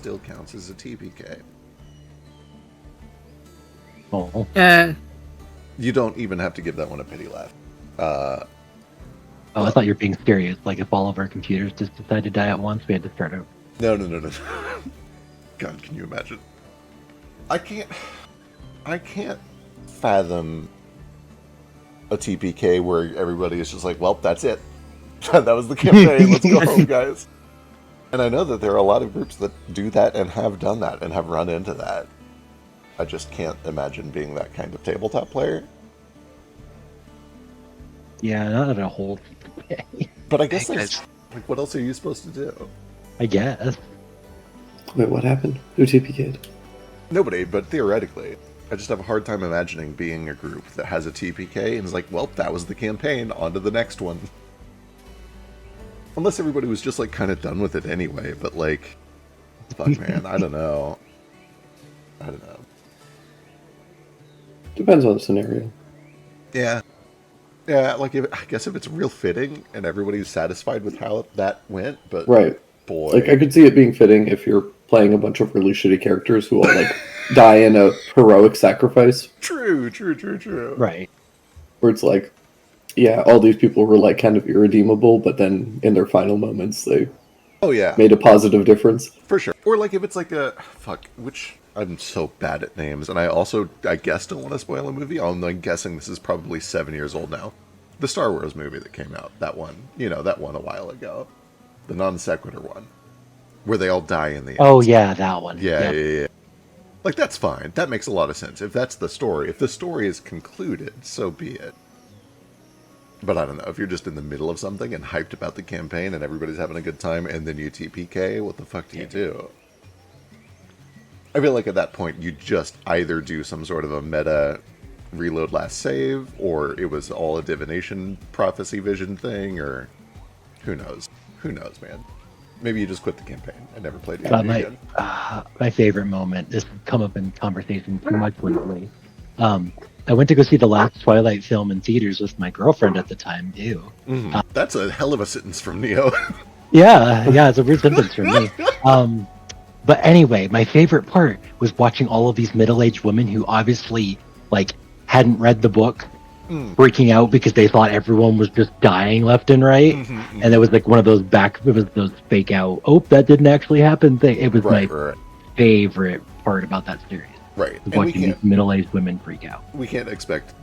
still counts as a TPK. Oh. You don't even have to give that one a pity laugh. I thought you were being serious. Like if all of our computers just decided to die at once, we had to start over. No. God, can you imagine? I can't fathom a TPK where everybody is just like, well, that's it. That was the campaign. Let's go home, guys. And I know that there are a lot of groups that do that and have done that and have run into that. I just can't imagine being that kind of tabletop player. Yeah, not a whole TPK. But I guess there's, like, what else are you supposed to do? I guess. Wait, what happened? Who TPK'd? Nobody, but theoretically. I just have a hard time imagining being a group that has a TPK and is like, well, that was the campaign, on to the next one. Unless everybody was just, like, kind of done with it anyway, but, like, fuck, man, I don't know. Depends on the scenario. Yeah. Yeah, like, I guess if it's real fitting and everybody's satisfied with how that went, but... Right. Boy. Like, I could see it being fitting if you're playing a bunch of really shitty characters who all, like, die in a heroic sacrifice. True. Right. Where it's like, yeah, all these people were, like, kind of irredeemable, but then in their final moments, they made a positive difference. For sure. Or, like, if it's like a... Fuck, which... I'm so bad at names, and I guess don't want to spoil a movie. I'm guessing this is probably 7 years old now. The Star Wars movie that came out, that one. You know, that one a while ago. The non sequitur one. Where they all die in the end. Oh, yeah, that one. Yeah. Like, that's fine. That makes a lot of sense. If that's the story, if the story is concluded, so be it. But I don't know, if you're just in the middle of something and hyped about the campaign and everybody's having a good time and then you TPK, what the fuck do you do? I feel like at that point you just either do some sort of a meta reload last save, or it was all a divination prophecy vision thing, or who knows? Who knows, man? Maybe you just quit the campaign and never played it again. My favorite moment, this has come up in conversation too much lately. I went to go see the last Twilight film in theaters with my girlfriend at the time. Ew. That's a hell of a sentence from Neo. Yeah, it's a weird sentence from me. But anyway, my favorite part was watching all of these middle-aged women who obviously, like, hadn't read the book, freaking out because they thought everyone was just dying left and right. And it was like one of those those fake out, oh, that didn't actually happen thing. It was my favorite part about that series. Right. And watching these middle-aged women freak out. We can't expect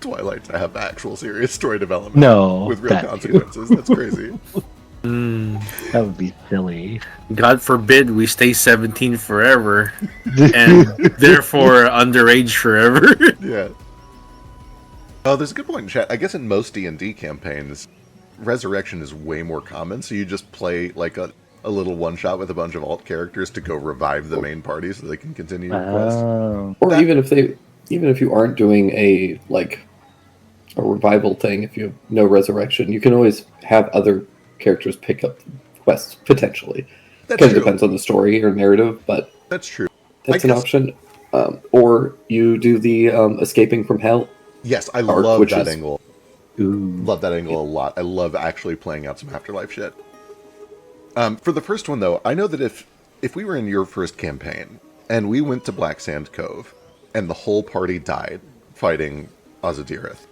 Twilight to have actual serious story development with real consequences. That's crazy. That would be silly. God forbid we stay 17 forever and therefore underage forever. Yeah. Oh, there's a good point in chat. I guess in most D&D campaigns, resurrection is way more common, so you just play like a little one-shot with a bunch of alt characters to go revive the main party so they can continue the quest. Or even if you aren't doing a revival thing, if you have no resurrection, you can always have other characters pick up quests, potentially. It kind of depends on the story or narrative, but that's true. That's an option. Or you do the escaping from hell. Yes, I love that angle. Love that angle a lot. I love actually playing out some afterlife shit. For the first one, though, I know that if we were in your first campaign and we went to Black Sand Cove and the whole party died fighting Azadirith,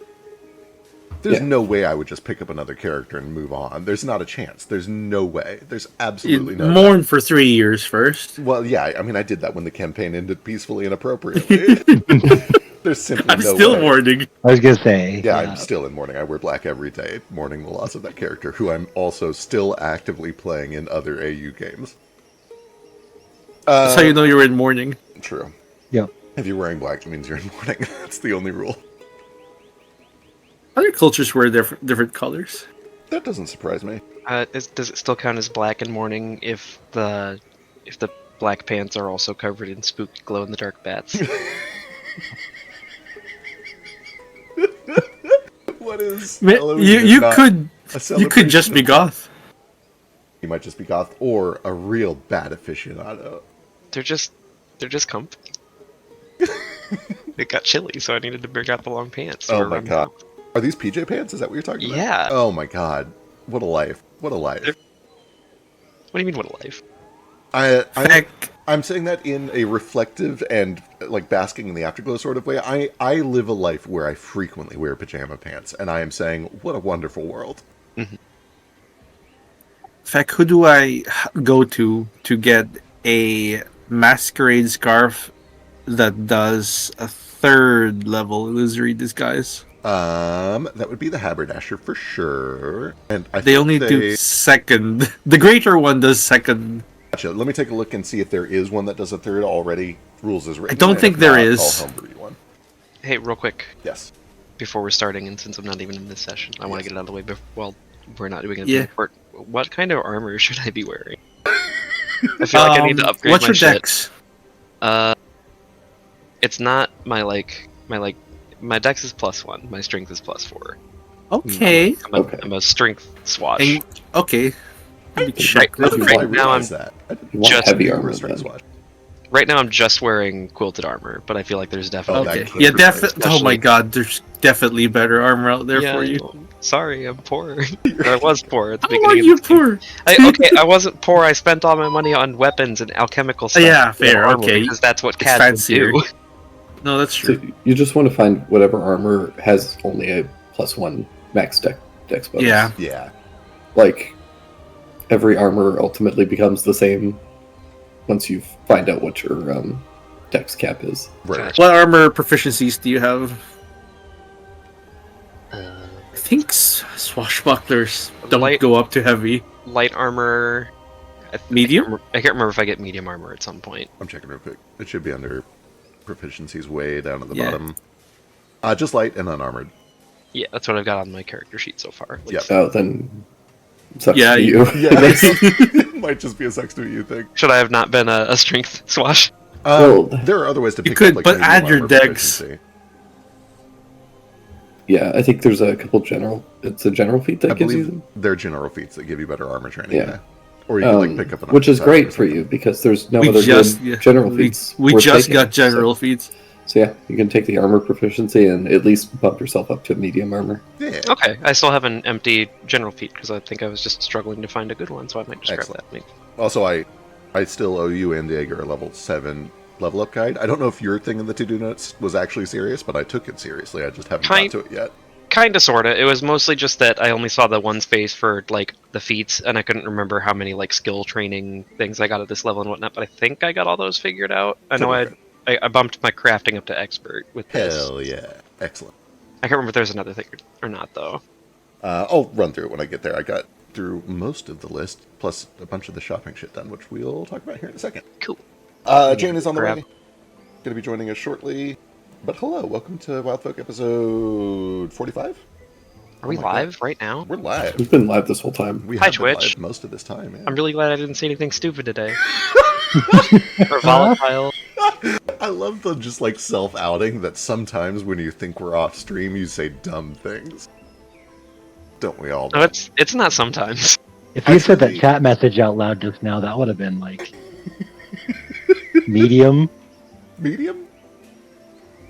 there's no way I would just pick up another character and move on. There's not a chance. There's no way. There's absolutely no way. Mourn for 3 years first. Well, yeah, I mean, I did that when the campaign ended peacefully and appropriately. There's simply no way. I'm still mourning. I was going to say. Yeah, I'm still in mourning. I wear black every day, mourning the loss of that character, who I'm also still actively playing in other AU games. That's how you know you're in mourning. True. Yeah. If you're wearing black, it means you're in mourning. That's the only rule. Other cultures wear different colors. That doesn't surprise me. Does it still count as black and mourning if the black pants are also covered in spooky glow-in-the-dark bats? What is you could just be goth. You might just be goth or a real bad aficionado. They're just comfy. It got chilly, so I needed to bring out the long pants. Oh my god. Are these PJ pants? Is that what you're talking about? Yeah. Oh my god. What a life. What a life. What do you mean, what a life? I'm saying that in a reflective and like basking in the afterglow sort of way. I live a life where I frequently wear pajama pants, and I am saying, what a wonderful world. In fact, who do I go to get a masquerade scarf that does a 3rd level illusory disguise? That would be the haberdasher for sure. And They only do 2nd. The greater one does 2nd. Gotcha. Let me take a look and see if there is one that does a 3rd already. Rules is written. I don't think there is. I'll homebrew one. Hey, real quick, Yes. before we're starting, and since I'm not even in this session, I want to get it out of the way while we're not doing it. Yeah. What kind of armor should I be wearing? I feel like I need to upgrade what's my your shit. dex? It's not my dex is +1. My strength is +4. Okay. I'm a strength swatch. And, okay. Let me check. Right- I didn't right now realize that. I didn't You want Just heavy think armor it was strength then. swatch. Right now, I'm just wearing quilted armor, but I feel like there's definitely. that Okay. can't Yeah, be definitely. Oh my especially- god, there's definitely better armor out there Yeah, for you. sorry, I'm poor. I was poor at the How are beginning. you of the game. poor? I wasn't poor. I spent all my money on weapons and alchemical stuff. Yeah, fair, armor, okay. Because that's what It's cats would fancier. do. No, that's So true. you just want to find whatever armor has only a +1 max dex bonus. Yeah. Yeah. Like, every armor ultimately becomes the same once you find out what your dex cap is. Right. Gotcha. What armor proficiencies do you have? Uh, I think swashbucklers don't Light- go up to heavy. light armor. Medium? I can't remember if I get medium armor at some point. I'm checking real quick. It should be under proficiencies way down at the Yeah. bottom. Just light and unarmored. Yeah, that's what I've got on my character sheet so far. at Yep. least. Oh, then sucks Yeah, to you. Yeah, it might just be a sucks to you thing. Should I have not been a strength swash? Well, There are other ways to you pick could, up, like, but medium add your armor dex. proficiency. Yeah, I think there's a couple general. It's a general feat I that gives you believe them. they're general feats that give you better armor training. Yeah. Yeah. Or you can like pick up an which is armor great or for something. you because there's no We other just good general we, feats. we worth just taking. got general feats. So yeah, you can take the armor proficiency and at least bump yourself up to medium armor. Yeah. Okay, I still have an empty general feat because I think I was just struggling to find a good one, so I might just Excellent. grab that. Also, I still owe you and Diego a level 7 level up guide. I don't know if your thing in the to-do notes was actually serious, but I took it seriously. I just haven't got to it yet. Kinda, sorta. It was mostly just that I only saw the one space for like the feats, and I couldn't remember how many like skill training things I got at this level and whatnot. But I think I got all those figured out. I know Okay. I bumped my crafting up to expert with this. Hell yeah. Excellent. I can't remember if there's another thing or not though. I'll run through it when I get there. I got through most of the list, plus a bunch of the shopping shit done, which we'll talk about here in a second. Cool. Jane is on the Grab. way. Going to be joining us shortly. But hello, welcome to Wildfolk episode 45. Are we Oh my live right now? We're live. We've been live this whole time. We Hi, have been Twitch. live most of this time. Yeah. I'm really glad I didn't say anything stupid today. Or volatile. I love the just like self-outing that sometimes when you think we're off stream, you say dumb things. Don't we all? No, it's not sometimes. If you said that Actually- chat message out loud just now, that would have been like medium. Medium?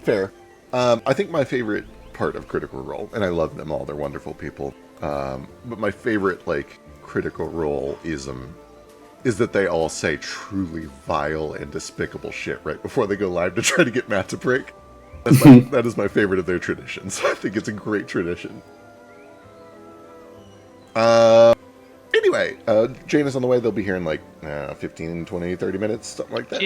Fair. I think my favorite part of Critical Role, and I love them all, they're wonderful people, but my favorite, like, Critical Role is that they all say truly vile and despicable shit right before they go live to try to get Matt to break. That is my favorite of their traditions. I think it's a great tradition. Anyway, Jane is on the way. They'll be here in like 15, 20, 30 minutes, something like that.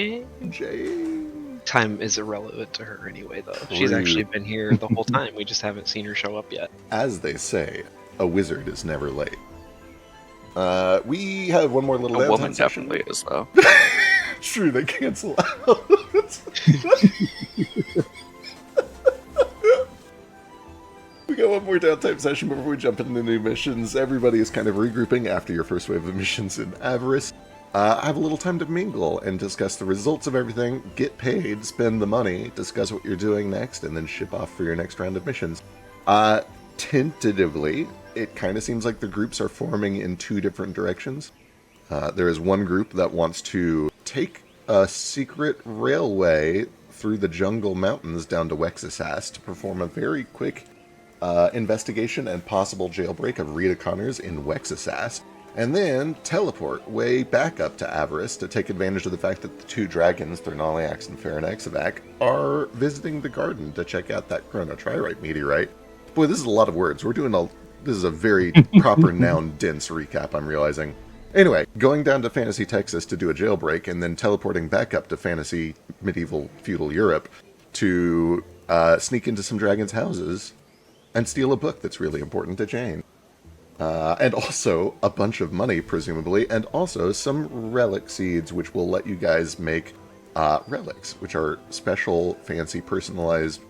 Jane. Time is irrelevant to her anyway, though. She's Rude. actually been here the whole time. We just haven't seen her show up yet. As they say, a wizard is never late. We have one more little A downtime woman session. definitely is, though. True, they cancel out. We got one more downtime session before we jump into the new missions. Everybody is kind of regrouping after your first wave of missions in Avarice. I have a little time to mingle and discuss the results of everything, get paid, spend the money, discuss what you're doing next, and then ship off for your next round of missions. Tentatively, it kind of seems like the groups are forming in two different directions. There is one group that wants to take a secret railway through the jungle mountains down to Wexisas to perform a very quick investigation and possible jailbreak of Rita Connors in Wexisas. and then teleport way back up to Avarice to take advantage of the fact that the two dragons, Thernaliax and Pharanaxavac, are visiting the garden to check out that chronotririte meteorite. Boy, this is a lot of words. This is a very proper noun-dense recap, I'm realizing. Anyway, going down to Fantasy Texas to do a jailbreak, and then teleporting back up to Fantasy Medieval Feudal Europe to sneak into some dragons' houses and steal a book that's really important to Jane. And also a bunch of money, presumably, and also some relic seeds, which will let you guys make relics, which are special, fancy, personalized,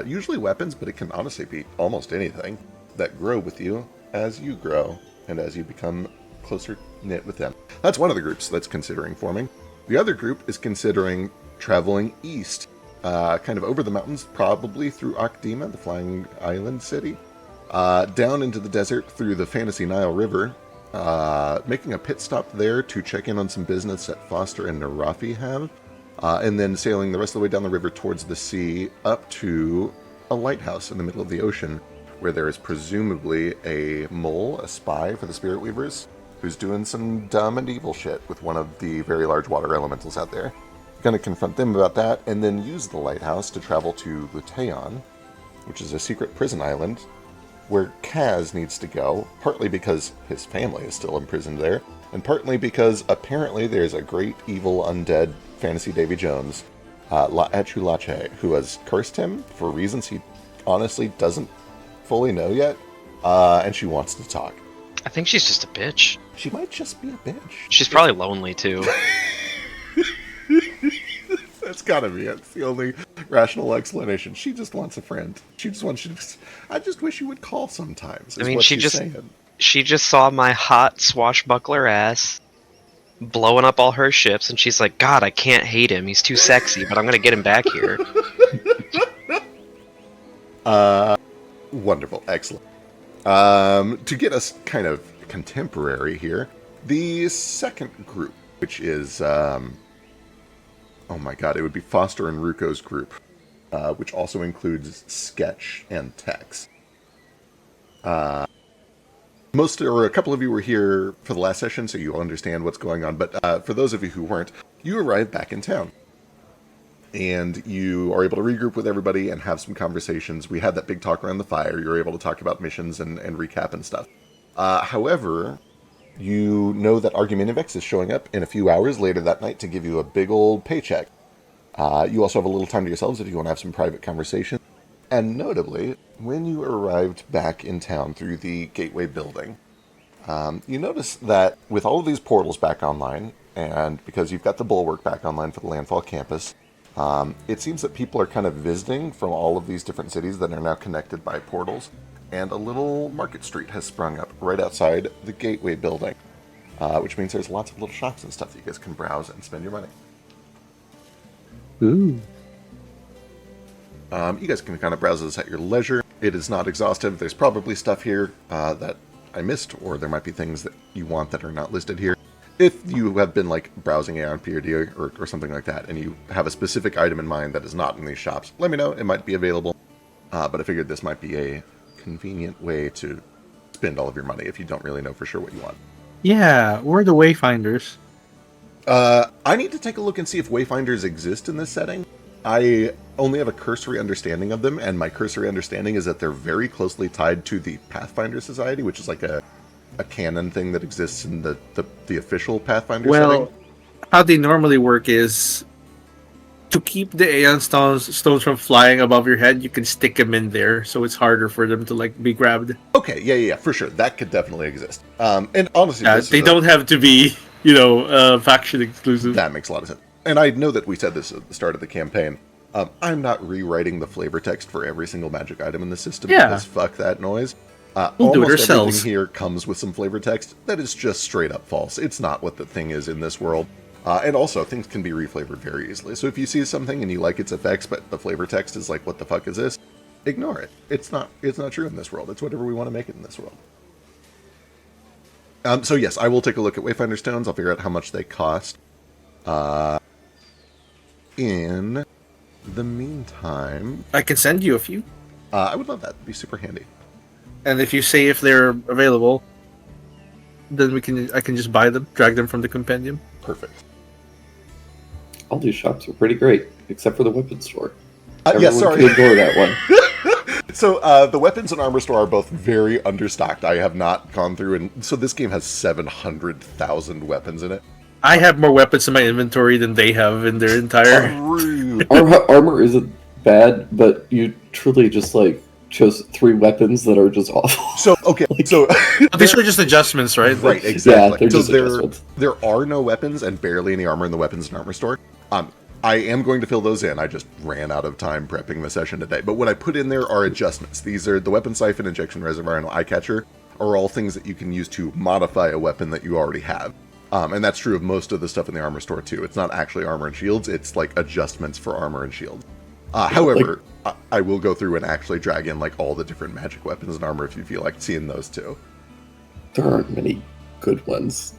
usually weapons, but it can honestly be almost anything, that grow with you as you grow and as you become closer knit with them. That's one of the groups that's considering forming. The other group is considering traveling east, kind of over the mountains, probably through Akdima, the flying island city, down into the desert through the Fantasy Nile River, making a pit stop there to check in on some business that Foster and Narafi have, and then sailing the rest of the way down the river towards the sea up to a lighthouse in the middle of the ocean, where there is presumably a mole, a spy for the Spirit Weavers, who's doing some dumb and evil shit with one of the very large water elementals out there. Going to confront them about that, and then use the lighthouse to travel to Luteon, which is a secret prison island, where Kaz needs to go, partly because his family is still imprisoned there, and partly because apparently there's a great evil undead Fantasy Davy Jones, Achulache, who has cursed him for reasons he honestly doesn't fully know yet, and she wants to talk. I think she's just a bitch. She might just be a bitch. She's probably lonely too. That's gotta be it. It's the only rational explanation. She just wants a friend. She just wants you to... I just wish you would call sometimes. I mean, she just saw my hot swashbuckler ass blowing up all her ships, and she's like, God, I can't hate him. He's too sexy, but I'm gonna get him back here. Wonderful. Excellent. To get us kind of contemporary here, the second group, which is... oh my god, it would be Foster and Ruko's group, which also includes Sketch and Tex. Most, or a couple of you were here for the last session, so you'll understand what's going on, but for those of you who weren't, you arrived back in town. And you are able to regroup with everybody and have some conversations. We had that big talk around the fire. You were able to talk about missions and recap and stuff. However, you know that Argumentavex is showing up in a few hours later that night to give you a big old paycheck. You also have a little time to yourselves if you want to have some private conversation. And notably, when you arrived back in town through the Gateway building, you notice that with all of these portals back online, and because you've got the Bulwark back online for the Landfall campus, it seems that people are kind of visiting from all of these different cities that are now connected by portals, and a little market street has sprung up right outside the Gateway building, which means there's lots of little shops and stuff that you guys can browse and spend your money. Ooh. You guys can kind of browse this at your leisure. It is not exhaustive. There's probably stuff here that I missed, or there might be things that you want that are not listed here. If you have been like browsing Aeon PRD or something like that, and you have a specific item in mind that is not in these shops, let me know. It might be available. But I figured this might be a convenient way to spend all of your money if you don't really know for sure what you want. Yeah, we're the Wayfinders. I need to take a look and see if Wayfinders exist in this setting. I only have a cursory understanding of them, and my cursory understanding is that they're very closely tied to the Pathfinder Society, which is like a canon thing that exists in the official Pathfinder setting. How they normally work is to keep the Aeon stones from flying above your head, you can stick them in there, so it's harder for them to like be grabbed. Okay, yeah, for sure. That could definitely exist. And honestly, They don't have to be, faction exclusive. That makes a lot of sense. And I know that we said this at the start of the campaign. I'm not rewriting the flavor text for every single magic item in the system because fuck that noise. We'll do it almost ourselves. everything here comes with some flavor text that is just straight up false. It's not what the thing is in this world. And also, things can be reflavored very easily. So if you see something and you like its effects, but the flavor text is like, what the fuck is this? Ignore it. It's not true in this world. It's whatever we want to make it in this world. So yes, I will take a look at Wayfinder Stones. I'll figure out how much they cost. In the meantime... I can send you a few. I would love that. It'd be super handy. And if you say if they're available, then I can just buy them, drag them from the compendium. Perfect. All these shops are pretty great, except for the weapons store. Yeah, Everyone sorry. can ignore that one. So the weapons and armor store are both very understocked. I have not gone through, and so this game has 700,000 weapons in it. I have more weapons in my inventory than they have in their entire. Rude. Armor isn't bad, but you truly just like chose 3 weapons that are just awful. So okay, so These are just adjustments, right? right, Yeah, exactly. they're So just adjustments. there are no weapons and barely any armor in the weapons and armor store. I am going to fill those in. I just ran out of time prepping the session today. But what I put in there are adjustments. These are the weapon siphon, injection reservoir, and eye catcher are all things that you can use to modify a weapon that you already have. And that's true of most of the stuff in the armor store too. It's not actually armor and shields. It's like adjustments for armor and shields. However, I will go through and actually drag in like all the different magic weapons and armor if you feel like seeing those too. There aren't many good ones.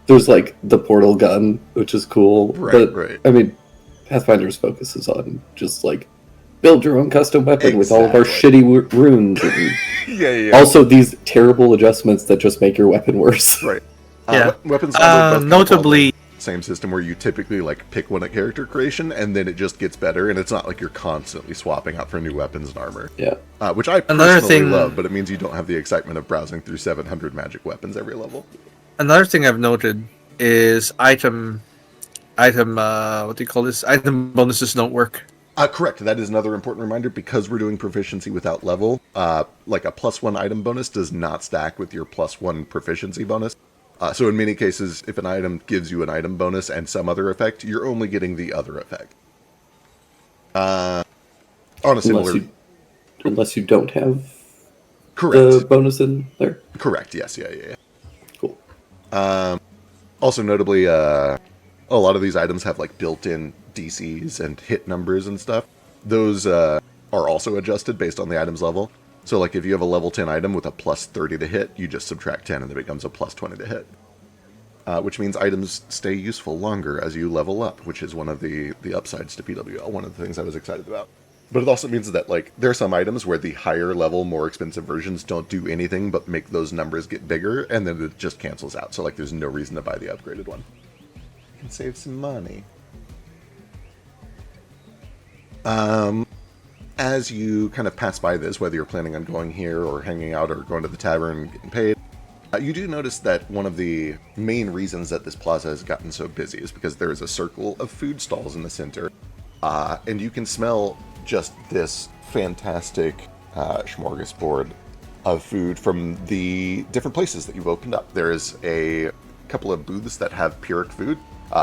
There's like the portal gun, which is cool. Right, but, right. I mean, Pathfinder's focuses on just like build your own custom weapon with all of our Exactly. shitty runes. And Yeah. also these terrible adjustments that just make your weapon worse. Right. Yeah. Weapons and armor both come with all Notably, the same system where you typically like pick one at character creation and then it just gets better, and it's not like you're constantly swapping out for new weapons and armor. Yeah. Which I Another personally thing- love, but it means you don't have the excitement of browsing through 700 magic weapons every level. another thing I've noted is item. What do you call this? Item bonuses don't work. Correct. That is another important reminder. Because we're doing proficiency without level, like a +1 item bonus does not stack with your +1 proficiency bonus. So in many cases, if an item gives you an item bonus and some other effect, you're only getting the other effect. On a similar... Unless you don't have Correct. the bonus in there. Correct, yes, yeah. Cool. Also notably, a lot of these items have like built-in DCs and hit numbers and stuff. Those are also adjusted based on the item's level. So like if you have a level 10 item with a +30 to hit, you just subtract 10 and it becomes a +20 to hit. Which means items stay useful longer as you level up, which is one of the upsides to PWL, one of the things I was excited about. But it also means that like there are some items where the higher level, more expensive versions don't do anything but make those numbers get bigger, and then it just cancels out. So like there's no reason to buy the upgraded one. You can save some money. As you kind of pass by this, whether you're planning on going here or hanging out or going to the tavern and getting paid, you do notice that one of the main reasons that this plaza has gotten so busy is because there is a circle of food stalls in the center, and you can smell just this fantastic smorgasbord of food from the different places that you've opened up. There is a couple of booths that have Pyrrhic food,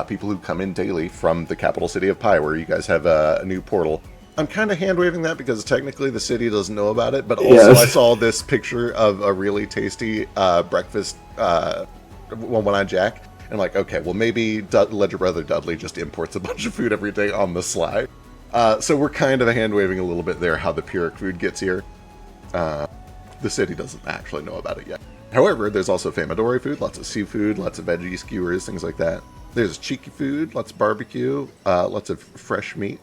people who come in daily from the capital city of Pi, where you guys have a new portal. I'm kind of hand-waving that because technically the city doesn't know about it, but also Yes. I saw this picture of a really tasty breakfast one-eyed Jack, and I'm like, okay, well maybe Ledger Brother Dudley just imports a bunch of food every day on the sly. So we're kind of hand-waving a little bit there how the Pyrrhic food gets here. The city doesn't actually know about it yet. However, there's also Famadori food, lots of seafood, lots of veggie skewers, things like that. There's cheeky food, lots of barbecue, lots of fresh meat.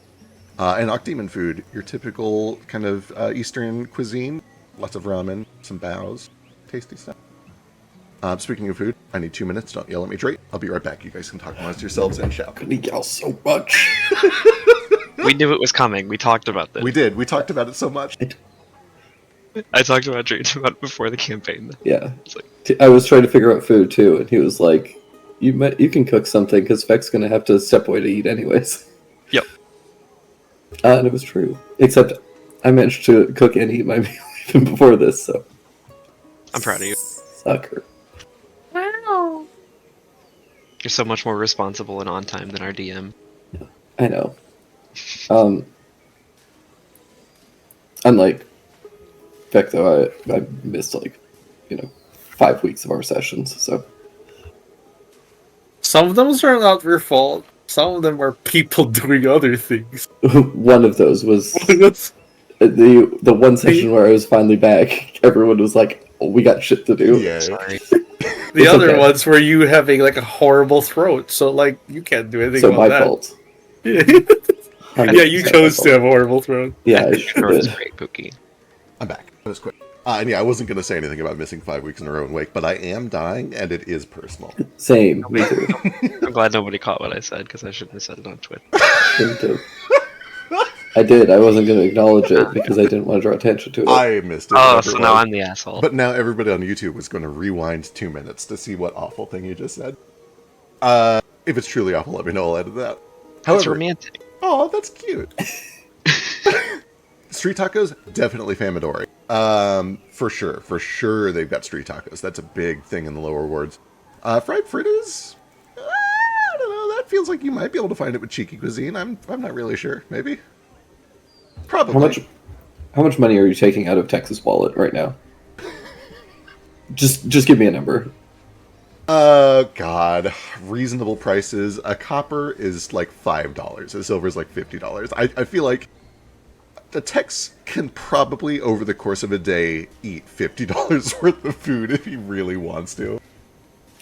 And Octemon food, your typical kind of Eastern cuisine. Lots of ramen, some bows, tasty stuff. Speaking of food, I need 2 minutes. Don't yell at me, Drake. I'll be right back. You guys can talk amongst yourselves and shout. Gonna yell so much. We knew it was coming. We talked about this. We did. We talked about it so much. I talked about Drake about it before the campaign. Yeah. It's like, I was trying to figure out food too, and he was like, "You can cook something because Vec's gonna have to step away to eat anyways." Yep. And it was true. Except I managed to cook and eat my meal even before this, so. I'm proud of you. Sucker. You're so much more responsible and on time than our DM. I know. Unlike Vec, though, I missed 5 weeks of our sessions, so. Some of them are not your fault. Some of them are people doing other things. One of those was the one session where I was finally back. Everyone was like, "Oh, we got shit to do." Yeah. Sorry. The It's other okay. ones were you having like a horrible throat, so like you can't do anything So about my that. fault. Yeah, you 100% chose my to fault. have a horrible throat. Yeah, I Throat is did. great, Pookie. I'm back. That was quick. And yeah, I wasn't going to say anything about missing 5 weeks in a row in Wake, but I am dying, and it is personal. Same. Me too. I'm glad nobody caught what I said because I shouldn't have said it on Twitter. Me too. I did. I wasn't going to acknowledge it because I didn't want to draw attention to it. I missed it. Oh, whatever so it now was. I'm the asshole. But now everybody on YouTube is going to rewind 2 minutes to see what awful thing you just said. If it's truly awful, let me know. I'll edit that. It's However, romantic. oh, that's cute. Street tacos, definitely Famadori. For sure they've got street tacos. That's a big thing in the lower wards. Fried fritters, I don't know. That feels like you might be able to find it with cheeky cuisine. I'm not really sure. Maybe. Probably. How much money are you taking out of Texas wallet right now? Just give me a number. God. Reasonable prices. A copper is like $5. A silver is like $50. I feel like the Tex can probably, over the course of a day, eat $50 worth of food if he really wants to.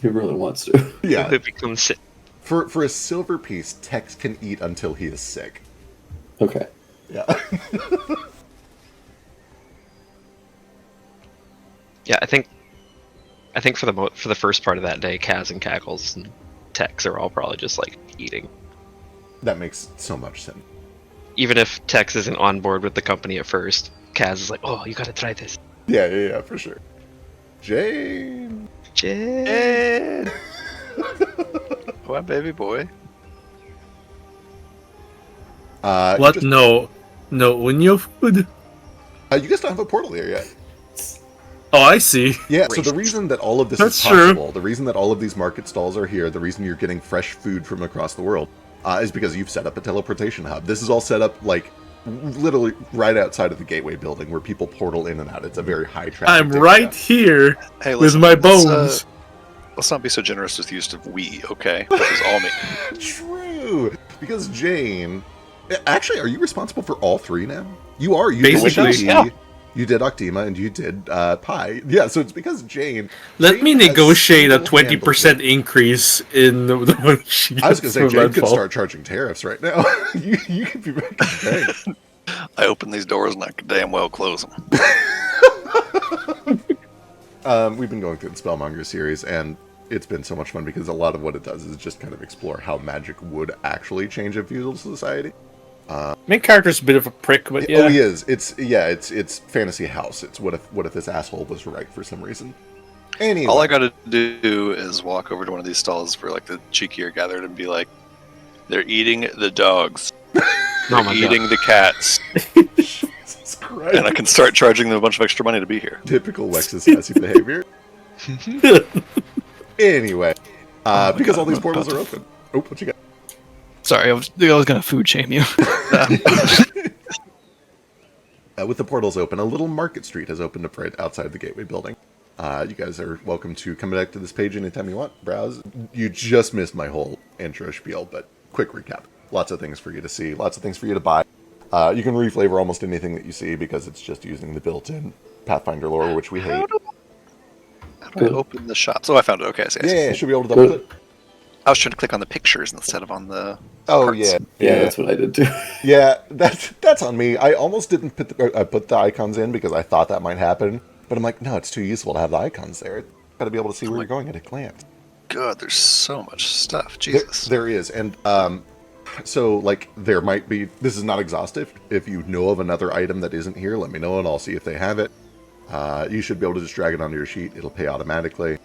He really wants to. Yeah. It becomes sick. For a silver piece, Tex can eat until he is sick. Okay. Yeah. Yeah, I think for the first part of that day, Kaz and Cackles and Tex are all probably just like eating. That makes so much sense. Even if Tex isn't on board with the company at first, Kaz is like, "Oh, you gotta try this." Yeah, for sure. Jane. Jane. What, baby boy? What? Just, No, when you food. you guys don't have a portal here yet. Oh, I see. Yeah, so the reason that all of this That's is possible, the reason that all of these market stalls are here, the reason you're getting fresh food from across the world, is because you've set up a teleportation hub. This is all set up, like, literally right outside of the gateway building where people portal in and out. It's a very high traffic I'm area. right here Hey, with listen, my bones. Let's not be so generous with the use of we, okay? This is all me. True, because Jane... Actually, are you responsible for all three now? You are. You Basically, did yeah. You did Octima and you did Pi. Yeah, so it's because Jane... Let Jane me has negotiate a single-handedly- 20% increase in the one she I was going to say, gets for Jane could Redfall. start charging tariffs right now. you could be making bank. I open these doors and I can damn well close them. We've been going through the Spellmonger series, and it's been so much fun because a lot of what it does is just kind of explore how magic would actually change a feudal society. Main character's a bit of a prick, but yeah. Oh, he is. It's fantasy house. It's what if this asshole was right for some reason. Anyway, All I gotta do is walk over to one of these stalls where like the cheeky are gathered and be like, they're eating the dogs. Oh They're my eating the cats. Jesus Christ. And I can start charging them a bunch of extra money to be here. Typical Wex's sassy behavior. Anyway, because all these portals are open. Oh, what you got? Sorry, I was gonna food shame you. With the portals open, a little market street has opened up right outside the gateway building. You guys are welcome to come back to this page anytime you want. Browse. You just missed my whole intro spiel, but quick recap. Lots of things for you to see. Lots of things for you to buy. You can reflavor almost anything that you see because it's just using the built-in Pathfinder lore, which we hate. How do I open the shop? So I found it. Okay, I see. I see. Yeah, should be able to double Good. click. I was trying to click on the pictures instead of on the. Oh cards. yeah, Yeah, that's what I did too. yeah. That's on me. I almost didn't put the icons in because I thought that might happen, but I'm like, no, it's too useful to have the icons there. Got to be able to see where you're going at a glance. God, there's so much stuff. There, Jesus. there is, and so like there might be. This is not exhaustive. If you know of another item that isn't here, let me know and I'll see if they have it. You should be able to just drag it onto your sheet. It'll pay automatically.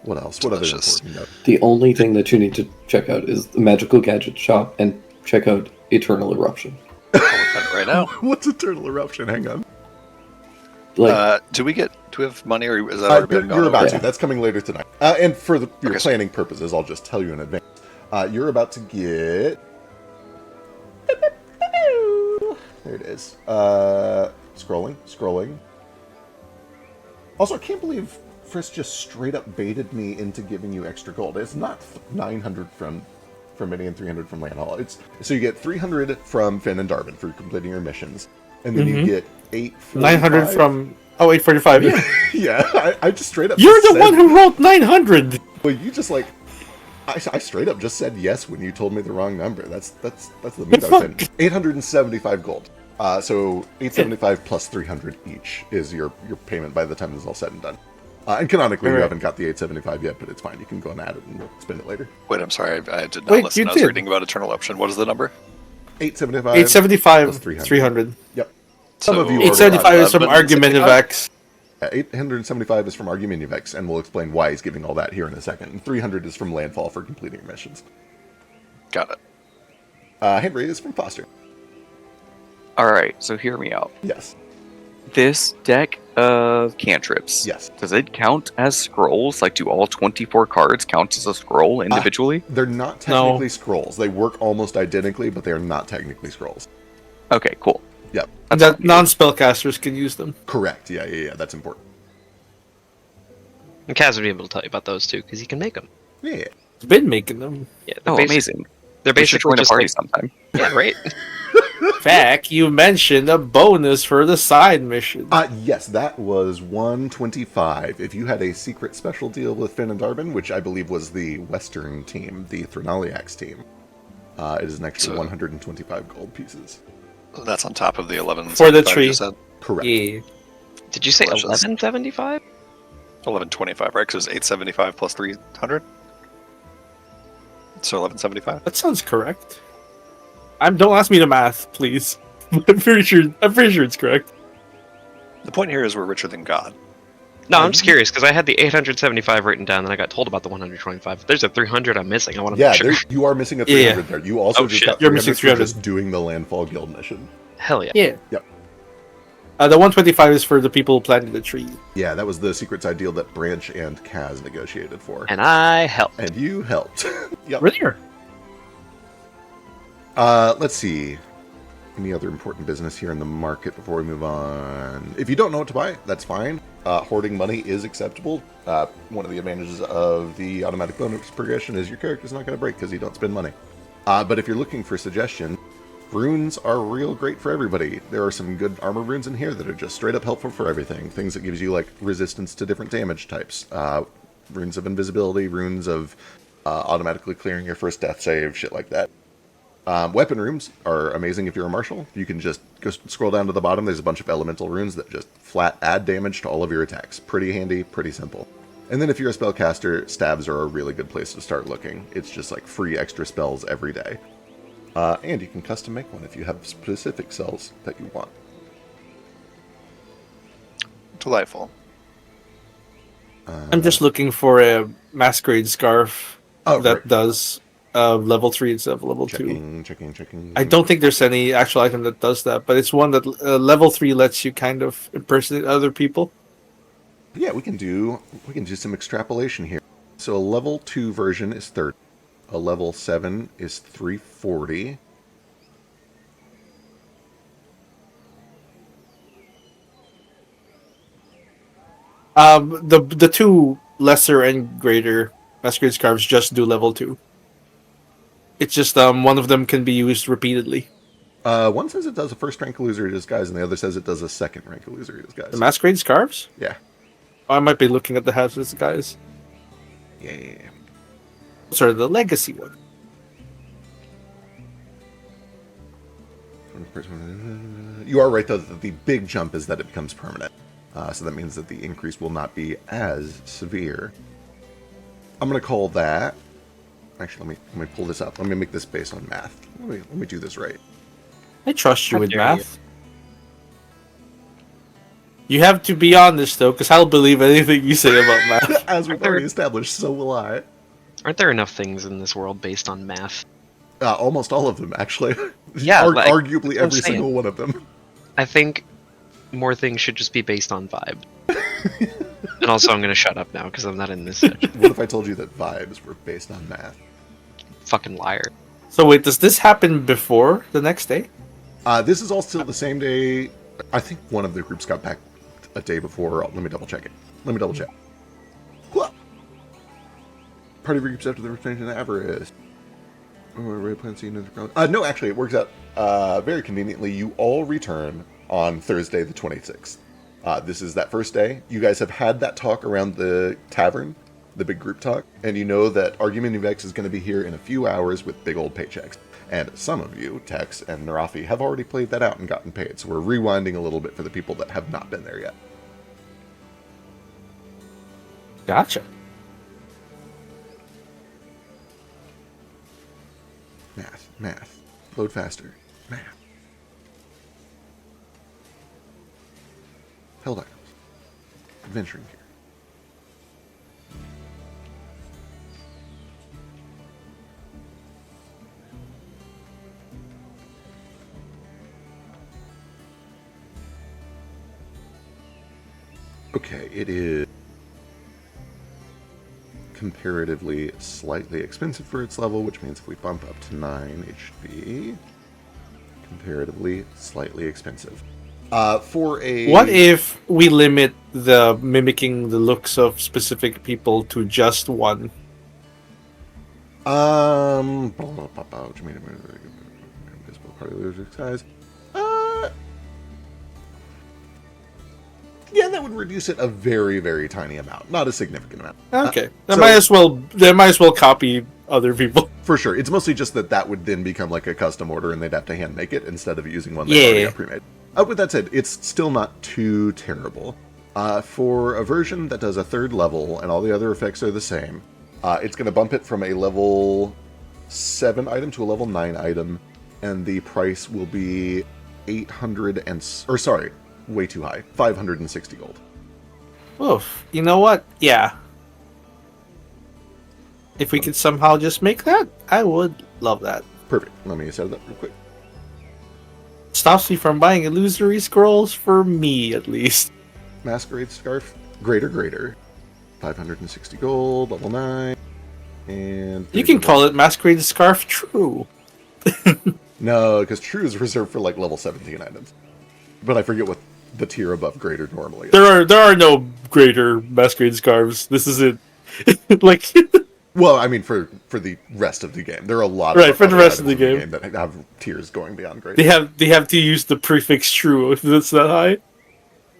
What else? What other Delicious. important note? The only thing that you need to check out is the Magical Gadget Shop and check out Eternal Eruption. I'll find it right now. What's Eternal Eruption? Hang on. Like, Do we have money or is that already been gone You're about over? to. That's coming later tonight. And for your Okay. planning purposes, I'll just tell you in advance. You're about to get. There it is. Scrolling. Also, I can't believe Frisk just straight up baited me into giving you extra gold. It's not 900 from Mini and 300 from Landhall. It's so you get 300 from Finn and Darwin for completing your missions, and then you get 900 from... Oh, 845. Yeah, I just straight up. You're just the said- one who wrote 900! Well, you just like. I straight up just said yes when you told me the wrong number. That's the meat I was in. 875 gold. So 875 plus 300 each is your payment by the time this is all said and done. And canonically, you Alright. haven't got the 875 yet, but it's fine. You can go and add it and we'll spend it later. Wait, I'm sorry, I did not Wait, listen. you I was did. reading about Eternal Option. What is the number? 875. 875, plus 300. Yep. Some So of you are- 875 is from 1175? Argumentative X. 875 is from Argumentative X, and we'll explain why he's giving all that here in a second. And 300 is from Landfall for completing your missions. Got it. Henry is from Foster. Alright, so hear me out. Yes. This deck of cantrips, Yes. does it count as scrolls? Like, do all 24 cards count as a scroll individually? They're not technically scrolls. They work almost identically, but they are not technically scrolls. Okay, cool. Yep. That non-spellcasters can use them. Correct. Yeah. That's important. And Kaz would be able to tell you about those too, because he can make them. Yeah. He's been making them. Yeah, Oh, amazing. They're We should basically join a just party like, sometime. yeah, right. Fact, you mentioned a bonus for the side mission. Yes, that was 125. If you had a secret special deal with Finn and Darbin, which I believe was the Western team, the Thranaliax team, it is an extra So- 125 gold pieces. That's on top of the 11. For the tree. Correct. Yeah. Did you say Let's just- 1175? 1125, right? Because it's 875 plus 300. So 1175. That sounds correct. Don't ask me the math, please. I'm pretty sure it's correct. The point here is we're richer than God. No, I'm just curious because I had the 875 written down, then I got told about the 125. If there's a 300 I'm missing, I want to Yeah, make sure. you are missing a 300 there. You also Oh, just shit. got You're 300 missing for 300. just doing the Landfall Guild mission. Hell yeah. Yeah. Yep. The 125 is for the people who planted the tree. Yeah, that was the secret side deal that Branch and Kaz negotiated for. And I helped. And you helped. Yep. Really? Let's see. Any other important business here in the market before we move on? If you don't know what to buy, that's fine. Hoarding money is acceptable. One of the advantages of the automatic bonus progression is your character's not going to break because you don't spend money. But if you're looking for suggestion, runes are real great for everybody. There are some good armor runes in here that are just straight up helpful for everything. Things that gives you like resistance to different damage types. Runes of invisibility, runes of automatically clearing your first death save, shit like that. Weapon runes are amazing if you're a martial. You can just go scroll down to the bottom. There's a bunch of elemental runes that just flat add damage to all of your attacks. Pretty handy, pretty simple. And then if you're a spellcaster, stabs are a really good place to start looking. It's just like free extra spells every day. And you can custom make one if you have specific cells that you want. Delightful. I'm just looking for a masquerade scarf that right. does level 3 instead of level 2. Checking. I don't think there's any actual item that does that, but it's one that level 3 lets you kind of impersonate other people. Yeah, we can do some extrapolation here. So a level 2 version is 30. A level 7 is 340. The two lesser and greater masquerade scarves just do level 2. It's just one of them can be used repeatedly. One says it does a first rank illusory disguise, and the other says it does a second rank illusory disguise. The masquerade scarves? Yeah. I might be looking at the hazardous disguise. Yeah. Sorry, the legacy one. You are right, though, that the big jump is that it becomes permanent. So that means that the increase will not be as severe. I'm going to call that... Actually, let me pull this up. Let me make this based on math. Let me do this right. I trust you How with dare math. You have to be honest, though, because I'll believe anything you say about math. As we've already established, so will I. Aren't there enough things in this world based on math? Almost all of them, actually. Yeah, like, arguably I'm every saying. single one of them. I think more things should just be based on vibe. And also, I'm going to shut up now because I'm not in this section. What if I told you that vibes were based on math? Fucking liar. So wait, does this happen before the next day? This is all still the same day. I think one of the groups got back a day before. Let me double check it. What? Party groups after the return to Everest. No, actually, it works out very conveniently. You all return on Thursday the 26th. This is that first day. You guys have had that talk around the tavern, the big group talk, and you know that Argumentative X is going to be here in a few hours with big old paychecks. And some of you, Tex and Narafi, have already played that out and gotten paid. So we're rewinding a little bit for the people that have not been there yet. Gotcha. Math. Load faster. Math. Held items. Adventuring gear. Okay, it is comparatively slightly expensive for its level, which means if we bump up to 9, it should be comparatively slightly expensive. For a... What if we limit the mimicking the looks of specific people to just one? Size. Yeah, that would reduce it a very, very tiny amount, not a significant amount. Okay, so- they might as well copy other people. For sure, it's mostly just that would then become like a custom order, and they'd have to hand make it instead of using one they already got pre-made. With that said, it's still not too terrible. For a version that does a 3rd level and all the other effects are the same, it's going to bump it from a level 7 item to a level 9 item, and the price will be 560 gold. Oof. You know what? Yeah. If we could somehow just make that, I would love that. Perfect. Let me set it up real quick. Stops me from buying illusory scrolls, for me at least. Masquerade Scarf, greater. 560 gold, level 9. And You can call it Masquerade Scarf True. No, because True is reserved for like level 17 items. But I forget what the tier above greater normally is. There are no greater Masquerade Scarves. This is it. Like, well, I mean for the rest of the game. There are a lot right, of for the other rest of the items game in that have tiers going beyond greater. they have to use the prefix True if it's that high.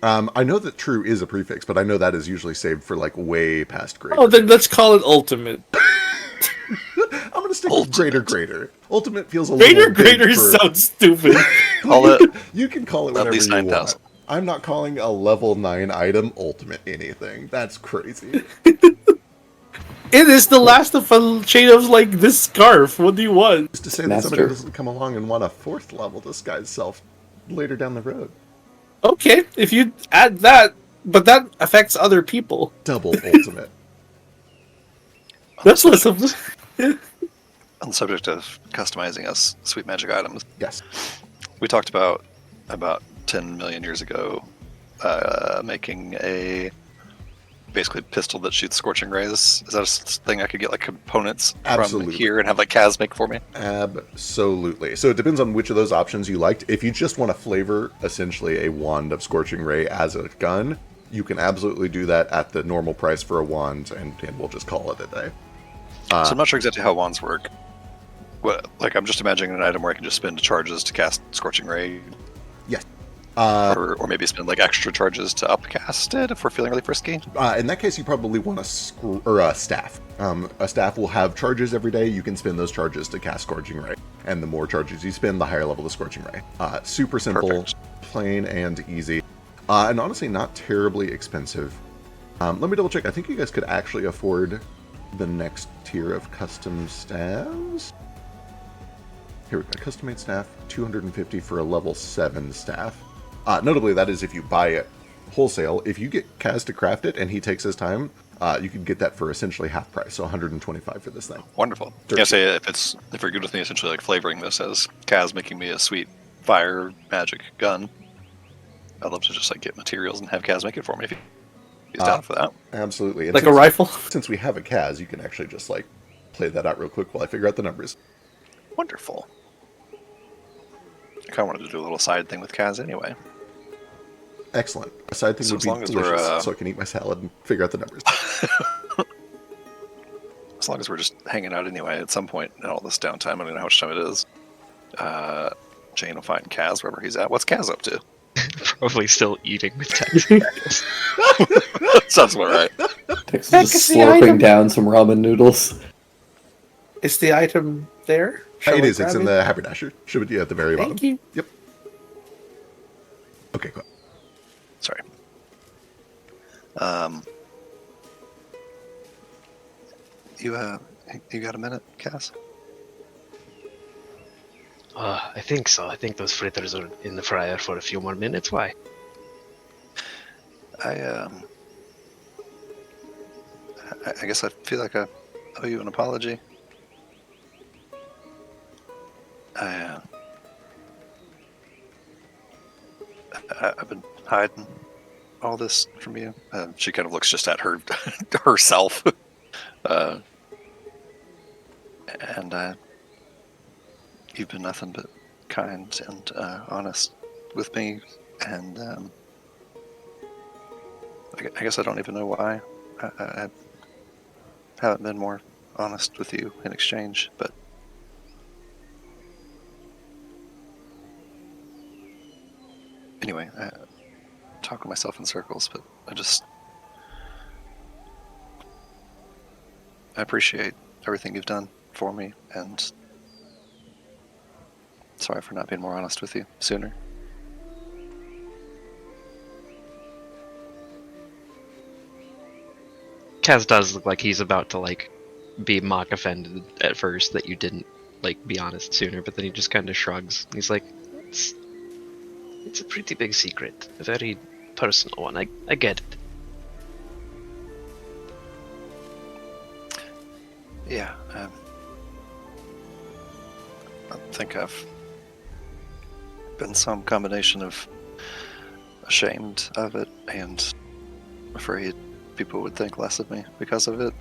I know that True is a prefix, but I know that is usually saved for like way past greater. Oh, then let's call it Ultimate. I'm gonna stick with greater. Ultimate feels a Greater little big for... sounds stupid. Call it You can call it at whatever least you want. 9,000. I'm not calling a level 9 item ultimate anything. That's crazy. It is the last of a chain of like this scarf. What do you want? Just to say that somebody doesn't come along and want a 4th level disguise self later down the road. Okay, if you add that, but that affects other people. Double ultimate. That's less of. On the subject of customizing us sweet magic items, Yes. we talked about 10 million years ago making a basically pistol that shoots scorching rays. Is that a thing I could get like components Absolutely. from here and have like Kaz make for me? Absolutely. So it depends on which of those options you liked. If you just want to flavor essentially a wand of Scorching Ray as a gun, you can absolutely do that at the normal price for a wand, and we'll just call it a day. So I'm not sure exactly how wands work. Like I'm just imagining an item where I can just spend charges to cast Scorching Ray. Yes. Or maybe spend like extra charges to upcast it if we're feeling really frisky. In that case, you probably want a staff. A staff will have charges every day. You can spend those charges to cast Scorching Ray. And the more charges you spend, the higher level the Scorching Ray. Super simple, Perfect. plain and easy. And honestly, not terribly expensive. Let me double check. I think you guys could actually afford the next tier of custom staffs. Here we go. Custom made staff, 250 for a level 7 staff. Notably, that is if you buy it wholesale. If you get Kaz to craft it and he takes his time, you can get that for essentially half price, so 125 for this thing. Wonderful. Yeah, say if you're good with me, essentially like flavoring this as Kaz making me a sweet fire magic gun, I'd love to just like get materials and have Kaz make it for me if he's down for that. Absolutely. And Like a rifle? Since we have a Kaz, you can actually just like play that out real quick while I figure out the numbers. Wonderful. I kind of wanted to do a little side thing with Kaz anyway. Excellent. A side thing So would as be long as delicious, we're, so I can eat my salad and figure out the numbers. As long as we're just hanging out anyway, at some point in all this downtime, I don't know how much time it is. Jane will find Kaz wherever he's at. What's Kaz up to? Probably still eating with Tex. Sounds about right. Tex is just slurping down some ramen noodles. Is the item there? Shall It I is. It's grab in it? the haberdasher. Should be at the very bottom. Thank you. Yep. Okay, go ahead. Sorry. You got a minute, Cass? I think so. I think those fritters are in the fryer for a few more minutes. Why? I guess I feel like I owe you an apology. I've been hiding all this from you. She kind of looks just at her herself, and you've been nothing but kind and honest with me, and I guess I don't even know why. I haven't been more honest with you in exchange, but anyway, I talk with myself in circles, but I appreciate everything you've done for me, and sorry for not being more honest with you sooner. Kaz does look like he's about to like be mock offended at first that you didn't like be honest sooner, but then he just kind of shrugs. He's like, it's a pretty big secret, a very personal one. I get it. Yeah, I think I've been some combination of ashamed of it and afraid people would think less of me because of it.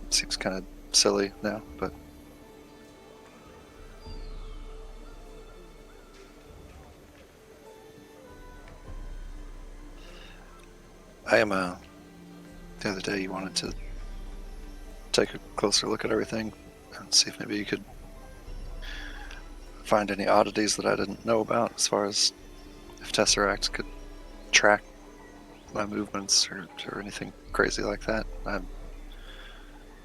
Seems kind of silly now, but I am the other day you wanted to take a closer look at everything and see if maybe you could find any oddities that I didn't know about, as far as if Tesseract could track my movements or anything crazy like that. I'm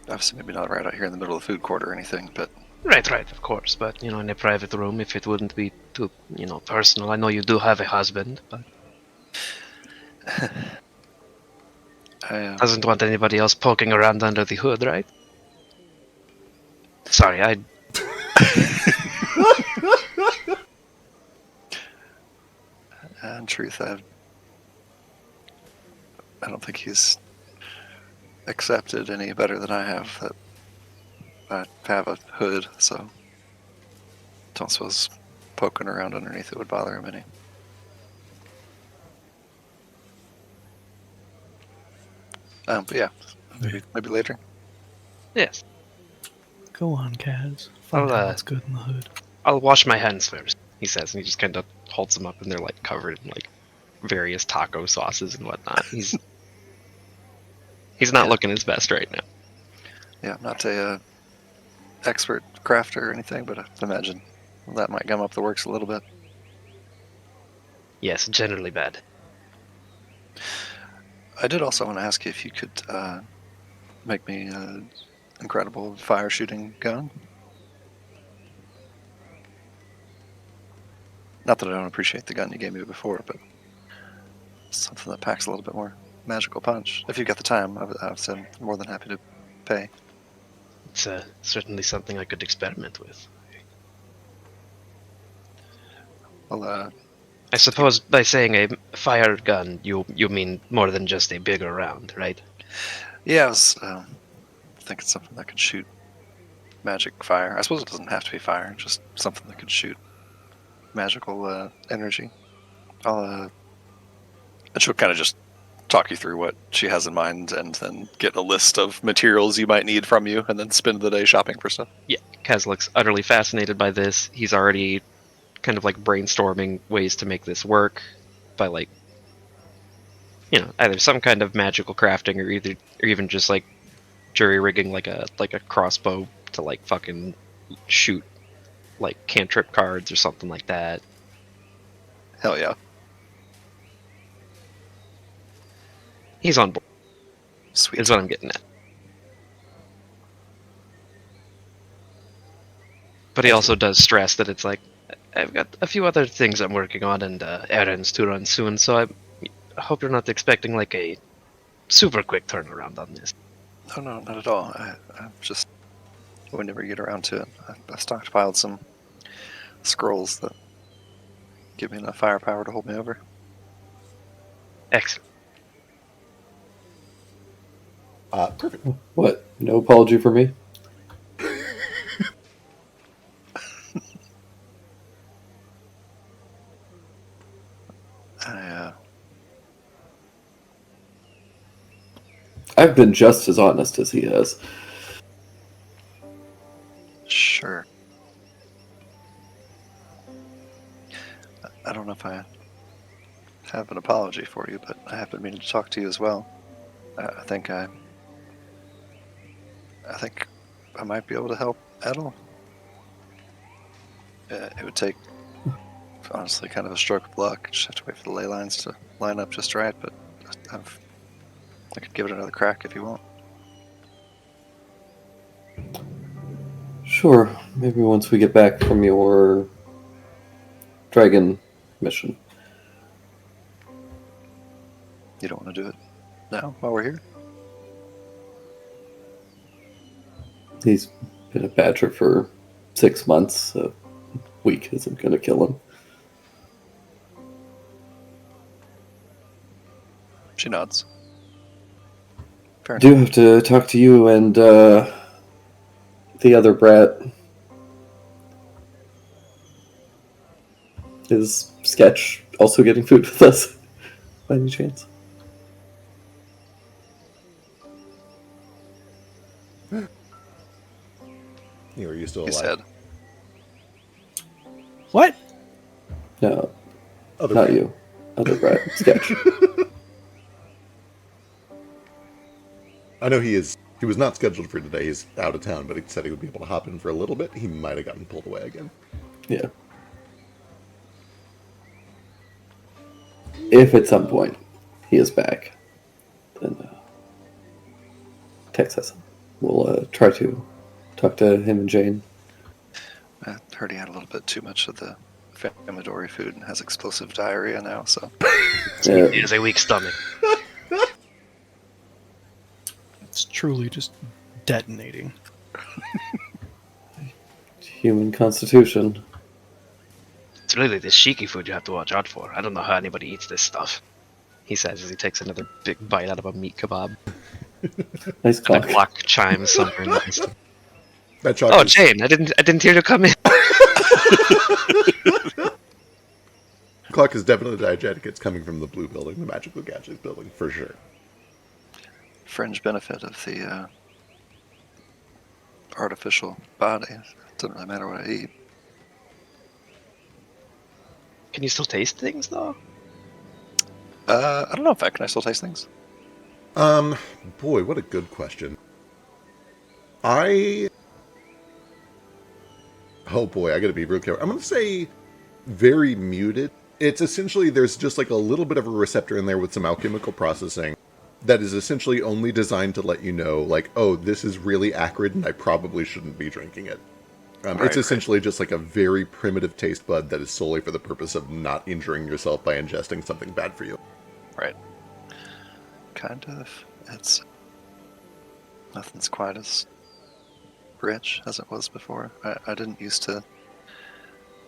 obviously maybe not right out here in the middle of the food court or anything, but Right, of course, but in a private room, if it wouldn't be too, personal. I know you do have a husband, but I doesn't want anybody else poking around under the hood, right? Sorry, in truth, I don't think he's accepted any better than I have that I have a hood, so don't suppose poking around underneath it would bother him any. But yeah, maybe later. yes. Go on, Kaz. Find out what's good in the hood. I'll wash my hands first, he says, and he just kind of holds them up, and they're like covered in like various taco sauces and whatnot. He's not looking his best right now. Yeah, I'm not a expert crafter or anything, but I imagine that might gum up the works a little bit. Yes, generally bad. I did also want to ask you if you could make me an incredible fire shooting gun. Not that I don't appreciate the gun you gave me before, but something that packs a little bit more magical punch. If you've got the time, I'm more than happy to pay. It's certainly something I could experiment with. Well, I suppose by saying a fire gun, you mean more than just a bigger round, right? yeah, I was thinking something that could shoot magic fire. I suppose it doesn't have to be fire, just something that could shoot magical energy. And she'll kind of just talk you through what she has in mind and then get a list of materials you might need from you and then spend the day shopping for stuff. Yeah, Kaz looks utterly fascinated by this. He's already kind of like brainstorming ways to make this work by like, either some kind of magical crafting or even just like jury rigging like a crossbow to like fucking shoot like cantrip cards or something like that. Hell yeah. He's on board. Sweet. Is what I'm getting at. But he also does stress that it's like, I've got a few other things I'm working on and errands to run soon, so I hope you're not expecting like a super quick turnaround on this. No, not at all. I'm just, whenever you get around to it, I stockpiled some scrolls that give me enough firepower to hold me over. Excellent. Perfect. What? No apology for me? I've been just as honest as he has. Sure. I don't know if I have an apology for you, but I have been meaning to talk to you as well. I think I might be able to help Edel. It would take, honestly, kind of a stroke of luck. Just have to wait for the ley lines to line up just right, but I could give it another crack if you want. Sure, maybe once we get back from your dragon mission. You don't want to do it now while we're here? He's been a badger for 6 months. A week isn't going to kill him. She nods. Fair I do have to talk to you and the other brat. Is Sketch also getting food with us, by any chance? Are you still He alive? said. What? No, Other not brat. you. Other brat. Sketch. I know he was not scheduled for today. He's out of town, but he said he would be able to hop in for a little bit. He might have gotten pulled away again. Yeah. If at some point he is back, then text us. We'll try to talk to him and Jane. I heard he had a little bit too much of the family dory food and has explosive diarrhea now, so Yeah. He has a weak stomach. It's truly just detonating. Human constitution. It's really this Shiki food you have to watch out for. I don't know how anybody eats this stuff. He says as he takes another big bite out of a meat kebab. Nice The talk. clock chimes somewhere in the distance. That chalk Oh, is- Jane! I didn't hear you come in. clock is definitely diegetic. It's coming from the blue building, the magical gadget building, for sure. fringe benefit of the artificial body. It doesn't really matter what I eat. Can you still taste things though? I don't know if can I still taste things? Boy, what a good question. Oh boy, I gotta be real careful. I'm gonna say very muted. It's essentially, there's just like a little bit of a receptor in there with some alchemical processing that is essentially only designed to let you know, like, oh, this is really acrid and I probably shouldn't be drinking it. It's essentially just like a very primitive taste bud that is solely for the purpose of not injuring yourself by ingesting something bad for you. Right. Kind of. It's nothing's quite as rich as it was before. I didn't used to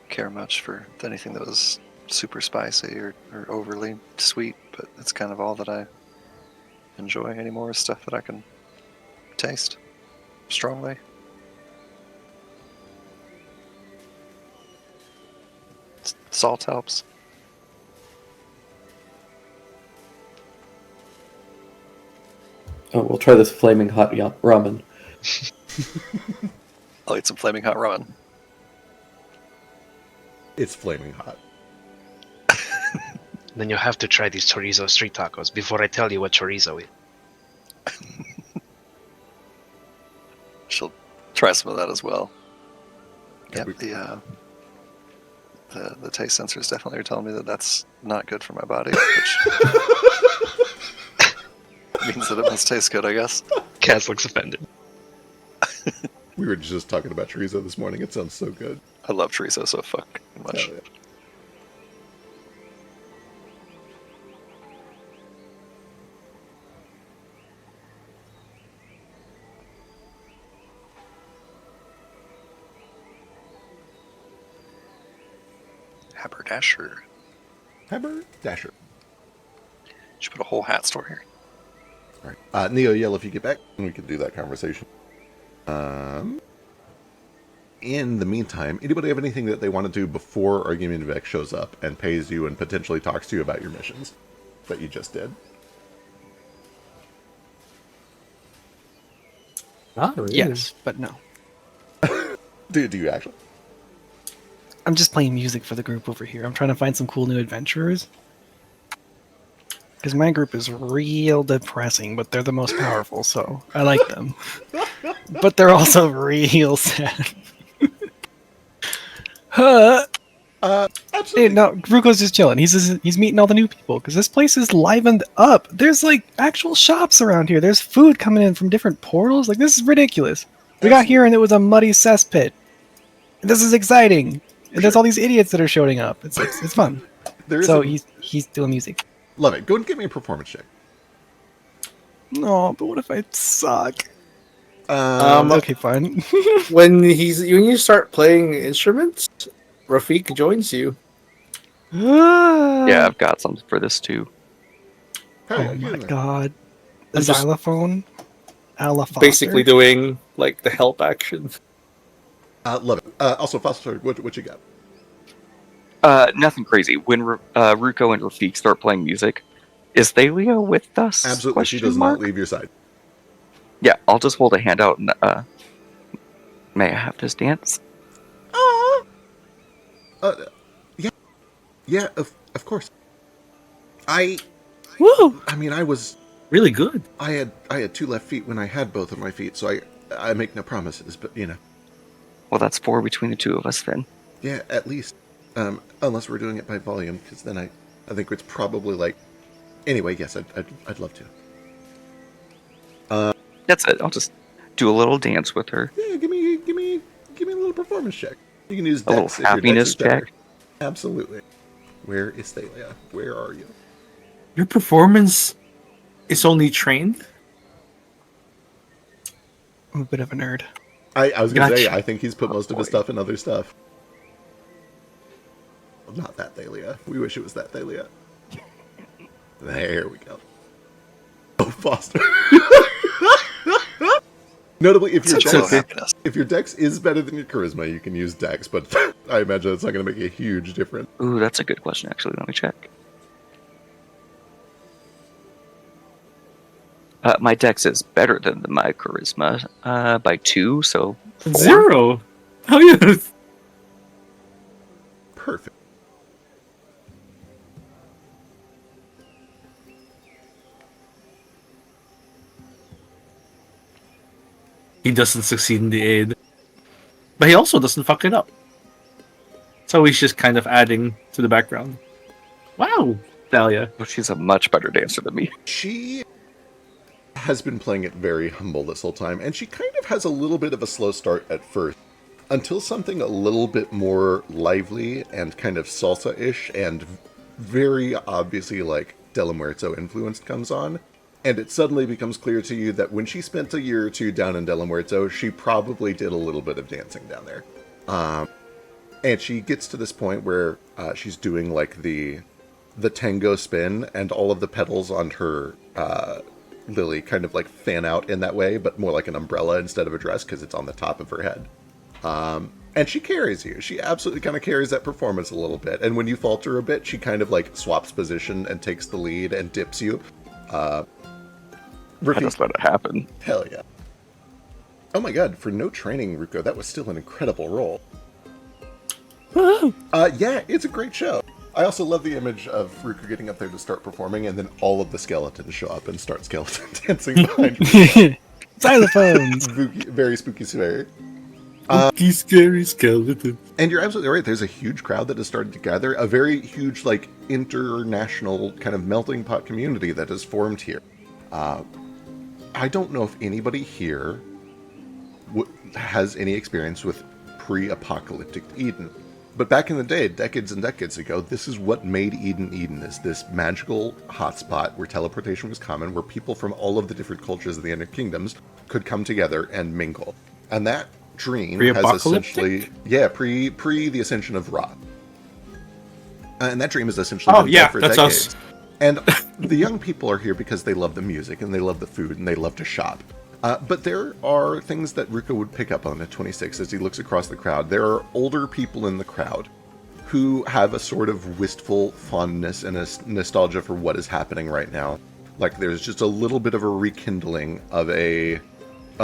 care much for anything that was super spicy or overly sweet, but it's kind of all that I enjoy anymore is stuff that I can taste strongly. Salt helps. Oh, we'll try this flaming hot ramen. I'll eat some flaming hot ramen. It's flaming hot. Then you have to try these chorizo street tacos before I tell you what chorizo is. She'll try some of that as well. Yep, the taste sensors definitely are telling me that that's not good for my body, which means that it must taste good, I guess. Kaz looks offended. We were just talking about chorizo this morning. It sounds so good. I love chorizo so fucking much. Hell yeah. Haberdasher. Haberdasher. Should put a whole hat store here. All right. Neo, yell if you get back, and we can do that conversation. In the meantime, anybody have anything that they want to do before Argument Vec shows up and pays you and potentially talks to you about your missions that you just did? Not really. Yes, but no. Do you actually? I'm just playing music for the group over here. I'm trying to find some cool new adventurers. Because my group is real depressing, but they're the most powerful, so I like them. But they're also real sad. Absolutely. Hey, no, Ruko's just chilling. He's meeting all the new people because this place is livened up. There's like actual shops around here. There's food coming in from different portals. Like this is ridiculous. We got here and it was a muddy cesspit. This is exciting. And there's all these idiots that are showing up. It's fun. So he's doing music. Love it. Go and give me a performance check. No, but what if I suck? Okay, fine. when you start playing instruments, Rafik joins you. Yeah, I've got something for this too. Hell yeah, Oh get my in there. god. A I'm just- xylophone? Alaphoster? Basically doing like the help action. Love it. Also, Foster, what you got? Nothing crazy. When Ruko and Rafik start playing music, is Thalia with us? Absolutely, she Question does mark? not leave your side. Yeah, I'll just hold a hand out and may I have this dance? Yeah, of course. Woo! I mean, I was Really good. I had 2 left feet when I had both of my feet, so I make no promises, but you know, Well, that's 4 between the two of us then. yeah, at least, unless we're doing it by volume, because then I think it's probably like, anyway, yes, I'd love to. That's it. I'll just do a little dance with her. Yeah, give me a little performance check. You can use A little Dex if your Dex happiness is better. check. Absolutely. Where is Thalia? Where are you? Your performance is only trained. I'm a bit of a nerd. I was gonna say, Gotcha. I think he's put most of his boy. stuff in other stuff. Well, not that Thalia. We wish it was that Thalia. There we go. Oh, Foster. Notably, if your Such low Dex, happiness. if your Dex is better than your Charisma, you can use Dex, but I imagine it's not going to make a huge difference. Ooh, that's a good question, actually. Let me check. My dex is better than my charisma by 2, so 4. 0. How you? Perfect. He doesn't succeed in the aid, but he also doesn't fuck it up. So he's just kind of adding to the background. Wow, Thalia. Well, she's a much better dancer than me. She has been playing it very humble this whole time, and she kind of has a little bit of a slow start at first, until something a little bit more lively and kind of salsa-ish and very obviously like De La Muerto influenced comes on, and it suddenly becomes clear to you that when she spent a year or 2 down in De La Muerto, she probably did a little bit of dancing down there. And she gets to this point where she's doing like the tango spin, and all of the petals on her lily kind of like fan out in that way, but more like an umbrella instead of a dress because it's on the top of her head. And she carries you. She absolutely kind of carries that performance a little bit. And when you falter a bit, she kind of like swaps position and takes the lead and dips you. I just let it happen. Hell yeah. Oh my god, for no training, Ruko, that was still an incredible role. Yeah, it's a great show. I also love the image of Ruko getting up there to start performing, and then all of the skeletons show up and start skeleton dancing behind you. Xylophones! Spooky, very spooky, scary. Scary skeleton. And you're absolutely right. There's a huge crowd that has started to gather. A very huge, like, international kind of melting pot community that has formed here. I don't know if anybody here has any experience with pre-apocalyptic Eden. But back in the day, decades and decades ago, this is what made Eden Eden, is this magical hotspot where teleportation was common, where people from all of the different cultures of the Inner Kingdoms could come together and mingle. And that dream has essentially... Yeah, pre the ascension of Ra. And that dream has essentially been dead for that's decades. us. And the young people are here because they love the music, and they love the food, and they love to shop. But there are things that Ruka would pick up on at 26 as he looks across the crowd. There are older people in the crowd who have a sort of wistful fondness and a nostalgia for what is happening right now. Like there's just a little bit of a rekindling of a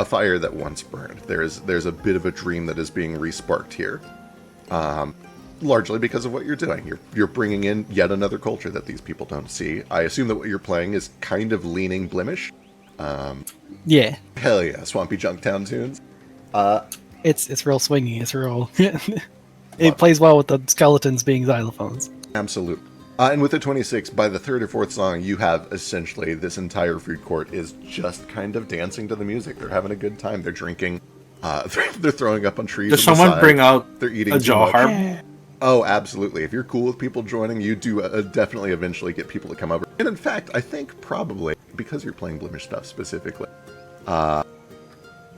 fire that once burned. There's a bit of a dream that is being resparked here. Largely because of what you're doing. You're bringing in yet another culture that these people don't see. I assume that what you're playing is kind of leaning Blemish. Yeah, Hell yeah, Swampy Junktown tunes. it's real swingy. It's real. It plays well with the skeletons being xylophones. Absolutely. And with the 26, by the third or fourth song, you have essentially this entire food court is just kind of dancing to the music. They're having a good time. They're drinking. They're throwing up on trees. Does on the someone side. bring out They're eating a too jaw much. harp? Yeah. Oh, absolutely. If you're cool with people joining, you do definitely eventually get people to come over. And in fact, I think probably, because you're playing Blemish stuff specifically,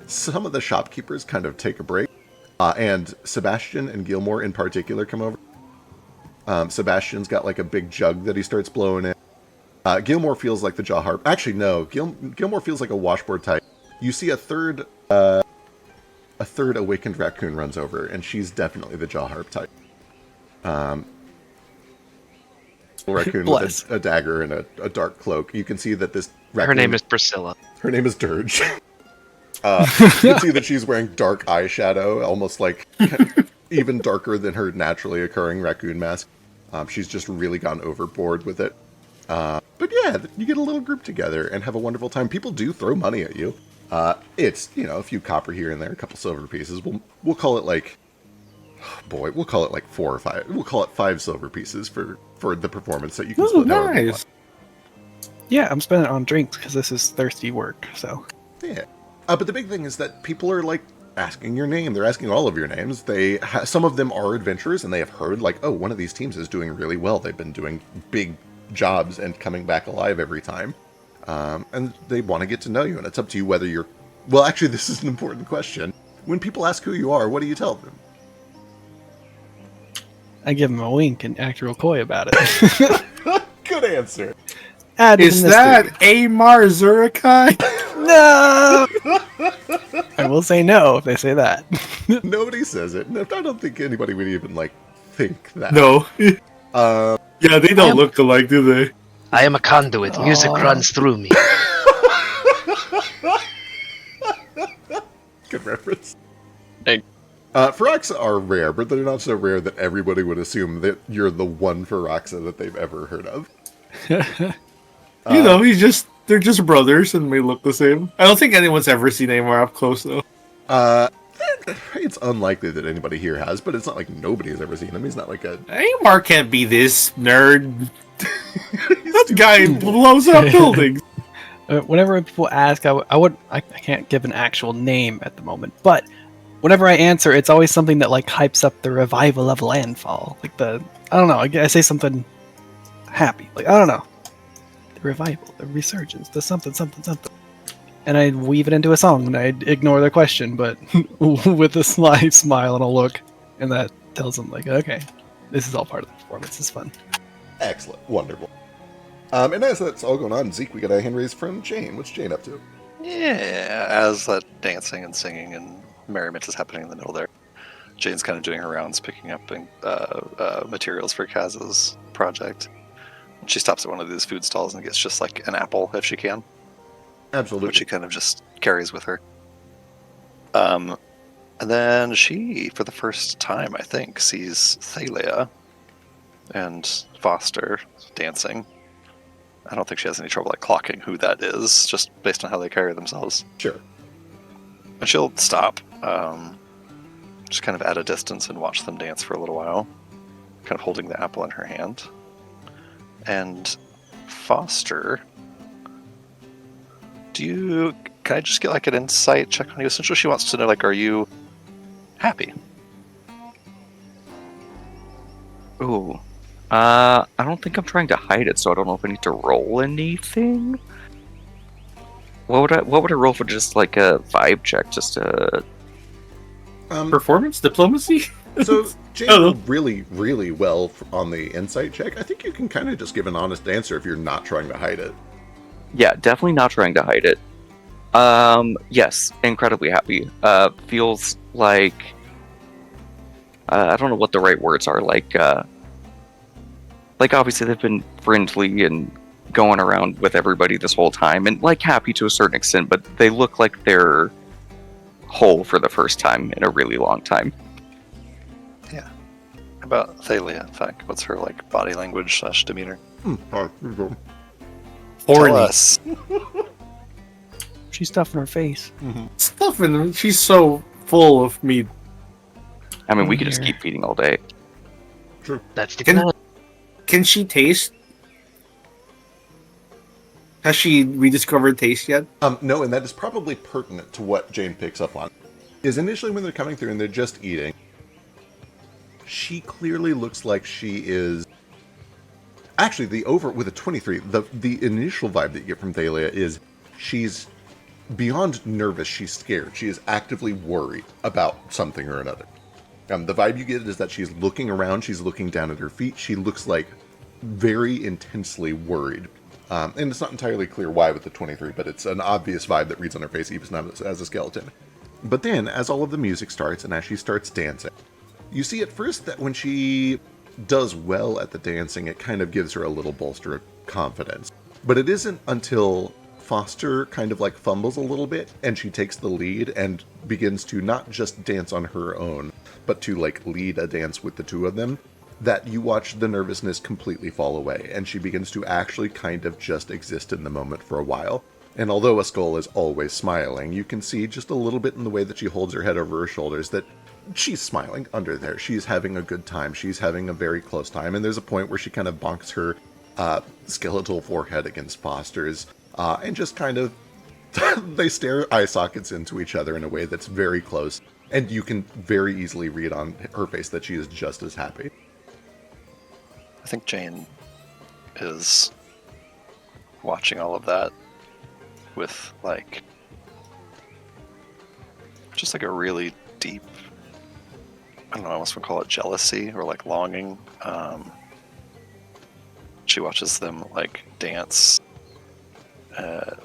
some of the shopkeepers kind of take a break. And Sebastian and Gilmore in particular come over. Sebastian's got like a big jug that he starts blowing in. Gilmore feels like the jaw harp. Actually, no. Gilmore feels like a washboard type. You see a third awakened raccoon runs over, and she's definitely the jaw harp type. Raccoon with a dagger and a dark cloak. You can see that this raccoon... Her name is Priscilla. Her name is Dirge. You can see that she's wearing dark eyeshadow, almost like even darker than her naturally occurring raccoon mask. She's just really gone overboard with it. But yeah, you get a little group together and have a wonderful time. People do throw money at you. It's, a few copper here and there, a couple silver pieces. We'll call it like... we'll call it like 4 or 5. We'll call it 5 silver pieces for the performance that you can split however you want. Yeah, I'm spending it on drinks because this is thirsty work, so... Yeah. But the big thing is that people are, like, asking your name. They're asking all of your names. Some of them are adventurers, and they have heard, like, oh, one of these teams is doing really well. They've been doing big jobs and coming back alive every time. And they want to get to know you, and it's up to you whether you're... Well, actually, this is an important question. When people ask who you are, what do you tell them? I give them a wink and act real coy about it. Good answer. Is that Amar Zurakai? No! I will say no if they say that. Nobody says it. No, I don't think anybody would even, like, think that. No. Yeah, they don't look alike, do they? I am a conduit. Music runs through me. Good reference. Thank Firaxa are rare, but they're not so rare that everybody would assume that you're the one Firaxa that they've ever heard of. They're just brothers and they look the same. I don't think anyone's ever seen Amar up close, though. It's unlikely that anybody here has, but it's not like nobody has ever seen him. He's not like a... Amar can't be this nerd. That guy blows up buildings. Whenever people ask, I can't give an actual name at the moment, but whenever I answer, it's always something that like hypes up the revival of Landfall. Like I don't know, I say something happy. Like, I don't know. The revival, the resurgence, the something. And I weave it into a song, and I ignore their question, but with a sly smile and a look, and that tells them, like, okay, this is all part of the performance. It's fun. Excellent. Wonderful. And as that's all going on, Zeke, we got a hand raise from Jane. What's Jane up to? Yeah, as that dancing and singing and merriment is happening in the middle there, Jane's kind of doing her rounds, picking up materials for Kaz's project. She stops at one of these food stalls and gets just like an apple if she can. Absolutely. Which she kind of just carries with her. And then she, for the first time, I think, sees Thalia and Foster dancing. I don't think she has any trouble like clocking who that is, just based on how they carry themselves. Sure. And she'll stop, just kind of at a distance and watch them dance for a little while, kind of holding the apple in her hand. And Foster, do you can I just get like an insight check on you? Essentially, she wants to know, like, are you happy? Ooh. I don't think I'm trying to hide it, so I don't know if I need to roll anything. What would I roll for just like a vibe check? Just a Performance? Diplomacy? So Jane Hello. did really, really well on the insight check. I think you can kind of just give an honest answer if you're not trying to hide it. yeah, definitely not trying to hide it. Yes, incredibly happy. Feels like I don't know what the right words are. Like obviously they've been friendly and going around with everybody this whole time, and like happy to a certain extent, but they look like they're whole for the first time in a really long time. How about Thalia? In fact, what's her like body language / demeanor? Tell Horny. us. She's stuffing her face. Stuff in her. She's so full of meat. I mean, we could Here. just keep feeding all day. That's the Can, can she taste? Has she rediscovered taste yet? No, and that is probably pertinent to what Jane picks up on. Is initially when they're coming through and they're just eating, she clearly looks like she is... Actually, with a 23, the initial vibe that you get from Thalia is she's beyond nervous, she's scared. She is actively worried about something or another. The vibe you get is that she's looking around, she's looking down at her feet, she looks like very intensely worried. And it's not entirely clear why with the 23, but it's an obvious vibe that reads on her face, even as a skeleton. But then, as all of the music starts, and as she starts dancing, you see at first that when she does well at the dancing, it kind of gives her a little bolster of confidence. But it isn't until Foster kind of like fumbles a little bit, and she takes the lead and begins to not just dance on her own, but to like lead a dance with the two of them, that you watch the nervousness completely fall away, and she begins to actually kind of just exist in the moment for a while. And although a skull is always smiling, you can see just a little bit in the way that she holds her head over her shoulders that she's smiling under there. She's having a good time. She's having a very close time. And there's a point where she kind of bonks her skeletal forehead against Foster's, and just kind of, they stare eye sockets into each other in a way that's very close. And you can very easily read on her face that she is just as happy. I think Jane is watching all of that with like just like a really deep, I don't know, I almost would call it jealousy or like longing. She watches them like dance, and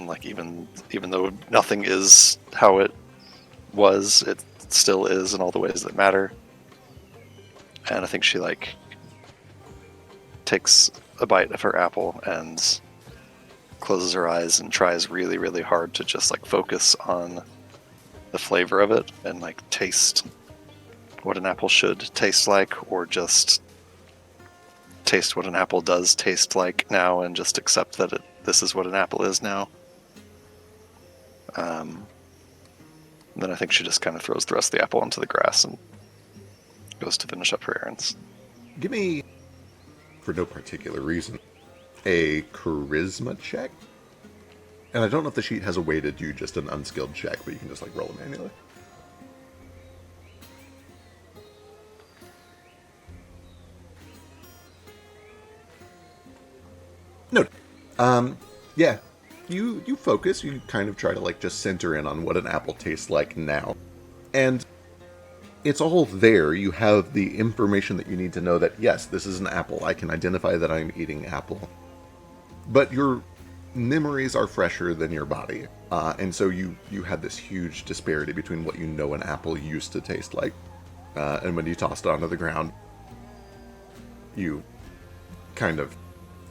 like even though nothing is how it was, it still is in all the ways that matter. And I think she like takes a bite of her apple and closes her eyes and tries really, really hard to just like focus on the flavor of it and like taste what an apple should taste like, or just taste what an apple does taste like now and just accept that this is what an apple is now. Then I think she just kind of throws the rest of the apple into the grass and goes to finish up her errands. Give me, for no particular reason, a charisma check. And I don't know if the sheet has a way to do just an unskilled check, but you can just like roll it manually. No. Yeah. You focus, you kind of try to like just center in on what an apple tastes like now. And it's all there. You have the information that you need to know that, yes, this is an apple. I can identify that I'm eating apple. But your memories are fresher than your body. And so you had this huge disparity between what you know an apple used to taste like. And when you tossed it onto the ground, you kind of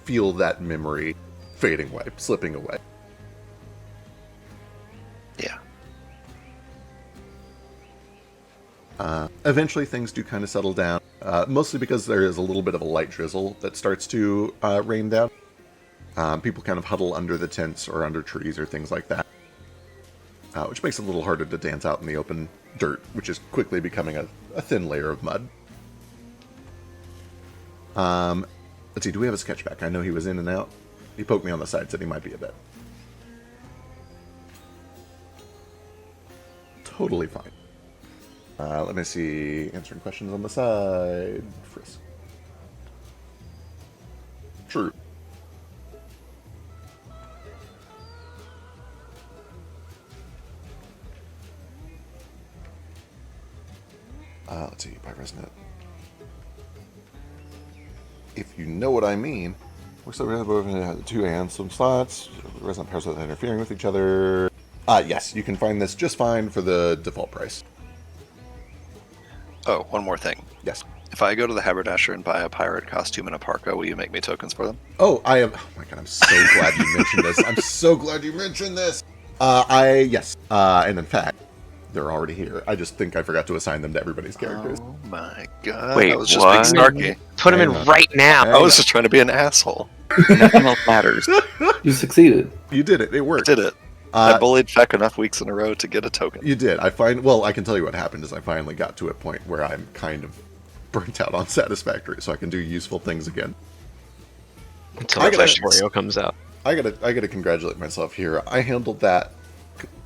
feel that memory fading away, slipping away. Yeah. Eventually things do kind of settle down, mostly because there is a little bit of a light drizzle that starts to rain down. People kind of huddle under the tents or under trees or things like that, which makes it a little harder to dance out in the open dirt, which is quickly becoming a thin layer of mud. Let's see, do we have a sketch back? I know he was in and out. He poked me on the side, said he might be a bit. totally fine. Let me see. Answering questions on the side. Frisk. True. Let's see. Pyresnet. If you know what I mean. Looks like we have both 2 and some slots. Resonant pairs without interfering with each other. Yes, you can find this just fine for the default price. Oh, one more thing. Yes. If I go to the Haberdasher and buy a pirate costume and a parka, will you make me tokens for them? Oh, I am. Oh my god, I'm so glad you mentioned this. I'm so glad you mentioned this. Yes. And in fact, they're already here. I just think I forgot to assign them to everybody's characters. Oh my god. Wait, I was just what? being snarky. Put him Hang in on. right now. Hang I was on. just trying to be an asshole. Nothing else matters. You succeeded. You did it. It I worked. did it. I bullied Feck enough weeks in a row to get a token. You did. Well, I can tell you what happened is I finally got to a point where I'm kind of burnt out on Satisfactory, so I can do useful things again. Until I the gotta- tutorial comes out. I gotta congratulate myself here. I handled that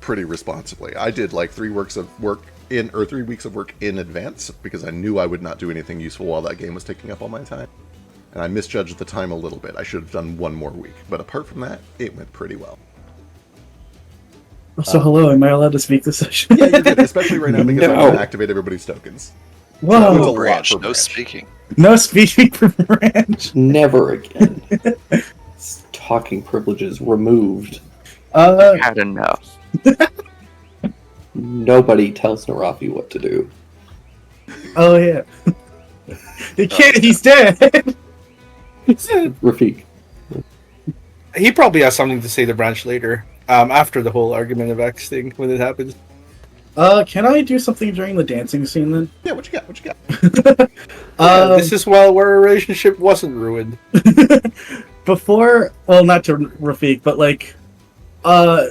pretty responsibly. I did like 3 weeks of work in advance because I knew I would not do anything useful while that game was taking up all my time. And I misjudged the time a little bit. I should have done 1 more week. But apart from that, it went pretty well. So hello, am I allowed to speak this session? Yeah, you did, especially right now because I'm No. going to activate everybody's tokens. Whoa! It's a No lot branch, for no branch. speaking. No speaking for Branch. Never again. Talking privileges removed. Had enough. Nobody tells Narafi what to do. Oh yeah. He can't. He's dead. Rafik. He probably has something to say to Branch later, after the whole argument of X thing when it happens. Can I do something during the dancing scene then? Yeah, what you got? What you got? This is where our relationship wasn't ruined. Before, well, not to Rafik, but like, I'm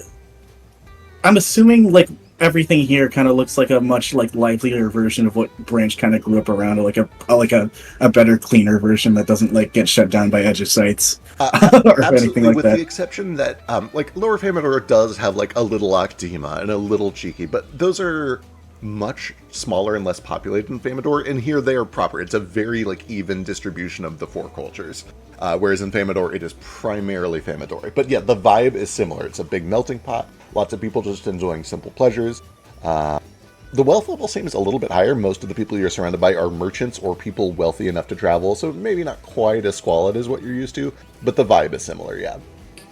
assuming like everything here kind of looks like a much like livelier version of what Branch kind of grew up around, or like a better, cleaner version that doesn't like get shut down by edge of sights or Absolutely, anything like with that. the exception that, like, Lower Famador does have, like, a little Octima and a little Cheeky, but those are much smaller and less populated in Famador, and here they are proper. It's a very, like, even distribution of the 4 cultures, whereas in Famador, it is primarily Famador. But yeah, the vibe is similar. It's a big melting pot, lots of people just enjoying simple pleasures. The wealth level seems a little bit higher. Most of the people you're surrounded by are merchants or people wealthy enough to travel, so maybe not quite as squalid as what you're used to, but the vibe is similar, yeah.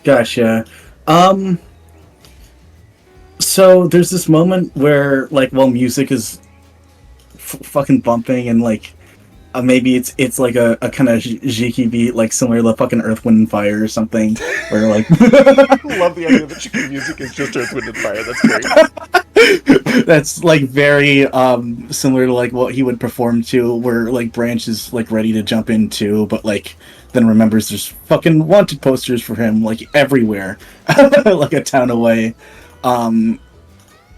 Gotcha. So there's this moment where, like, while music is fucking bumping and, like, maybe it's like a kind of Jiki beat, like, similar to fucking Earth, Wind, and Fire or something, where, like... I love the idea that Chicken music is just Earth, Wind, and Fire. That's great. That's, like, very similar to, like, what he would perform to, where, like, Branch is, like, ready to jump into, but, like, then remembers there's fucking wanted posters for him, like, everywhere, like a town away.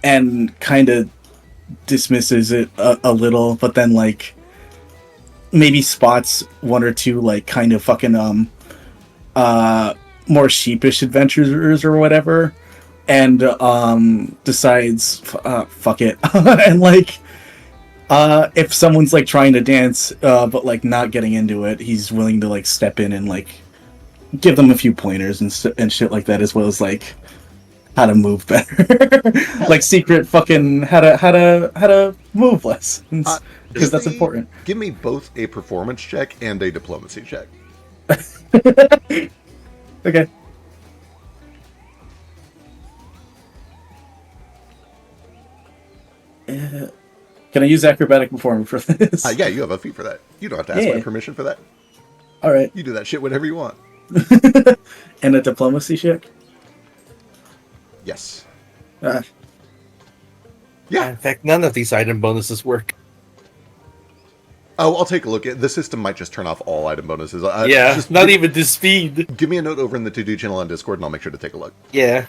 And kind of dismisses it a little, but then like maybe spots 1 or 2 like kind of fucking more sheepish adventurers or whatever, and decides fuck it and like if someone's like trying to dance but like not getting into it, he's willing to like step in and like give them a few pointers and shit like that, as well as like how to move better, like secret fucking how to move less, because that's important. Give me both a performance check and a diplomacy check. Okay. Can I use acrobatic performance for this? Yeah, you have a feat for that. You don't have to ask my permission for that. All right. You do that shit whenever you want. And a diplomacy check. Yes. Ah. Yeah. In fact, none of these item bonuses work. Oh, I'll take a look at the system. Might just turn off all item bonuses. Yeah, just not even the speed. Give me a note over in the to-do channel on Discord, and I'll make sure to take a look. Yeah.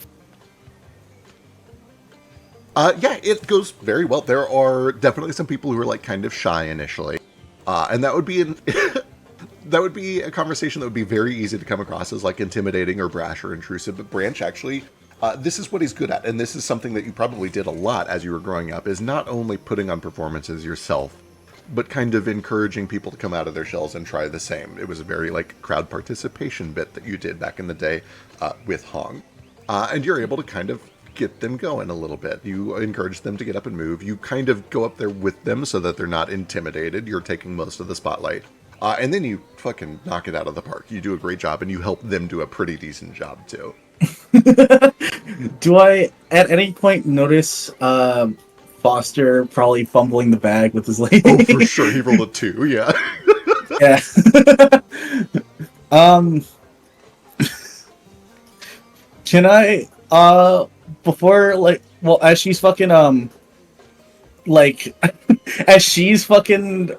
Yeah, it goes very well. There are definitely some people who are like kind of shy initially, and that would be that would be a conversation that would be very easy to come across as like intimidating or brash or intrusive. But Branch actually This is what he's good at, and this is something that you probably did a lot as you were growing up, is not only putting on performances yourself, but kind of encouraging people to come out of their shells and try the same. It was a very, like, crowd participation bit that you did back in the day with Hong. And you're able to kind of get them going a little bit. You encourage them to get up and move. You kind of go up there with them so that they're not intimidated. You're taking most of the spotlight. And then you fucking knock it out of the park. You do a great job, and you help them do a pretty decent job, too. Do I, at any point, notice Foster probably fumbling the bag with his leg? Oh, for sure. He rolled a 2, yeah. Yeah. Can I, before, like, well, as she's fucking, like, as she's fucking,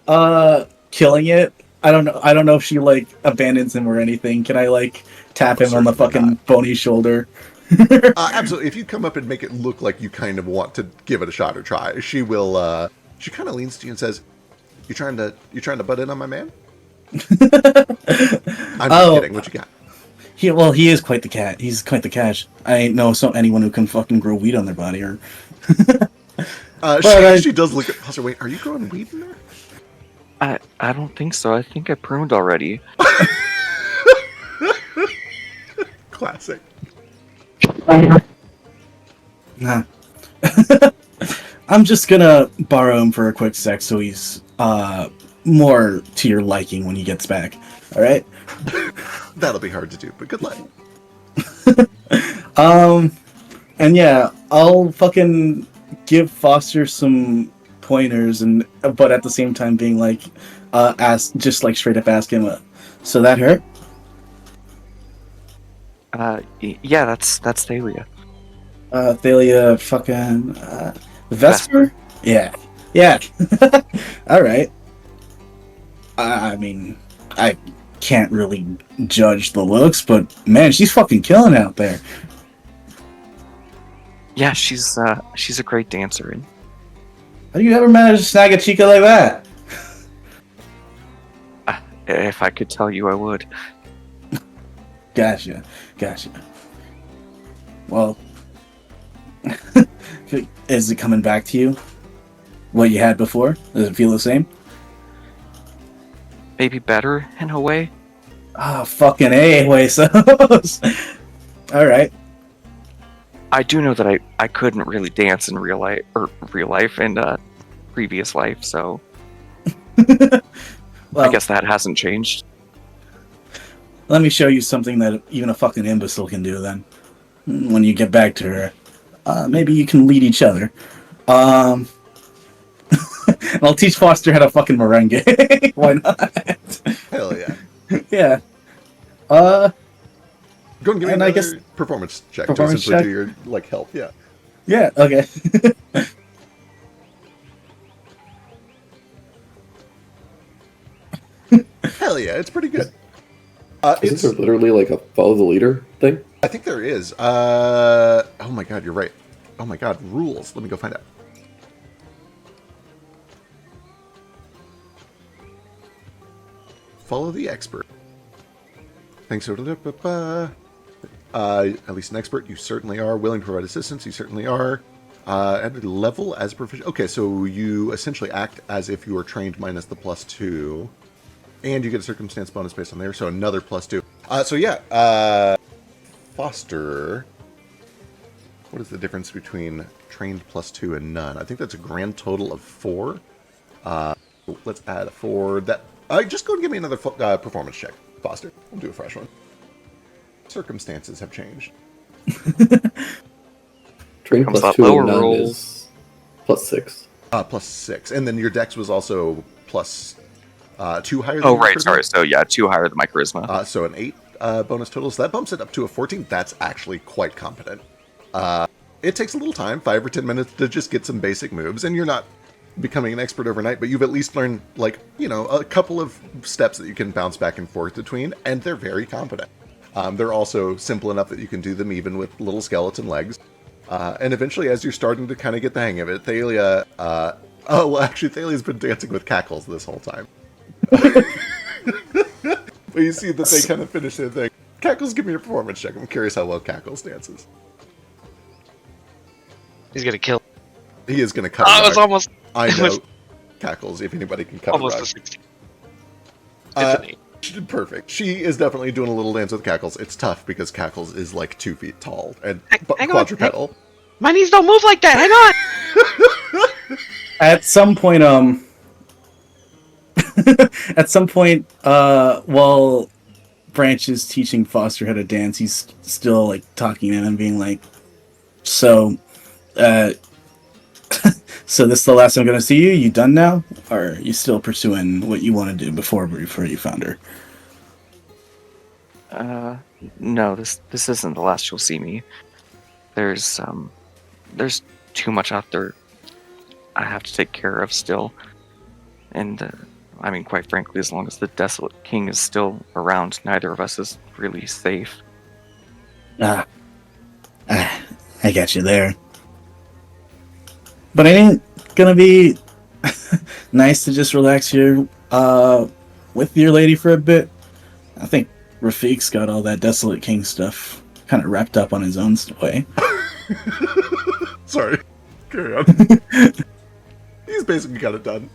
killing it, I don't know if she, like, abandons him or anything. Can I, like, tap him on the fucking not. bony shoulder? Absolutely. If you come up and make it look like you kind of want to give it a shot or try, she will, she kind of leans to you and says, you trying to butt in on my man? I'm just kidding. What you got? He is quite the cat. He's quite the catch. I ain't know anyone who can fucking grow weed on their body, or... She does look at Foster. Wait, are you growing weed in there? I don't think so. I think I pruned already. Classic. Nah. I'm just gonna borrow him for a quick sec so he's more to your liking when he gets back. Alright? That'll be hard to do, but good luck. And yeah, I'll fucking give Foster some pointers, but at the same time being like, straight up ask him, so that hurt? Yeah, that's Thalia. Thalia fucking, Vesper? Yeah. Alright. I mean, I can't really judge the looks, but man, she's fucking killing out there. Yeah, she's a great dancer. And How do you ever manage to snag a chica like that? if I could tell you, I would. Gotcha. Well, is it coming back to you? What you had before? Does it feel the same? Maybe better in a way. Ah, fucking A, huesos. Alright. I do know that I couldn't really dance in real life and previous life, so Well, I guess that hasn't changed. let me show you something that even a fucking imbecile can do then. When you get back to her. Maybe you can lead each other. And I'll teach Foster how to fucking merengue. Why not? Hell yeah. Yeah. Go and give me And another I guess- performance check Performance to essentially check? do your, like, help. Yeah. Yeah, okay. Hell yeah, it's pretty good. Isn't there literally like a follow the leader thing? I think there is. Oh my god, you're right. Oh my god, rules. Let me go find out. Follow the expert. Thanks for at least an expert, you certainly are. Willing to provide assistance, you certainly are. At a level as proficient. Okay, so you essentially act as if you were trained minus the +2. And you get a circumstance bonus based on there, so another +2. So yeah, Foster. What is the difference between trained +2 and none? I think that's a grand total of 4. Let's add a 4. That just go and give me another performance check, Foster. We'll do a fresh one. Circumstances have changed. Train Comes plus that 2 lower and none roll. is +6. +6, and then your dex was also plus 2 higher. Than Oh, your right, charisma. sorry. So yeah, 2 higher than my charisma. So an 8 bonus total, so that bumps it up to a 14. That's actually quite competent. It takes a little time, 5 or 10 minutes to just get some basic moves, and you're not becoming an expert overnight, but you've at least learned, like, you know, a couple of steps that you can bounce back and forth between, and they're very competent. They're also simple enough that you can do them even with little skeleton legs. And eventually, as you're starting to kind of get the hang of it, Thalia... actually, Thalia's been dancing with cackles this whole time. But you see that they kind of finish their thing. Cackles, give me a performance check. I'm curious how well Cackles dances. He's gonna kill. He is going to cut Oh, her it was back. almost I it know. was Cackles, if anybody can cut her almost back. a 16. It's Uh, an 8. She did perfect. She is definitely doing a little dance with Cackles. It's tough because Cackles is like 2 feet tall and Hang on, quadrupedal. My knees don't move like that. Hang on. At some point, while Branch is teaching Foster how to dance, he's still like talking to him and being like, "So, so this is the last I'm gonna see you. You done now, or are you still pursuing what you want to do before you found her?" No, this isn't the last you'll see me. There's too much out there I have to take care of still. And, I mean, quite frankly, as long as the Desolate King is still around, neither of us is really safe. I got you there. But it ain't gonna be nice to just relax here with your lady for a bit. I think Rafiq's got all that Desolate King stuff kind of wrapped up on his own way. Sorry. Carry on. He's basically got it done.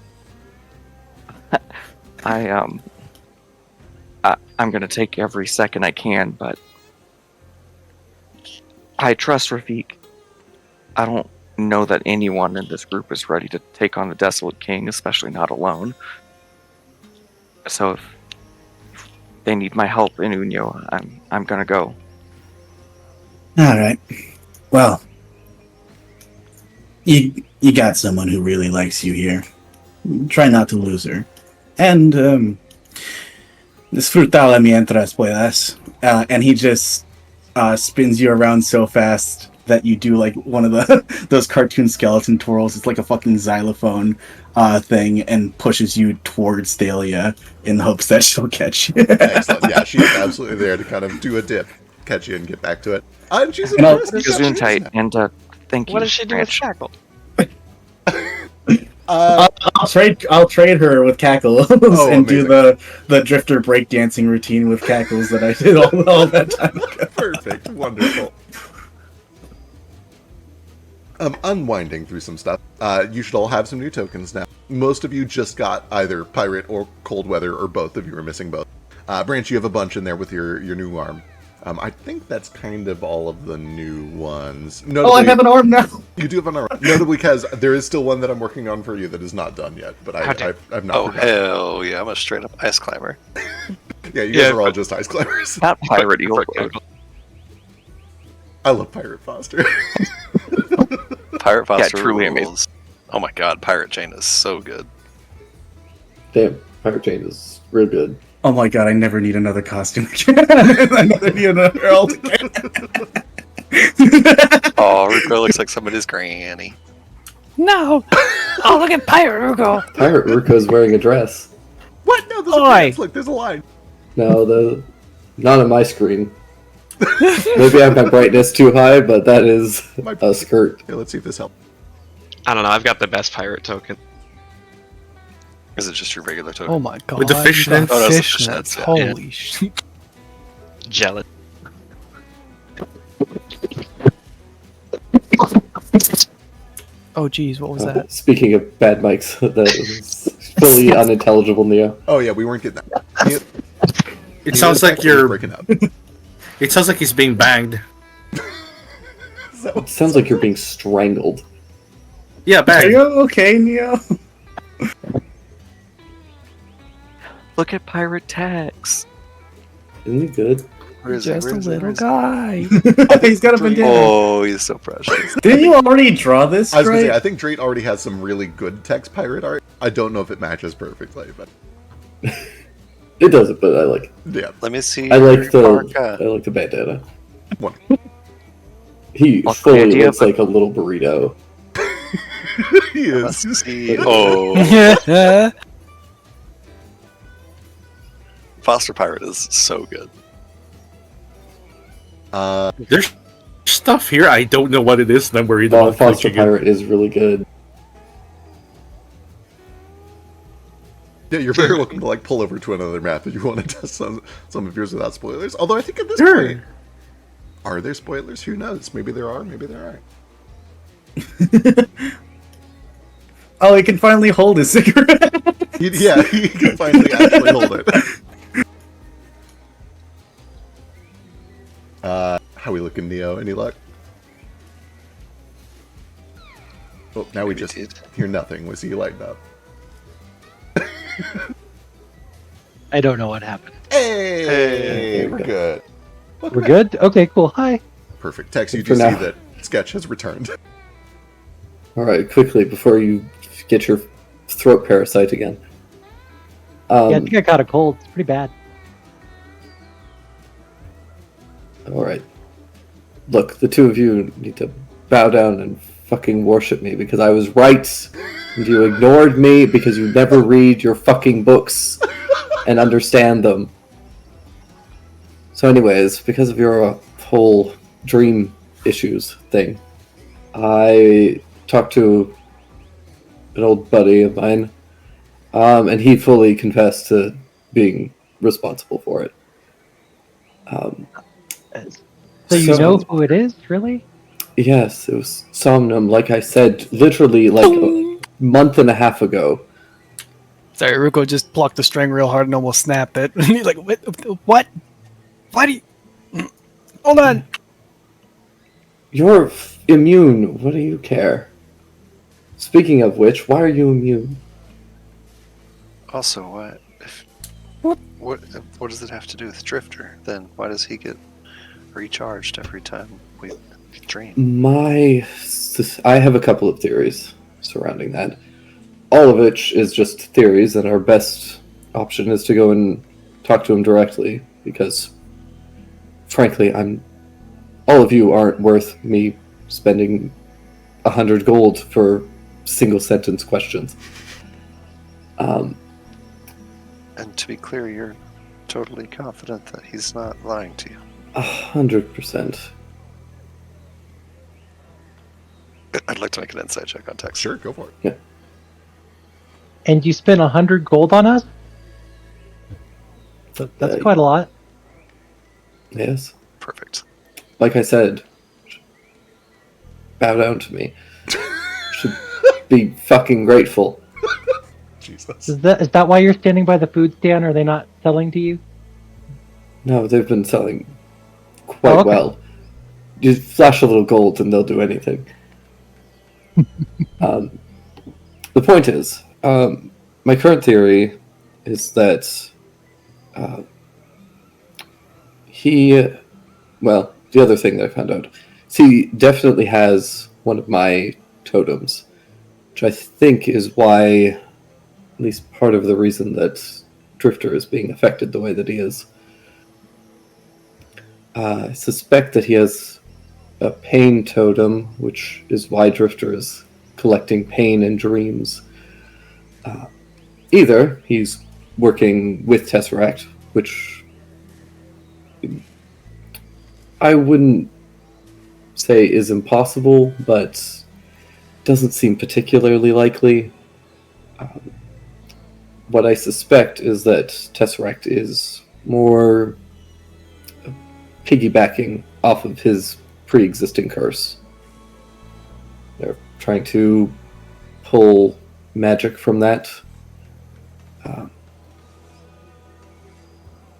I'm gonna take every second I can, but I trust Rafiq. I don't know that anyone in this group is ready to take on the Desolate King, especially not alone. So if they need my help in Unyo, I'm gonna go. All right. Well, you got someone who really likes you here. Try not to lose her. And disfrutala mientras puedas. And he just spins you around so fast that you do like one of those cartoon skeleton twirls. It's like a fucking xylophone thing, and pushes you towards Thalia in hopes that she'll catch you. Excellent. Yeah, she is absolutely there to kind of do a dip, catch you, and get back to it. And she's And I'll- impressed. Gazoon tight, and thank you. What does she do with Branch. Shackle? I'll trade her with Cackles and do amazing. the drifter breakdancing routine with Cackles that I did all that time ago. Perfect. Wonderful. Unwinding through some stuff. You should all have some new tokens now. Most of you just got either pirate or cold weather, or both of you are missing both. Branch, you have a bunch in there with your new arm. I think that's kind of all of the new ones. Notably, Oh, I have an arm now. You do have an arm. Notably, because there is still one that I'm working on for you that is not done yet, but I've not Oh, forgotten. hell yeah, I'm a straight up ice climber. Yeah, you guys are all just ice climbers. Not pirate eagle. I love Pirate Foster. Pirate Foster truly rules. amazing. Oh my god, Pirate Jane is so good. Damn, Pirate Jane is real good. Oh my god, I never need another costume again. I never need another ult again. Oh, Ruko looks like somebody's granny. No! Oh, look at Pirate Ruko! Pirate Ruko's wearing a dress. What? No, there's a Oi. pants. Look, there's a line. No, not on my screen. Maybe I have my brightness too high, but that is a skirt. Here, let's see if this helps. I don't know. I've got the best pirate token. Is it just your regular token? Oh my god. With the you fishnets? got Oh, no, it's the fishnets. fishnets, yeah. Holy shit. Jealous. Oh geez, what was that? Speaking of bad mics, that was fully unintelligible, Neo. Oh yeah, we weren't getting that. It sounds like you're. breaking up. It sounds like he's being banged. Is that what- Sounds like you're being strangled. Yeah, Are banged. you okay, Neo? Look at Pirate Tex. Isn't he good? Where is he? Just Where a is he? Where little is he? guy. He's got a bandana. Oh, he's so precious. Didn't you already draw this? I was gonna say, I Right? think Drake already has some really good text pirate art. I don't know if it matches perfectly, but It doesn't, but I like it. yeah. Let me see. I like your the parka. bandana. One. He Like the fully idea looks of- like a little burrito. He Let's is. see. Oh, Yeah. Foster Pirate is so good. There's stuff here I don't know what it is, and I'm worried Well, about Foster clicking it. Pirate is really good. Yeah, you're very welcome to like pull over to another map if you want to test some of yours without spoilers. Although I think at this Sure. point, are there spoilers? Who knows? Maybe there are, maybe there aren't. Oh, he can finally hold his cigarette. Yeah, he can finally actually hold it. How we looking, Neo? Any luck? Oh, now we just hear nothing. Was he lighting up? I don't know what happened. Hey, we're good. We're good? Okay, cool. Hi. Perfect. Tex, you For do see now. that Sketch has returned. All right, quickly before you get your throat parasite again. Yeah, I think I caught a cold. It's pretty bad. All right. Look, the two of you need to bow down and fucking worship me because I was right. And you ignored me because you never read your fucking books and understand them. So anyways, because of your whole dream issues thing, I talked to an old buddy of mine, and he fully confessed to being responsible for it. So you know who it is, really? Yes, it was Somnum, like I said, literally like a month and a half ago. Sorry, Ruko just plucked the string real hard and almost snapped it. He's like, what? Why do you... Hold on. You're immune. What do you care? Speaking of which, why are you immune? Also, what does it have to do with Drifter? Then why does he get recharged every time we dream? I have a couple of theories surrounding that. All of which is just theories, and our best option is to go and talk to him directly, because, frankly, all of you aren't worth me spending 100 gold for single sentence questions. And to be clear, you're totally confident that he's not lying to you. 100%. I'd like to make an insight check on Tex. Sure, go for it. Yeah. And you spent 100 gold on us? That's quite a lot. Yes. Perfect. Like I said, bow down to me. Should be fucking grateful. Jesus. Is that why you're standing by the food stand? Are they not selling to you? No, they've been selling quite Oh, okay. well. You flash a little gold and they'll do anything. The point is, my current theory is that the other thing that I found out, he definitely has one of my totems, which I think is why, at least part of the reason that Drifter is being affected the way that he is. I suspect that he has a pain totem, which is why Drifter is collecting pain and dreams. Either he's working with Tesseract, which I wouldn't say is impossible, but doesn't seem particularly likely. What I suspect is that Tesseract is more piggybacking off of his pre-existing curse. They're trying to pull magic from that.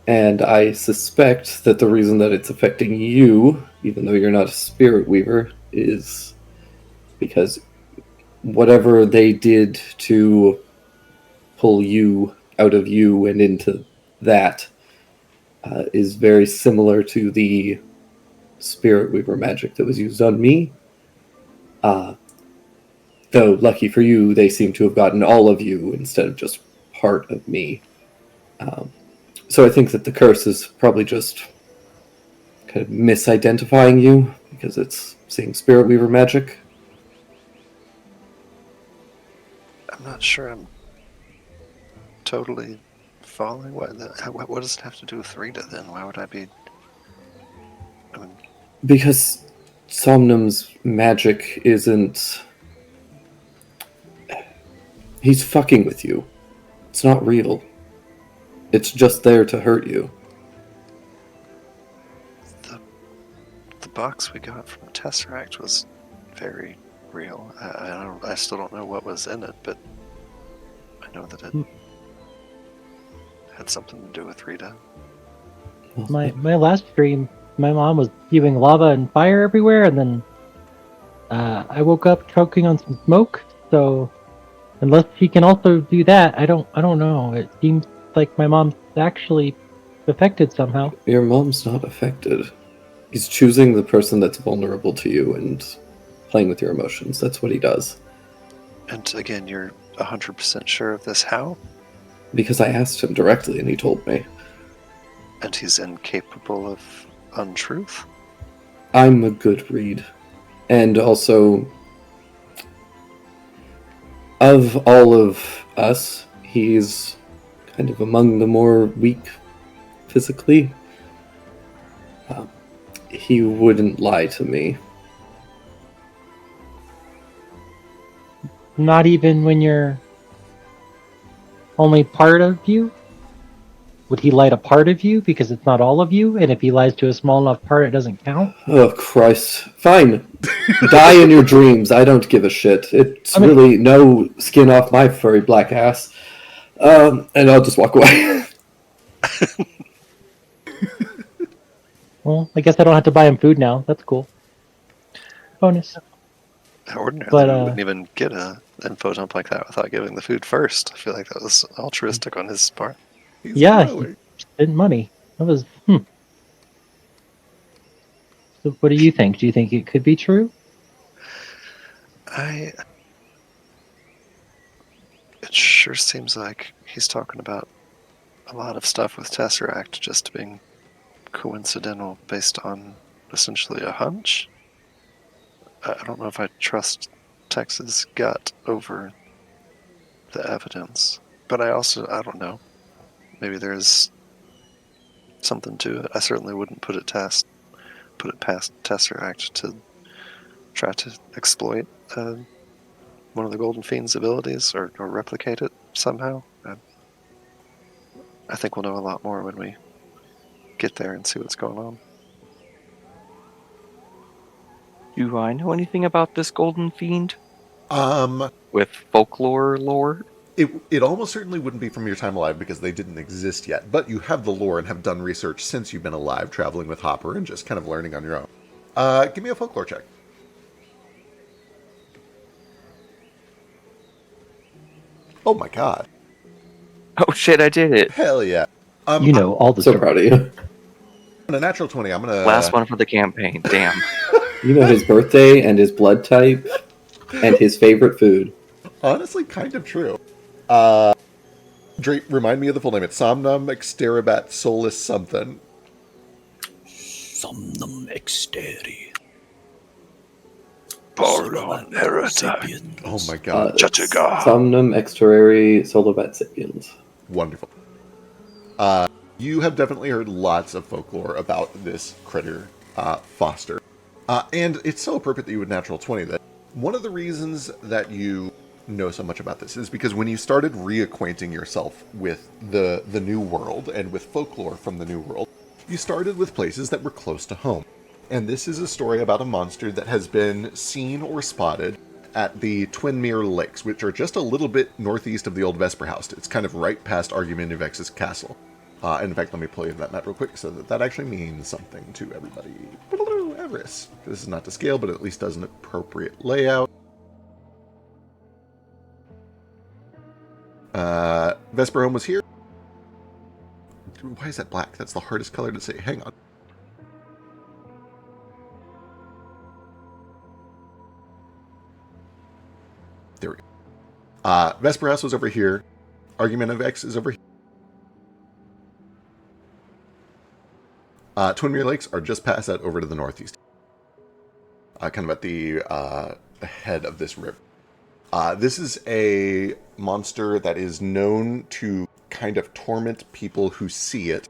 And I suspect that the reason that it's affecting you, even though you're not a spirit weaver, is because whatever they did to pull you out of you and into that is very similar to the spirit weaver magic that was used on me. Though, lucky for you, they seem to have gotten all of you instead of just part of me. So I think that the curse is probably just kind of misidentifying you because it's seeing spirit weaver magic. I'm not sure I'm totally following. What does it have to do with Rita then? Why would I be... I mean, Because Somnum's magic isn't... He's fucking with you. It's not real. It's just there to hurt you. the box we got from the Tesseract was very real. I still don't know what was in it, but I know that it had something to do with Rita. My last dream, my mom was spewing lava and fire everywhere, and then I woke up choking on some smoke. So unless she can also do that, I don't know. It seems like my mom's actually affected somehow. Your mom's not affected. He's choosing the person that's vulnerable to you and playing with your emotions. That's what he does. And again, you're 100% sure of this? How? Because I asked him directly and he told me. And he's incapable of untruth? I'm a good read. And also, of all of us, he's kind of among the more weak physically. He wouldn't lie to me. Not even when you're only part of you? Would he lie to part of you because it's not all of you? And if he lies to a small enough part, it doesn't count? Oh, Christ. Fine. Die in your dreams. I don't give a shit. It's really no skin off my furry black ass. And I'll just walk away. Well, I guess I don't have to buy him food now. That's cool. Bonus. Ordinarily, we wouldn't even get a info dump like that without giving the food first. I feel like that was altruistic on his part. He's Yeah, growing. he spent money. That was, So what do you think? Do you think it could be true? It sure seems like he's talking about a lot of stuff with Tesseract just being coincidental based on essentially a hunch. I don't know if I trust Tex's gut over the evidence, but I don't know. Maybe there's something to it. I certainly wouldn't put it past Tesseract to try to exploit one of the Golden Fiend's abilities or replicate it somehow. I think we'll know a lot more when we get there and see what's going on. Do I know anything about this Golden Fiend? Um, With folklore lore? It almost certainly wouldn't be from your time alive because they didn't exist yet, but you have the lore and have done research since you've been alive, traveling with Hopper and just kind of learning on your own. Give me a folklore check. Oh my god. Oh shit, I did it. Hell yeah. You know all the So stories. proud of you. On a natural 20, I'm gonna... Last one for the campaign. Damn. You know his birthday and his blood type and his favorite food. Honestly, kind of true. Drake, remind me of the full name. It's Somnum Exteribat Solus something. Somnum exteri. Pardon, heretic. Oh my god. Chachiga. Somnum exterari solobat sapiens. Wonderful. You have definitely heard lots of folklore about this critter, Foster. And it's so appropriate that you would natural 20 that one of the reasons that you know so much about this is because when you started reacquainting yourself with the new world and with folklore from the new world, you started with places that were close to home. And this is a story about a monster that has been seen or spotted at the Twinmere Lakes, which are just a little bit northeast of the old Vesper House. It's kind of right past Argumentuvex's castle. In fact, let me pull you that map real quick so that actually means something to everybody. Everest. This is not to scale, but it at least does an appropriate layout. Vesper Home was here. Why is that black? That's the hardest color to say. Hang on. There we go. Vesper House was over here. Argument of X is over here. Twinmere Lakes are just past that over to the northeast. Kind of at the head of this river. This is a monster that is known to kind of torment people who see it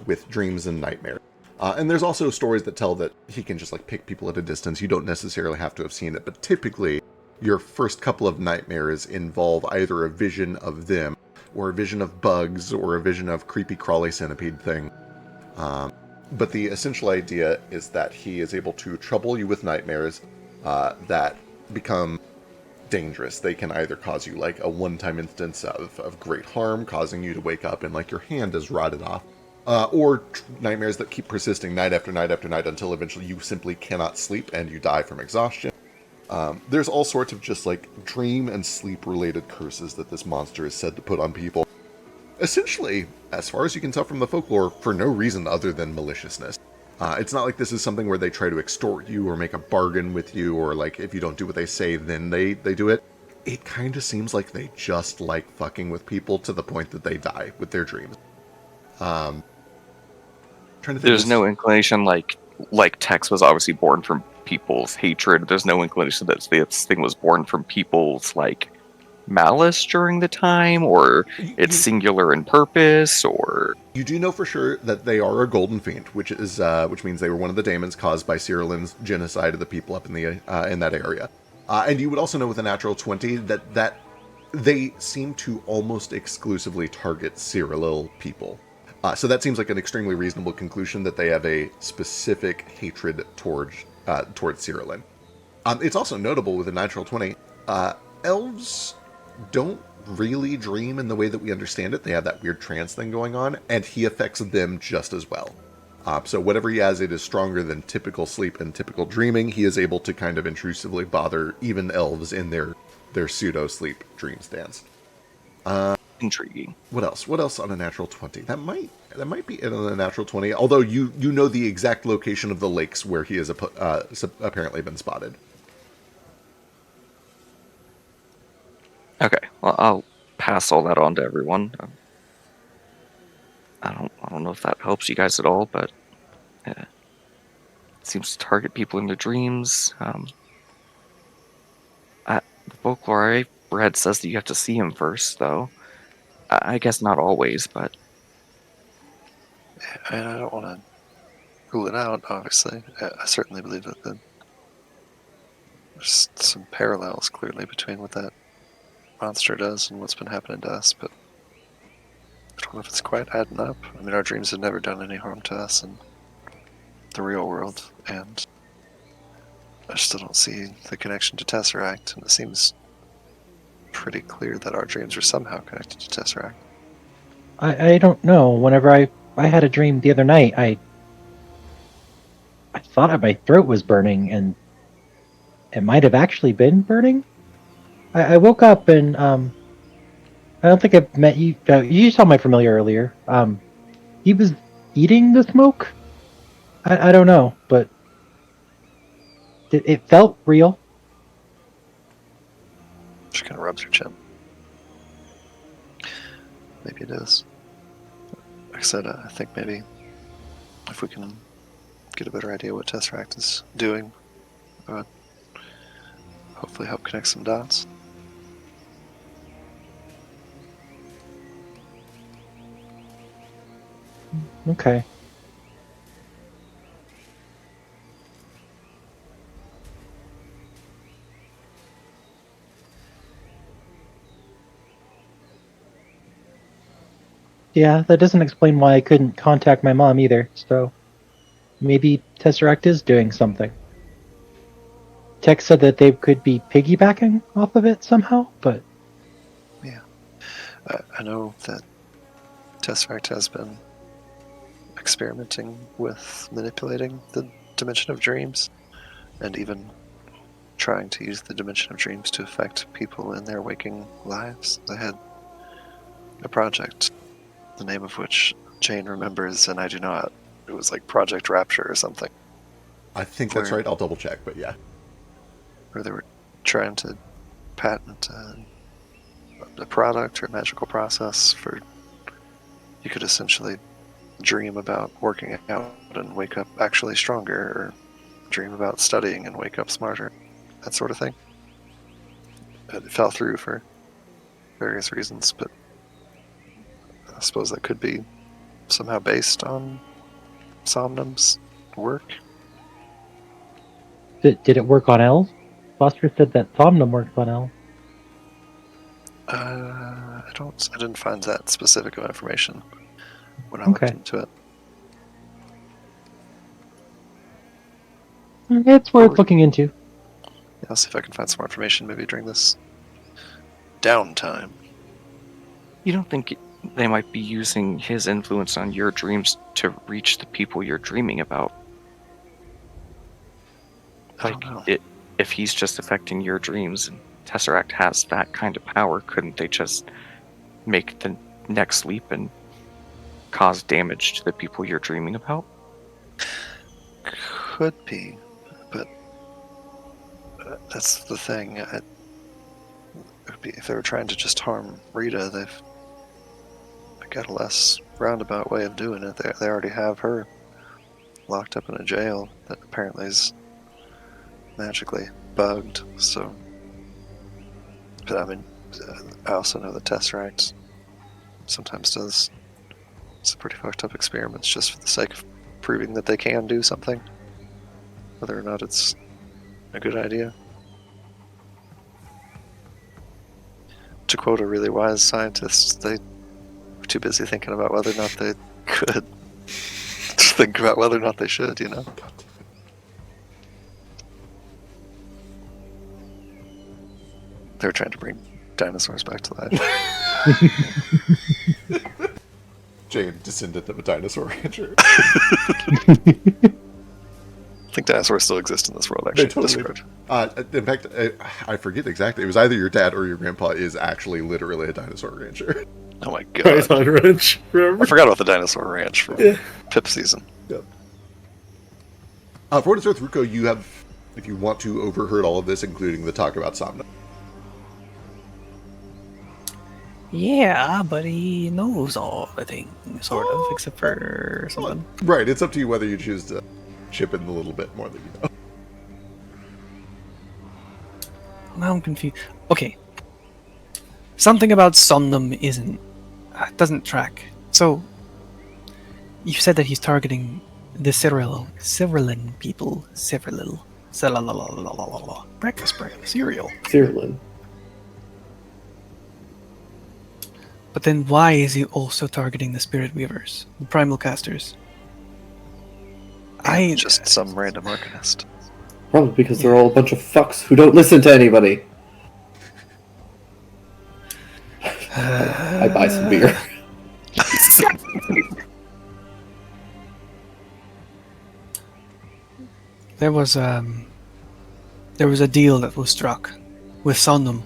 with dreams and nightmares. And there's also stories that tell that he can just like pick people at a distance. You don't necessarily have to have seen it, but typically your first couple of nightmares involve either a vision of them or a vision of bugs or a vision of creepy crawly centipede thing. But the essential idea is that he is able to trouble you with nightmares that become dangerous. They can either cause you like a one-time instance of great harm, causing you to wake up and like your hand is rotted off, or nightmares that keep persisting night after night after night until eventually you simply cannot sleep and you die from exhaustion. There's all sorts of just like dream and sleep related curses that this monster is said to put on people. Essentially, as far as you can tell from the folklore, for no reason other than maliciousness. It's not like this is something where they try to extort you or make a bargain with you, or like if you don't do what they say, then they do it. It kind of seems like they just like fucking with people to the point that they die with their dreams. Trying to think There's no inclination like Tex was obviously born from people's hatred. There's no inclination that this thing was born from people's like malice during the time, or it's singular in purpose, or you do know for sure that they are a golden fiend, which means they were one of the daemons caused by Cyrilin's genocide of the people up in the in that area. And you would also know with a natural 20 that they seem to almost exclusively target Cyril people. So that seems like an extremely reasonable conclusion that they have a specific hatred towards Cyrilin. It's also notable with a natural 20, elves don't really dream in the way that we understand it. They have that weird trance thing going on, and he affects them just as well. So whatever he has, it is stronger than typical sleep and typical dreaming. He is able to kind of intrusively bother even elves in their pseudo-sleep dream stance. Intriguing. What else? What else on a natural 20? That might be it on a natural 20, although you know the exact location of the lakes where he has apparently been spotted. Okay, well, I'll pass all that on to everyone. I don't know if that helps you guys at all, but it seems to target people in their dreams. The folklore I read says that you have to see him first, though. I guess not always, but I don't want to rule it out, obviously. I certainly believe that there's some parallels, clearly, between what that monster does and what's been happening to us, but I don't know if it's quite adding up. I mean, our dreams have never done any harm to us in the real world, and I still don't see the connection to Tesseract, and it seems pretty clear that our dreams are somehow connected to Tesseract. I don't know. Whenever I had a dream the other night, I thought my throat was burning, and it might have actually been burning. I woke up and I don't think I met you. You saw my familiar earlier. He was eating the smoke. I don't know, but it felt real. She kind of rubs her chin. Maybe it is. Like I said, I think maybe if we can get a better idea what Tesseract is doing, it would hopefully help connect some dots. Okay. Yeah, that doesn't explain why I couldn't contact my mom either, so maybe Tesseract is doing something. Tex said that they could be piggybacking off of it somehow, but... Yeah. I know that Tesseract has been experimenting with manipulating the Dimension of Dreams, and even trying to use the Dimension of Dreams to affect people in their waking lives. They had a project, the name of which Jane remembers and I do not. It was like Project Rapture or something. I think that's right. I'll double check, but yeah. Where they were trying to patent a product or a magical process for you could essentially dream about working out and wake up actually stronger, or dream about studying and wake up smarter, that sort of thing. It fell through for various reasons, but I suppose that could be somehow based on Somnum's work. Did it work on elves? Foster said that Somnum works on elves. I didn't find that specific of information when I Okay. looked into it. It's worth looking into. I'll see if I can find some more information maybe during this downtime. You don't think they might be using his influence on your dreams to reach the people you're dreaming about? I don't know. If he's just affecting your dreams and Tesseract has that kind of power, couldn't they just make the next leap and cause damage to the people you're dreaming about? Could be, but that's the thing. If they were trying to just harm Rita, they've got a less roundabout way of doing it. They already have her locked up in a jail that apparently is magically bugged. So, but I mean, I also know the Tesseract sometimes does some pretty fucked up experiments just for the sake of proving that they can do something, whether or not it's a good idea. To quote a really wise scientist, they were too busy thinking about whether or not they could think about whether or not they should, you know? They were trying to bring dinosaurs back to life. Jane, descendant of a dinosaur rancher. I think dinosaurs still exist in this world, actually. They totally do. In fact, I forget exactly. It was either your dad or your grandpa is actually literally a dinosaur rancher. Oh my god. Python Ranch, remember? I forgot about the dinosaur ranch from Pip season. Yep. For what it's worth, Ruko, you have, if you want to, overheard all of this, including the talk about Somna. Yeah, but he knows all the things, sort of, except for something. Right, it's up to you whether you choose to chip in a little bit more than you know. Now I'm confused. Okay. Something about Somnum doesn't track. So, you said that he's targeting the Cyrillan people. Breakfast cereal. Cyrillin. But then why is he also targeting the Spirit Weavers, the Primal Casters? Just some random arcanist. Probably because they're all a bunch of fucks who don't listen to anybody. I buy some beer. There was a deal that was struck with Somnum.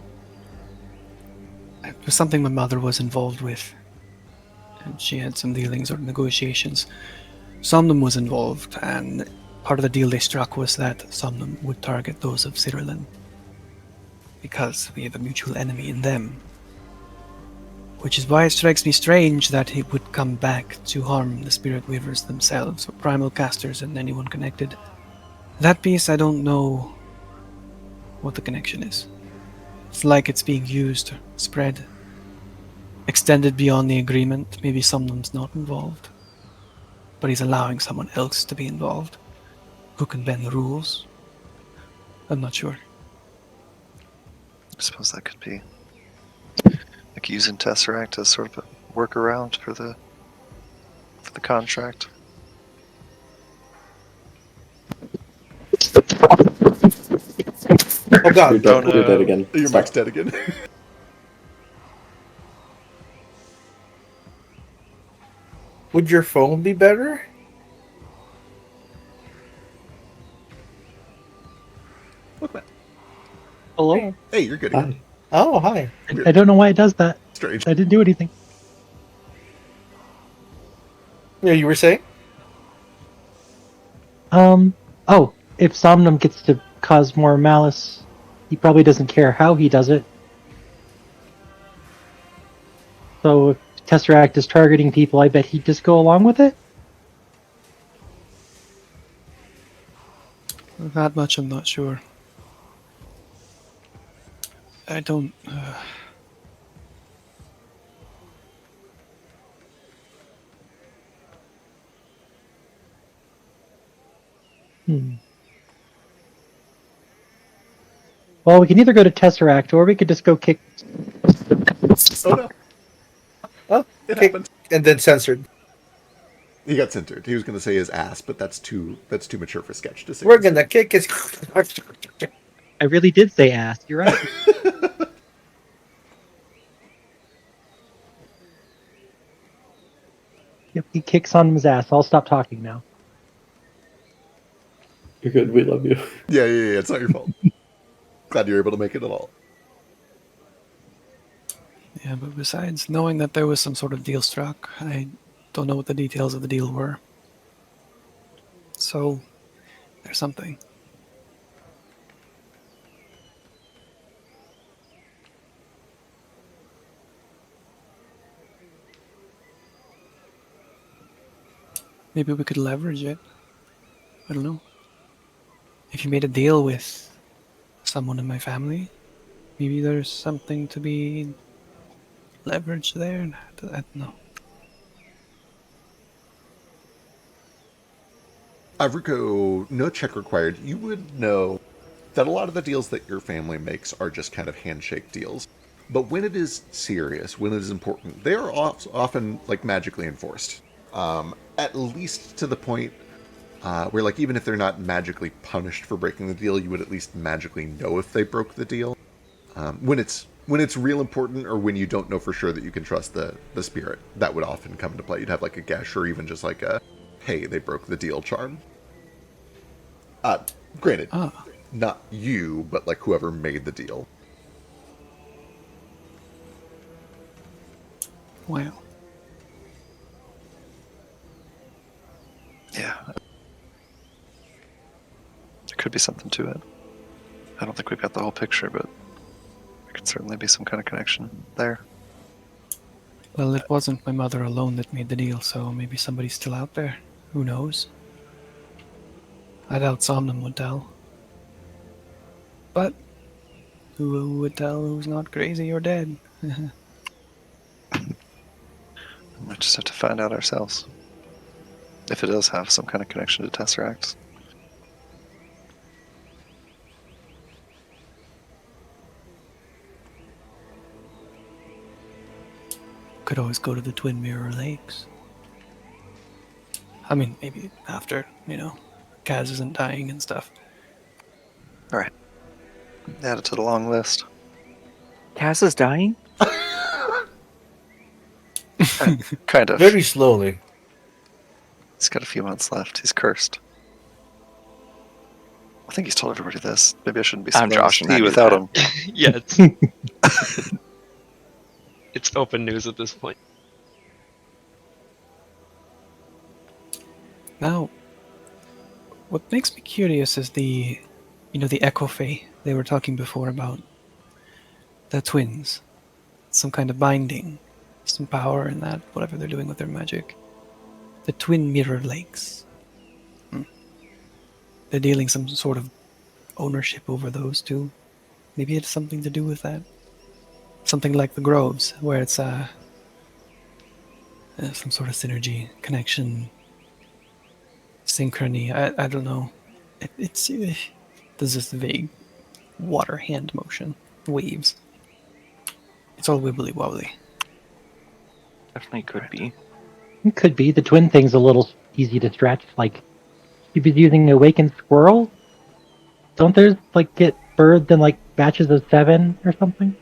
It was something my mother was involved with, and she had some dealings or negotiations. Somnum was involved, and part of the deal they struck was that Somnum would target those of Cyrillin, because we have a mutual enemy in them. Which is why it strikes me strange that he would come back to harm the Spirit Weavers themselves, or Primal Casters and anyone connected. That piece, I don't know what the connection is. It's like it's being used, spread, extended beyond the agreement. Maybe Somnum's not involved, but he's allowing someone else to be involved, who can bend the rules. I'm not sure. I suppose that could be like using Tesseract as sort of a workaround for the contract. Oh god. You're dead again. Your Stop. mic's dead again. Would your phone be better? Look, man. Hello? Hey, you're good again. Hi. Oh, hi. I don't know why it does that. Strange. I didn't do anything. Yeah, you were saying? Oh, if Somnum gets to cause more malice, he probably doesn't care how he does it. So if Tesseract is targeting people, I bet he'd just go along with it? That much I'm not sure. I don't... Well, we can either go to Tesseract, or we could just go kick... Oh no. Oh, It okay. happened. And then censored. He got censored. He was going to say his ass, but that's too mature for sketch to say. We're gonna kick his. I really did say ass. You're right. Yep, he kicks on his ass. I'll stop talking now. You're good. We love you. Yeah. It's not your fault. Glad you're able to make it at all. Yeah, but besides knowing that there was some sort of deal struck, I don't know what the details of the deal were. So, there's something. Maybe we could leverage it. I don't know. If you made a deal with someone in my family, maybe there's something to be leveraged there. I don't know. Avruko, no check required. You would know that a lot of the deals that your family makes are just kind of handshake deals. But when it is serious, when it is important, they are often like magically enforced. At least to the point where, like, even if they're not magically punished for breaking the deal, you would at least magically know if they broke the deal. When it's real important, or when you don't know for sure that you can trust the spirit, that would often come into play. You'd have like a guess, or even just like a, hey, they broke the deal charm. Granted, not you, but like whoever made the deal. Wow. Yeah. There could be something to it. I don't think we've got the whole picture, but there could certainly be some kind of connection there. Well, it wasn't my mother alone that made the deal, so maybe somebody's still out there. Who knows? I doubt Somnum would tell. But who would tell who's not crazy or dead? We might just have to find out ourselves. If it does have some kind of connection to Tesseracts. Could always go to the Twin Mirror Lakes. I mean, maybe after, Kaz isn't dying and stuff. Alright. Add it to the long list. Kaz is dying? Kind of. Very slowly. He's got a few months left. He's cursed. I think he's told everybody this. Maybe I shouldn't be I'm surprised Josh, and I knew without that. him. Yeah, it's open news at this point. Now, what makes me curious is the Echo Fae they were talking before about. The twins. Some kind of binding. Some power in that, whatever they're doing with their magic. The Twin Mirror Lakes. They're dealing some sort of ownership over those two. Maybe it's something to do with that. Something like the Groves, where it's some sort of synergy, connection, synchrony. I don't know. It's there's this vague water hand motion, waves. It's all wibbly wobbly. Definitely could be. It could be. The twin thing's a little easy to stretch. Like, if he's using the awakened squirrel, don't theirs like get birthed in like batches of 7 or something?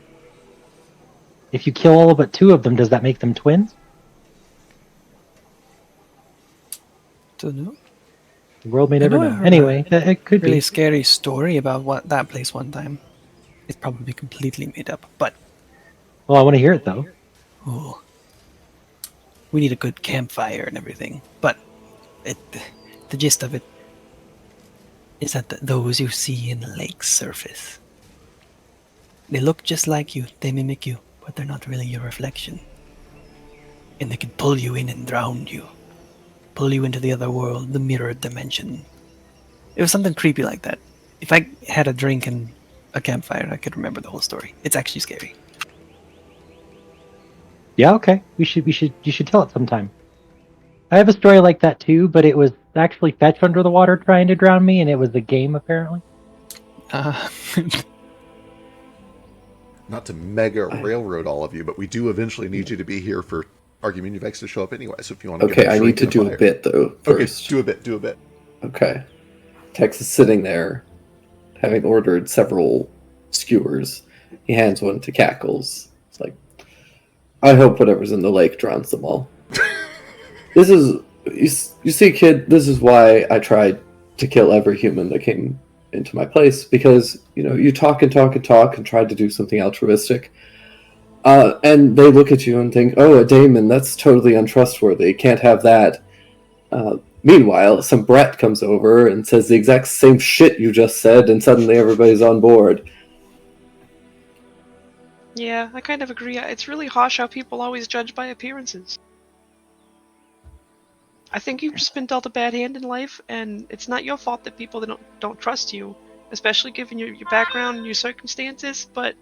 If you kill all but 2 of them, does that make them twins? Don't know. The world may I never know I know. heard Anyway, it could Really be. scary story about what that place one time. It's probably completely made up, but Well, I want to hear it though. oh, we need a good campfire and everything. But the gist of it is that those you see in the lake's surface, they look just like you, they mimic you, but they're not really your reflection. And they can pull you in and drown you, pull you into the other world, the mirrored dimension. It was something creepy like that. If I had a drink and a campfire, I could remember the whole story. It's actually scary. Yeah, okay. You should tell it sometime. I have a story like that too, but it was actually Fetch under the water trying to drown me, and it was a game apparently. Not to mega railroad all of you, but we do eventually need you to be here for Argument Vex to show up anyway. So if you want to, Okay, give I need to do a bit though first. Okay, do a bit. Okay. Tex is sitting there, having ordered several skewers, he hands one to Cackles. It's like, I hope whatever's in the lake drowns them all. This is, you see, kid, this is why I tried to kill every human that came into my place, because, you know, you talk and talk and talk and tried to do something altruistic. And they look at you and think, oh, a daemon, that's totally untrustworthy, can't have that. Meanwhile, some brat comes over and says the exact same shit you just said, and suddenly everybody's on board. Yeah, I kind of agree. It's really harsh how people always judge by appearances. I think you've just been dealt a bad hand in life, and it's not your fault that people don't trust you, especially given your background and your circumstances, but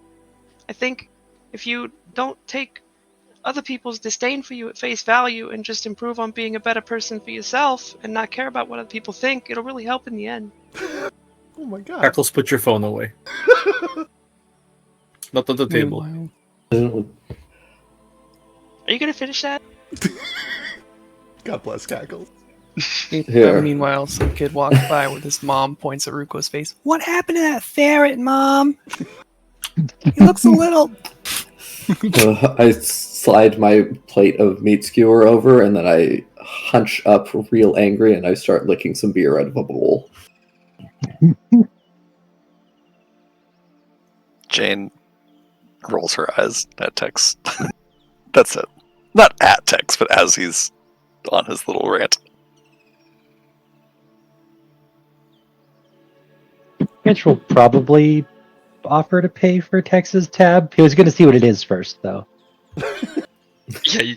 I think if you don't take other people's disdain for you at face value and just improve on being a better person for yourself and not care about what other people think, it'll really help in the end. Oh my god. Cackles, put your phone away. Not on the table. Meanwhile, Are you gonna finish that? God bless Cackles. Here. meanwhile, some kid walks by with his mom, points at Ruko's face. What happened to that ferret, Mom? He looks a little... I slide my plate of meat skewer over, and then I hunch up real angry, and I start licking some beer out of a bowl. Jane rolls her eyes at Tex. That's it. Not at Tex, but as he's on his little rant. Mitch will probably offer to pay for Tex's tab. He was going to see what it is first, though. Yeah,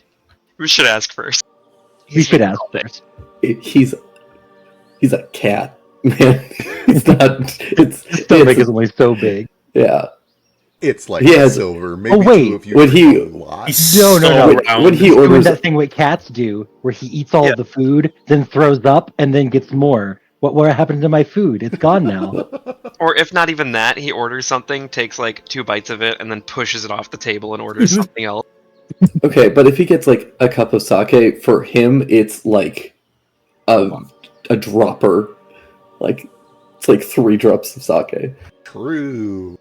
we should ask first. We should ask first. He's a cat, man. It's not. It's His stomach is only so big. yeah. It's like He has- silver. Maybe Oh, wait. two if you Would he- a lot. He's No, no, so no. round. When he He's doing orders, that thing what cats do, where he eats all Yeah. of the food, then throws up, and then gets more. What happened to my food? It's gone now. Or if not even that, he orders something, takes like 2 bites of it, and then pushes it off the table and orders something else. okay, but if he gets like a cup of sake, for him it's like a dropper. Like it's like 3 drops of sake. True.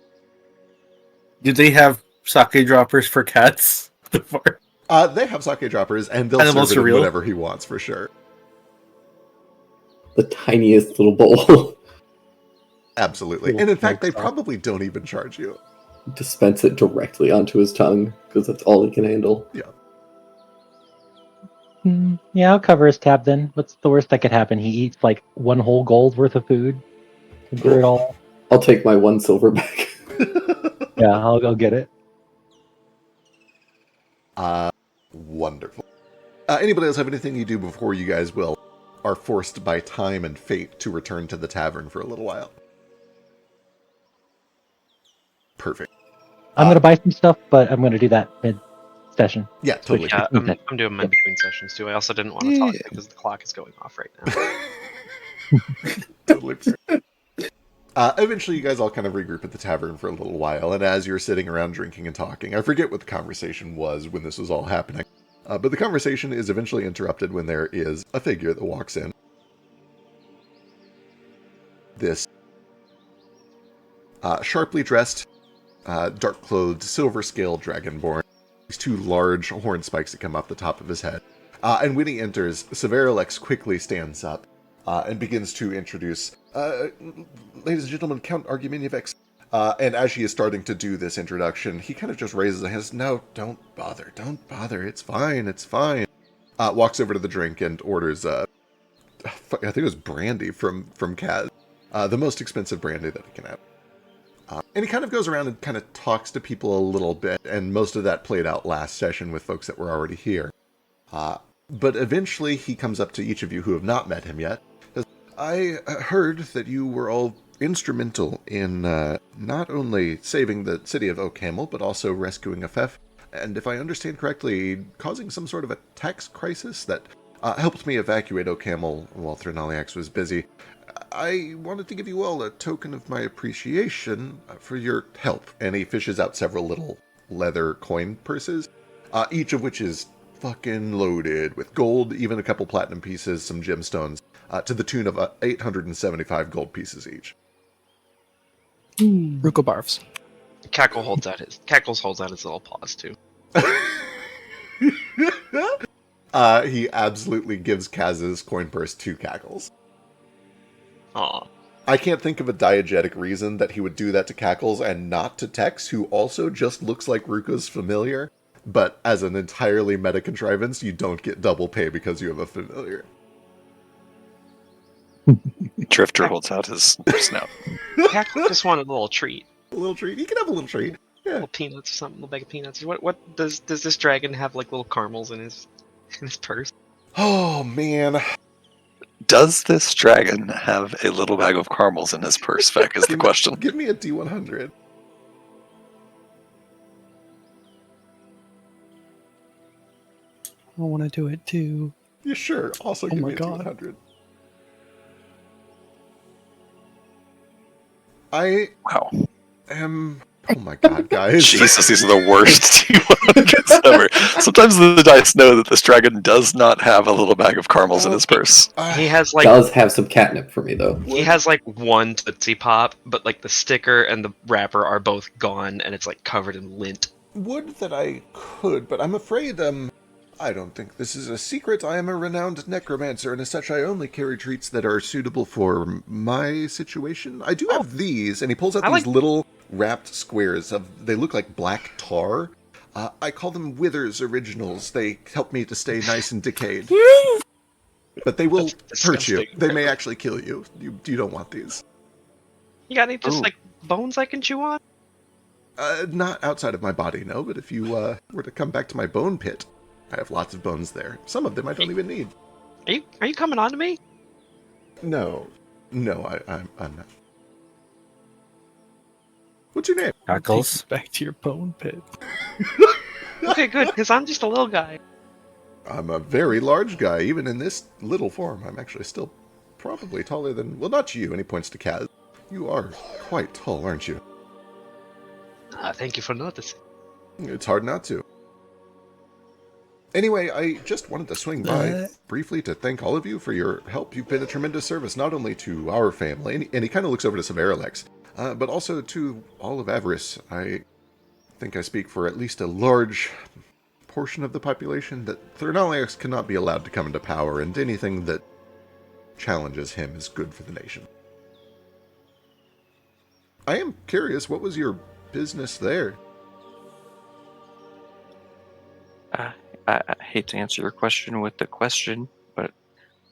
Do they have sake droppers for cats? They have sake droppers, and they'll Animals serve it are in real? whatever he wants for sure. The tiniest little bowl. Absolutely. Little And in fact, they milk probably don't even charge you. Dispense it directly onto his tongue because that's all he can handle. Yeah, I'll cover his tab then. What's the worst that could happen? He eats like 1 whole gold worth of food. Consider it all. I'll take my 1 silver back. Yeah, I'll go get it. Wonderful. Anybody else have anything you do before you guys are forced by time and fate to return to the tavern for a little while? Perfect. I'm going to buy some stuff, but I'm going to do that mid-session. Yeah, totally. Yeah, Okay. I'm doing mine between sessions too. I also didn't want to talk because the clock is going off right now. Totally fair. Eventually, you guys all kind of regroup at the tavern for a little while, and as you're sitting around drinking and talking, I forget what the conversation was when this was all happening, but the conversation is eventually interrupted when there is a figure that walks in. This sharply dressed, dark-clothed, silver-scaled dragonborn. These 2 large horn spikes that come off the top of his head. And when he enters, Severalex quickly stands up and begins to introduce, ladies and gentlemen, Count Argumenyevex. And as she is starting to do this introduction, he kind of just raises his hands. No, don't bother, it's fine. Walks over to the drink and orders, I think it was brandy from Kaz. The most expensive brandy that he can have. And he kind of goes around and kind of talks to people a little bit, and most of that played out last session with folks that were already here. But eventually he comes up to each of you who have not met him yet. Says, I heard that you were all instrumental in not only saving the city of Oak Hamel, but also rescuing a Fef, and if I understand correctly, causing some sort of a tax crisis that helped me evacuate Oak Hamel while Threnaliax was busy. I wanted to give you all a token of my appreciation for your help. And he fishes out several little leather coin purses, each of which is fucking loaded with gold, even a couple platinum pieces, some gemstones, to the tune of 875 gold pieces each. Ruko barfs. Cackles holds out his little paws too. He absolutely gives Kaz's coin purse to Cackles. Aw. I can't think of a diegetic reason that he would do that to Cackles and not to Tex, who also just looks like Ruko's familiar. But as an entirely meta contrivance, you don't get double pay because you have a familiar. Drifter holds out his snout. Cackles just wanted a little treat. A little treat. He can have a little treat. Yeah. Little peanuts or something, a little bag of peanuts. What does this dragon have, like little caramels in his purse? Oh, man. Does this dragon have a little bag of caramels in his purse, Feck, is the question. Give me a D100. I want to do it too. Yeah, sure. Also give my me a God. D100. I Wow. am... Oh my god, guys. Jesus, these are the worst D100s ever. Sometimes the dice know that this dragon does not have a little bag of caramels in his purse. He has like Does have some catnip for me though. he has like one Tootsie Pop, but like the sticker and the wrapper are both gone, and it's like covered in lint. Would that I could, but I'm afraid, I don't think this is a secret. I am a renowned necromancer, and as such, I only carry treats that are suitable for my situation. I do have these, and he pulls out these little wrapped squares of, they look like black tar. I call them Withers Originals. They help me to stay nice and decayed. But they will hurt you. They may actually kill you. You don't want these. You got any just like bones I can chew on? Not outside of my body, no, but if you were to come back to my bone pit, I have lots of bones there. Some of them I don't even need. Are you coming on to me? No, I'm not. What's your name? Cackles. Back to your bone pit. Okay, good, because I'm just a little guy. I'm a very large guy, even in this little form. I'm actually still probably taller than... Well, not you, and he points to Kaz. You are quite tall, aren't you? Thank you for noticing. It's hard not to. Anyway, I just wanted to swing by briefly to thank all of you for your help. You've been a tremendous service, not only to our family, and he kind of looks over to Severalex, but also to all of Avarice. I think I speak for at least a large portion of the population that Thernaliax cannot be allowed to come into power, and anything that challenges him is good for the nation. I am curious, what was your business there? I hate to answer your question with the question, but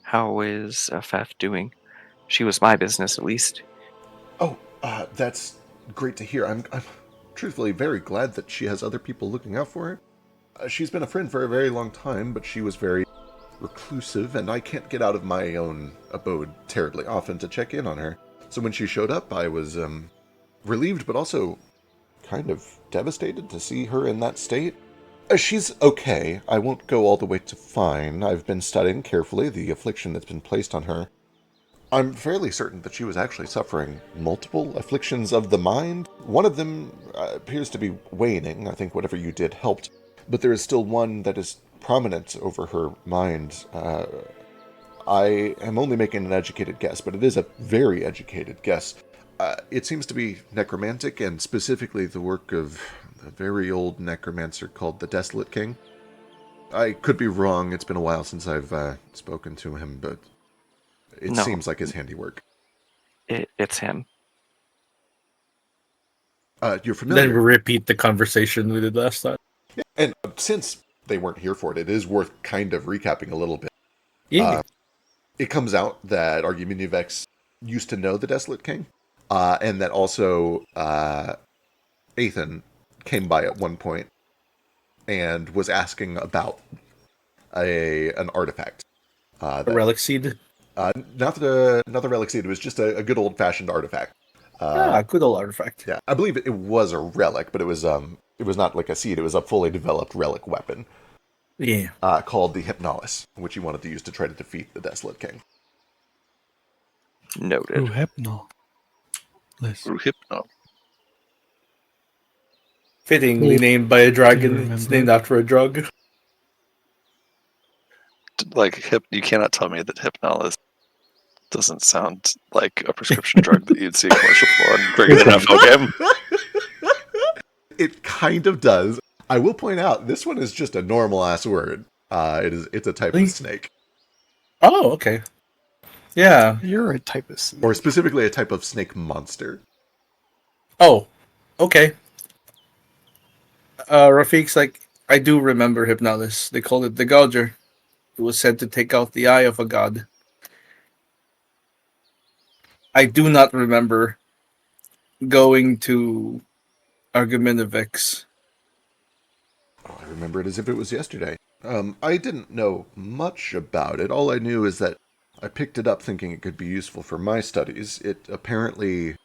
how is Faf doing? She was my business, at least. Oh, that's great to hear. I'm truthfully very glad that she has other people looking out for her. She's been a friend for a very long time, but she was very reclusive, and I can't get out of my own abode terribly often to check in on her. So when she showed up, I was relieved, but also kind of devastated to see her in that state. She's okay. I won't go all the way to fine. I've been studying carefully the affliction that's been placed on her. I'm fairly certain that she was actually suffering multiple afflictions of the mind. One of them appears to be waning. I think whatever you did helped. But there is still one that is prominent over her mind. I am only making an educated guess, but it is a very educated guess. It seems to be necromantic, and specifically the work of a very old necromancer called the Desolate King. I could be wrong. It's been a while since I've spoken to him, but it seems like his handiwork. It's him. You're familiar. Then repeat the conversation we did last time. Yeah. And since they weren't here for it, it is worth kind of recapping a little bit. Yeah. It comes out that Arguminivex used to know the Desolate King, and that also Athan came by at one point and was asking about an artifact. A relic seed? Not the relic seed, it was just a good old-fashioned artifact. Good old artifact. Yeah, I believe it was a relic, but it was not like a seed, it was a fully developed relic weapon. Yeah. Called the Hypnolis, which he wanted to use to try to defeat the Desolate King. Noted. Ooh, Hypno. Hypno. Fittingly named by a dragon. It's named after a drug. Like, you cannot tell me that Hypnol is Doesn't sound like a prescription drug that you'd see a commercial for on regular NFL game. It kind of does. I will point out, this one is just a normal ass word. It's a type of snake. Oh, okay. Yeah. You're a type of snake. Or specifically a type of snake monster. Oh, okay. Rafiq's like, I do remember Hypnolis. They called it the Gouger. It was said to take out the eye of a god. I do not remember going to Argumentivix. Oh, I remember it as if it was yesterday. I didn't know much about it. All I knew is that I picked it up thinking it could be useful for my studies. It apparently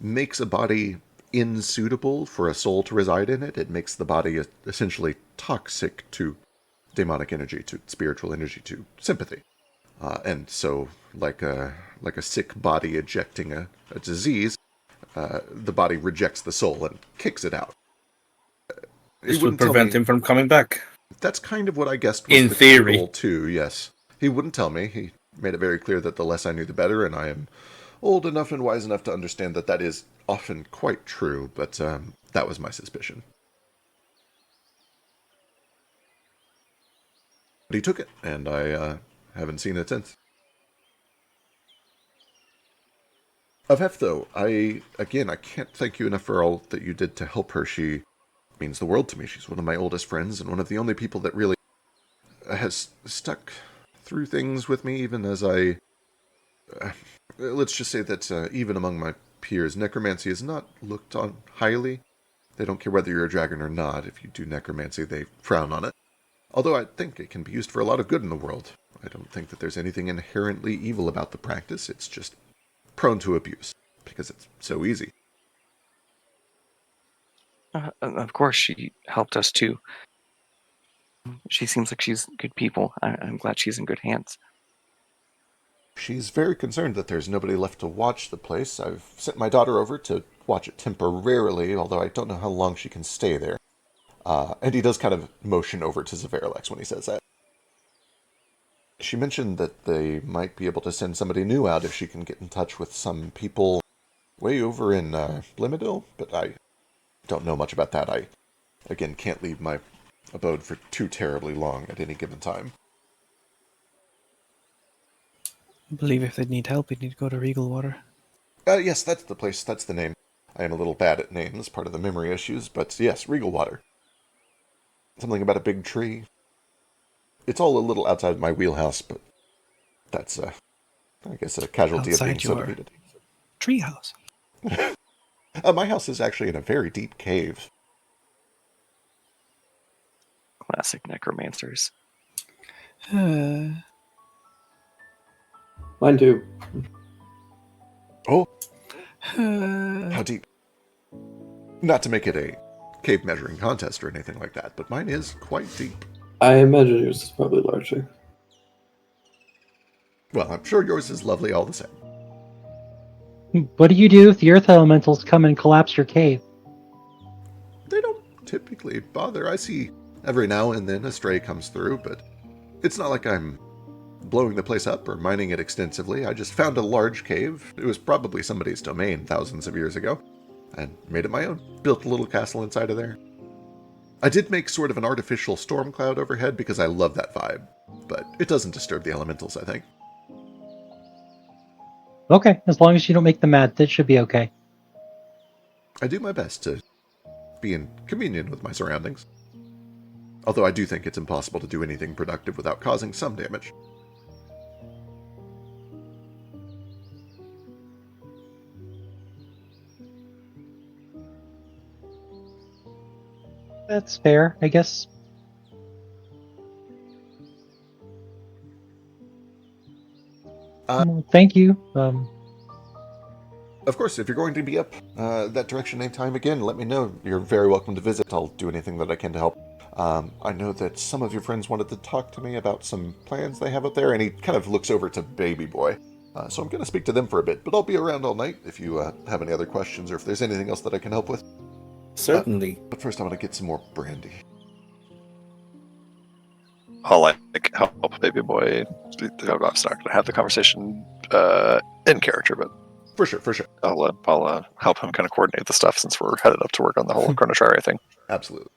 makes a body insuitable for a soul to reside in it. It makes the body essentially toxic to demonic energy, to spiritual energy, to sympathy. And so, like a sick body ejecting a disease, the body rejects the soul and kicks it out. This would prevent him from coming back. That's kind of what I guessed was In the theory. goal too, yes. He wouldn't tell me. He made it very clear that the less I knew, the better, and I am old enough and wise enough to understand that that is often quite true, but that was my suspicion. But he took it, and I haven't seen it since. Of Hef, though, I can't thank you enough for all that you did to help her. She means the world to me. She's one of my oldest friends, and one of the only people that really has stuck through things with me, even as I... let's just say that even among my peers, necromancy is not looked on highly. They don't care whether you're a dragon or not. If you do necromancy, they frown on it. Although I think it can be used for a lot of good in the world. I don't think that there's anything inherently evil about the practice. It's just prone to abuse, because it's so easy. Of course, she helped us too. She seems like she's good people. I'm glad she's in good hands. She's very concerned that there's nobody left to watch the place. I've sent my daughter over to watch it temporarily, although I don't know how long she can stay there. And he does kind of motion over to Zavaralex when he says that. She mentioned that they might be able to send somebody new out if she can get in touch with some people way over in Blimidil, but I don't know much about that. I, again, can't leave my abode for too terribly long at any given time. I believe if they need help, they need to go to Regal Water. Yes, that's the place. That's the name. I am a little bad at names, part of the memory issues, but yes, Regal Water. Something about a big tree. It's all a little outside my wheelhouse, but that's, I guess, a casualty of being Outside so your defeated. treehouse. My house is actually in a very deep cave. Classic necromancers. Mine too. Oh, how deep? Not to make it a cave measuring contest or anything like that, but mine is quite deep. I imagine yours is probably larger. Well, I'm sure yours is lovely all the same. What do you do if the earth elementals come and collapse your cave? They don't typically bother. I see every now and then a stray comes through, but it's not like I'm blowing the place up or mining it extensively. I just found a large cave. It was probably somebody's domain thousands of years ago, and made it my own. Built a little castle inside of there. I did make sort of an artificial storm cloud overhead because I love that vibe, but it doesn't disturb the elementals, I think. Okay, as long as you don't make them mad, that should be okay. I do my best to be in communion with my surroundings. Although I do think it's impossible to do anything productive without causing some damage. That's fair, I guess. Thank you. Of course, if you're going to be up that direction anytime again, let me know. You're very welcome to visit. I'll do anything that I can to help. I know that some of your friends wanted to talk to me about some plans they have up there, and he kind of looks over to Baby Boy. So I'm going to speak to them for a bit, but I'll be around all night if you have any other questions or if there's anything else that I can help with. Certainly. But first I want to get some more brandy. I'll like help baby boy. I'm not going to have the conversation in character, but For sure. I'll help him kind of coordinate the stuff since we're headed up to work on the whole Chronotrari thing. Absolutely.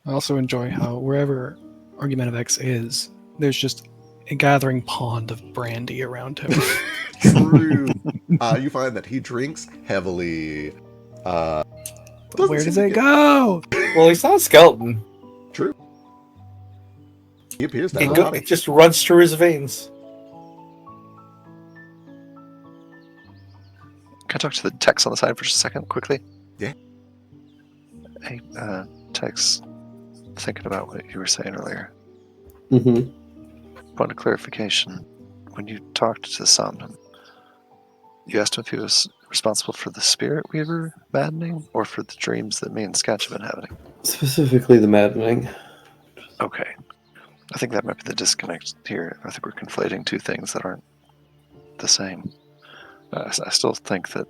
I also enjoy how wherever Argumentative X is, there's just a gathering pond of brandy around him. True. You find that he drinks heavily. Where does it go? Well, he's not a skeleton. True. He appears to It, have go, a body. it just runs through his veins. Can I talk to the Tex on the side for just a second, quickly? Yeah. Hey, Tex, thinking about what you were saying earlier. Mm-hmm. Point of clarification. When you talked to Somnum, you asked him if he was responsible for the Spirit Weaver maddening or for the dreams that me and Sketch have been having? Specifically the maddening. Okay. I think that might be the disconnect here. I think we're conflating two things that aren't the same. I still think that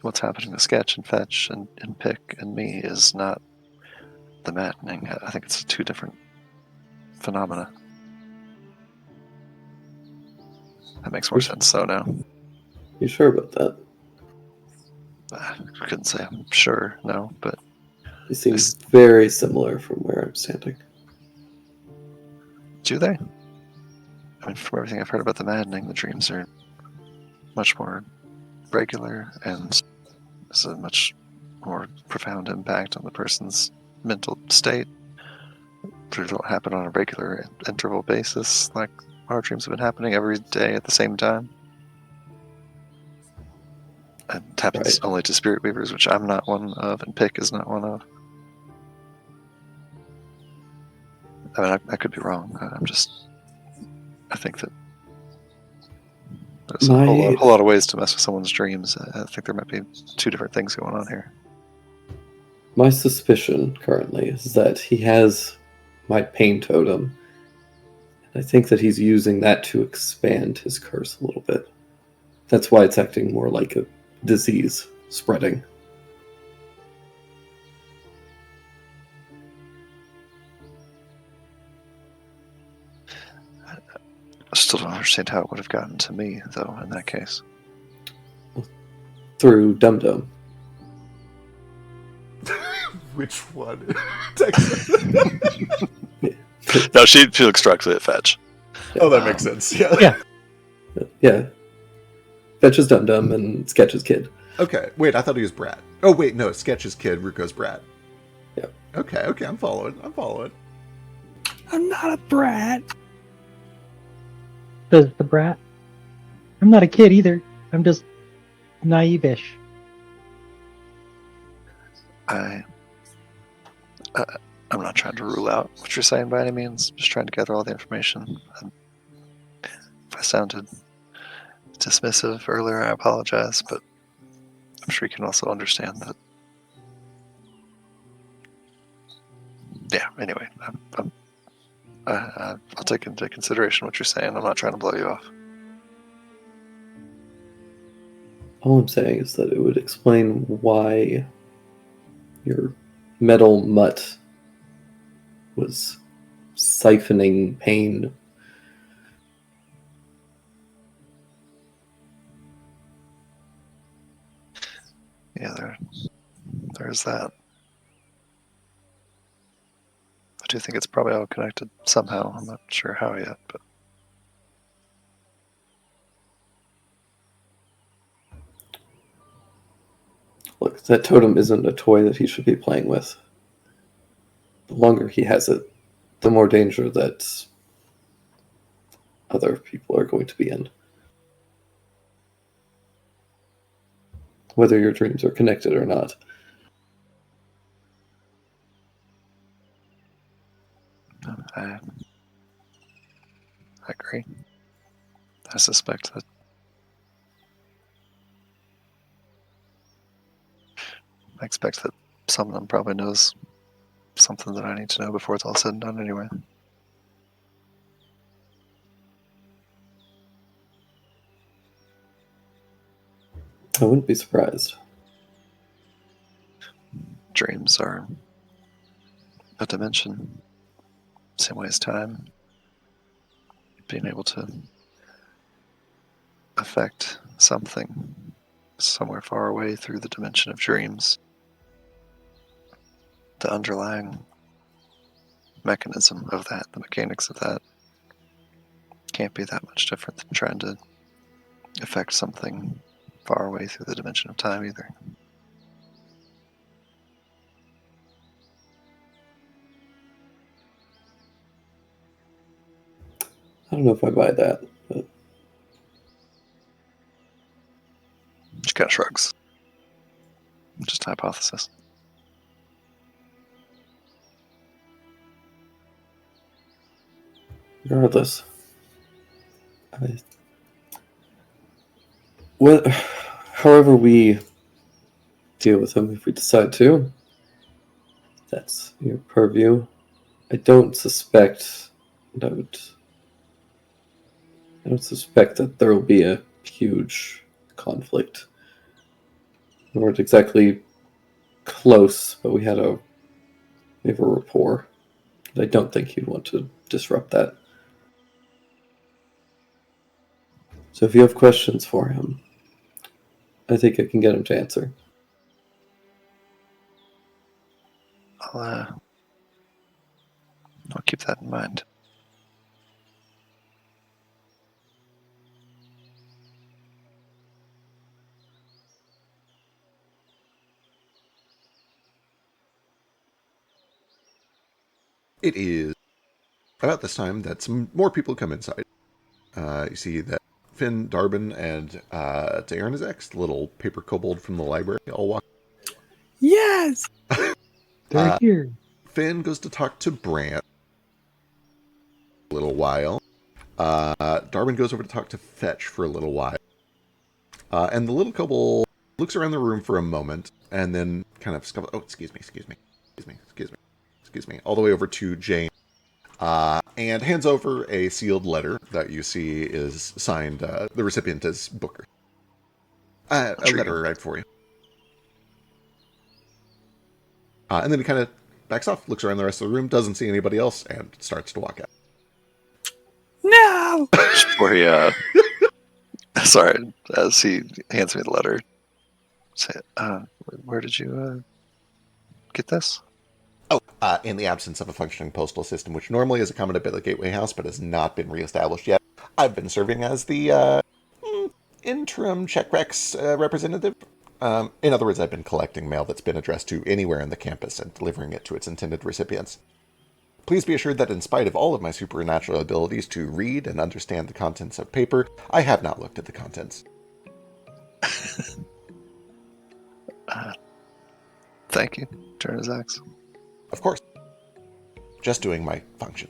what's happening to Sketch and Fetch and Pick and me is not the maddening. I think it's two different phenomena. That makes more sense, so now. You sure about that? I couldn't say I'm sure, no, but They seem very similar from where I'm standing. do they? I mean, from everything I've heard about the maddening, the dreams are much more regular and there's a much more profound impact on the person's mental state. They don't happen on a regular interval basis like our dreams have been happening every day at the same time. It happens only to Spirit Weavers, which I'm not one of, and Pick is not one of. I mean, I could be wrong. I think that there's a whole lot of ways to mess with someone's dreams. I think there might be two different things going on here. My suspicion currently is that he has my pain totem. I think that he's using that to expand his curse a little bit. That's why it's acting more like a disease spreading. I still don't understand how it would have gotten to me, though, in that case. Through Dum Dum. Which one? No, she looks directly at Fetch. Oh, that makes sense. Yeah. Yeah. Yeah. Fetch is Dum Dum and Sketch is Kid. Okay. Wait, I thought he was Brat. Oh, wait, no. Sketch is Kid, Ruko's Brat. Yeah. Okay, I'm following. I'm not a brat. Says the brat. I'm not a kid either. I'm just naive-ish. I'm not trying to rule out what you're saying by any means. Just trying to gather all the information. And if I sounded dismissive earlier, I apologize, but I'm sure you can also understand that. Yeah. Anyway, I'll take into consideration what you're saying. I'm not trying to blow you off. All I'm saying is that it would explain why your metal mutt was siphoning pain. Yeah, there's that. I do think it's probably all connected somehow. I'm not sure how yet, but Look, that totem isn't a toy that he should be playing with. The longer he has it, the more danger that other people are going to be in. Whether your dreams are connected or not. I agree. I suspect that some of them probably knows something that I need to know before it's all said and done anyway. I wouldn't be surprised. Dreams are a dimension, same way as time. being able to affect something somewhere far away through the dimension of dreams. The underlying mechanism of that, the mechanics of that, can't be that much different than trying to affect something far away through the dimension of time either. I don't know if I buy that, but She kind of shrugs. Just a hypothesis. regardless, well, however we deal with him, if we decide to, that's your purview. I don't suspect that there will be a huge conflict. We weren't exactly close, but we have a rapport. I don't think he'd want to disrupt that. So if you have questions for him, I think I can get him to answer. I'll keep that in mind. It is about this time that some more people come inside. You see that Finn, Darbin, and Taernizek, the little paper kobold from the library, all walk. Yes! They're here. Finn goes to talk to Brant a little while. Darbin goes over to talk to Fetch for a little while. And the little kobold looks around the room for a moment and then kind of scuffles. Oh, excuse me. All the way over to Jane. And hands over a sealed letter that you see is signed. The recipient is Booker. A letter right for you. And then he kind of backs off, looks around the rest of the room, doesn't see anybody else, and starts to walk out. No! Before he, sorry, as he hands me the letter, say, where did you get this? Oh, in the absence of a functioning postal system, which normally is a common bit of the Gateway House, but has not been reestablished yet, I've been serving as the interim Checkrex representative. In other words, I've been collecting mail that's been addressed to anywhere in the campus and delivering it to its intended recipients. Please be assured that in spite of all of my supernatural abilities to read and understand the contents of paper, I have not looked at the contents. Thank you, Taernizek. Of course. Just doing my function.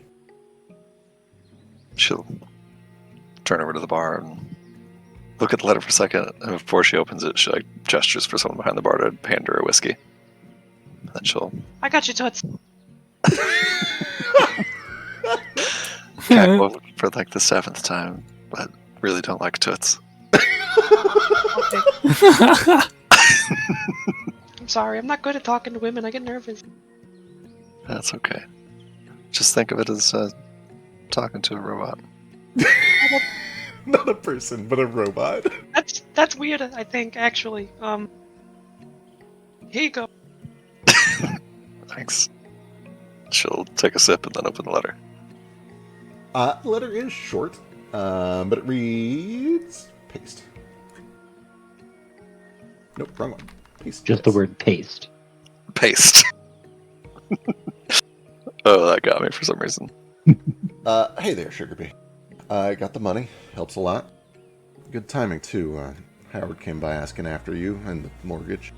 She'll turn over to the bar and look at the letter for a second, and before she opens it, she gestures for someone behind the bar to hand her a whiskey. And then she'll I got you, Toots. cackle for the 7th time, but really don't like Toots. I'm sorry, I'm not good at talking to women. I get nervous. That's okay. Just think of it as talking to a robot. Not a person, but a robot. That's weird, I think, actually. Here you go. Thanks. She'll take a sip and then open the letter. The letter is short, but it reads... Paste. Nope, wrong one. Paste. Just the word paste. Paste. Oh, that got me for some reason. Hey there, Sugar Bee. I got the money. Helps a lot. Good timing, too. Howard came by asking after you and the mortgage.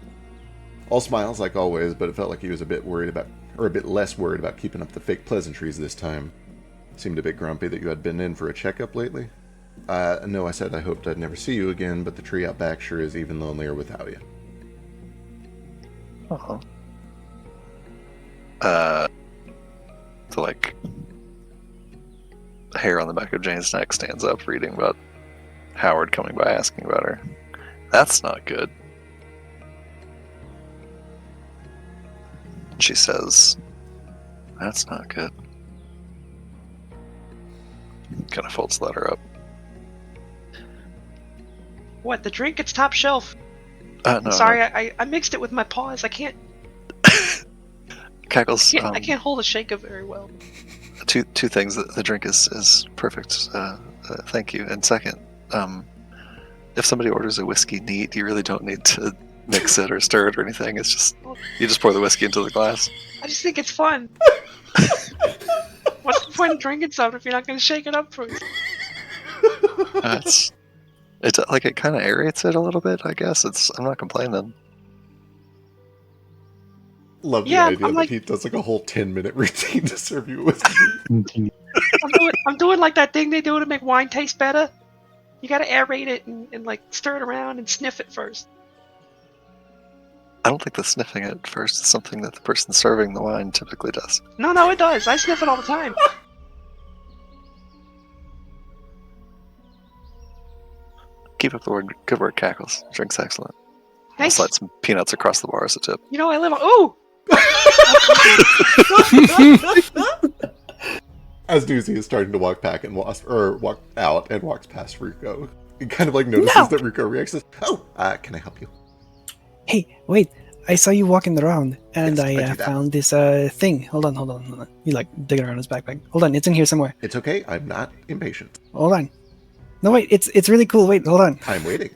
All smiles, like always, but it felt like he was a bit less worried about keeping up the fake pleasantries this time. Seemed a bit grumpy that you had been in for a checkup lately. No, I said I hoped I'd never see you again, but the tree out back sure is even lonelier without you. Uh-huh. The hair on the back of Jane's neck stands up, reading about Howard coming by asking about her. That's not good. She says, that's not good. Kind of folds the letter up. What, the drink? It's top shelf. No, Sorry, no. I mixed it with my paws. I can't Cackles. I can't hold a shaker very well. Two things. The drink is perfect. Thank you. And second, if somebody orders a whiskey neat, you really don't need to mix it or stir it or anything. It's just you just pour the whiskey into the glass. I just think it's fun. What's the point of drinking something if you're not going to shake it up first? It's like it kind of aerates it a little bit. I guess I'm not complaining. Love Yeah, the idea I'm that like- he does like a whole 10-minute routine to serve you with. I'm doing like that thing they do to make wine taste better. You gotta aerate it and like stir it around and sniff it first. I don't think the sniffing it first is something that the person serving the wine typically does. No, it does. I sniff it all the time. Keep up the good work, Cackles. Drink's excellent. I'll Thanks. slide some peanuts across the bar as a tip. You know I live on. Ooh! As Doozy is starting to walk back and walk out and walks past Ruko, he kind of like notices No! that Ruko reacts as, "Oh, can I help you?" Hey, wait! I saw you walking around, and Yes, I I do that. found this thing. Hold on. You like digging around his backpack. Hold on, it's in here somewhere. It's okay. I'm not impatient. Hold on. No, wait, it's really cool. Wait, hold on. I'm waiting.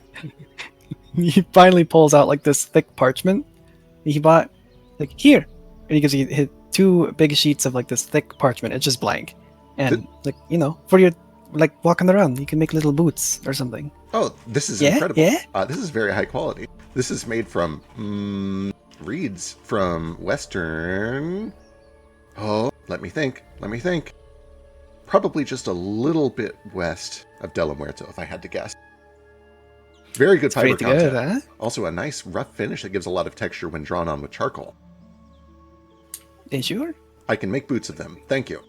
He finally pulls out like this thick parchment he bought. Like, here, and he gives you two big sheets of like this thick parchment. It's just blank, and like for your like walking around, you can make little boots or something. Oh, this is Yeah, incredible. yeah. This is very high quality. This is made from reeds from Western. Oh, let me think. Probably just a little bit west of Delamuerto, if I had to guess. Very good fiber Pretty content. good, huh? Also a nice rough finish that gives a lot of texture when drawn on with charcoal. You sure? I can make boots of them. Thank you.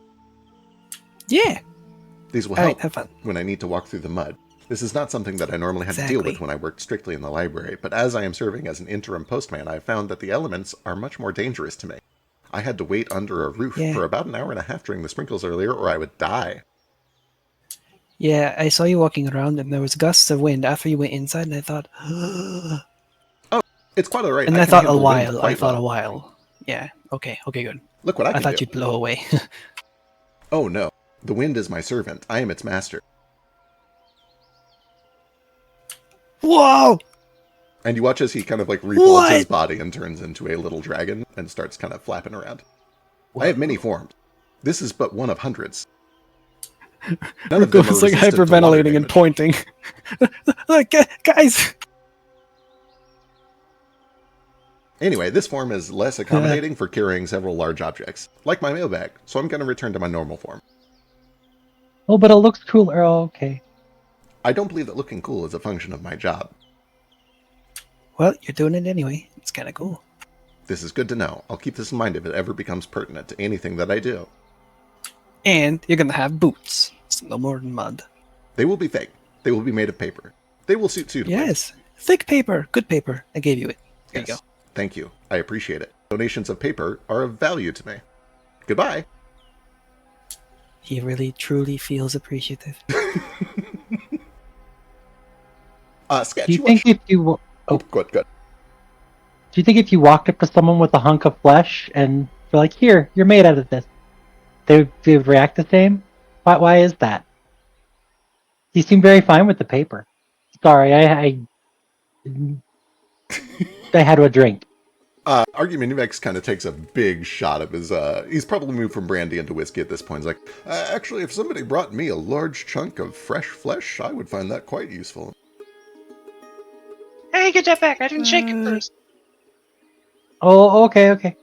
Yeah. These will All right, help have fun. when I need to walk through the mud. This is not something that I normally have to deal with Exactly. when I worked strictly in the library, but as I am serving as an interim postman, I have found that the elements are much more dangerous to me. I had to wait under a roof Yeah. for about an hour and a half during the sprinkles earlier, or I would die. Yeah, I saw you walking around, and there was gusts of wind after you went inside, and I thought, It's quite alright. and I can thought a handle wind while. quite well. while. Yeah. Okay, good. Look what I I can thought do. you'd blow away. Oh no, the wind is my servant. I am its master. Whoa! And you watch as he kind of like refolds his What? body and turns into a little dragon and starts kind of flapping around. I have many forms. This is but one of hundreds. None of them Ruko are was like resistant to water hyperventilating and damage. pointing. Like, guys! Anyway, this form is less accommodating for carrying several large objects, like my mailbag, so I'm going to return to my normal form. Oh, but it looks cooler. Oh, okay. I don't believe that looking cool is a function of my job. Well, you're doing it anyway. It's kind of cool. This is good to know. I'll keep this in mind if it ever becomes pertinent to anything that I do. And you're gonna have boots. It's no more than mud. They will be fake. They will be made of paper. They will suit suitably. Yes. Thick paper. Good paper. I gave you it. There you Yes. go. Thank you. I appreciate it. Donations of paper are of value to me. Goodbye. He really, truly feels appreciative. Sketch, Do you you think watch... if you Oh, good. do you think if you walked up to someone with a hunk of flesh and you're like, "Here, you're made out of this," they would react the same? Why is that? You seem very fine with the paper. Sorry, I had a drink. Argumentivex kind of takes a big shot of his, he's probably moved from brandy into whiskey at this point. He's like, actually, if somebody brought me a large chunk of fresh flesh, I would find that quite useful. Hey, get that back. I didn't shake it first. Oh, okay.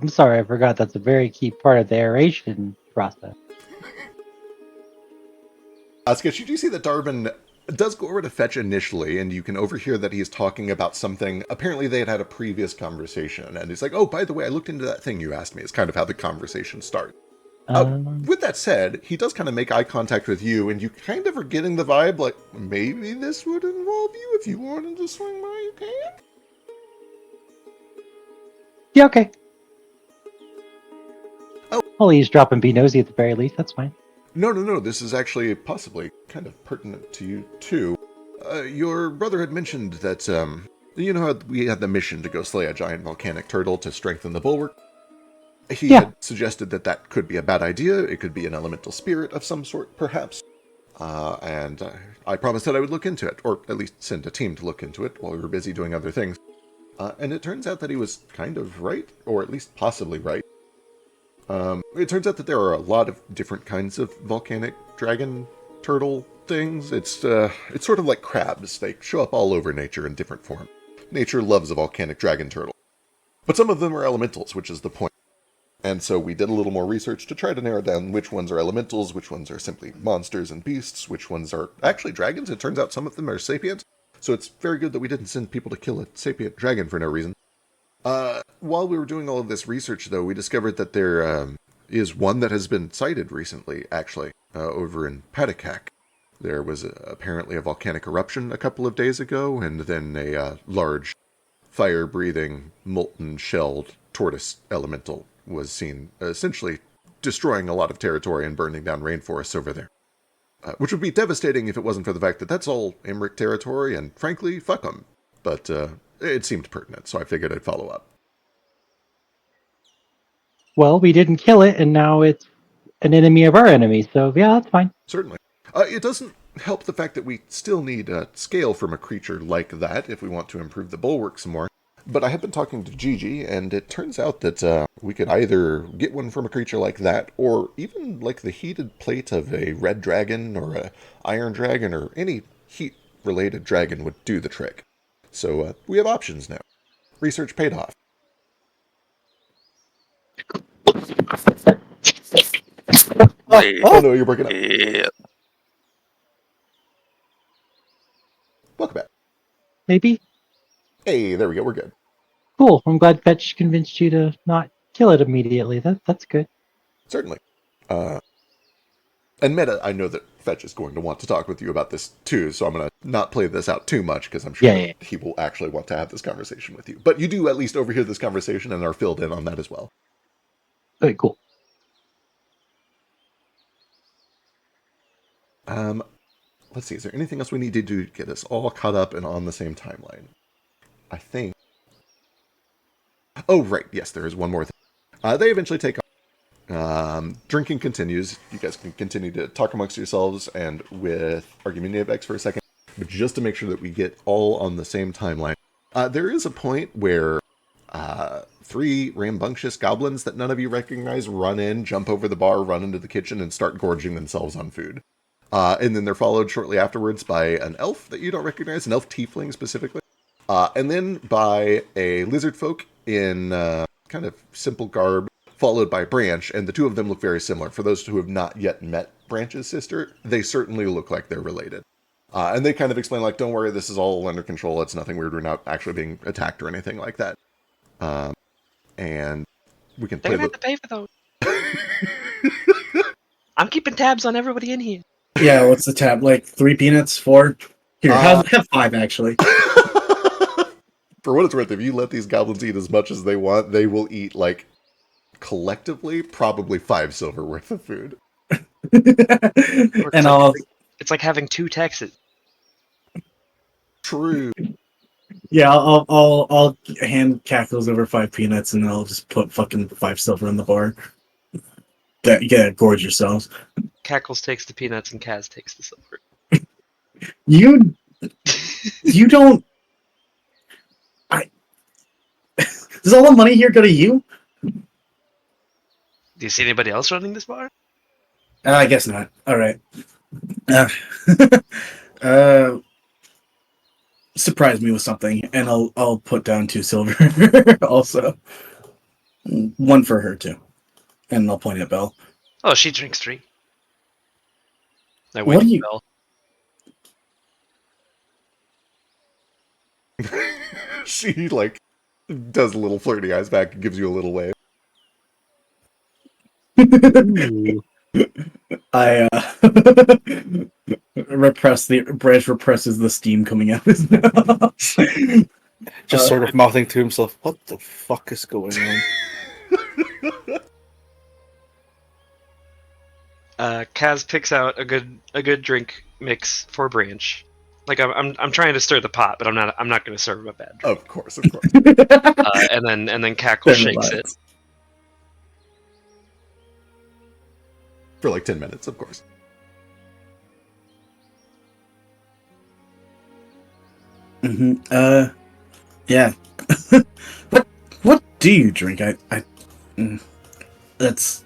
I'm sorry, I forgot that's a very key part of the aeration process. Sketch, did you see that Darwin does go over to fetch initially, and you can overhear that he's talking about something. Apparently they had a previous conversation, and he's like, oh, by the way, I looked into that thing you asked me. It's kind of how the conversation starts. With that said, he does kind of make eye contact with you, and you kind of are getting the vibe like, maybe this would involve you. If you wanted to swing by, you can. Yeah, okay. I'll eavesdrop and be nosy at the very least. That's fine. No. This is actually possibly kind of pertinent to you, too. Your brother had mentioned that, you know how we had the mission to go slay a giant volcanic turtle to strengthen the bulwark? He Yeah. had suggested that that could be a bad idea. It could be an elemental spirit of some sort, perhaps. And I promised that I would look into it, or at least send a team to look into it while we were busy doing other things. And it turns out that he was kind of right, or at least possibly right. It turns out that there are a lot of different kinds of volcanic dragon turtle things. It's sort of like crabs. They show up all over nature in different forms. Nature loves a volcanic dragon turtle. But some of them are elementals, which is the point. And so we did a little more research to try to narrow down which ones are elementals, which ones are simply monsters and beasts, which ones are actually dragons. It turns out some of them are sapient. So it's very good that we didn't send people to kill a sapient dragon for no reason. While we were doing all of this research, though, we discovered that there is one that has been sighted recently, actually, over in Padikak. There was apparently a volcanic eruption a couple of days ago, and then a large, fire-breathing, molten-shelled tortoise elemental was seen essentially destroying a lot of territory and burning down rainforests over there. Which would be devastating if it wasn't for the fact that that's all Emmerich territory, and frankly, fuck them. But it seemed pertinent, so I figured I'd follow up. Well, we didn't kill it, and now it's an enemy of our enemy, so yeah, that's fine. Certainly. It doesn't help the fact that we still need a scale from a creature like that if we want to improve the bulwark some more. But I have been talking to Gigi, and it turns out that we could either get one from a creature like that, or even like the heated plate of a red dragon or a iron dragon, or any heat-related dragon would do the trick. So we have options now. Research paid off. Oh no, you're breaking up. Yeah. Welcome back. Maybe? Hey, there we go, we're good. Cool. I'm glad Fetch convinced you to not kill it immediately. That's good. Certainly. And Meta, I know that Fetch is going to want to talk with you about this too, so I'm going to not play this out too much, because I'm sure he will actually want to have this conversation with you. But you do at least overhear this conversation and are filled in on that as well. Okay, cool. Let's see, is there anything else we need to do to get us all caught up and on the same timeline? I think... Oh, right, yes, there is one more thing. They eventually take off. Drinking continues. You guys can continue to talk amongst yourselves and with Argumentative X for a second. But just to make sure that we get all on the same timeline, there is a point where 3 rambunctious goblins that none of you recognize run in, jump over the bar, run into the kitchen, and start gorging themselves on food. And then they're followed shortly afterwards by an elf that you don't recognize, an elf tiefling specifically. And then by a lizard folk in kind of simple garb, followed by Branch, and the two of them look very similar. For those who have not yet met Branch's sister, they certainly look like they're related. And they kind of explain, like, don't worry, this is all under control, it's nothing weird, we're not actually being attacked or anything like that. And we can They're play gonna have to pay for those. I'm keeping tabs on everybody in here. Yeah, what's the tab? Like 3 peanuts, 4? Here, have 5 actually. For what it's worth, if you let these goblins eat as much as they want, they will eat, like, collectively, probably 5 silver worth of food. And It's like having 2 Texas. True. Yeah, I'll hand Cackles over 5 peanuts, and then I'll just put fucking 5 silver in the bar. Yeah, gorge yourselves. Cackles takes the peanuts and Kaz takes the silver. You don't. Does all the money here go to you? Do you see anybody else running this bar? I guess not. All right. Surprise me with something, and I'll put down 2 silver also. 1 for her too, and I'll point at Belle. Oh, she drinks 3. I What wait do you- Bell. She, like, does a little flirty eyes back and gives you a little wave. I represses the steam coming out of his mouth. Just sort of mouthing to himself, what the fuck is going on? Kaz picks out a good drink mix for Branch. Like I'm trying to stir the pot, but I'm not going to serve him a bad drink. Of course. And then Cackle shakes it. For like 10 minutes, of course. Yeah. What do you drink? That's.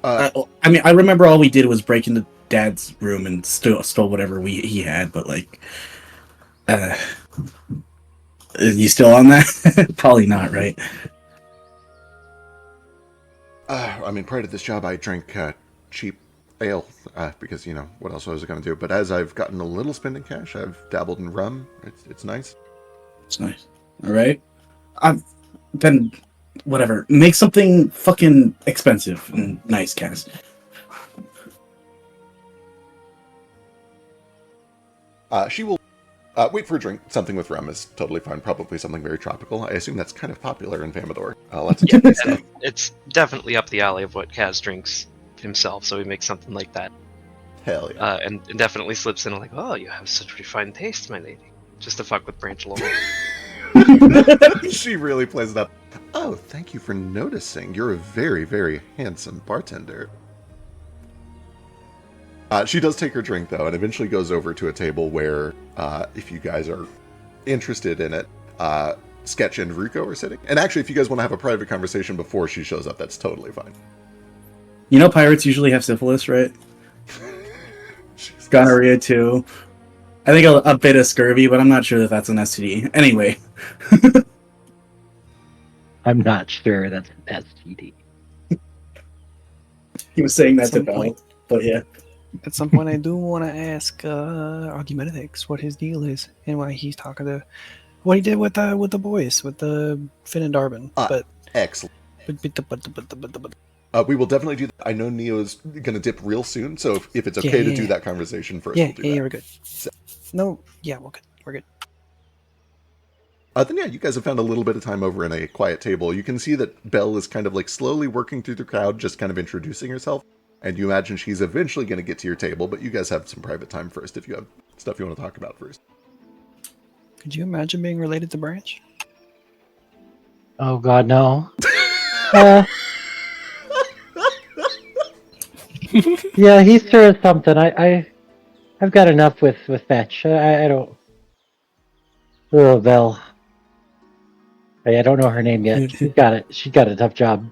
I mean, I remember all we did was break into Dad's room and stole whatever he had, but like, is you still on that? Probably not, right? I mean, prior to this job, I drank cheap ale because what else was I going to do? But as I've gotten a little spending cash, I've dabbled in rum. It's nice. It's nice. All right. Then whatever. Make something fucking expensive and nice, Cass. She will wait for a drink. Something with rum is totally fine. Probably something very tropical. I assume that's kind of popular in Vamador. Lots of stuff. It's definitely up the alley of what Kaz drinks himself, so he makes something like that. Hell yeah. And definitely slips in like, oh, you have such refined taste, my lady. Just to fuck with Branch a little bit. She really plays it up. Oh, thank you for noticing. You're a very, very handsome bartender. She does take her drink, though, and eventually goes over to a table where, if you guys are interested in it, Sketch and Ruko are sitting. And actually, if you guys want to have a private conversation before she shows up, that's totally fine. You know pirates usually have syphilis, right? Gonorrhea, too. I think a bit of scurvy, but I'm not sure that that's an STD. Anyway. I'm not sure that's an STD. He was saying that to Some Bell, point. but yeah. At some point, I do want to ask Argumentathix what his deal is and why he's talking to what he did with the boys, with the Finn and Darwin. But excellent. We will definitely do that. I know Neo's going to dip real soon, so if it's okay to do that conversation first, we'll do that. Yeah, we're good. No, yeah, we're good. We're good. Then yeah, you guys have found a little bit of time over in a quiet table. You can see that Belle is kind of like slowly working through the crowd, just kind of introducing herself. And you imagine she's eventually going to get to your table, but you guys have some private time first if you have stuff you want to talk about first. Could you imagine being related to Branch? Oh God, no. Yeah, he sure is something. I've got enough with Fetch. I don't. Oh, Belle. I don't know her name yet. She's got it. She's got a tough job.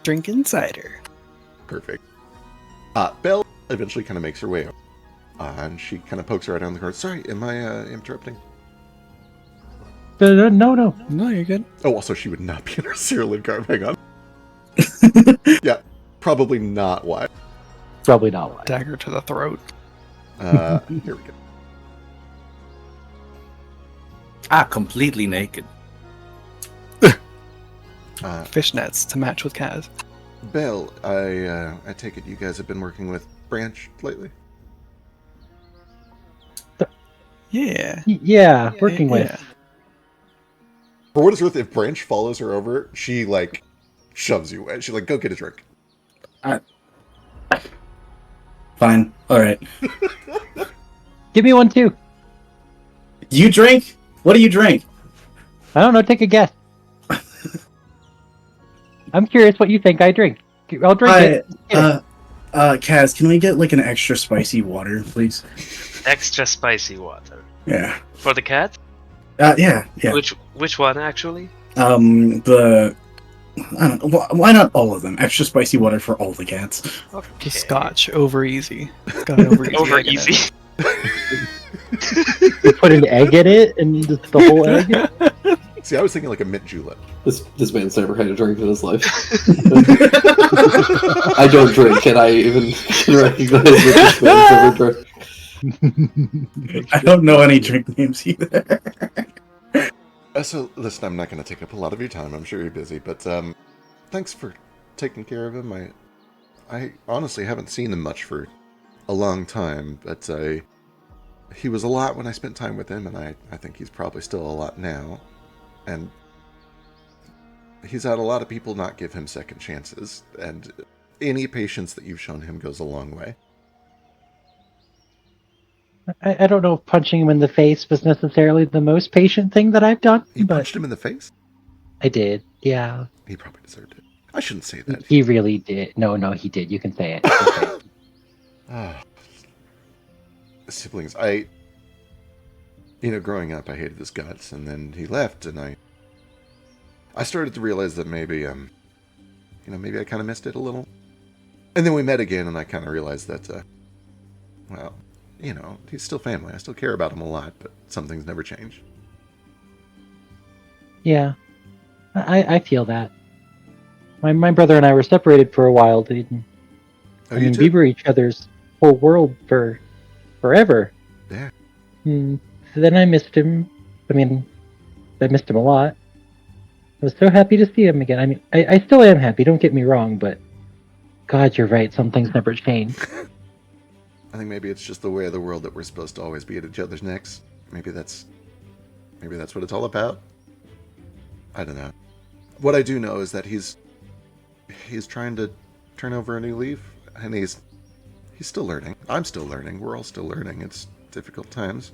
Drinking cider. Perfect. Belle eventually kind of makes her way over. And she kind of pokes her right down the corner. Sorry, am I interrupting? No. No, you're good. Oh, also, she would not be in her Cyrillid garb. Hang on. Yeah, probably not why. Probably not why. Dagger to the throat. Here we go. Completely naked. Fishnets to match with Kaz. Belle, I take it you guys have been working with Branch lately? Yeah. Yeah, working with. For what it's worth, if Branch follows her over, she, like, shoves you away. She's like, go get a drink. Fine. All right. Give me one too. You drink? What do you drink? I don't know. Take a guess. I'm curious what you think I drink. I'll drink it. Kaz, can we get like an extra spicy water, please? Extra spicy water. Yeah. For the cat? Yeah. Which one actually? I don't know, why not all of them? Extra spicy water for all the cats. Okay. The Scotch over easy. Scotch over easy. Over easy. You put an egg in it and just the whole egg. See, I was thinking like a mint julep. This man's never had a drink in his life. I don't drink, and I even can recognize that this man's never drank. I don't know any drink names either. So, listen, I'm not going to take up a lot of your time. I'm sure you're busy, but thanks for taking care of him. I honestly haven't seen him much for a long time, but he was a lot when I spent time with him, and I think he's probably still a lot now. And he's had a lot of people not give him second chances, and any patience that you've shown him goes a long way. I don't know if punching him in the face was necessarily the most patient thing that I've done, He but punched him in the face? I did. Yeah, He probably deserved it. I shouldn't say that. he really did. No, he did. You can say it. You can say it. Ah, siblings, growing up, I hated his guts, and then he left, and I started to realize that maybe, maybe I kind of missed it a little. And then we met again, and I kind of realized that, well, he's still family. I still care about him a lot, but some things never change. Yeah, I feel that. My brother and I were separated for a while. We were each other's whole world for forever. Yeah. Then I missed him. I missed him a lot. I was so happy to see him again. I still am happy, don't get me wrong, but God, you're right, some things never change. I think maybe it's just the way of the world that we're supposed to always be at each other's necks. Maybe that's what it's all about. I don't know. What I do know is that he's trying to turn over a new leaf, and he's still learning. I'm still learning. We're all still learning. It's difficult times.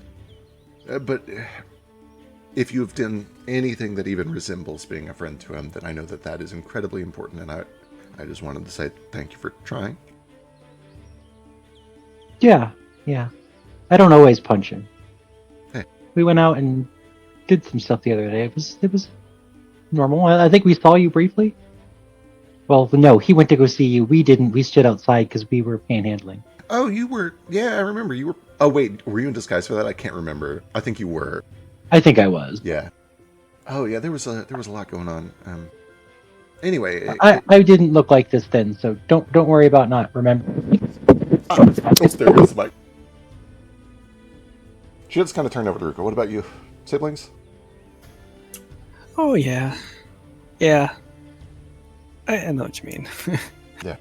But if you've done anything that even resembles being a friend to him, then I know that is incredibly important, and I just wanted to say thank you for trying. Yeah. I don't always punch him. Hey. We went out and did some stuff the other day. It was normal. I think we saw you briefly. Well, no, he went to go see you. We didn't. We stood outside because we were panhandling. Oh, you were... Yeah, I remember. You were... Oh, wait. Were you in disguise for that? I can't remember. I think you were. I think I was. Yeah. Oh, yeah, there was a lot going on. Anyway... I didn't look like this then, so don't worry about not remembering. Oh, there goes the mic. Shit's kind of turned over to Ruka. What about you? Siblings? Oh, yeah. Yeah. I know what you mean. Yeah.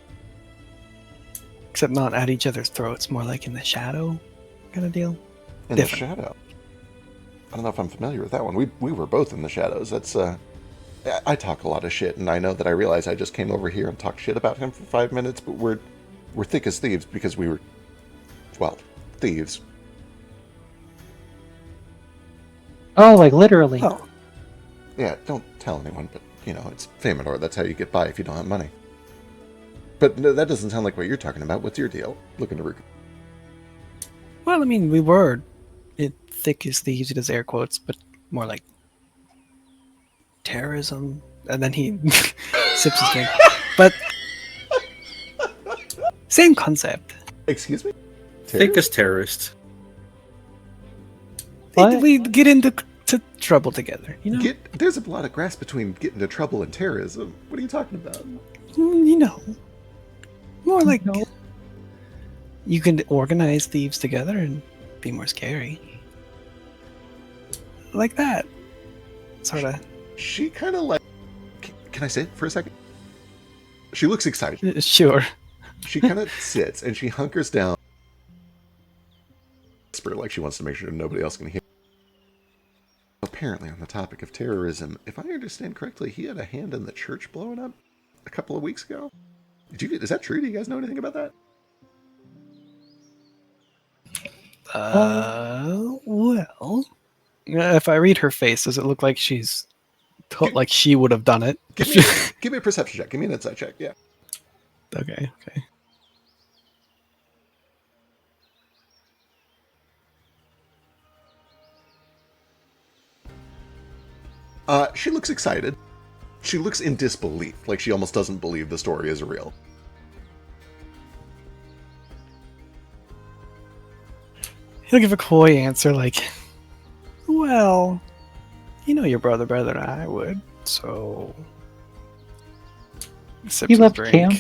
Except not at each other's throats, more like in the shadow kind of deal. In the shadow? I don't know if I'm familiar with that one. We were both in the shadows. That's, I talk a lot of shit, and I know that I realize I just came over here and talked shit about him for 5 minutes, but we're thick as thieves because we were, well, thieves. Oh, like literally. Oh. Yeah, don't tell anyone, but, it's Famador. That's how you get by if you don't have money. But no, that doesn't sound like what you're talking about. What's your deal? Looking to Ruka. Well, we were thick as thieves, it is air quotes, but more like terrorism. And then he sips his drink. But same concept. Excuse me? Thick as terrorist. We get into trouble together, There's a lot of grass between getting into trouble and terrorism. What are you talking about? More like you can organize thieves together and be more scary. Like that. Sort of. She kind of like... Can I sit for a second? She looks excited. Sure. She kind of sits and she hunkers down. Like she wants to make sure nobody else can hear. Apparently, on the topic of terrorism, if I understand correctly, he had a hand in the church blowing up a couple of weeks ago. Is that true? Do you guys know anything about that? Well, if I read her face, does it look like she's like she would have done it? Give me a perception check. Give me an insight check. Yeah. Okay. She looks excited. She looks in disbelief, like she almost doesn't believe the story is real. He'll give a coy answer like, well, your brother better than I would, so... He left camp.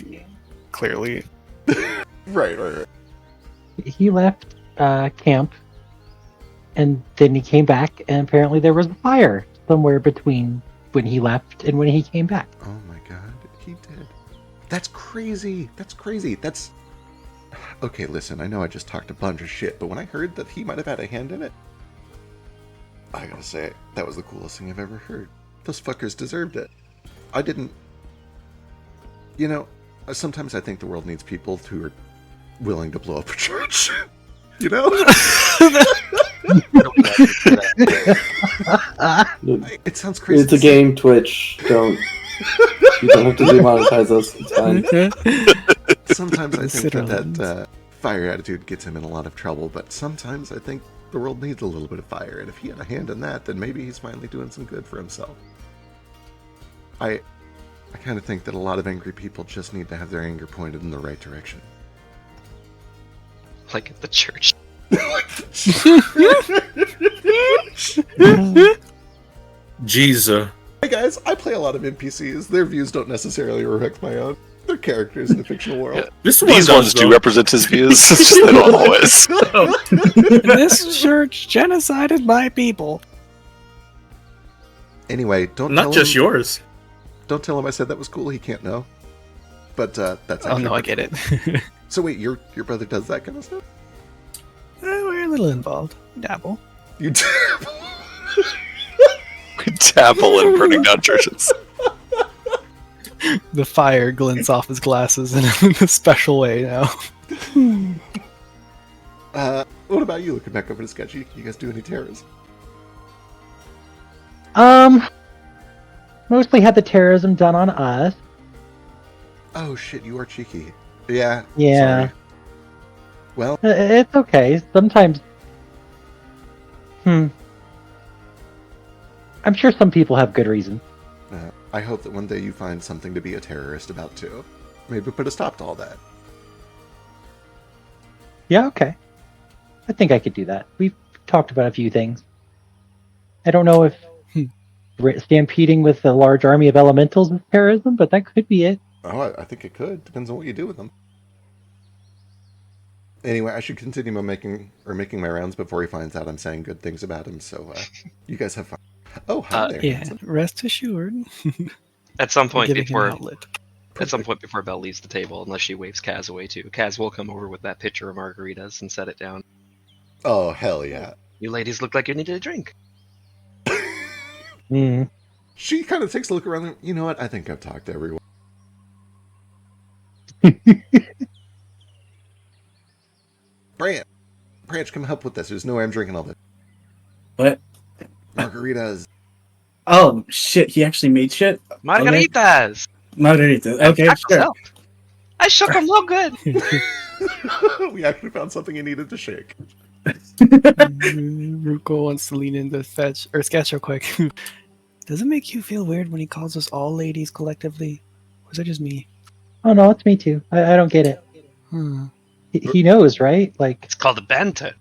Clearly. Right. He left camp, and then he came back, and apparently there was a fire somewhere between when he left and when he came back. Oh my god, he did. That's crazy. That's... Okay, listen, I know I just talked a bunch of shit, but when I heard that he might have had a hand in it, I gotta say, that was the coolest thing I've ever heard. Those fuckers deserved it. I didn't. You know, sometimes I think the world needs people who are willing to blow up a church. You know? It sounds crazy. It's a game, Twitch. Don't. You don't have to demonetize us. It's fine. Sometimes I think that fire attitude gets him in a lot of trouble, but sometimes I think the world needs a little bit of fire, and if he had a hand in that, then maybe he's finally doing some good for himself. I kind of think that a lot of angry people just need to have their anger pointed in the right direction. Like at the church. Jesus. Hey guys, I play a lot of NPCs. Their views don't necessarily reflect my own. They're characters in a fictional world. Yeah. This These ones do represent his views. It's just they don't always. This church genocided my people. Anyway, don't Not tell just him, yours. Don't tell him I said that was cool. He can't know. But that's Oh actually no, I pretty get cool. it. So wait, your brother does that kind of stuff? We're a little involved. Dabble. You dabble. We dabble in burning down churches. The fire glints off his glasses in a special way now. What about you? Looking back over the sketch, you guys do any terrorism? Mostly had the terrorism done on us. Oh shit, you are cheeky. Yeah. Yeah. Sorry. Well, It's okay. Sometimes. I'm sure some people have good reasons. I hope that one day you find something to be a terrorist about too. Maybe put a stop to all that. Yeah, okay. I think I could do that. We've talked about a few things. I don't know if stampeding with a large army of elementals is terrorism, but that could be it. Oh, I think it could. Depends on what you do with them. Anyway, I should continue making my rounds before he finds out I'm saying good things about him. So, you guys have fun. Oh, hi there. Yeah, rest assured. At some point Giving him before outlet. At some point before Belle leaves the table, unless she waves Kaz away too. Kaz will come over with that pitcher of margaritas and set it down. Oh, hell yeah. You ladies look like you needed a drink. She kind of takes a look around and, you know what? I think I've talked to everyone. Branch, come help with this. There's no way I'm drinking all this. What? Margaritas. Oh, shit. He actually made shit? Margaritas! Margaritas. Okay, sure. I shook them real good. We actually found something you needed to shake. Ruko wants to lean into fetch or sketch real quick. Does it make you feel weird when he calls us all ladies collectively? Or is that just me? Oh no, it's me too. I don't get it. He knows, right? Like it's called a banter.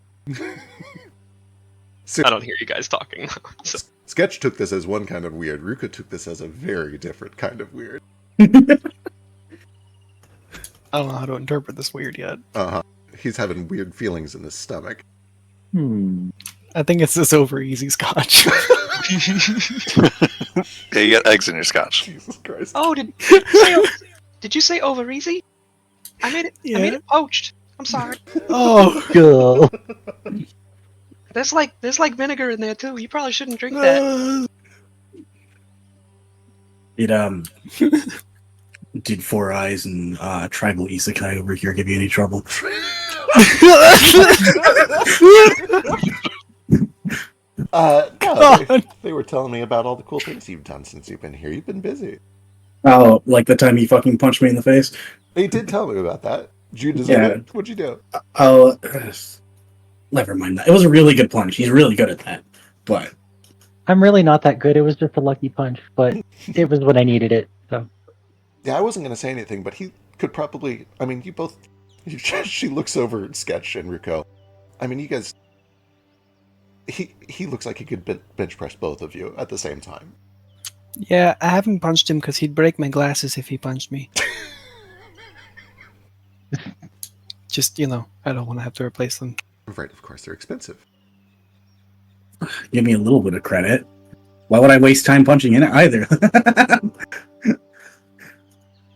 So, I don't hear you guys talking. So. Sketch took this as one kind of weird. Ruka took this as a very different kind of weird. I don't know how to interpret this weird yet. He's having weird feelings in his stomach. I think it's this over easy scotch. Yeah, you got eggs in your scotch. Jesus Christ. Oh, did you say over easy? I made it. Yeah. I made it poached. I'm sorry. Oh, girl. There's like vinegar in there too. You probably shouldn't drink that. Did Four Eyes and Tribal Isekai over here give you any trouble? No, they were telling me about all the cool things you've done since you've been here. You've been busy. Oh, like the time he fucking punched me in the face? They did tell me about that. Did you deserve it? What'd you do? Oh, never mind that. It was a really good punch. He's really good at that. But I'm really not that good. It was just a lucky punch, but it was when I needed it. So yeah, I wasn't going to say anything, but he could probably. I mean, you both. She looks over at Sketch and Ruko. I mean, you guys. He looks like he could bench press both of you at the same time. yeah, I haven't punched him because he'd break my glasses if he punched me. Just, I don't want to have to replace them. Right, of course, they're expensive. give me a little bit of credit. Why would I waste time punching in it either?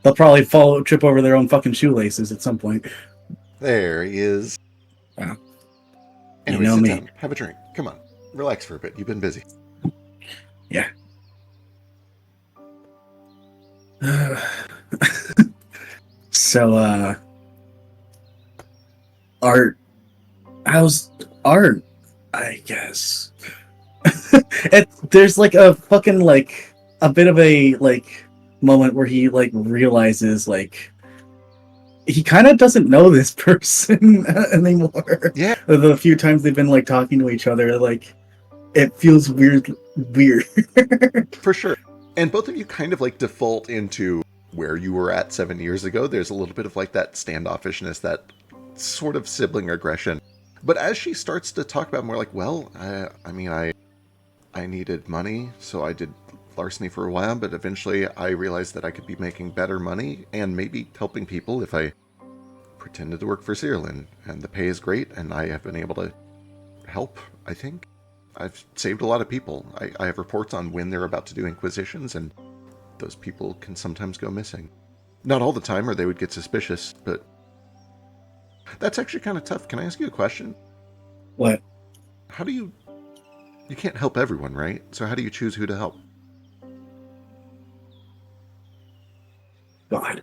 They'll probably trip over their own fucking shoelaces at some point. There he is. Wow. Anyway, You know sit me. down. Have a drink. Come on. Relax for a bit. You've been busy. Yeah. So, art. How's art? I guess. There's like a fucking like a bit of a like moment where he like realizes like he kind of doesn't know this person anymore. Yeah. The few times they've been like talking to each other, like it feels weird. For sure. And both of you kind of like default into where you were at 7 years ago. There's a little bit of like that standoffishness, that sort of sibling aggression. But as she starts to talk about more like, well, I needed money, so I did larceny for a while, but eventually I realized that I could be making better money and maybe helping people if I pretended to work for Cyril, and the pay is great, and I have been able to help, I think. I've saved a lot of people. I have reports on when they're about to do inquisitions, and those people can sometimes go missing. Not all the time, or they would get suspicious, but that's actually kind of tough. Can I ask you a question? What? How do you can't help everyone, right? So how do you choose who to help? God.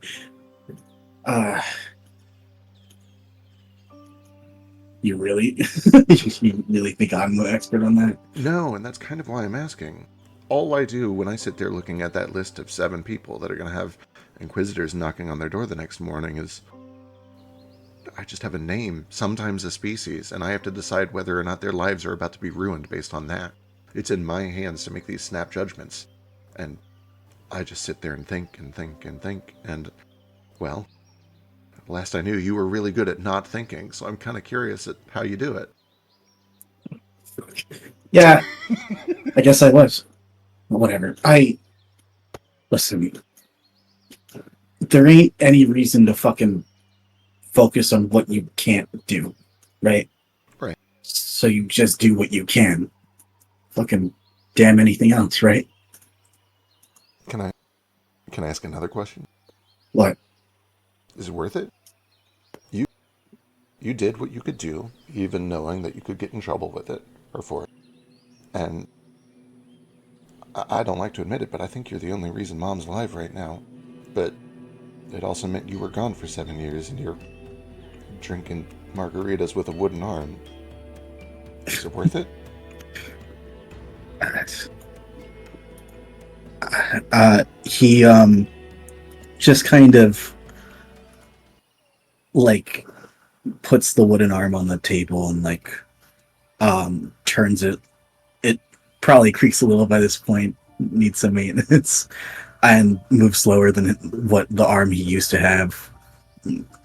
You really, you really think I'm the expert on that? No, and that's kind of why I'm asking. All I do when I sit there looking at that list of 7 people that are going to have Inquisitors knocking on their door the next morning is I just have a name, sometimes a species, and I have to decide whether or not their lives are about to be ruined based on that. It's in my hands to make these snap judgments. And I just sit there and think and think and think, and, well, last I knew you were really good at not thinking, so I'm kind of curious at how you do it. Yeah, I guess I was. Whatever. Listen, there ain't any reason to fucking focus on what you can't do, right? Right. So you just do what you can. Fucking damn anything else, right? Can I ask another question? What? Is it worth it? You did what you could do, even knowing that you could get in trouble with it, or for it. And I don't like to admit it, but I think you're the only reason Mom's alive right now. But it also meant you were gone for 7 years and you're drinking margaritas with a wooden arm. Is it worth it? He just kind of like puts the wooden arm on the table and like turns it. It probably creaks a little by this point, needs some maintenance, and moves slower than what the arm he used to have.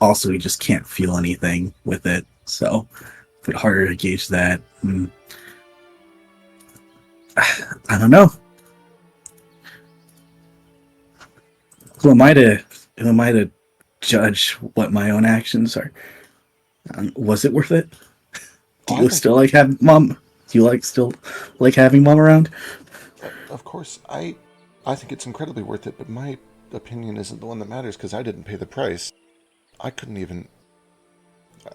Also, he just can't feel anything with it, so a bit harder to gauge that. I don't know. Who am I to judge what my own actions are? Was it worth it? Do you still like having mom? Do you still like having mom around? Of course, I think it's incredibly worth it, but my opinion isn't the one that matters because I didn't pay the price. I couldn't even.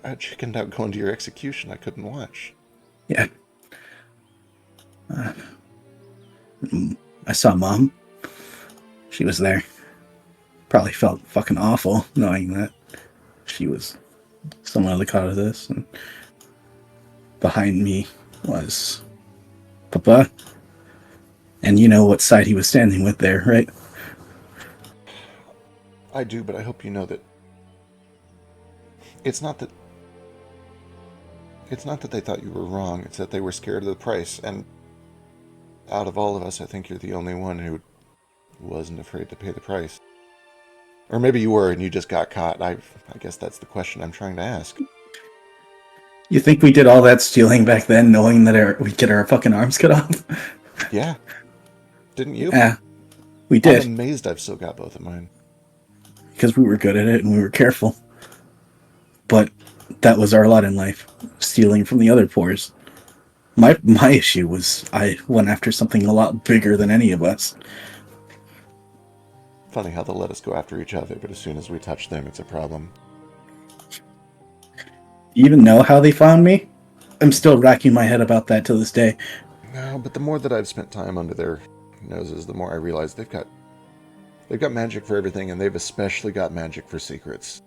I chickened out going to your execution. I couldn't watch. Yeah. I saw Mom. She was there. Probably felt fucking awful knowing that she was someone of the cause of this. And behind me was Papa. And you know what side he was standing with there, right? I do, but I hope you know that it's not that they thought you were wrong. It's that they were scared of the price. And out of all of us, I think you're the only one who wasn't afraid to pay the price. Or maybe you were and you just got caught. I guess that's the question I'm trying to ask. You think we did all that stealing back then, knowing that we'd get our fucking arms cut off? Yeah. Didn't you? Yeah, we did. I'm amazed I've still got both of mine. Because we were good at it and we were careful. But that was our lot in life, stealing from the other poors. My issue was I went after something a lot bigger than any of us. Funny how they'll let us go after each other, but as soon as we touch them, it's a problem. You even know how they found me? I'm still racking my head about that to this day. No, but the more that I've spent time under their noses, the more I realize they've got They've got magic for everything, and they've especially got magic for secrets.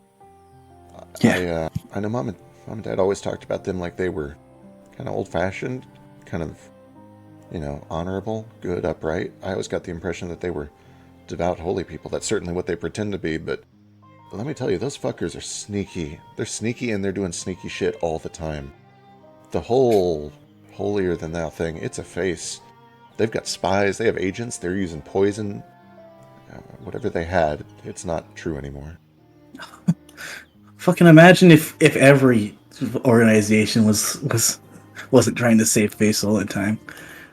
Yeah. I know Mom and Dad always talked about them like they were kind of old-fashioned, kind of, honorable, good, upright. I always got the impression that they were devout, holy people. That's certainly what they pretend to be, but let me tell you, those fuckers are sneaky. They're sneaky, and they're doing sneaky shit all the time. The whole holier-than-thou thing, it's a face. They've got spies, they have agents, they're using poison. Whatever they had, it's not true anymore. Fucking imagine if every organization wasn't trying to save face all the time.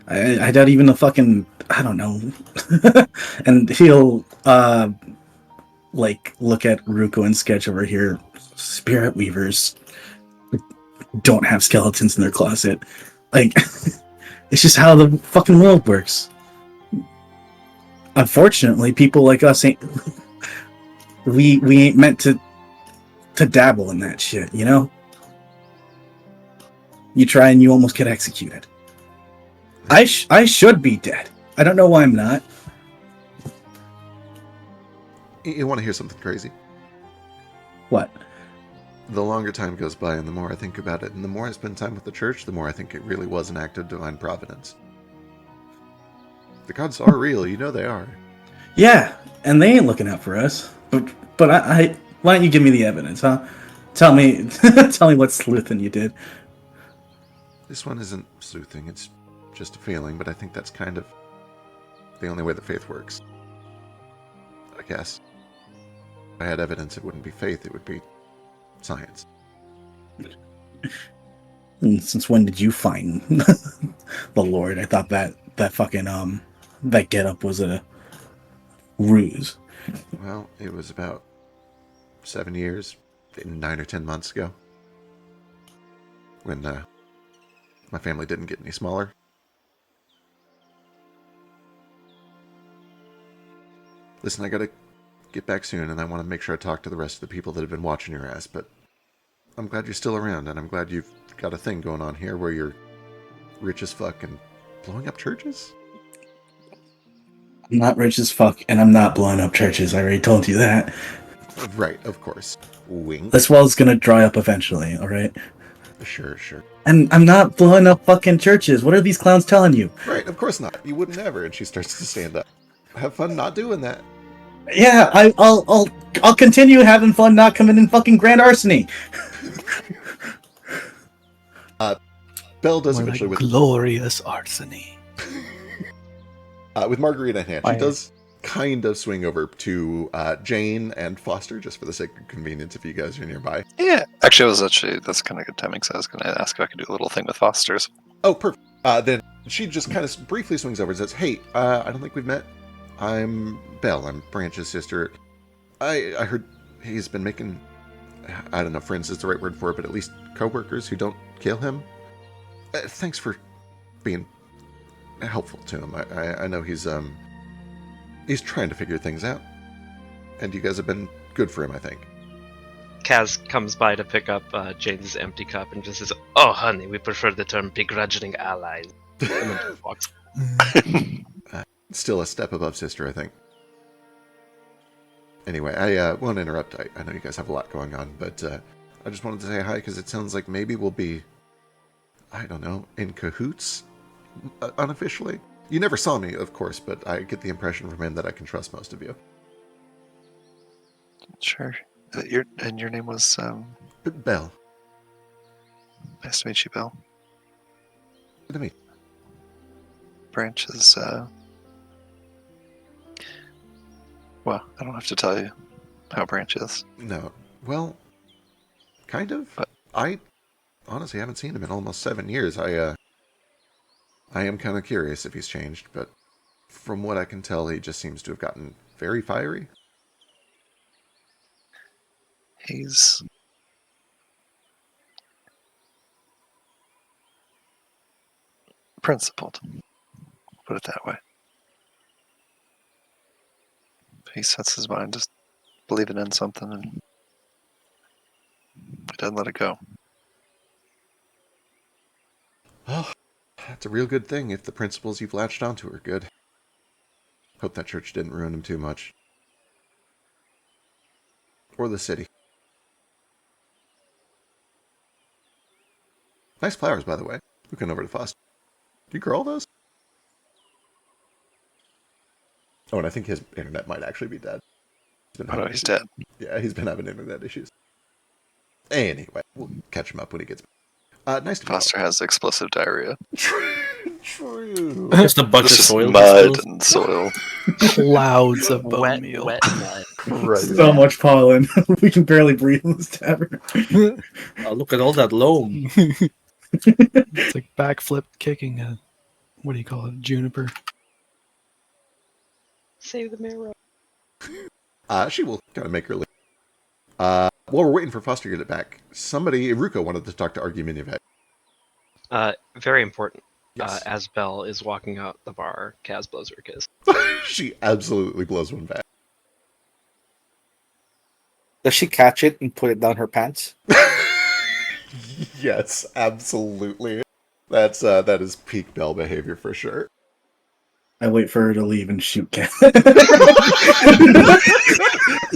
I doubt even the fucking, I don't know. And he'll look at Ruko and Sketch over here. Spirit weavers don't have skeletons in their closet. Like, it's just how the fucking world works. Unfortunately, people like us ain't we ain't meant to dabble in that shit, you know? You try and you almost get executed. I should be dead. I don't know why I'm not. You want to hear something crazy? What? The longer time goes by and the more I think about it, and the more I spend time with the church, the more I think it really was an act of divine providence. The gods are real, you know they are. Yeah, and they ain't looking out for us. But I why don't you give me the evidence, huh? Tell me tell me what sleuthing you did. This one isn't sleuthing, it's just a feeling, but I think that's kind of the only way that faith works. I guess. If I had evidence, it wouldn't be faith, it would be science. And since when did you find the Lord? I thought that fucking that getup was a ruse. Well, it was about 7 years, 9 or 10 months ago, when my family didn't get any smaller. Listen, I gotta get back soon, and I want to make sure I talk to the rest of the people that have been watching your ass, but I'm glad you're still around, and I'm glad you've got a thing going on here where you're rich as fuck and blowing up churches? I'm not rich as fuck, and I'm not blowing up churches. I already told you that. Right, of course. Wink. This well's gonna dry up eventually, alright? Sure. And I'm not blowing up fucking churches. What are these clowns telling you? Right, of course not. You wouldn't ever. And she starts to stand up. Have fun not doing that. Yeah, I'll continue having fun not coming in fucking grand arsony. Belle does More eventually like with glorious arsony. with Margarita in hand. She Fire. does kind of swing over to Jane and Foster, just for the sake of convenience, if you guys are nearby. Yeah, actually, that's kind of good timing. So I was going to ask if I could do a little thing with Foster's. Oh, perfect. Then she just kind of briefly swings over and says, "Hey, I don't think we've met. I'm Belle. I'm Branch's sister. I heard he's been making, I don't know if friends is the right word for it, but at least coworkers who don't kill him. Thanks for being helpful to him. I know he's trying to figure things out, and you guys have been good for him, I think." Kaz comes by to pick up Jane's empty cup and just says, "Oh, honey, we prefer the term begrudging allies." And then just walks. Still a step above sister, I think. Anyway, I won't interrupt. I know you guys have a lot going on, but I just wanted to say hi because it sounds like maybe we'll be, I don't know, in cahoots unofficially. You never saw me, of course, but I get the impression from him that I can trust most of you. Sure. Your name was Belle. nice to meet you, Bill. Good to meet you. Branch is well, I don't have to tell you how Branch is. No. Well, kind of. But- I honestly haven't seen him in almost 7 years. I am kind of curious if he's changed, but from what I can tell, he just seems to have gotten very fiery. He's principled. Put it that way. He sets his mind just believing in something and he doesn't let it go. Oh, that's a real good thing if the principles you've latched onto are good. Hope that church didn't ruin him too much. Or the city. Nice flowers, by the way. Looking over to Foster. Do you grow all those? Oh, and I think his internet might actually be dead. Oh no, he's dead. Yeah, he's been having internet issues. Anyway, we'll catch him up when he gets back. Nice to meet you. Foster has explosive diarrhea. True. Just a bunch of Just soil. mud spills. and soil. Clouds of bone Wet, meal. wet mud. Right. So much pollen. We can barely breathe in this tavern. Oh, look at all that loam. It's like backflip kicking a, what do you call it, juniper. Save the marrow. She will kind of make her leave. While we're waiting for Foster to get it back, Iruko wanted to talk to Arguminiavet. Very important. Yes. As Belle is walking out the bar, Kaz blows her a kiss. She absolutely blows one back. Does she catch it and put it down her pants? Yes, absolutely. That is peak Belle behavior for sure. I wait for her to leave and shoot Cat. I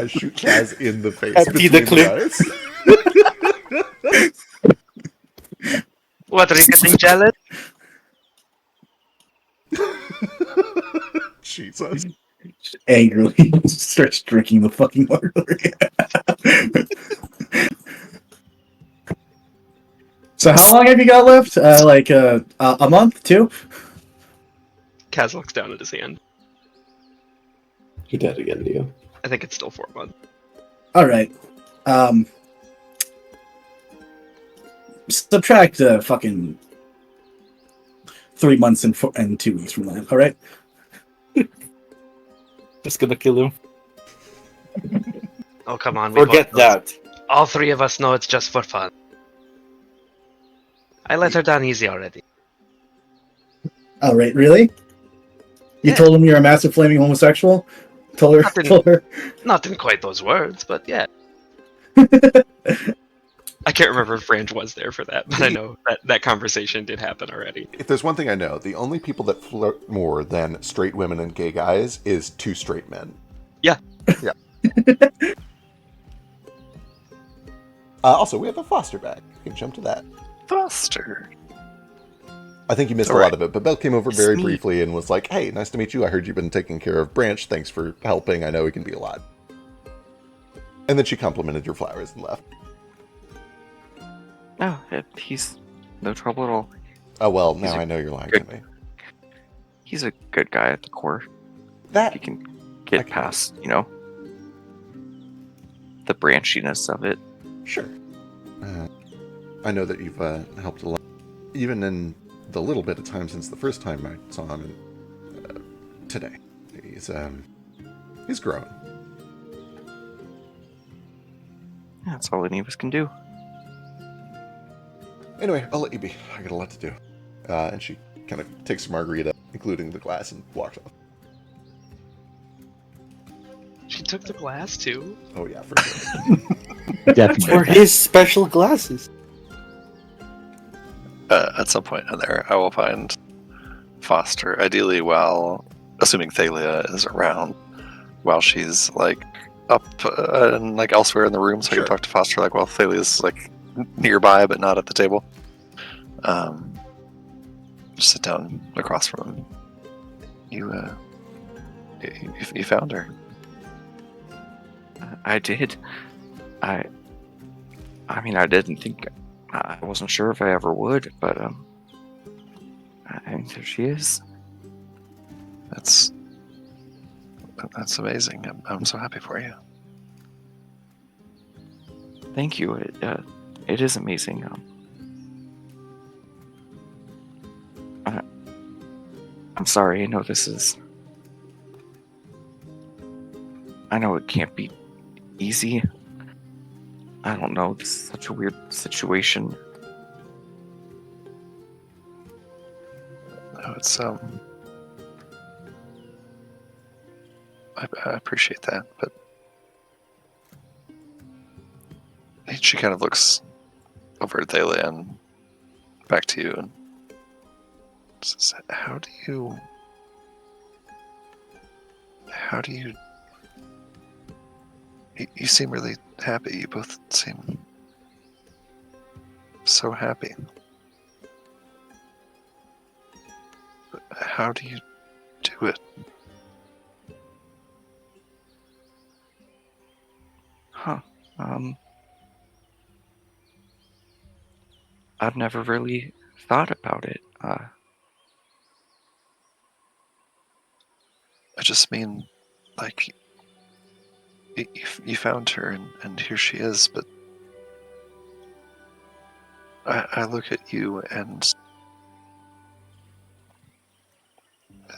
shoot Kaz in the face. Empty the between eyes. What, are you getting jealous? Jesus. Angrily starts drinking the fucking water. So how long have you got left? Like a month, 2? Kaz looks down at his hand. You're dead again, Neo. I think it's still 4 months. All right. Subtract fucking 3 months and 2 weeks from that. All right. Just gonna kill him. Oh, come on. Forget that. All 3 of us know it's just for fun. I let her down easy already. All right. Really? You told him you're a massive flaming homosexual? Told her. Not in quite those words, but yeah. I can't remember if Branch was there for that, but I know that conversation did happen already. If there's one thing I know, the only people that flirt more than straight women and gay guys is 2 straight men. Yeah. Yeah. Also, we have a Foster back. You can jump to that. Foster. I think you missed a lot of it, but Belle came over very briefly and was like, hey, nice to meet you. I heard you've been taking care of Branch. Thanks for helping. I know it can be a lot. And then she complimented your flowers and left. No, he's no trouble at all. Oh, well, now I know you're lying to me. He's a good guy at the core. That you can get past, the branchiness of it. Sure. I know that you've helped a lot. Even in the little bit of time since the first time I saw him today. He's grown. That's all any of us can do. Anyway, I'll let you be. I got a lot to do. And she kind of takes a margarita, including the glass, and walks off. She took the glass too? Oh yeah, for sure. Definitely. For his special glasses. At some point in there, I will find Foster, ideally while, assuming Thalia is around, while she's like up and like elsewhere in the room, so I can talk to Foster like while Thalia's like nearby but not at the table. Just sit down across from him. You found her. I did. I mean, I didn't think. I wasn't sure if I ever would, but and there she is. That's amazing. I'm so happy for you. Thank you. It is amazing. I'm sorry. I know this is. I know it can't be easy. I don't know. This is such a weird situation. No, it's I appreciate that, but she kind of looks over at Thalia and back to you and says, How do you You seem really happy. You both seem so happy. But how do you do it? Huh. I've never really thought about it. I just mean, like, you found her, and here she is, but I look at you, and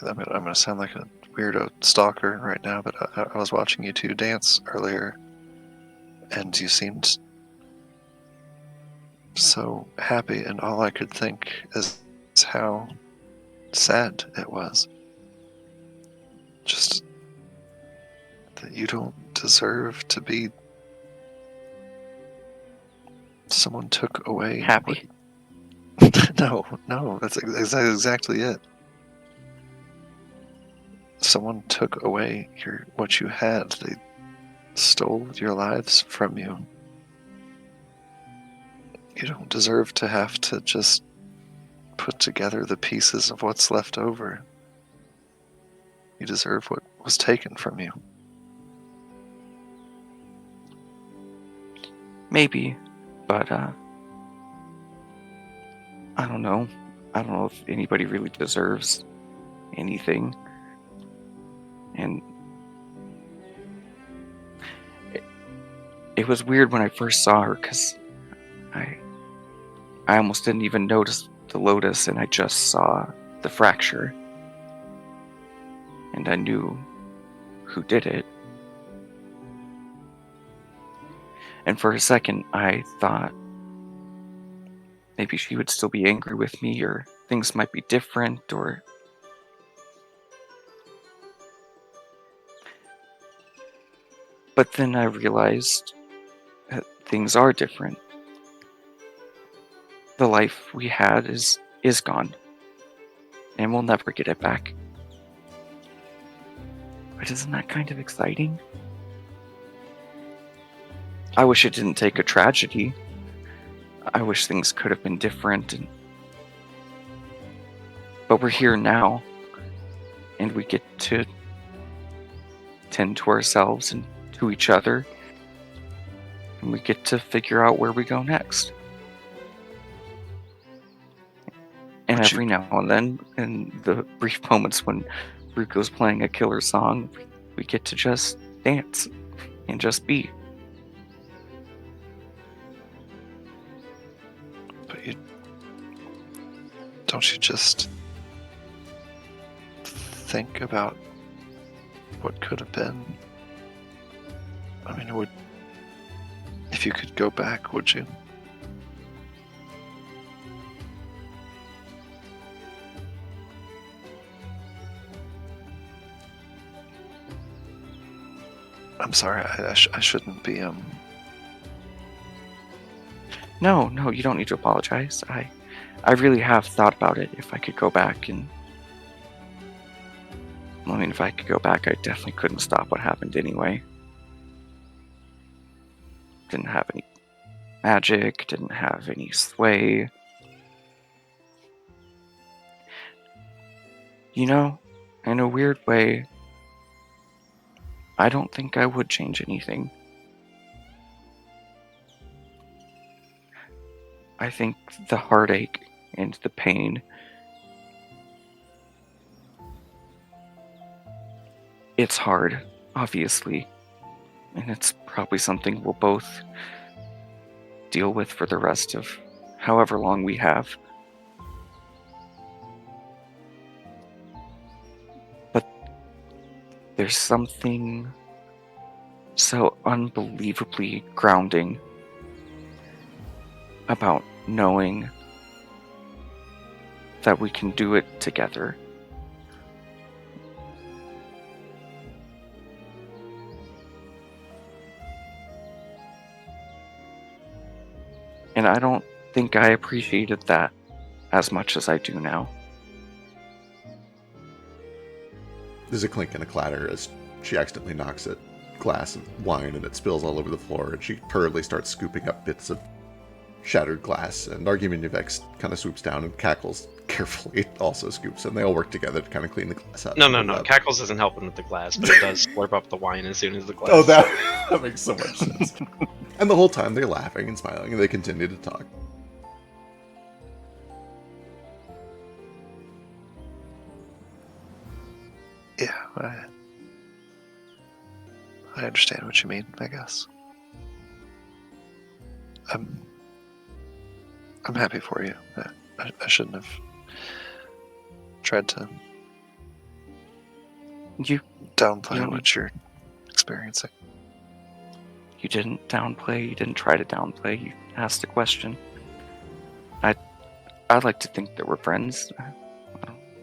I'm gonna sound like a weirdo stalker right now, but I was watching you two dance earlier, and you seemed so happy, and all I could think is how sad it was. Just that you don't deserve to be. Someone took away. Happy? No, that's exactly it. Someone took away what you had. They stole your lives from you. You don't deserve to have to just put together the pieces of what's left over. You deserve what was taken from you. Maybe, but I don't know. I don't know if anybody really deserves anything. And it was weird when I first saw her, because I almost didn't even notice the lotus, and I just saw the fracture. And I knew who did it. And for a second, I thought maybe she would still be angry with me, or things might be different, or... But then I realized that things are different. The life we had is gone, and we'll never get it back. But isn't that kind of exciting? I wish it didn't take a tragedy. I wish things could have been different, but we're here now, and we get to tend to ourselves and to each other, and we get to figure out where we go next. And every now and then, in the brief moments when Ruko's playing a killer song, we get to just dance and just be. But don't you just think about what could have been? I mean, if you could go back, would you? I'm sorry, I shouldn't be, No, you don't need to apologize. I really have thought about it. If I could go back, and... I mean, if I could go back, I definitely couldn't stop what happened anyway. Didn't have any magic, didn't have any sway. You know, in a weird way, I don't think I would change anything. I think the heartache and the pain, it's hard, obviously, and it's probably something we'll both deal with for the rest of however long we have. But there's something so unbelievably grounding about knowing that we can do it together. And I don't think I appreciated that as much as I do now. There's a clink and a clatter as she accidentally knocks it glass of wine and it spills all over the floor, and she hurriedly starts scooping up bits of shattered glass, and Argumentavex kind of swoops down and Cackles carefully also scoops, and they all work together to kind of clean the glass up. No. Cackles isn't helping with the glass, but it does slurp up the wine as soon as the glass. Oh, that makes so much sense. And the whole time they're laughing and smiling, and they continue to talk. Yeah, I understand what you mean, I guess. I'm happy for you. I shouldn't have tried to downplay what you're experiencing. You didn't downplay. You didn't try to downplay. You asked a question. I'd like to think that we're friends.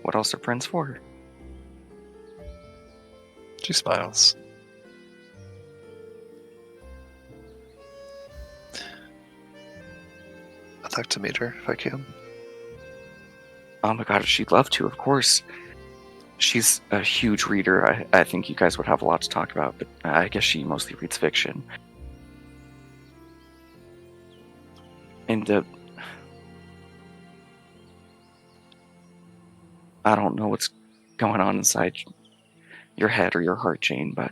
What else are friends for? She smiles. I'd like to meet her if I can. Oh my god, she'd love to, of course. She's a huge reader. I think you guys would have a lot to talk about, but I guess she mostly reads fiction. And I don't know what's going on inside your head or your heart, Jane, but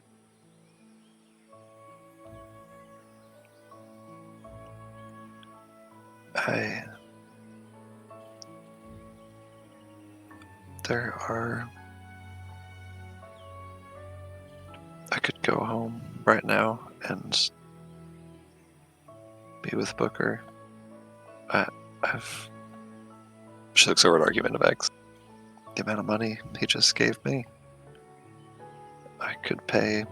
I could go home right now and be with Booker. She looks over at Argumentavex. The amount of money he just gave me, I could pay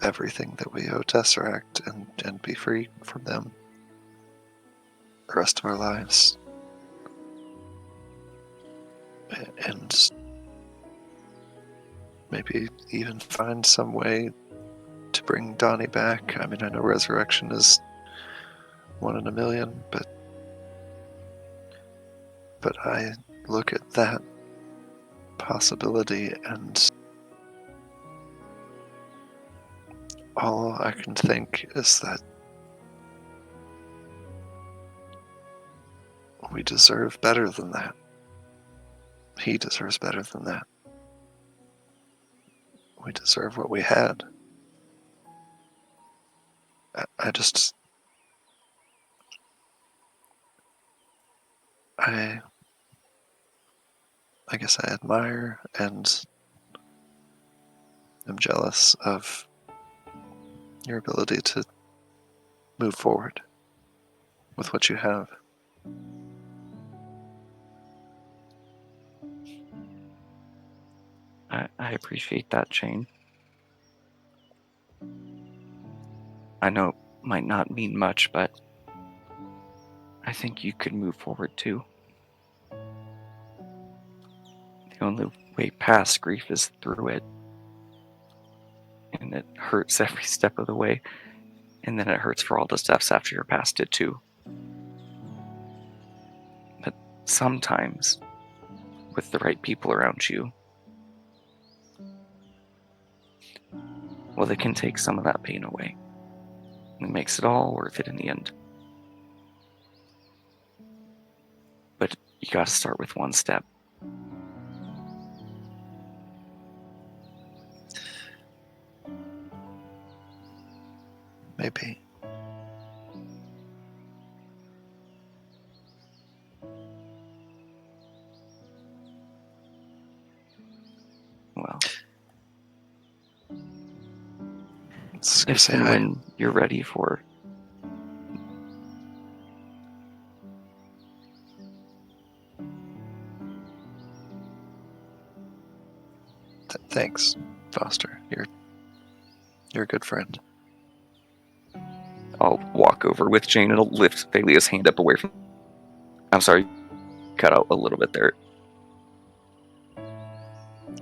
everything that we owe Tesseract and be free from them the rest of our lives. And maybe even find some way to bring Donnie back. I mean, I know resurrection is 1 in a million, but I look at that possibility and all I can think is that we deserve better than that. He deserves better than that. We deserve what we had. I guess I admire and am jealous of your ability to move forward with what you have. I appreciate that, Jane. I know it might not mean much, but I think you could move forward too. The only way past grief is through it. And it hurts every step of the way. And then it hurts for all the steps after you're past it too. But sometimes, with the right people around you, well, they can take some of that pain away. And it makes it all worth it in the end. But you gotta start with one step. Maybe. Well, Let's go if say and hi. when you're ready for Thanks, Foster. You're a good friend. I'll walk over with Jane and I'll lift Thalia's hand up away from. I'm sorry, cut out a little bit there.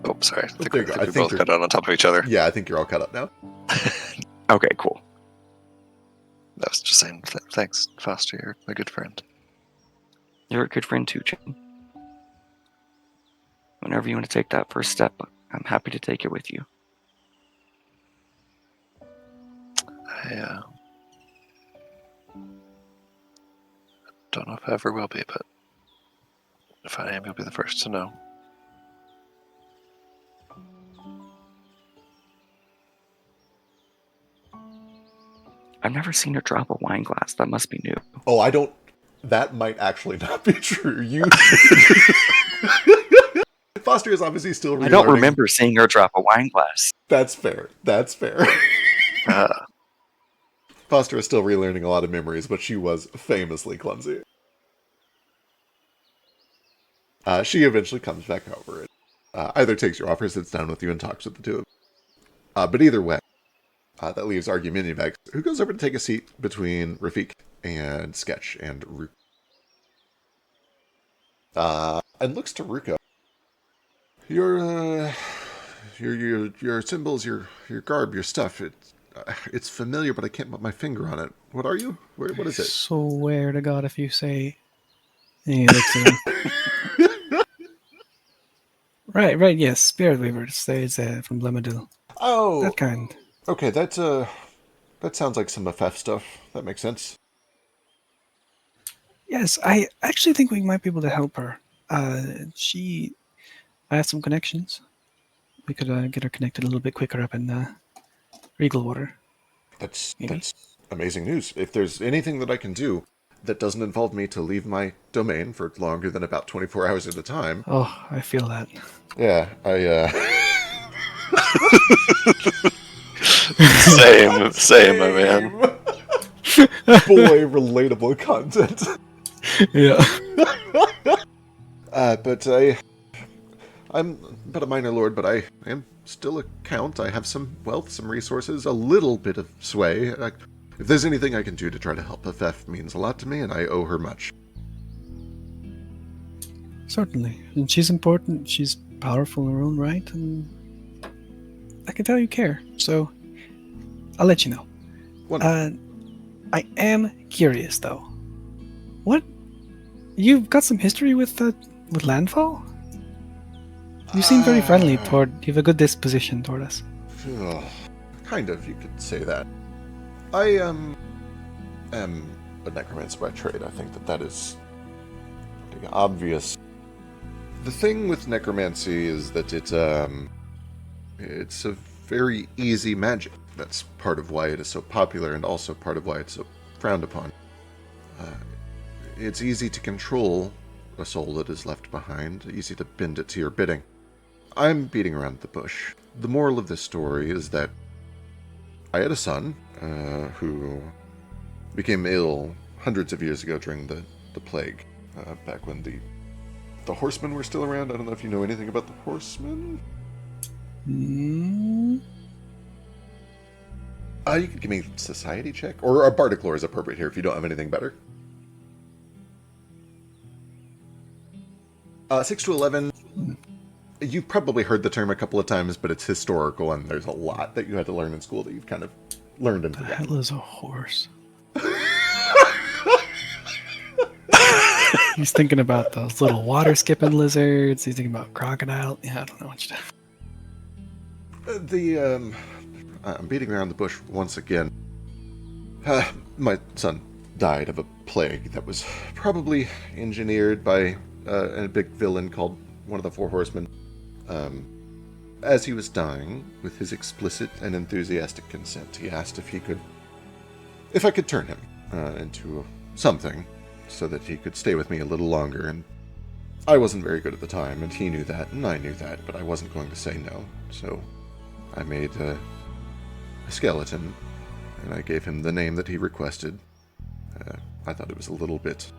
Oh, sorry. I think There you go. I we think both you're- cut out on top of each other. Yeah, I think you're all cut up now. Okay, cool. I was just saying, thanks, Foster. You're a good friend. You're a good friend too, Jane. Whenever you want to take that first step, I'm happy to take it with you. I don't know if I ever will be, but if I am, you'll be the first to know. I've never seen her drop a wine glass. That must be new. Oh, I don't. That might actually not be true. You. Foster is obviously still relearning. I don't remember seeing her drop a wine glass. That's fair. That's fair. Foster is still relearning a lot of memories, but she was famously clumsy. She eventually comes back over and either takes your offer, sits down with you, and talks with the two of them. But either way, that leaves Argumentavex, who goes over to take a seat between Rafik and Sketch and Ruka. And looks to Ruka. Your symbols, your garb, your stuff, it's familiar, but I can't put my finger on it. What are you? What is it? Swear to God, if you say... And he looks at him. Right, yes. Spirit Weaver. It's from Blemadil. Oh! That kind. Okay, that sounds like some FF stuff. That makes sense. Yes, I actually think we might be able to help her. I have some connections. We could get her connected a little bit quicker up in Regalwater. That's amazing news. If there's anything that I can do that doesn't involve me to leave my domain for longer than about 24 hours at a time. Oh, I feel that. Yeah, Same, my man. Boy, relatable content. Yeah. But I'm but a minor lord, but I am still a count. I have some wealth, some resources, a little bit of sway. If there's anything I can do to try to help FF means a lot to me, and I owe her much. Certainly. And she's important. She's powerful in her own right, and I can tell you care. So I'll let you know. I am curious, though. What? You've got some history with Landfall? You seem very friendly toward... You have a good disposition toward us. Kind of, you could say that. I am a necromancer by trade. I think that is pretty obvious. The thing with necromancy is that it's a very easy magic. That's part of why it is so popular, and also part of why it's so frowned upon. It's easy to control a soul that is left behind, easy to bend it to your bidding. I'm beating around the bush. The moral of this story is that I had a son who became ill hundreds of years ago during the plague, back when the horsemen were still around. I don't know if you know anything about the horsemen. You could give me a society check, or a bardic lore is appropriate here if you don't have anything better. 6 to 11. You've probably heard the term a couple of times, but it's historical, and there's a lot that you had to learn in school that you've kind of learned and forgotten. The hell is a horse? He's thinking about those little water-skipping lizards. He's thinking about crocodile. Yeah, I don't know what you're doing. I'm beating around the bush once again. My son died of a plague that was probably engineered by a big villain called one of the Four Horsemen. As he was dying, with his explicit and enthusiastic consent, he asked if I could turn him into something so that he could stay with me a little longer. And I wasn't very good at the time, and he knew that, and I knew that, but I wasn't going to say no. So I made a skeleton, and I gave him the name that he requested. I thought it was a little bit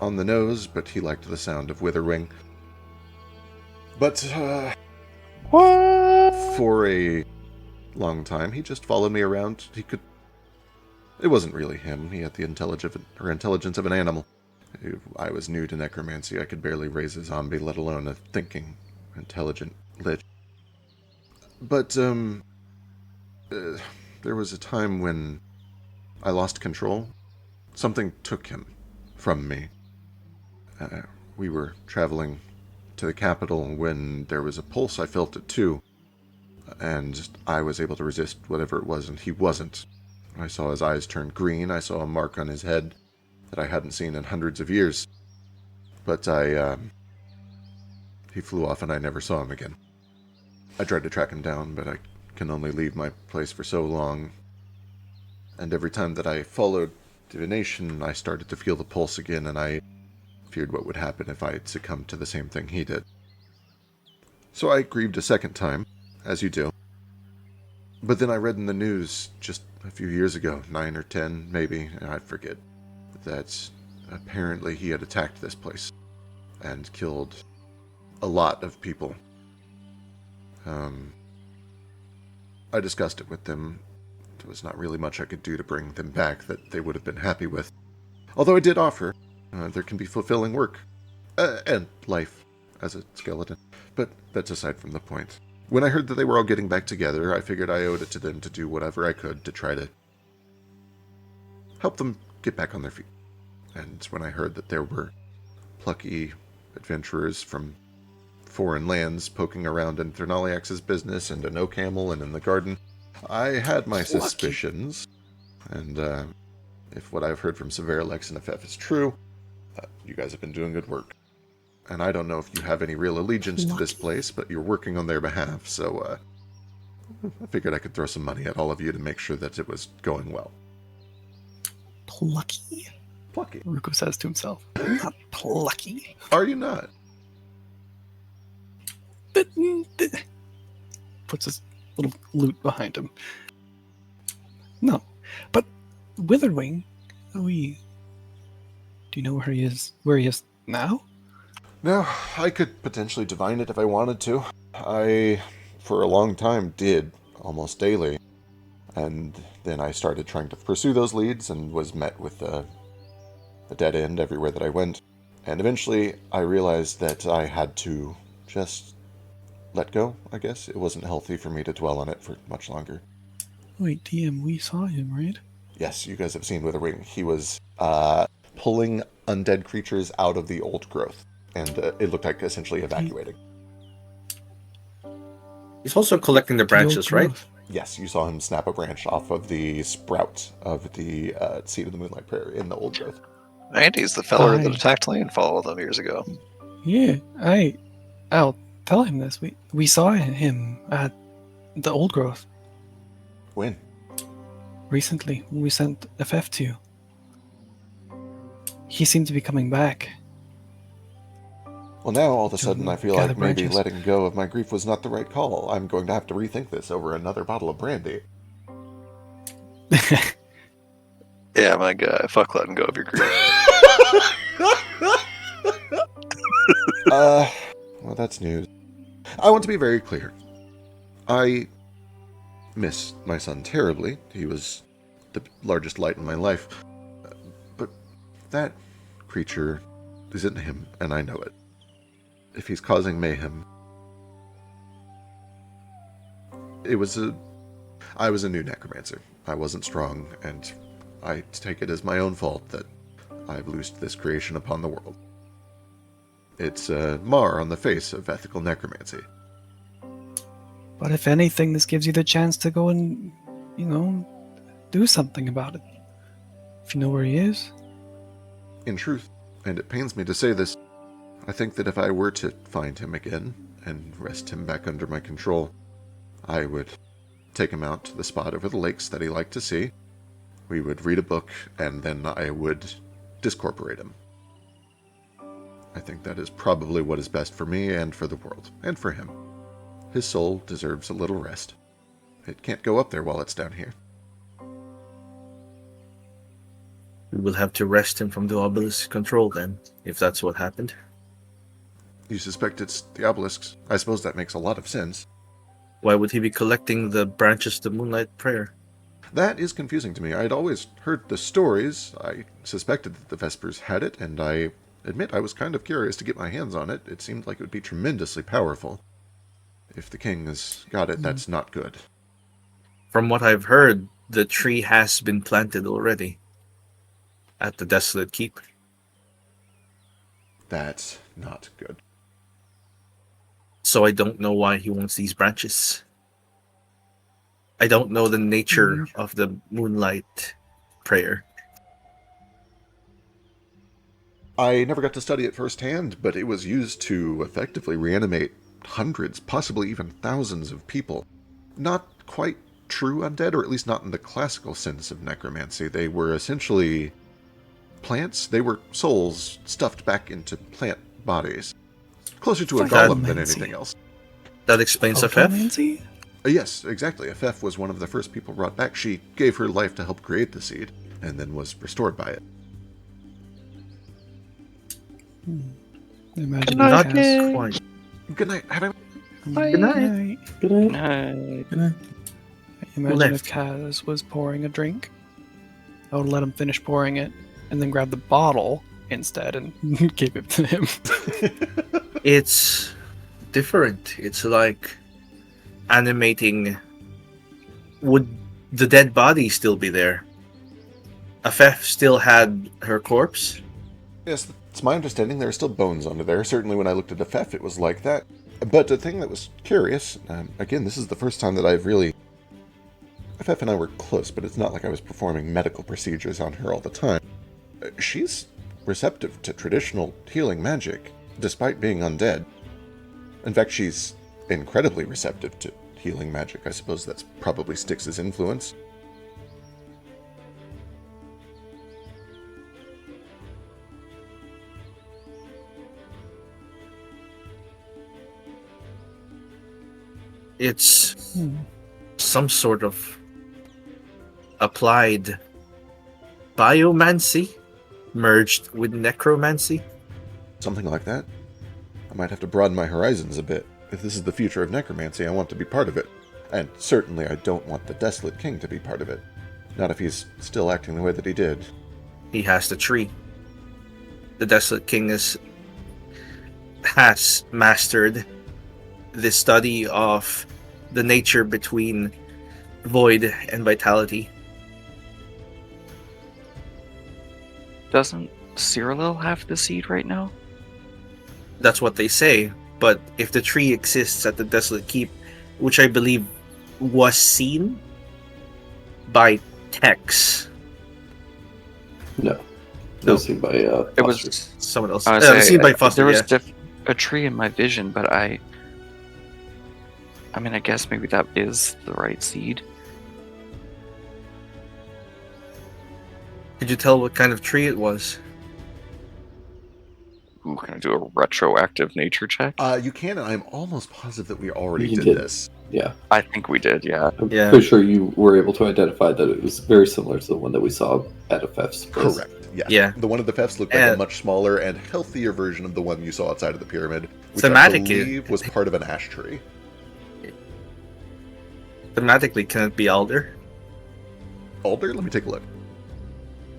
on the nose, but he liked the sound of Witherwing. But, for a long time, he just followed me around. It wasn't really him. He had the intelligence of an animal. I was new to necromancy. I could barely raise a zombie, let alone a thinking, intelligent lich. But, there was a time when I lost control. Something took him from me. We were traveling to the capital when there was a pulse. I felt it too. And I was able to resist whatever it was, and he wasn't. I saw his eyes turn green. I saw a mark on his head that I hadn't seen in hundreds of years. But he flew off and I never saw him again. I tried to track him down, but I can only leave my place for so long. And every time that I followed divination, I started to feel the pulse again, and I feared what would happen if I succumbed to the same thing he did. So I grieved a second time, as you do. But then I read in the news just a few years ago, 9 or 10 maybe, I forget, that apparently he had attacked this place and killed a lot of people. I discussed it with them. There was not really much I could do to bring them back that they would have been happy with. Although I did offer, there can be fulfilling work, and life as a skeleton. But that's aside from the point. When I heard that they were all getting back together, I figured I owed it to them to do whatever I could to try to help them get back on their feet. And when I heard that there were plucky adventurers from foreign lands poking around in Ternaliax's business and in Oakhamel and in the garden, I had my suspicions. And if what I've heard from Severalex and FF is true, you guys have been doing good work. And I don't know if you have any real allegiance to this place, but you're working on their behalf, so I figured I could throw some money at all of you to make sure that it was going well. Plucky? Plucky. Ruko says to himself. I'm not plucky. Are you not? Puts his little loot behind him. No. But Witherwing, do you know where he is now? No, I could potentially divine it if I wanted to. I, for a long time, did, almost daily. And then I started trying to pursue those leads and was met with a dead end everywhere that I went. And eventually I realized that I had to just let go, I guess. It wasn't healthy for me to dwell on it for much longer. Wait, DM, we saw him, right? Yes, you guys have seen Withering. He was pulling undead creatures out of the old growth. And it looked like essentially evacuating. He's also collecting the branches, right? Yes, you saw him snap a branch off of the sprout of the Seed of the Moonlight Prayer in the old growth. Andy's the feller that attacked Landfall them years ago. Yeah, I'll tell him this. We saw him at the old growth. When? Recently, when we sent FF to you. He seemed to be coming back. Well, now all of a sudden I feel like maybe letting go of my grief was not the right call. I'm going to have to rethink this over another bottle of brandy. Yeah, my guy. Fuck letting go of your grief. Well, that's news. I want to be very clear. I miss my son terribly. He was the largest light in my life. But that creature isn't him, and I know it. If he's causing mayhem, I was a new necromancer. I wasn't strong, and I take it as my own fault that I've loosed this creation upon the world. It's a mar on the face of ethical necromancy. But if anything, this gives you the chance to go and, do something about it. If you know where he is. In truth, and it pains me to say this, I think that if I were to find him again and wrest him back under my control, I would take him out to the spot over the lakes that he liked to see. We would read a book, and then I would discorporate him. I think that is probably what is best for me and for the world, and for him. His soul deserves a little rest. It can't go up there while it's down here. We will have to wrest him from the obelisk's control then, if that's what happened. You suspect it's the obelisks. I suppose that makes a lot of sense. Why would he be collecting the branches of the Moonlight Prayer? That is confusing to me. I'd always heard the stories. I suspected that the Vespers had it, and I admit I was kind of curious to get my hands on it. It seemed like it would be tremendously powerful. If the king has got it, that's not good. From what I've heard, the tree has been planted already at the Desolate Keep. That's not good. So I don't know why he wants these branches. I don't know the nature of the moonlight prayer. I never got to study it firsthand, but it was used to effectively reanimate hundreds, possibly even thousands of people. Not quite true undead, or at least not in the classical sense of necromancy. They were essentially plants. They were souls stuffed back into plant bodies. Closer to a golem than anything else. That explains the theft? Yes, exactly. Afef was one of the first people brought back. She gave her life to help create the seed, and then was restored by it. Imagine Not Kaz. quite. Good night. Have a Good night. Good night. Good night. Imagine left? if Kaz was pouring a drink. I would let him finish pouring it, and then grab the bottle instead and give it to him. It's different. It's like animating. Would the dead body still be there? Afef still had her corpse? Yes, it's my understanding there are still bones under there. Certainly when I looked at Afef, it was like that. But the thing that was curious, again, this is the first time that I've really... Afef and I were close, but it's not like I was performing medical procedures on her all the time. She's receptive to traditional healing magic, despite being undead. In fact, she's incredibly receptive to healing magic. I suppose that's probably Styx's influence. It's some sort of applied biomancy merged with necromancy. Something like that. I might have to broaden my horizons a bit. If this is the future of necromancy, I want to be part of it. And certainly I don't want the Desolate King to be part of it. Not if he's still acting the way that he did. He has the tree. The Desolate King has mastered the study of the nature between void and vitality. Doesn't Cyril have the seed right now? That's what they say. But if the tree exists at the Desolate Keep, which I believe was seen by Tex. No. It was seen by It was Foster's. Someone else. I was Seen by Foster, there was yeah. a tree in my vision, but I mean, I guess maybe that is the right seed. Could you tell what kind of tree it was? Ooh, can I do a retroactive nature check? You can, and I'm almost positive that we already You did did. this. Yeah. I think we did, yeah. I'm Yeah. pretty sure you were able to identify that it was very similar to the one that we saw at Afef's place. Correct. Yeah. Yeah. The one at the Fefs looked like a much smaller and healthier version of the one you saw outside of the pyramid, which I Thematically- believe was part of an ash tree. Thematically, can it be alder? Alder? Let me take a look.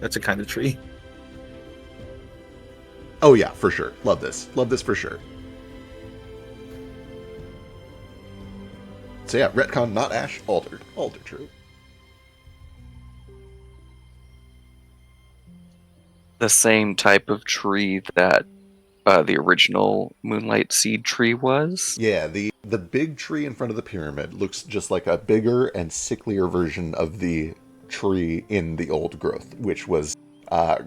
That's a kind of tree. Oh yeah, for sure. Love this. Love this for sure. So yeah, retcon, not ash, alder. Alder, true. The same type of tree that the original Moonlight Seed tree was. Yeah, the big tree in front of the pyramid looks just like a bigger and sicklier version of the tree in the old growth, which was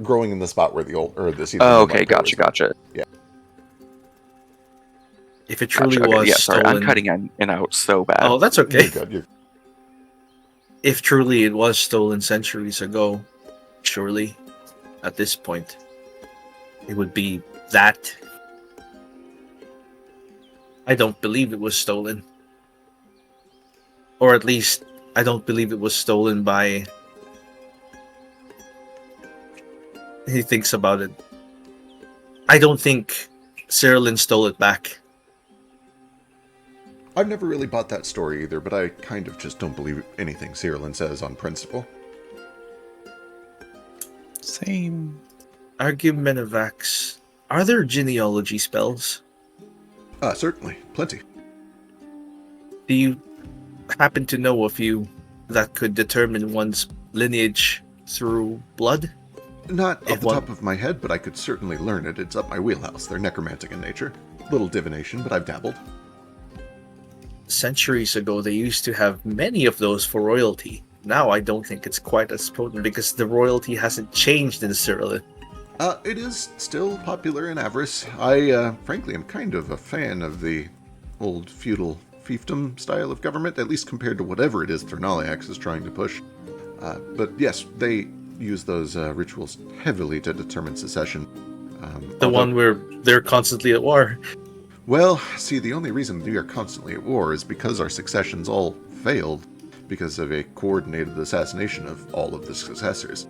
growing in the spot where the seed. Oh, okay, gotcha. Yeah. If it truly Gotcha, okay, was yeah, sorry, stolen... I'm cutting in and out so bad. Oh, that's okay. You're good. If truly it was stolen centuries ago, surely, at this point, it would be that. I don't believe it was stolen. Or at least, I don't believe it was stolen by... He thinks about it. I don't think Cyrilin stole it back. I've never really bought that story either, but I kind of just don't believe anything Cyrillin says on principle. Same. Argumentivax. Are there genealogy spells? Certainly. Plenty. Do you happen to know a few that could determine one's lineage through blood? Not off If the one- top of my head, but I could certainly learn it. It's up my wheelhouse. They're necromantic in nature. Little divination, but I've dabbled. centuries ago, they used to have many of those for royalty. Now I don't think it's quite as potent because the royalty hasn't changed in Cyrillin. It is still popular in Avarice. I, frankly, am kind of a fan of the old feudal fiefdom style of government, at least compared to whatever it is Thermaliax is trying to push. But yes, they use those rituals heavily to determine secession. The one where they're constantly at war. Well, see, the only reason we are constantly at war is because our successions all failed because of a coordinated assassination of all of the successors.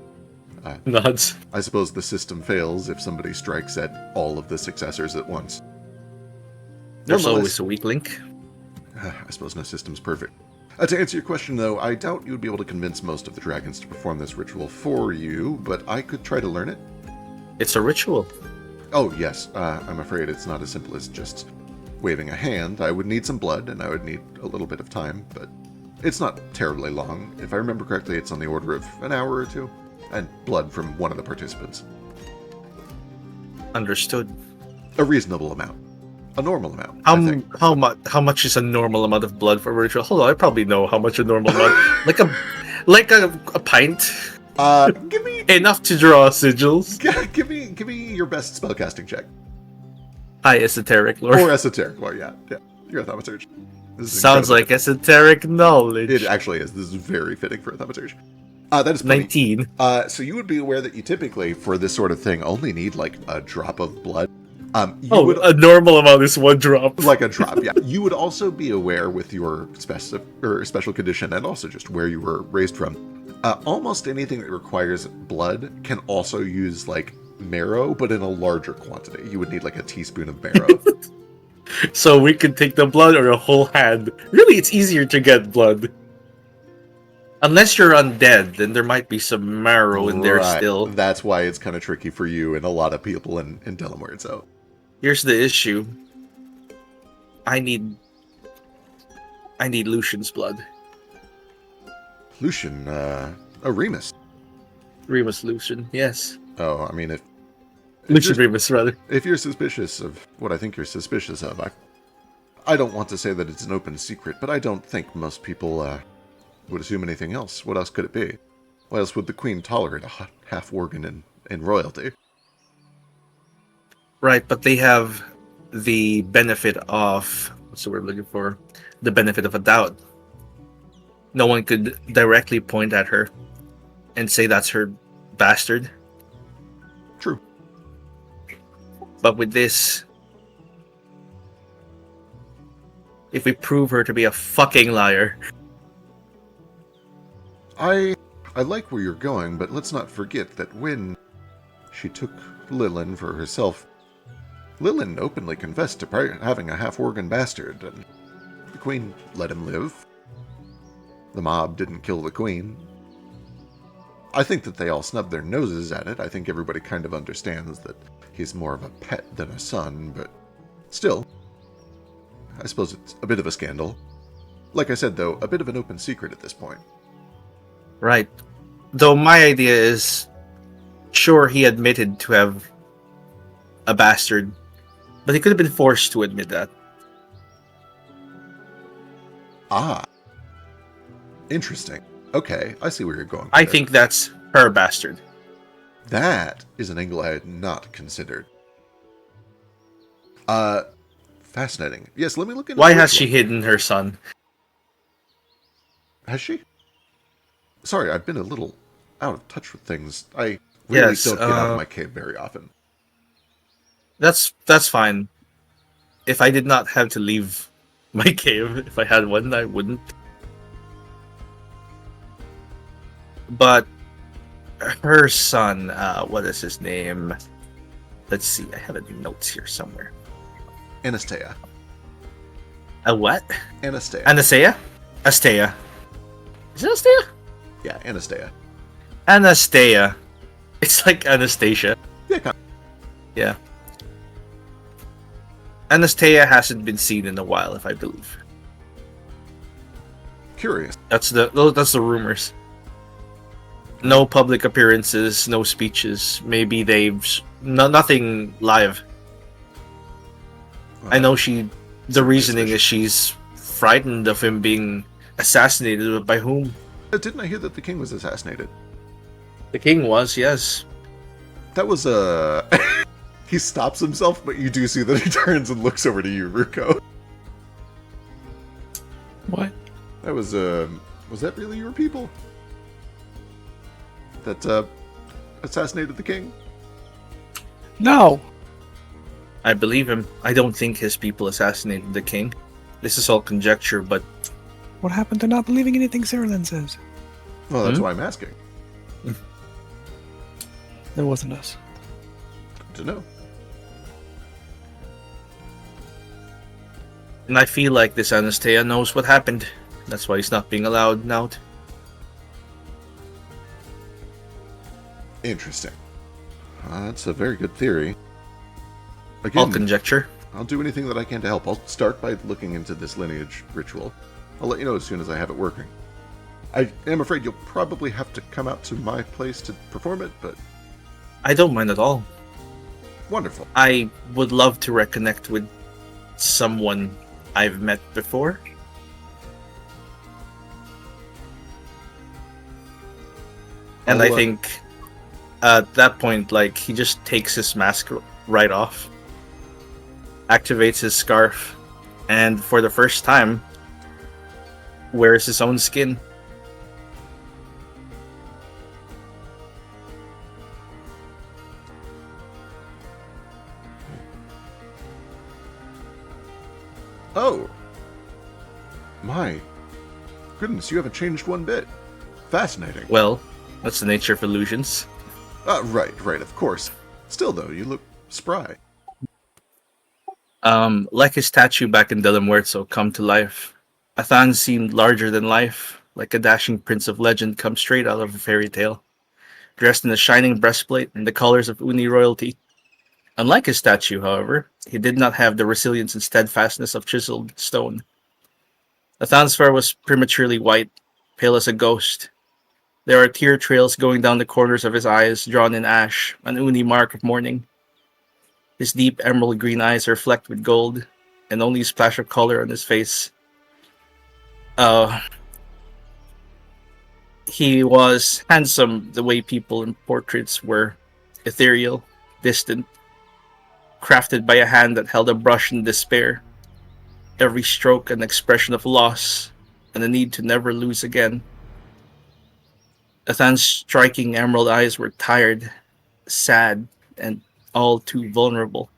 Nods. I suppose the system fails if somebody strikes at all of the successors at once. There's Nonetheless, always a weak link. I suppose no system's perfect. To answer your question, though, I doubt you would be able to convince most of the dragons to perform this ritual for you, but I could try to learn it. It's a ritual. Oh, yes. I'm afraid it's not as simple as just waving a hand. I would need some blood, and I would need a little bit of time, but it's not terribly long. If I remember correctly, it's on the order of an hour or two, and blood from one of the participants. Understood. A reasonable amount. A normal amount, I think. How much is a normal amount of blood for a ritual? Hold on, I probably know how much a normal amount. like a pint. Give me Enough to draw sigils. give me your best spellcasting check. High esoteric lore. Or esoteric. Well, yeah. You're a thaumaturge. This is Sounds like esoteric knowledge. It actually is. This is very fitting for a thaumaturge. That is 19. So you would be aware that you typically, for this sort of thing, only need like a drop of blood. A normal amount is one drop. Like a drop, yeah. You would also be aware with your special condition and also just where you were raised from. Almost anything that requires blood can also use like marrow, but in a larger quantity. You would need like a teaspoon of marrow. So we could take the blood or a whole hand. Really, it's easier to get blood. Unless you're undead, then there might be some marrow in there still. That's why it's kind of tricky for you and a lot of people in Delamore. So here's the issue. I need Lucian's blood. Lucian, Remus. Remus Lucian, yes. Oh, I mean, if Lucian Remus, rather. If you're suspicious of what I think you're suspicious of, I don't want to say that it's an open secret, but I don't think most people would assume anything else. What else could it be? Why else would the Queen tolerate a half organ in royalty? Right, but they have the benefit of... What's the word I'm looking for? The benefit of a doubt. No one could directly point at her and say that's her bastard. True. But with this... If we prove her to be a fucking liar... I like where you're going, but let's not forget that when she took Lilin for herself, Lilin openly confessed to having a half-organ bastard, and the Queen let him live. The mob didn't kill the Queen. I think that they all snubbed their noses at it. I think everybody kind of understands that he's more of a pet than a son, but still, I suppose it's a bit of a scandal. Like I said, though, a bit of an open secret at this point. Right. Though my idea is, sure, he admitted to have a bastard, but he could have been forced to admit that. Ah. Interesting. Okay, I see where you're going. I think that's her bastard. That is an angle I had not considered. Fascinating. Yes, let me look into Why has she hidden her son? Has she? Sorry, I've been a little out of touch with things. I really don't get out of my cave very often. That's fine. If I did not have to leave my cave, if I had one, I wouldn't. But her son, what is his name? Let's see, I have it in notes here somewhere. Anastea. A what? Anastea. Anastea? Astea. Is it Astea? Yeah, Anastea. Anastea. It's like Anastasia. Yeah, kind of. Yeah. Anastea hasn't been seen in a while, if I believe. Curious. That's the rumors. No public appearances, no speeches. Maybe nothing live. I know the reason is she's frightened of him being assassinated, but by whom? Didn't I hear that the king was assassinated? The king was, yes. That was he stops himself, but you do see that he turns and looks over to you, Ruko. What? That was that really your people? That assassinated the king? No. I believe him. I don't think his people assassinated the king. This is all conjecture, but What happened to not believing anything Cyrillin says? Well, that's why I'm asking. It wasn't us. Good to know. and I feel like this Anastasia knows what happened. That's why he's not being allowed out. Interesting. That's a very good theory. All Again, conjecture. I'll do anything that I can to help. I'll start by looking into this lineage ritual. I'll let you know as soon as I have it working. I am afraid you'll probably have to come out to my place to perform it, but I don't mind at all. wonderful. I would love to reconnect with someone I've met before. And I think at that point, like, he just takes his mask right off, activates his scarf, and for the first time, wears his own skin. Oh! My goodness, you haven't changed one bit. Fascinating. Well, that's the nature of illusions. Right, of course. Still, though, you look spry. Like his statue back in Del Muerto come to life. Athan seemed larger than life, like a dashing prince of legend come straight out of a fairy tale, dressed in a shining breastplate and the colors of Uni royalty. Unlike his statue, however, he did not have the resilience and steadfastness of chiseled stone. Athan's fur was prematurely white, pale as a ghost. There are tear trails going down the corners of his eyes, drawn in ash, an Uni mark of mourning. His deep emerald green eyes are flecked with gold, and only a splash of color on his face. He was handsome the way people in portraits were, ethereal, distant, crafted by a hand that held a brush in despair. Every stroke an expression of loss, and the need to never lose again. Athan's striking emerald eyes were tired, sad, and all too vulnerable,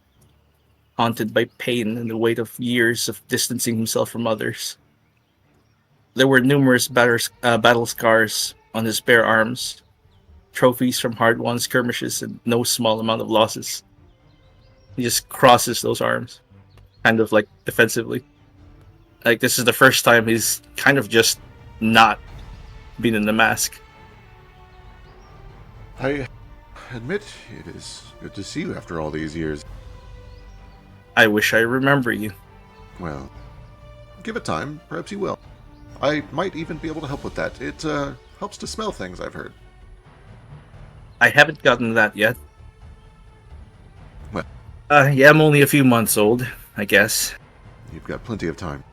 haunted by pain and the weight of years of distancing himself from others. There were numerous battle scars on his bare arms, trophies from hard-won skirmishes and no small amount of losses. He just crosses those arms, kind of like defensively. Like, this is the first time he's kind of just not been in the mask. I admit it is good to see you after all these years. I wish I remember you. Well, give it time. Perhaps you will. I might even be able to help with that. It helps to smell things, I've heard. I haven't gotten that yet. Well, Yeah, I'm only a few months old, I guess. you've got plenty of time.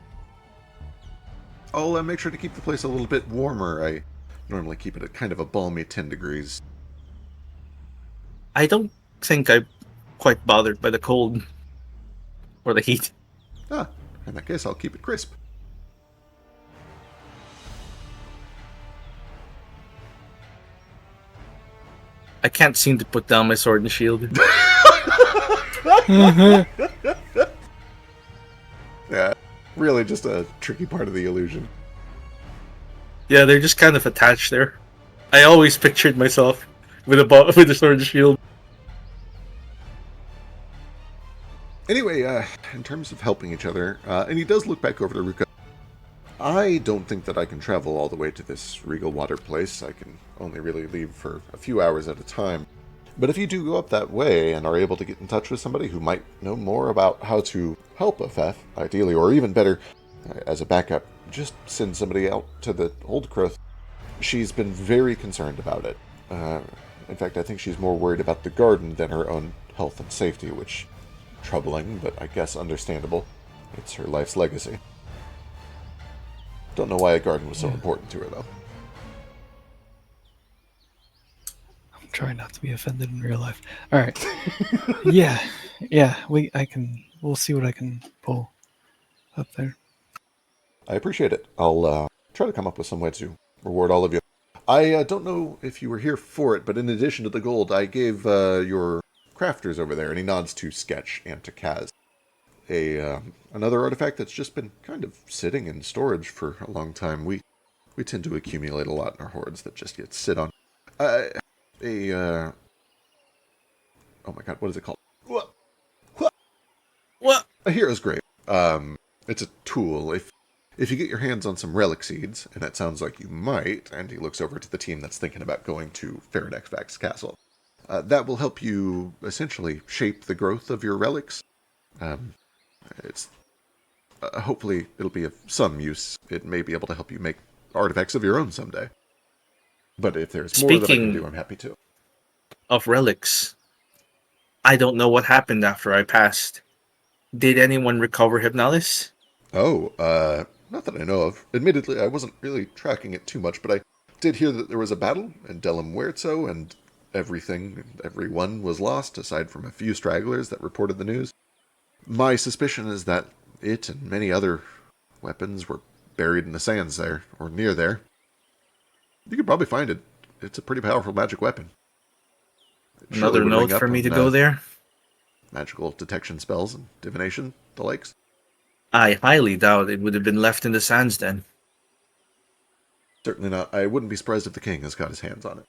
I'll make sure to keep the place a little bit warmer. I normally keep it at kind of a balmy 10 degrees. I don't think I'm quite bothered by the cold or the heat. Ah, in that case, I'll keep it crisp. I can't seem to put down my sword and shield. Yeah, really just a tricky part of the illusion. Yeah, they're just kind of attached there. I always pictured myself with a sword and shield. Anyway, in terms of helping each other, and he does look back over to Ruka. I don't think that I can travel all the way to this Regal Water place. I can only really leave for a few hours at a time. But if you do go up that way and are able to get in touch with somebody who might know more about how to help a theft, ideally, or even better, as a backup, just send somebody out to the Old Croth. She's been very concerned about it. In fact, I think she's more worried about the garden than her own health and safety, which troubling, but I guess understandable. It's her life's legacy. Don't know why a garden was so important to her, though. I'm trying not to be offended in real life. All right. yeah. We'll see what I can pull up there. I appreciate it. I'll try to come up with some way to reward all of you. I don't know if you were here for it, but in addition to the gold, I gave your crafters over there, and he nods to Sketch and to Kaz, another artifact that's just been kind of sitting in storage for a long time. We tend to accumulate a lot in our hordes that just get sit on. Oh my god, what is it called? What? A hero's grave. It's a tool. If you get your hands on some relic seeds, and it sounds like you might, and he looks over to the team that's thinking about going to Faradexvax Castle, that will help you essentially shape the growth of your relics. It's hopefully it'll be of some use. It may be able to help you make artifacts of your own someday. But if there's more that I can do, I'm happy to. Of relics, I don't know what happened after I passed. Did anyone recover Hypnolis? Oh, not that I know of. Admittedly, I wasn't really tracking it too much, but I did hear that there was a battle in Delam Huerzo, and everyone was lost, aside from a few stragglers that reported the news. My suspicion is that it and many other weapons were buried in the sands there, or near there. You could probably find it. It's a pretty powerful magic weapon. Another note for me to go there? Magical detection spells and divination, the likes. I highly doubt it would have been left in the sands then. Certainly not. I wouldn't be surprised if the king has got his hands on it.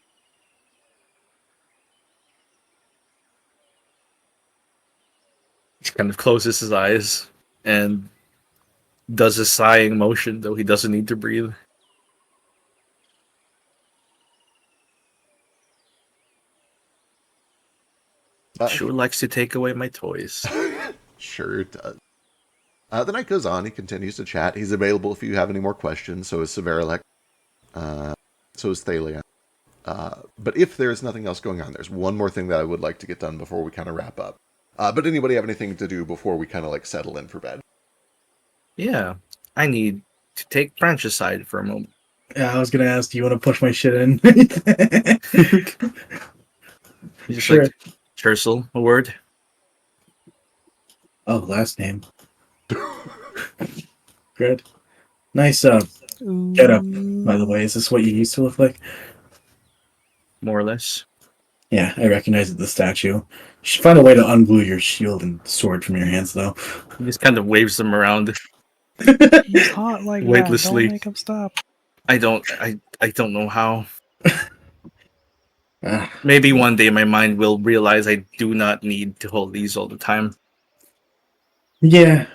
He kind of closes his eyes and does a sighing motion, though he doesn't need to breathe. Sure likes to take away my toys. Sure it does. The night goes on. He continues to chat. He's available if you have any more questions. So is Severalek. So is Thalia. But if there's nothing else going on, there's one more thing that I would like to get done before we kind of wrap up. But anybody have anything to do before we kind of like settle in for bed? Yeah, I need to take Branch aside for a moment. Yeah, I was gonna ask, do you want to push my shit in? Just Sure. like Tercel, a word. Oh, last name. Good. Nice get up, by the way. Is this what you used to look like? More or less. Yeah, I recognize the statue. You should find a way to unglue your shield and sword from your hands, though. He just kind of waves them around. He's hot like that. Weightlessly. Don't make him stop. I don't know how. Maybe one day my mind will realize I do not need to hold these all the time. Yeah.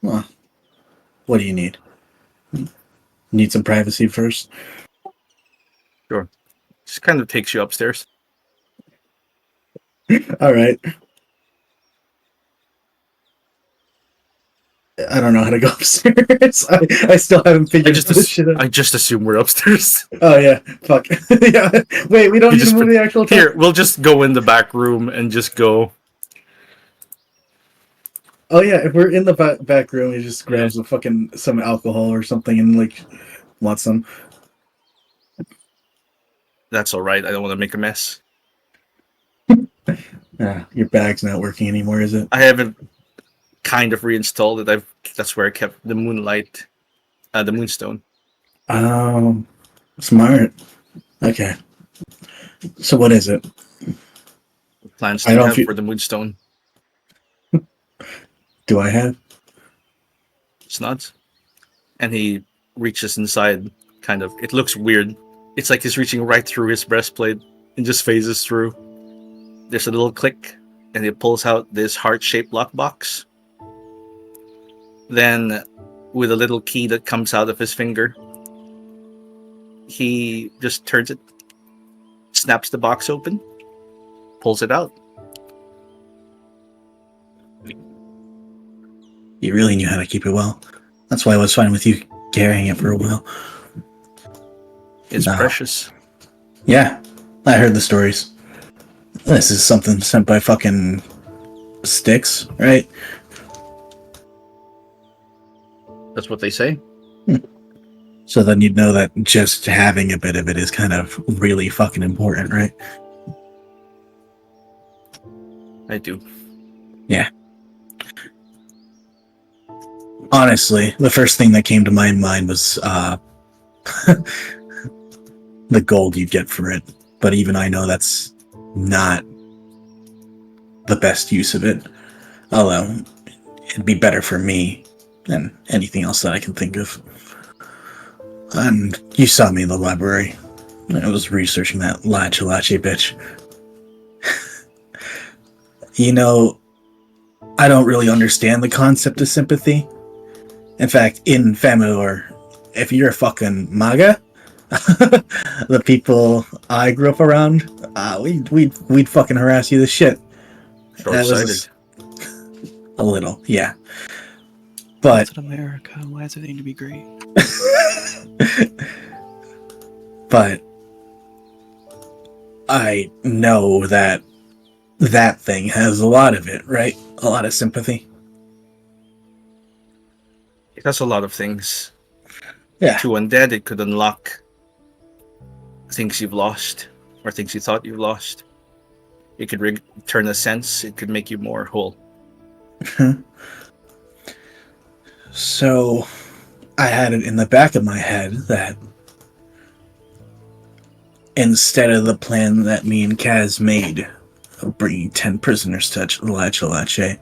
Well, what do you need? Need some privacy first? Sure. Just kind of takes you upstairs. All right. I don't know how to go upstairs. I still haven't figured this shit out. I just assume we're upstairs. Oh yeah, fuck. Yeah. Wait, we don't need to move the actual Here, we'll just go in the back room and just go. Oh yeah, if we're in the back room, he just grabs some alcohol or something and like wants some. That's all right. I don't want to make a mess. Your bag's not working anymore, is it? I haven't kind of reinstalled it. That's where I kept the moonlight, the moonstone. Oh, smart. Okay. So what is it? Plans to have for the moonstone. Do I have? Snods. And he reaches inside, kind of. It looks weird. It's like he's reaching right through his breastplate and just phases through. There's a little click, and he pulls out this heart-shaped lockbox. Then, with a little key that comes out of his finger, he just turns it, snaps the box open, pulls it out. You really knew how to keep it well. That's why I was fine with you carrying it for a while. It's precious. Yeah, I heard the stories. This is something sent by fucking Styx, right? That's what they say. So then you'd know that just having a bit of it is kind of really fucking important, right? I do. Yeah. Honestly, the first thing that came to my mind was the gold you'd get for it. But even I know that's not the best use of it. Although, it'd be better for me than anything else that I can think of. And you saw me in the library. I was researching that Lache bitch. You know, I don't really understand the concept of sympathy. In fact, in Familor, if you're a fucking MAGA, the people I grew up around, we'd fucking harass you to shit. Short-sighted. A little, yeah. But That's America. Why does it need to be great? but I know that thing has a lot of it, right? A lot of sympathy. It has a lot of things. Yeah. To undead, it could unlock things you've lost or things you thought you lost. It could return a sense. It could make you more whole. So I had it in the back of my head that instead of the plan that me and Kaz made of bringing 10 prisoners to Lache,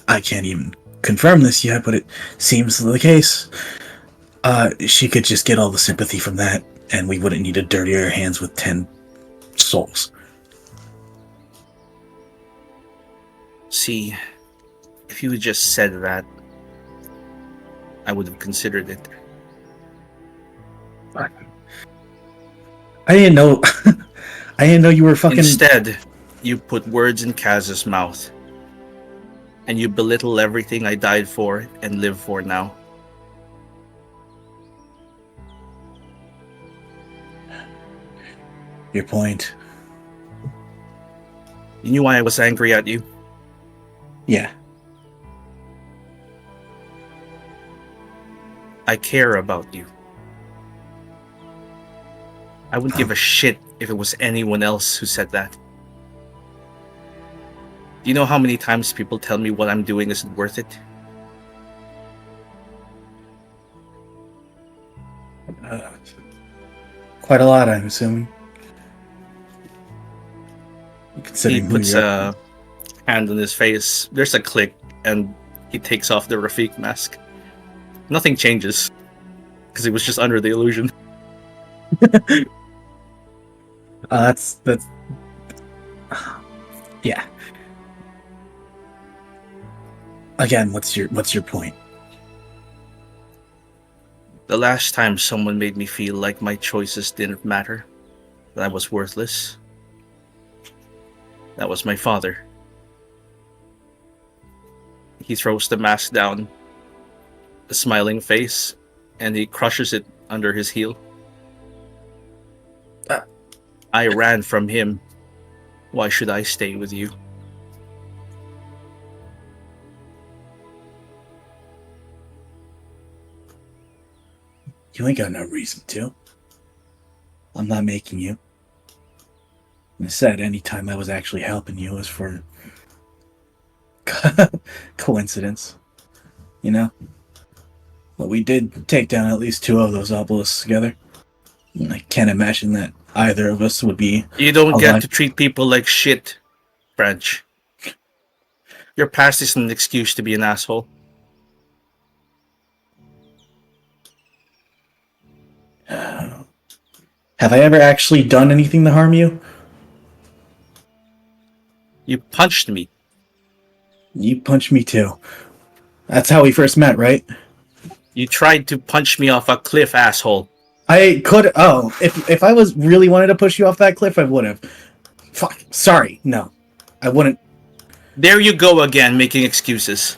I can't even confirm this yet, but it seems the case. She could just get all the sympathy from that, and we wouldn't need to dirty our hands with 10 souls. See, if you had just said that, I would have considered it. I didn't know. I didn't know you were fucking. Instead, you put words in Kaz's mouth, and you belittle everything I died for and live for now. Your point. You knew why I was angry at you? Yeah. I care about you. I wouldn't give a shit if it was anyone else who said that. Do you know how many times people tell me what I'm doing isn't worth it? Quite a lot, I'm assuming. He Considering who puts you are. a hand on his face. There's a click, and he takes off the Rafik mask. Nothing changes, because he was just under the illusion. That's yeah. Again, what's your point? The last time someone made me feel like my choices didn't matter, that I was worthless, that was my father. He throws the mask down, a smiling face, and he crushes it under his heel. I ran from him. Why should I stay with you? You ain't got no reason to. I'm not making you. I said anytime I was actually helping you was for coincidence. You know? But we did take down at least 2 of those obelisks together. And I can't imagine that either of us would be. You don't get alive. to treat people like shit, Branch. Your past isn't an excuse to be an asshole. Have I ever actually done anything to harm you? You punched me. You punched me too. That's how we first met, right? You tried to punch me off a cliff, asshole. I could. Oh, if I was really wanted to push you off that cliff, I would have. Fuck. Sorry. No, I wouldn't. There you go again, making excuses.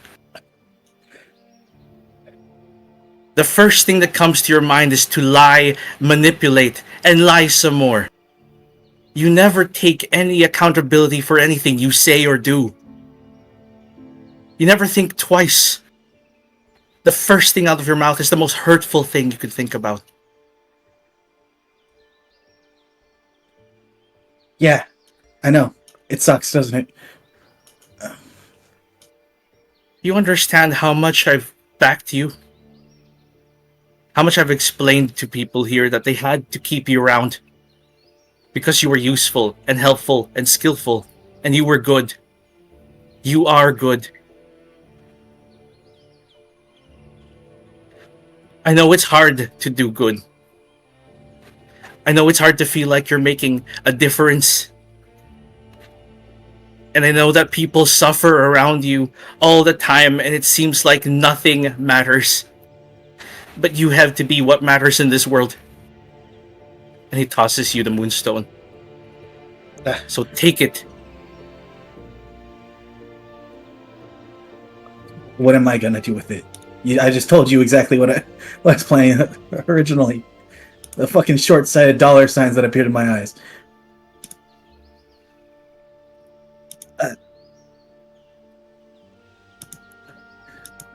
The first thing that comes to your mind is to lie, manipulate, and lie some more. You never take any accountability for anything you say or do. You never think twice. The first thing out of your mouth is the most hurtful thing you could think about. Yeah, I know. It sucks, doesn't it? You understand how much I've backed you? How much I've explained to people here that they had to keep you around because you were useful and helpful and skillful, and you were good. You are good. I know it's hard to do good. I know it's hard to feel like you're making a difference. And I know that people suffer around you all the time and it seems like nothing matters. But you have to be what matters in this world. And he tosses you the moonstone. So take it. What am I gonna do with it? I just told you exactly what I was playing originally. The fucking short-sighted dollar signs that appeared in my eyes.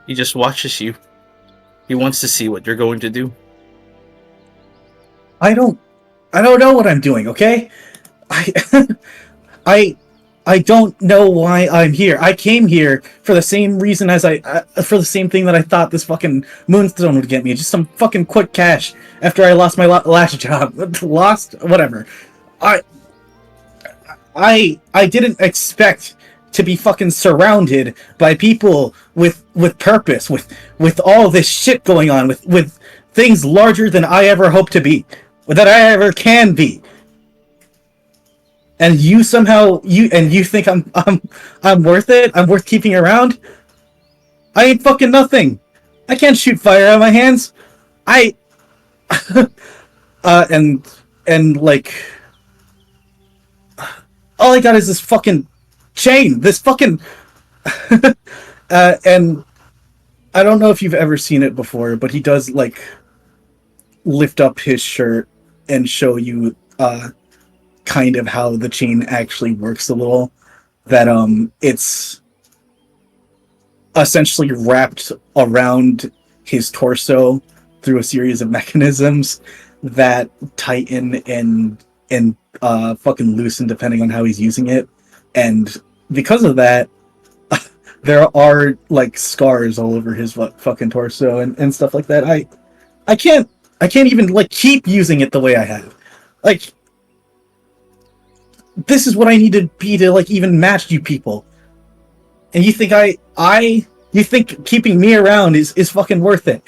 He just watches you. He wants to see what you're going to do. I don't know what I'm doing, okay? I don't know why I'm here. I came here for the same reason as for the same thing that I thought this fucking moonstone would get me. Just some fucking quick cash after I lost my last job. Lost? Whatever. I didn't expect to be fucking surrounded by people with purpose, with all this shit going on, with things larger than I ever hope to be, that I ever can be. And you somehow you think I'm worth it? I'm worth keeping around? I ain't fucking nothing. I can't shoot fire out of my hands. And like, all I got is this fucking chain. This fucking and I don't know if you've ever seen it before, but he does like lift up his shirt and show you kind of how the chain actually works a little. That it's essentially wrapped around his torso through a series of mechanisms that tighten and fucking loosen depending on how he's using it. And because of that, there are like scars all over his fucking torso and stuff like that. I can't even like keep using it the way I have. Like, this is what I need to be to like even match you people. And you think you think keeping me around is fucking worth it?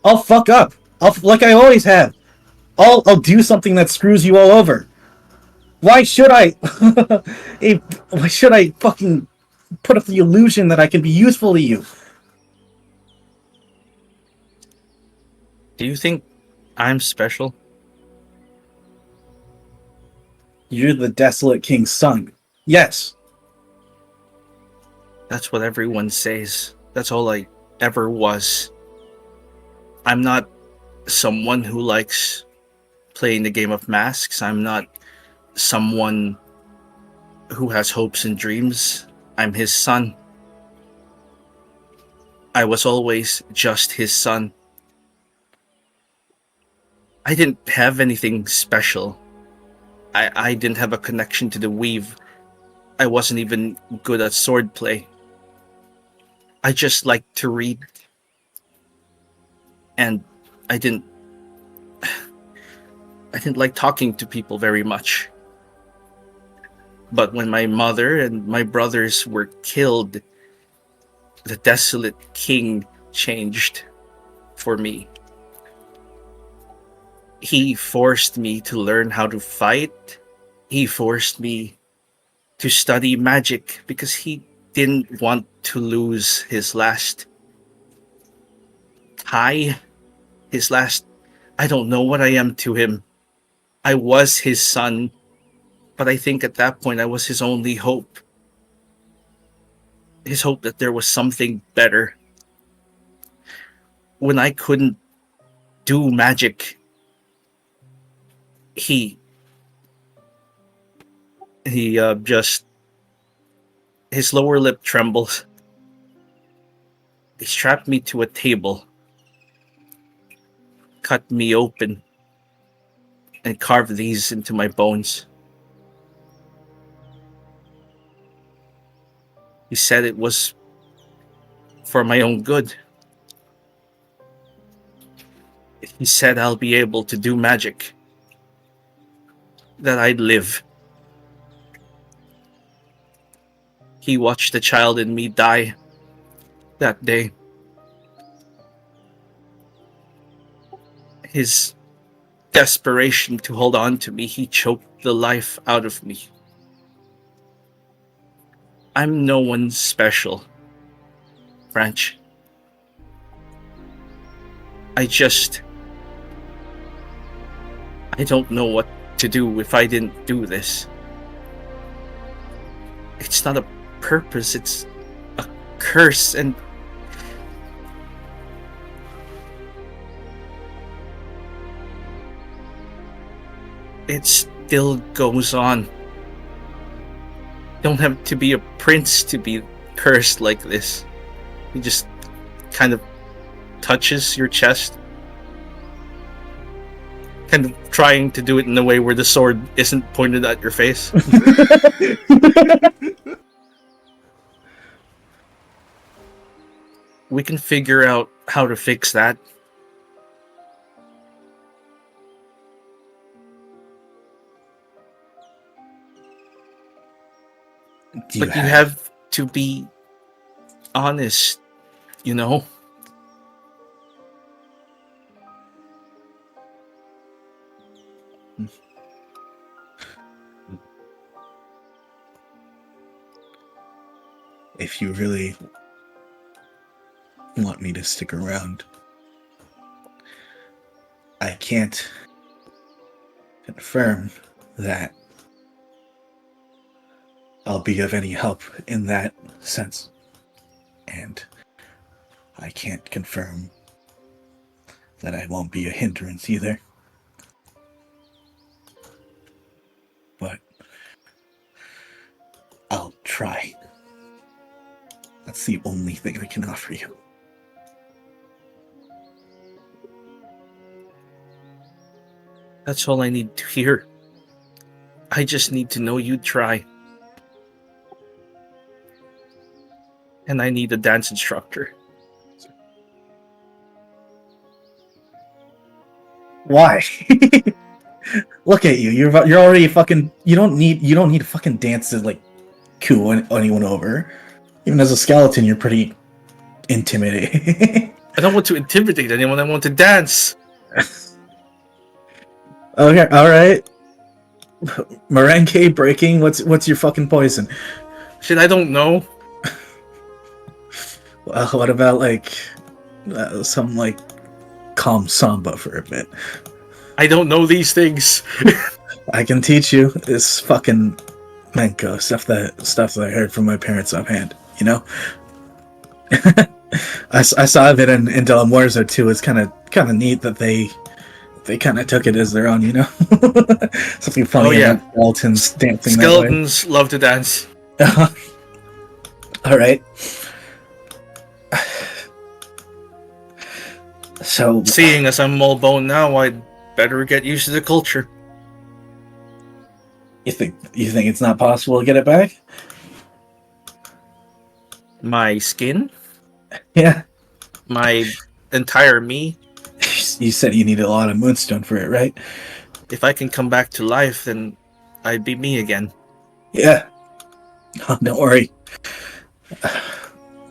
I'll fuck up. Like I always have. I'll do something that screws you all over. Why should I? Why should I fucking put up the illusion that I can be useful to you? Do you think I'm special? You're the Desolate King's son. Yes. That's what everyone says. That's all I ever was. I'm not someone who likes playing the game of masks. I'm not someone who has hopes and dreams. I'm his son. I was always just his son. I didn't have anything special. I didn't have a connection to the weave. I wasn't even good at swordplay. I just liked to read. And I didn't like talking to people very much. But when my mother and my brothers were killed, the Desolate King changed for me. He forced me to learn how to fight. He forced me to study magic because he didn't want to lose his last high, his last... I don't know what I am to him. I was his son, but I think at that point I was his only hope. His hope that there was something better. When I couldn't do magic, he just, his lower lip trembles They strapped me to a table, cut me open, and carved these into my bones. He said it was for my own good. He said I'll be able to do magic, that I'd live. He watched the child in me die that day. His desperation to hold on to me, he choked the life out of me. I'm no one special, French. I don't know what to do if I didn't do this. It's not a purpose, it's a curse, and it still goes on. Don't have to be a prince to be cursed like this. He just kind of touches your chest, kind of trying to do it in a way where the sword isn't pointed at your face. We can figure out how to fix that. But you have to be honest, you know? If you really want me to stick around, I can't confirm that I'll be of any help in that sense. And I can't confirm that I won't be a hindrance either. But I'll try. That's the only thing I can offer you. That's all I need to hear. I just need to know you'd try. And I need a dance instructor. Why? Look at you. You're already fucking. You don't need to fucking dance to like coo anyone over. Even as a skeleton, you're pretty intimidating. I don't want to intimidate anyone. I want to dance. Okay, all right. Merengue breaking. What's your fucking poison? Shit, I don't know. Well, what about like some like calm samba for a bit? I don't know these things. I can teach you this fucking Menko stuff that I heard from my parents offhand. You know, I saw it in Del Muerzo too. It's kind of neat that they kind of took it as their own. You know, something funny about skeletons dancing. Skeletons love to dance. All right. So, seeing as I'm all bone now, I'd better get used to the culture. You think it's not possible to get it back? My skin? Yeah. My entire me? You said you needed a lot of moonstone for it, right? If I can come back to life, then I'd be me again. Yeah. Oh, don't worry.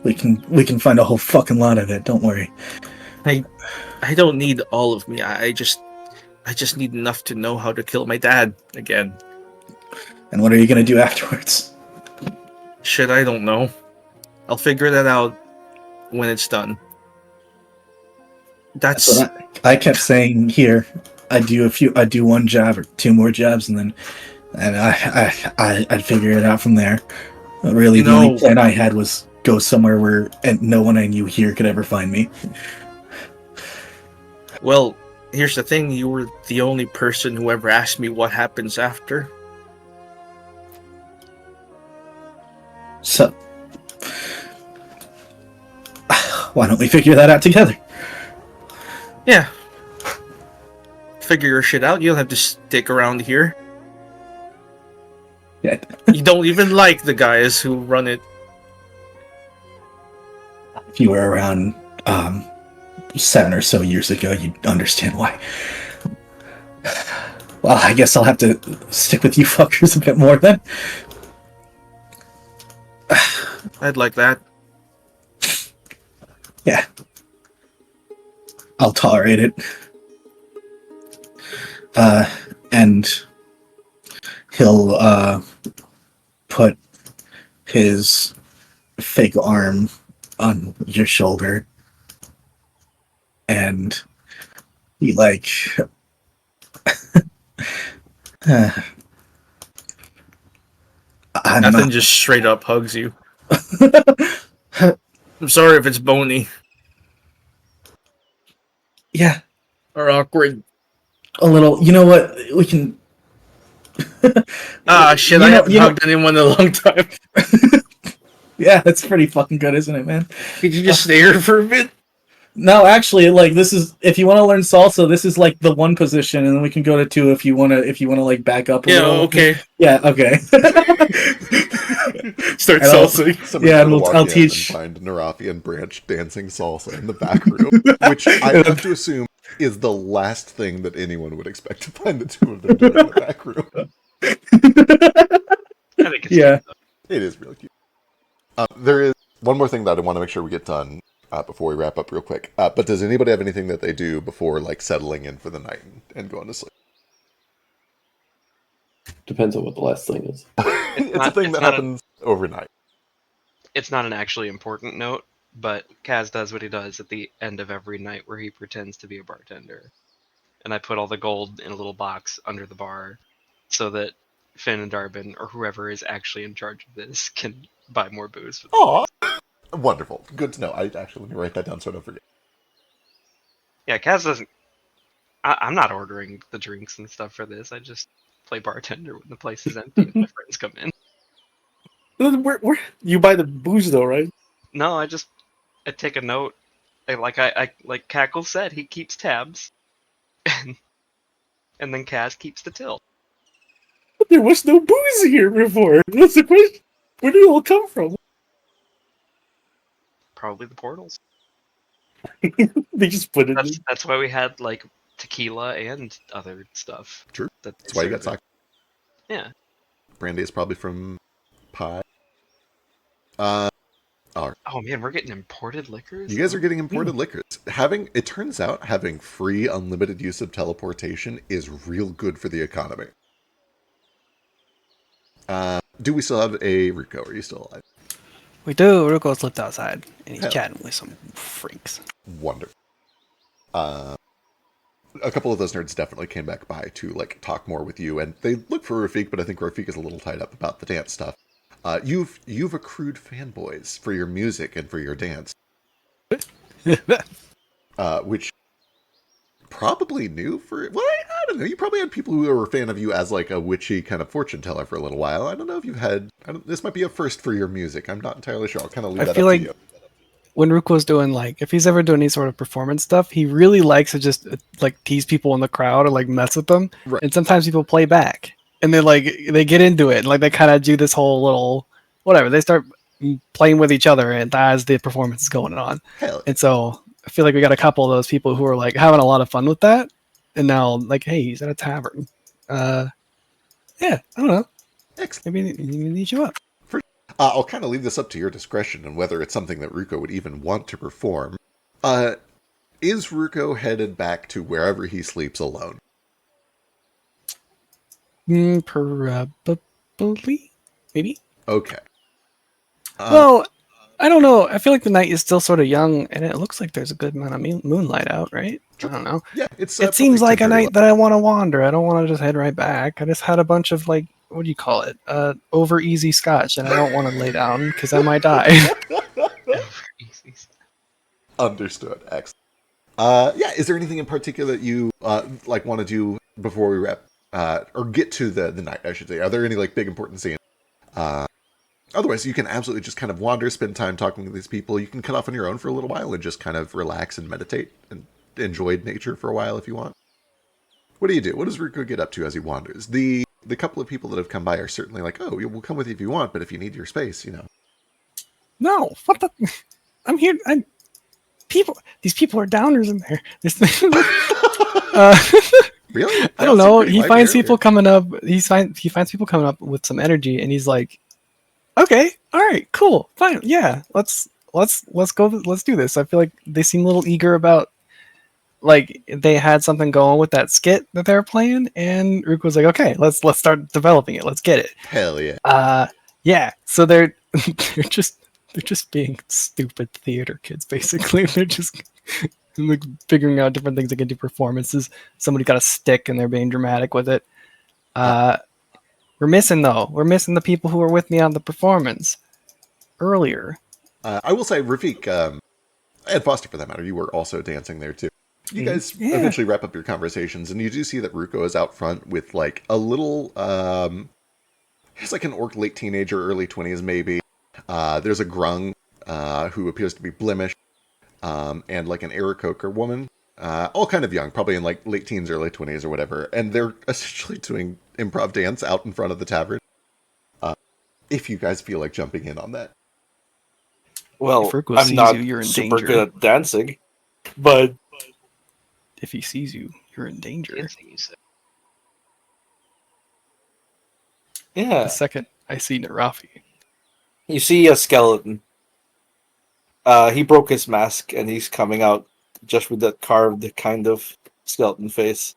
We can find a whole fucking lot of it. Don't worry. I don't need all of me. I just need enough to know how to kill my dad again. And what are you gonna do afterwards? Shit, I don't know. I'll figure that out when it's done. That's what I kept saying here. I do one jab or two more jabs, and I'd figure it out from there. Really, the only plan I had was go somewhere where no one I knew here could ever find me. Well, here's the thing. You were the only person who ever asked me what happens after. So, Why don't we figure that out together? Yeah. Figure your shit out. You'll have to stick around here. Yeah. You don't even like the guys who run it. If you were around 7 or so years ago, you'd understand why. Well, I guess I'll have to stick with you fuckers a bit more then. I'd like that. Yeah. I'll tolerate it. And he'll put his fake arm on your shoulder and he like I don't Nothing know. just straight up hugs you. I'm sorry if it's bony Yeah, or awkward. a little. You know what? We can. Shit, I haven't hugged anyone in a long time. Yeah, that's pretty fucking good, isn't it, man? Could you just stay here for a bit? No, actually, like this is if you want to learn salsa, this is like the 1 position, and then we can go to 2 if you wanna like back up a Yeah, little. okay. Yeah, okay. Start And I'll- salsa. Somebody's Yeah, gonna and walk I'll in teach. and find Narafi and Branch dancing salsa in the back room, which I have to assume is the last thing that anyone would expect to find the two of them doing in the back room. I think it's Yeah. cute, It is really cute. There is one more thing that I want to make sure we get done before we wrap up real quick. But does anybody have anything that they do before like settling in for the night and going to sleep? Depends on what the last thing is. It's a thing that happens overnight. It's not an actually important note, but Kaz does what he does at the end of every night where he pretends to be a bartender. And I put all the gold in a little box under the bar so that Finn and Darbin, or whoever is actually in charge of this, can buy more booze. For Aw! Wonderful. Good to know. Let me write that down so I don't forget. Yeah, Kaz doesn't... I'm not ordering the drinks and stuff for this. I just play bartender when the place is empty and my friends come in. Where you buy the booze though, right? No, I take a note. Like Cackle said, he keeps tabs. And then Kaz keeps the till. But there was no booze here before. That's the question. Where did it all come from? Probably the portals. They just put it in. That's why we had like tequila and other stuff. True. That That's why you got sake. Yeah. Brandy is probably from Pie. Oh man, we're getting imported liquors. You guys are getting imported liquors. It turns out having free unlimited use of teleportation is real good for the economy. Do we still have a Rico? Are you still alive? We do. Ruko slipped outside, and he's Hell. chatting with some freaks. Wonderful. A couple of those nerds definitely came back by to like talk more with you, and they look for Rafik, but I think Rafik is a little tied up about the dance stuff. You've accrued fanboys for your music and for your dance, which probably new for I don't know. You probably had people who were a fan of you as like a witchy kind of fortune teller for a little while. I don't know if you've had. This might be a first for your music. I'm not entirely sure. I'll kind of leave that up to you. When Ruko's doing like, if he's ever doing any sort of performance stuff, he really likes to just like tease people in the crowd or like mess with them. Right. And sometimes people play back and they get into it and like they kind of do this whole little whatever. They start playing with each other and as the performance is going on. Hell. And so I feel like we got a couple of those people who are like having a lot of fun with that. And now like, hey, he's at a tavern. Yeah, I don't know. Excellent. Maybe we need you up. I'll kind of leave this up to your discretion and whether it's something that Ruko would even want to perform. Is Ruko headed back to wherever he sleeps alone? Probably. Maybe. Okay. Well, I don't know. I feel like the night is still sort of young, and it looks like there's a good amount of moonlight out, right? I don't know. Yeah, it seems like a night that I want to wander. I don't want to just head right back. I just had a bunch of like, what do you call it? Over easy scotch, and I don't want to lay down because I might die. Understood. Excellent. Yeah, is there anything in particular that you like want to do before we wrap or get to the night, I should say? Are there any like big important scenes? Otherwise, you can absolutely just kind of wander, spend time talking to these people. You can cut off on your own for a little while and just kind of relax and meditate and enjoy nature for a while if you want. What do you do? What does Rico get up to as he wanders? The couple of people that have come by are certainly like, oh, we'll come with you if you want, but if you need your space, No, what the? I'm here. These people are downers in there. Really? I don't know. He finds people coming up. He finds people coming up with some energy, and he's like, "Okay, all right, cool, fine, yeah, let's go. Let's do this." I feel like they seem a little eager about, like, they had something going with that skit that they were playing, and Rook was like, "Okay, let's start developing it. Let's get it." Hell yeah. Yeah. So they're they're just being stupid theater kids, basically. They're just like figuring out different things they can do performances. Somebody got a stick and they're being dramatic with it. We're missing the people who were with me on the performance earlier. I will say, Rafik, and Foster for that matter, you were also dancing there too. You guys eventually wrap up your conversations, and you do see that Ruko is out front with like a little, he's like an orc late teenager, early 20s maybe. There's a grung who appears to be Blemish, and like an Aarakocra woman, all kind of young, probably in like late teens, early 20s or whatever, and they're essentially doing improv dance out in front of the tavern. If you guys feel like jumping in on that. Well, If Urko I'm sees not you, you're in super danger. good at dancing, but If he sees you, you're in danger. yeah, The second I see Narafi, you see a skeleton. He broke his mask and he's coming out just with that carved kind of skeleton face.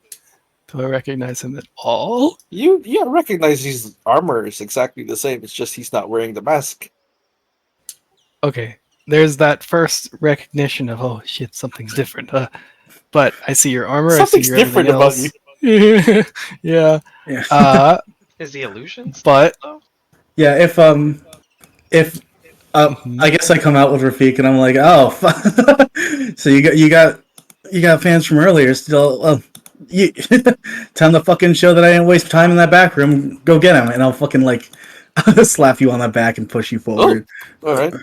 do I recognize him at all? You recognize his armor is exactly the same. It's just he's not wearing the mask. Okay, there's that first recognition of, oh shit, something's different. But I see your armor. Something's I see your different everything about else. Yeah. Yeah. Is the illusions? But Yeah, if I guess I come out with Rafik and I'm like, oh, so you got fans from earlier still. You time to fucking show that I didn't waste time in that back room. Go get him, and I'll fucking like slap you on the back and push you forward. All right.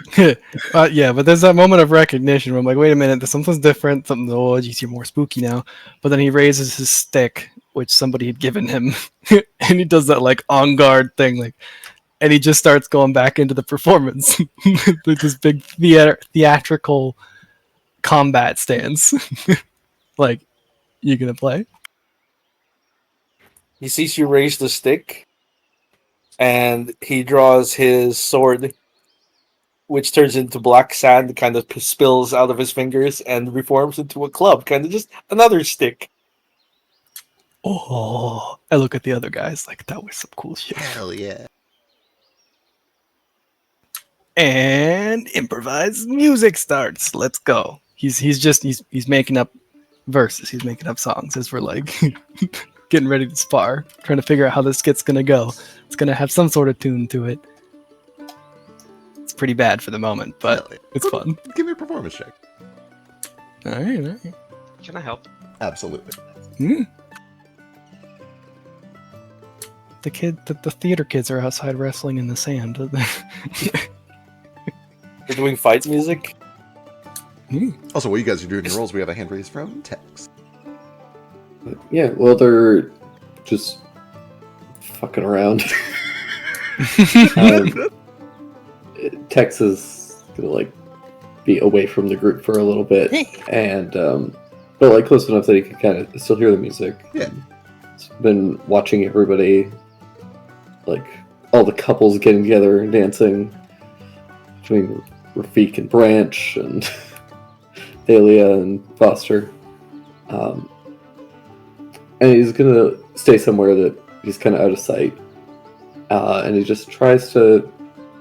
yeah, but there's that moment of recognition where I'm like, wait a minute, something's different. Something's, oh, geez, you're more spooky now. But then he raises his stick, which somebody had given him, and he does that like on guard thing, like, and he just starts going back into the performance with this big theatrical combat stance. Like, you gonna play? He sees you raise the stick, and he draws his sword, which turns into black sand, kind of spills out of his fingers, and reforms into a club, kind of just another stick. Oh, I look at the other guys like, that was some cool shit. Hell yeah. And improvised music starts. Let's go. He's making up verses. He's making up songs as we're like getting ready to spar, trying to figure out how this skit's gonna go. It's gonna have some sort of tune to it. It's pretty bad for the moment, but it's fun. Give me a performance check. All right. Can I help? Absolutely. The theater kids are outside wrestling in the sand. They're doing fight music. Also, while you guys are doing your rolls, we have a hand raised from Tex. Yeah, well, they're just fucking around. Tex is gonna like be away from the group for a little bit, and but like close enough that he can kind of still hear the music. Yeah, he's been watching everybody, like all the couples getting together and dancing between Rafik and Branch and Thalia and Foster. And he's gonna stay somewhere that he's kind of out of sight. And he just tries to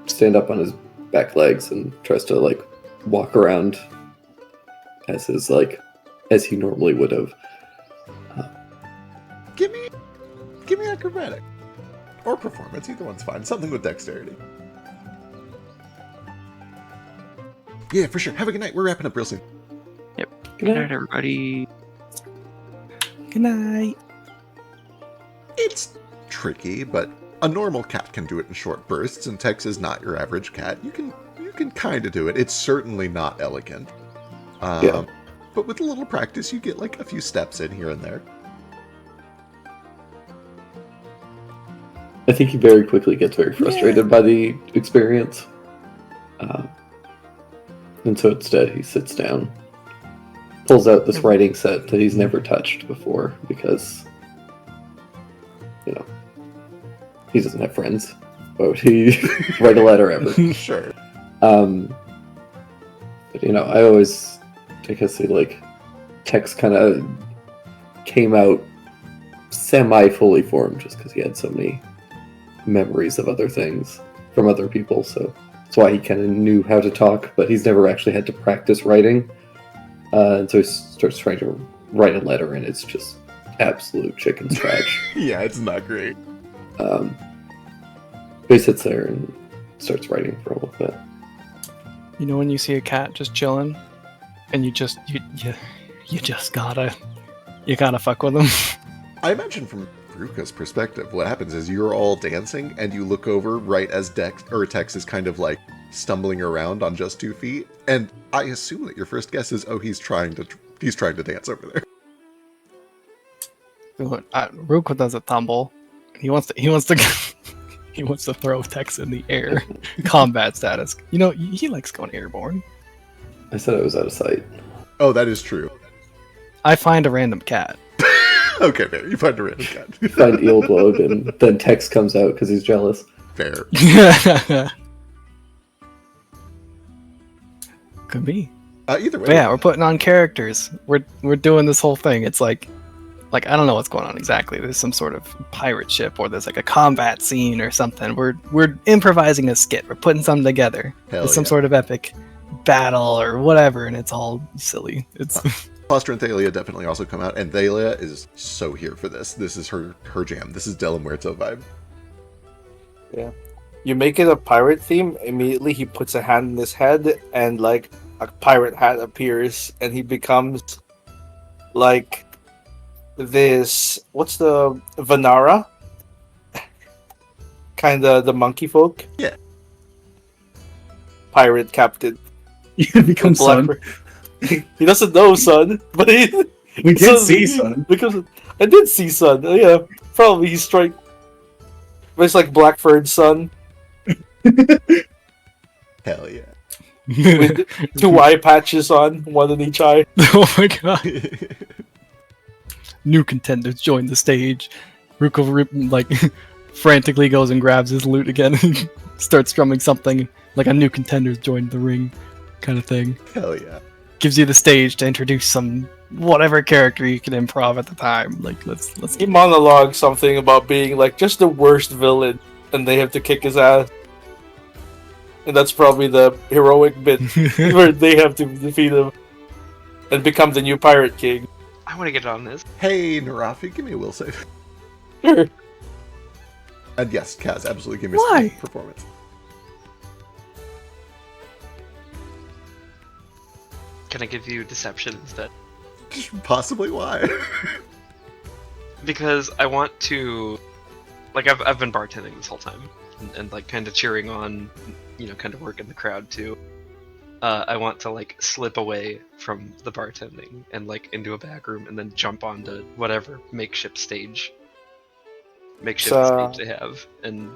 stand up on his back legs and tries to like walk around as he normally would have. Give me acrobatic or performance. Either one's fine. Something with dexterity. Yeah, for sure. Have a good night. We're wrapping up real soon. Yep. Good night, everybody. Good night. It's tricky, but A normal cat can do it in short bursts, and Tex is not your average cat. You can kind of do it. It's certainly not elegant. Yeah. But with a little practice, you get like a few steps in here and there. I think he very quickly gets very frustrated by the experience. And so instead he sits down, pulls out this writing set that he's never touched before because, he doesn't have friends. Why would he write a letter ever? Sure. But I always, Tex kind of came out semi-fully formed just because he had so many memories of other things from other people, so that's why he kind of knew how to talk, but he's never actually had to practice writing. And so he starts trying to write a letter, and it's just absolute chicken scratch. Yeah, it's not great. But he sits there and starts writing for a little bit. When you see a cat just chilling, and you just gotta fuck with them. I imagine from Ruka's perspective, what happens is you're all dancing, and you look over right as Tex is kind of like stumbling around on just 2 feet, and I assume that your first guess is, oh, he's trying to dance over there. Ruka does a tumble. He wants to throw Tex in the air. Combat status. He likes going airborne. I said I was out of sight. Oh, that is true. I find a random cat. Okay, fair. You find a random cat. You find Eelglog, and then Tex comes out because he's jealous. Fair. Could be. Either way. But yeah, we're putting on characters. We're doing this whole thing. It's like I don't know what's going on exactly. There's some sort of pirate ship, or there's like a combat scene or something. We're improvising a skit. We're putting something together. There's some sort of epic battle or whatever, and it's all silly. It's Foster and Thalia definitely also come out, and Thalia is so here for this. This is her jam. This is Del Muerto vibe. Yeah. You make it a pirate theme, immediately he puts a hand in his head, and like a pirate hat appears, and he becomes like this. What's the Vanara? Kinda the monkey folk? Yeah. Pirate captain. You become Sun. He doesn't know Sun, but we did see Sun. Because I did see Sun. Yeah, probably he's straight. But it's like Blackford's son. Hell yeah. With 2 eye patches on, one in each eye. Oh my god. New contenders join the stage. Ruka frantically goes and grabs his lute again and starts strumming something like a new contenders joined the ring kind of thing. Hell yeah. Gives you the stage to introduce some whatever character you can improv at the time. Like let's He monologues something about being like just the worst villain, and they have to kick his ass. And that's probably the heroic bit where they have to defeat him and become the new pirate king. I want to get on this. Hey, Narafi, give me a will save. Sure. And yes, Kaz, absolutely give me Why? some performance. Can I give you deception instead? Possibly why? Because I want to, like, I've been bartending this whole time, and like kind of cheering on, kind of working the crowd too. I want to like slip away from the bartending and like into a back room, and then jump onto whatever makeshift stage they have, and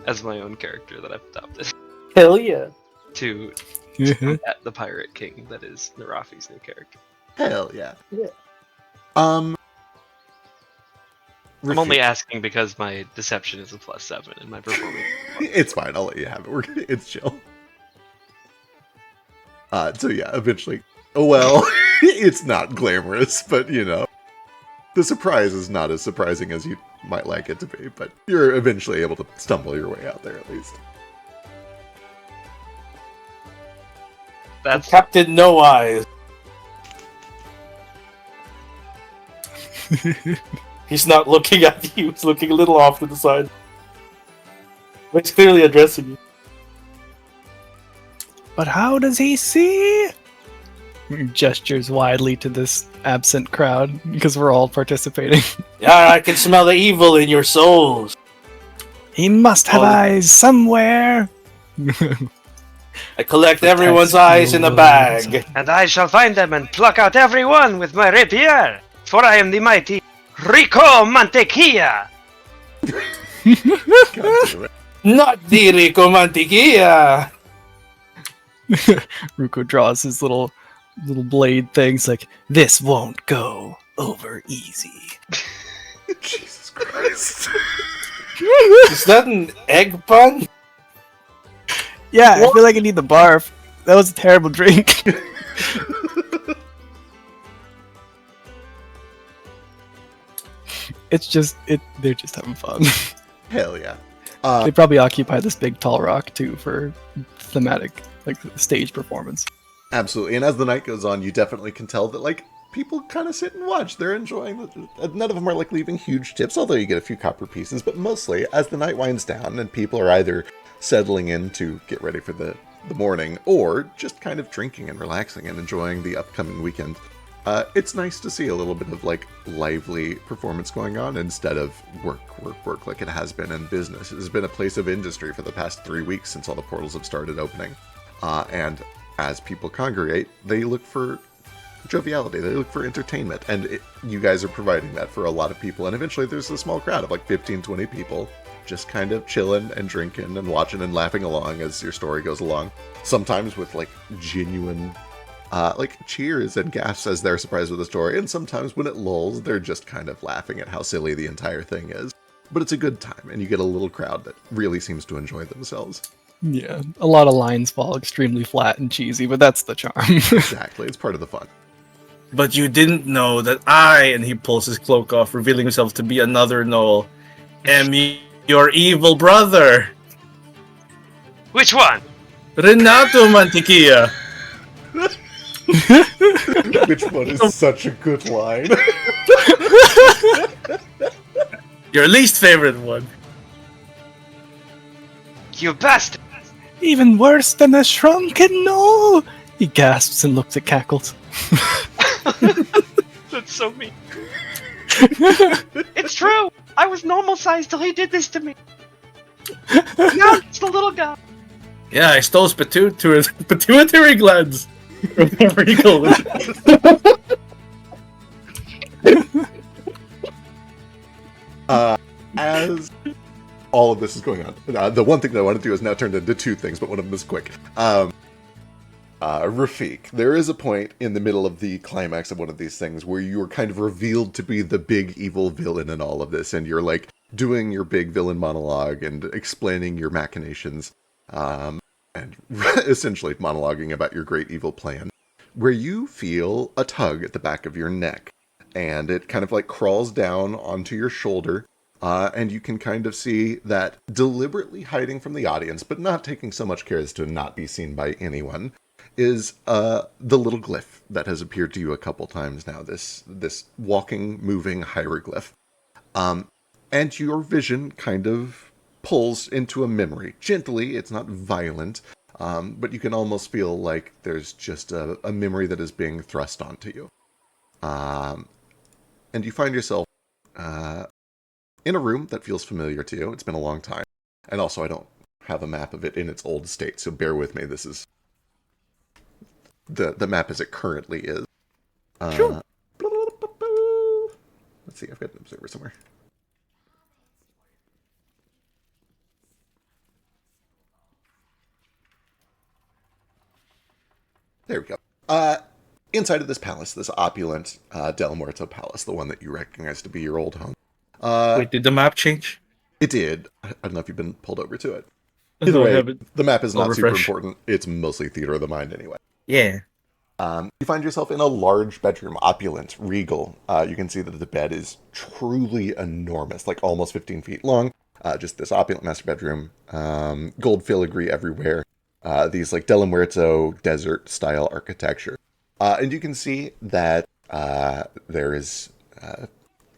as my own character that I've adopted. Hell yeah. To at the pirate king that is Narafi's new character. Hell yeah. Yeah. I'm only asking because my deception is a +7 and my performance. It's fine. I'll let you have it. It's chill. So yeah, eventually. Oh well, it's not glamorous, but the surprise is not as surprising as you might like it to be. But you're eventually able to stumble your way out there at least. That's Captain No Eyes. He's not looking at you, he's looking a little off to the side. But he's clearly addressing you. But how does he see? Gestures widely to this absent crowd because we're all participating. Yeah, I can smell the evil in your souls. He must have Oh. eyes somewhere. I collect everyone's Protects eyes in a the bag. And I shall find them and pluck out every one with my rapier, for I am the mighty Rico Mantequilla. God damn it. Not the Rico Mantequilla. Ruko draws his little blade things like, this won't go over easy. Jesus Christ. Is that an egg pun? Yeah, I feel like I need the barf. That was a terrible drink. It's just they're just having fun. Hell yeah. They probably occupy this big tall rock too for thematic like stage performance. Absolutely. And as the night goes on, you definitely can tell that, like, people kind of sit and watch. They're enjoying it. None of them are, like, leaving huge tips, although you get a few copper pieces. But mostly, as the night winds down and people are either settling in to get ready for the morning or just kind of drinking and relaxing and enjoying the upcoming weekend, it's nice to see a little bit of, like, lively performance going on instead of work like it has been in business. It has been a place of industry for the past 3 weeks since all the portals have started opening. And as people congregate, they look for joviality, they look for entertainment, and you guys are providing that for a lot of people. And eventually there's a small crowd of like 15, 20 people just kind of chilling and drinking and watching and laughing along as your story goes along. Sometimes with like genuine like cheers and gasps as they're surprised with the story, and sometimes when it lulls, they're just kind of laughing at how silly the entire thing is. But it's a good time, and you get a little crowd that really seems to enjoy themselves. Yeah, a lot of lines fall extremely flat and cheesy, but that's the charm. Exactly, it's part of the fun. But you didn't know that and he pulls his cloak off, revealing himself to be another Noel, am your evil brother, Which one? Renato Mantequilla. Which one is such a good line? Your least favorite one. You bastard! Even worse than a shrunken Noel! He gasps and looks at Cackles. That's so mean. It's true! I was normal sized till he did this to me. Now it's the little guy. Yeah, I stole his pituitary glands. Whatever you call it. As all of this is going on, the one thing that I want to do is now turned into two things, but one of them is quick. Rafik, there is a point in the middle of the climax of one of these things where you are kind of revealed to be the big evil villain in all of this, and you're like doing your big villain monologue and explaining your machinations, and essentially monologuing about your great evil plan, where you feel a tug at the back of your neck, and it kind of like crawls down onto your shoulder. And you can kind of see that deliberately hiding from the audience, but not taking so much care as to not be seen by anyone, is the little glyph that has appeared to you a couple times now, this walking, moving hieroglyph. And your vision kind of pulls into a memory. Gently, it's not violent, but you can almost feel like there's just a memory that is being thrust onto you. And you find yourself in a room that feels familiar to you. It's been a long time. And also, I don't have a map of it in its old state, so bear with me. This is the map as it currently is. Sure. Let's see, I've got an observer somewhere. There we go. Inside of this palace, this opulent Del Muerto palace, the one that you recognize to be your old home. Wait, did the map change? It did. I don't know if you've been pulled over to it. I Either don't way, have it. the map is I'll not super refresh. important. It's mostly theater of the mind anyway. Yeah. You find yourself in a large bedroom, opulent, regal. You can see that the bed is truly enormous, like almost 15 feet long. Just this opulent master bedroom. Gold filigree everywhere. These like Del Muerto desert style architecture. And you can see that there is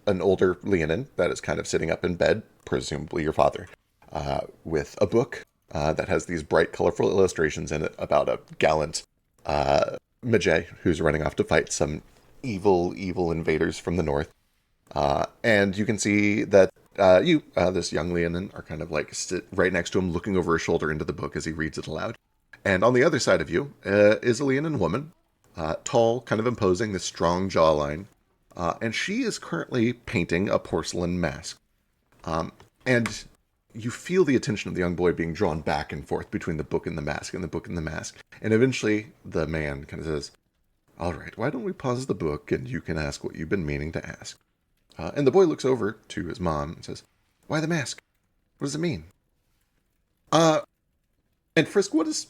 an older Leonin that is kind of sitting up in bed, presumably your father, with a book that has these bright, colorful illustrations in it about a gallant Magi who's running off to fight some evil invaders from the north. And you can see that this young Leonin, are kind of like sit right next to him, looking over his shoulder into the book as he reads it aloud. And on the other side of you is a Leonin woman, tall, kind of imposing, this strong jawline. And she is currently painting a porcelain mask. And you feel the attention of the young boy being drawn back and forth between the book and the mask and the book and the mask. And eventually the man kind of says, "All right, why don't we pause the book and you can ask what you've been meaning to ask." And the boy looks over to his mom and says, "Why the mask? What does it mean?" And Frisk, what does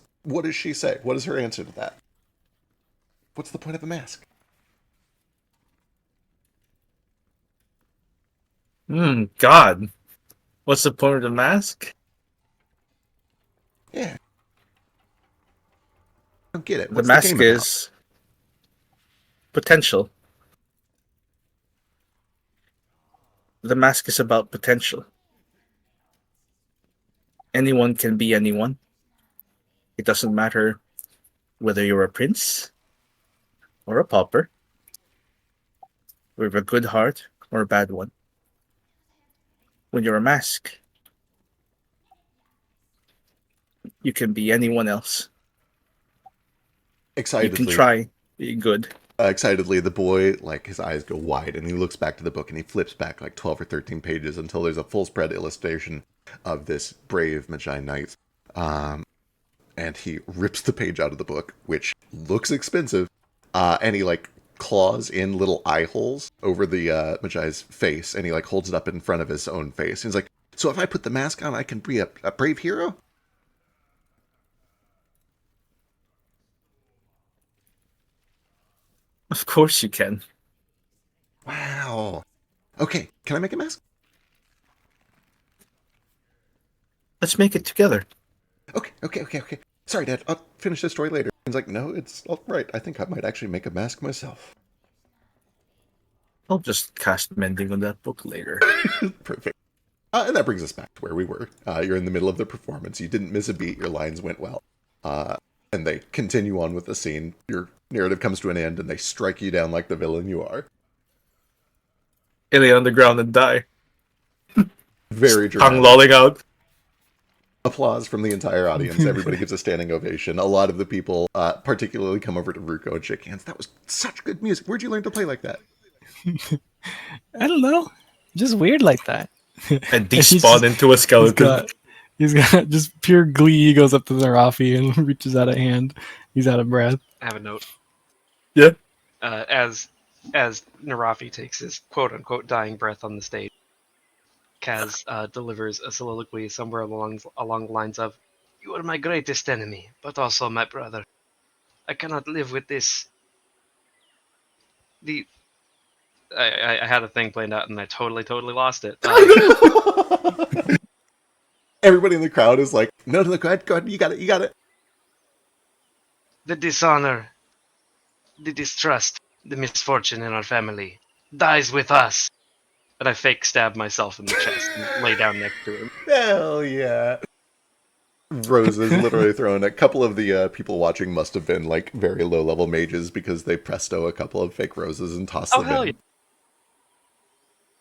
she say? What is her answer to that? What's the point of a mask? God. What's the point of the mask? Yeah. I don't get it. The What's mask game about? is potential. The mask is about potential. Anyone can be anyone. It doesn't matter whether you're a prince or a pauper, with a good heart or a bad one. When you're a mask, you can be anyone else. You Excitedly, can try being good. excitedly, the boy, like, his eyes go wide and he looks back to the book and he flips back like 12 or 13 pages until there's a full spread illustration of this brave Magi knight. And he rips the page out of the book, which looks expensive, and he, like, claws in little eye holes over the Magi's face, and he, like, holds it up in front of his own face. And he's like, "So if I put the mask on, I can be a brave hero?" Of course you can. Wow. Okay, can I make a mask? Let's make it together. Okay. Sorry, Dad, I'll finish this story later. He's like, "No, it's all right. I think I might actually make a mask myself." I'll just cast mending on that book later. Perfect. And that brings us back to where we were. You're in the middle of the performance. You didn't miss a beat. Your lines went well. And they continue on with the scene. Your narrative comes to an end, and they strike you down like the villain you are. Lay on the ground and die. Very Tongue dramatic. lolling out. Applause from the entire audience. Everybody gives a standing ovation. A lot of the people particularly come over to Ruko and shake hands. That was such good music. Where'd you learn to play like that? I don't know. Just weird like that. And despawn into a skeleton. He's got just pure glee. He goes up to Narafi and reaches out a hand. He's out of breath. I have a note. Yeah. As Narafi takes his quote unquote dying breath on the stage, Kaz delivers a soliloquy somewhere along the lines of, "You are my greatest enemy, but also my brother. I cannot live with this." I had a thing planned out and I totally lost it. Everybody in the crowd is like, no, go ahead, you got it. The dishonor, the distrust, the misfortune in our family dies with us. And I fake stab myself in the chest and lay down next to him. Hell yeah. Roses literally thrown. A couple of the people watching must have been like very low level mages because they presto a couple of fake roses and toss them hell in. yeah.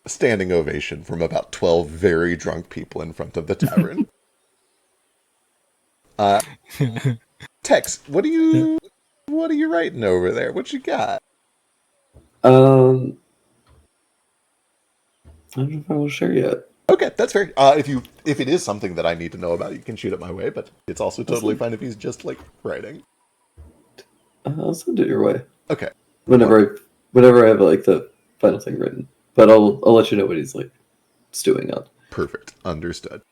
Standing ovation from about 12 very drunk people in front of the tavern. Tex, what are you writing over there? What you got? I don't know if I will share yet. Okay, that's fair. If it is something that I need to know about, you can shoot it my way, but it's also totally fine if he's just like writing. I'll send it your way. Okay. Whenever I have like the final thing written, but I'll let you know what he's like stewing on. Perfect. Understood.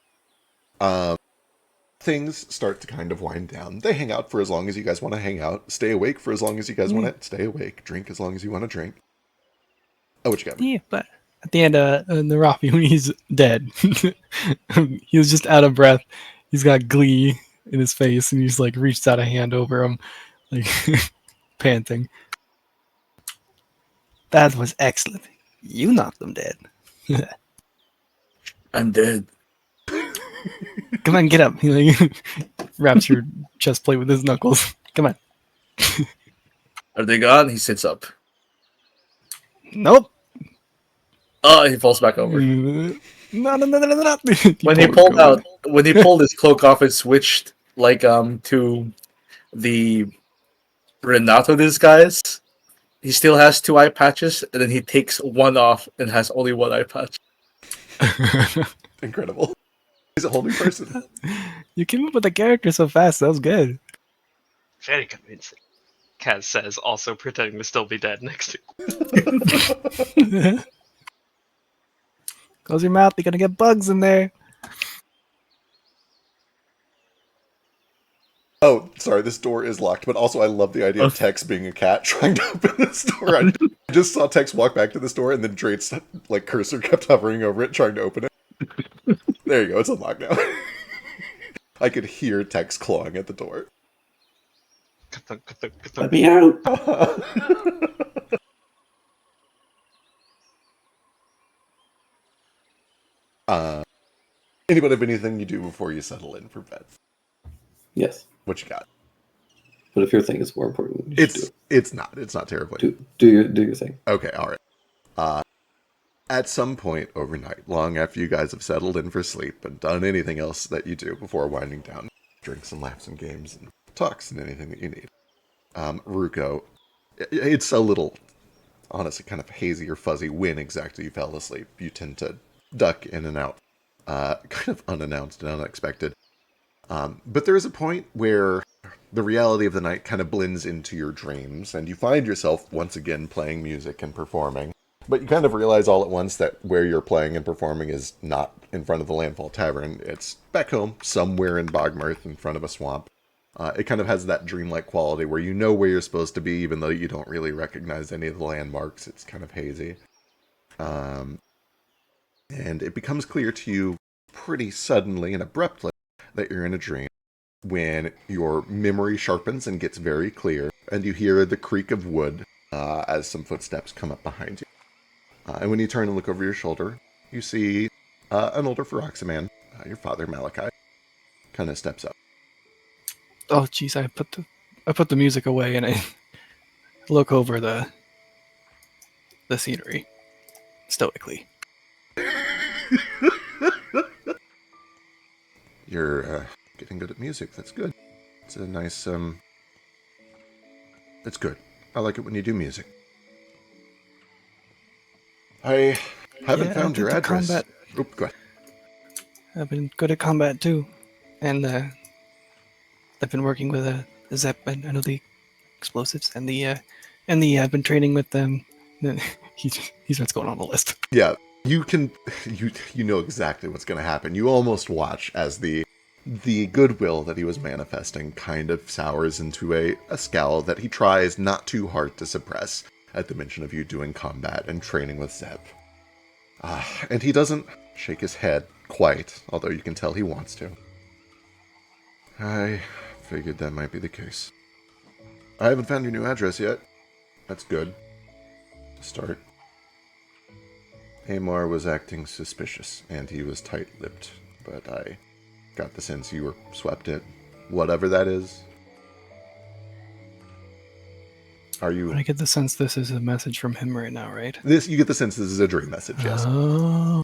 Things start to kind of wind down. They hang out for as long as you guys want to hang out. Stay awake for as long as you guys want to stay awake. Drink as long as you want to drink. Oh, what you got? Yeah, but at the end of Narafi, when he's dead, he was just out of breath. He's got glee in his face, and he's like reached out a hand over him, like panting. That was excellent. You knocked him dead. I'm dead. Come on, get up. He like wraps your chest plate with his knuckles. Come on. Are they gone? He sits up. Nope. Oh, he falls back over. No. When he pulled out, when he pulled his cloak off, it switched like to the Renato disguise. He still has 2 eye patches, and then he takes one off and has only 1 eye patch. Incredible. He's a whole new person. You came up with the character so fast. That was good. Very convincing. Kaz says, also pretending to still be dead next to. Close your mouth. You're gonna get bugs in there. Oh, sorry, this door is locked, but also I love the idea of Tex being a cat trying to open this door. I just saw Tex walk back to this door, and then Drake's like cursor kept hovering over it, trying to open it. There you go, it's unlocked now. I could hear Tex clawing at the door. Let me out. Anybody have anything you do before you settle in for bed? Yes. What you got? But if your thing is more important, you should do it. It's not terribly. Do your thing. Okay, all right. At some point overnight, long after you guys have settled in for sleep and done anything else that you do before winding down, drinks and laughs and games and talks and anything that you need, Ruko, it's a little, honestly, kind of hazy or fuzzy when exactly you fell asleep. You tend to duck in and out, kind of unannounced and unexpected. But there is a point where the reality of the night kind of blends into your dreams, and you find yourself once again playing music and performing. But you kind of realize all at once that where you're playing and performing is not in front of the Landfall Tavern. It's back home, somewhere in Bogmarth, in front of a swamp. It kind of has that dreamlike quality where you know where you're supposed to be, even though you don't really recognize any of the landmarks. It's kind of hazy. And it becomes clear to you pretty suddenly and abruptly that you're in a dream when your memory sharpens and gets very clear, and you hear the creak of wood as some footsteps come up behind you. And when you turn and look over your shoulder, you see an older Feroxaman, your father Malachi, kind of steps up. Oh, jeez, I put the music away and I look over the scenery stoically. You're getting good at music. That's good. It's a nice, it's good. I like it when you do music. I haven't found your address. Combat. Oop, go ahead. I've been good at combat too, and I've been working with Zep. I know the explosives and I've been training with them. He's what's going on the list. Yeah, you know exactly what's going to happen. You almost watch as the goodwill that he was manifesting kind of sours into a scowl that he tries not too hard to suppress at the mention of you doing combat and training with Zeb. And he doesn't shake his head quite, although you can tell he wants to. I figured that might be the case. I haven't found your new address yet. That's good. Start. Amar was acting suspicious, and he was tight-lipped, but I got the sense you were swept in. Whatever that is. Are you... I get the sense this is a message from him right now, right? You get the sense this is a dream message, yes. Oh.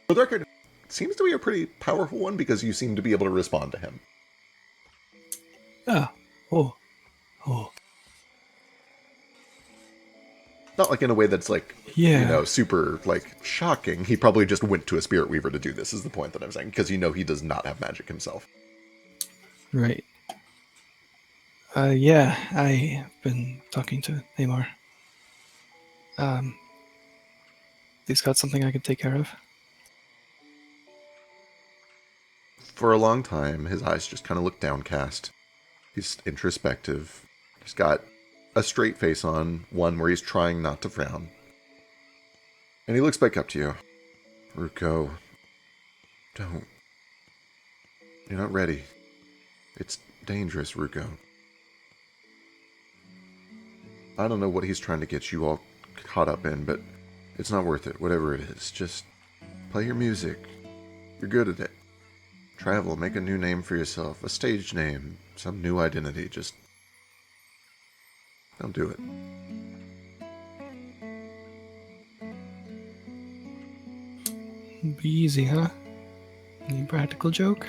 For the record, it seems to be a pretty powerful one because you seem to be able to respond to him. Yeah. Oh. Not like in a way that's like, super, like, shocking. He probably just went to a Spirit Weaver to do this, is the point that I'm saying, because you know he does not have magic himself. Right. Yeah, I've been talking to Amar. He's got something I could take care of. For a long time, his eyes just kind of look downcast. He's introspective. He's got a straight face on, one where he's trying not to frown. And he looks back up to you. Ruko, don't. You're not ready. It's dangerous, Ruko. I don't know what he's trying to get you all caught up in, but it's not worth it, whatever it is. Just play your music. You're good at it. Travel, make a new name for yourself, a stage name, some new identity. Just don't do it. Be easy, huh? Any practical joke?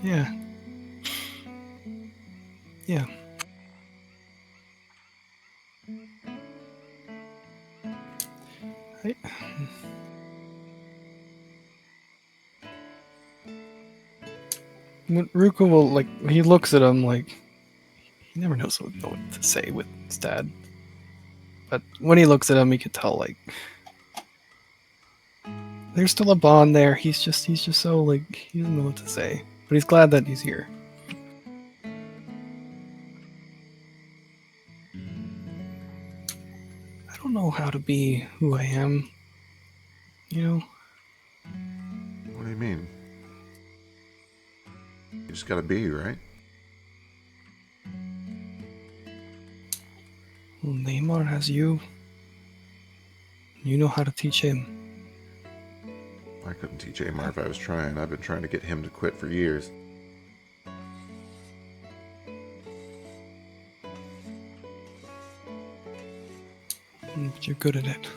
Yeah. Yeah. I... When Ruka will, like, he looks at him like, he never knows what to say with his dad. But when he looks at him, he can tell, like, there's still a bond there. He's just so, like, he doesn't know what to say. But he's glad that he's here. I don't know how to be who I am. You know? What do you mean? You just gotta be, right? Well, Neymar has you. You know how to teach him. I couldn't teach Amar if I was trying. I've been trying to get him to quit for years. But you're good at it.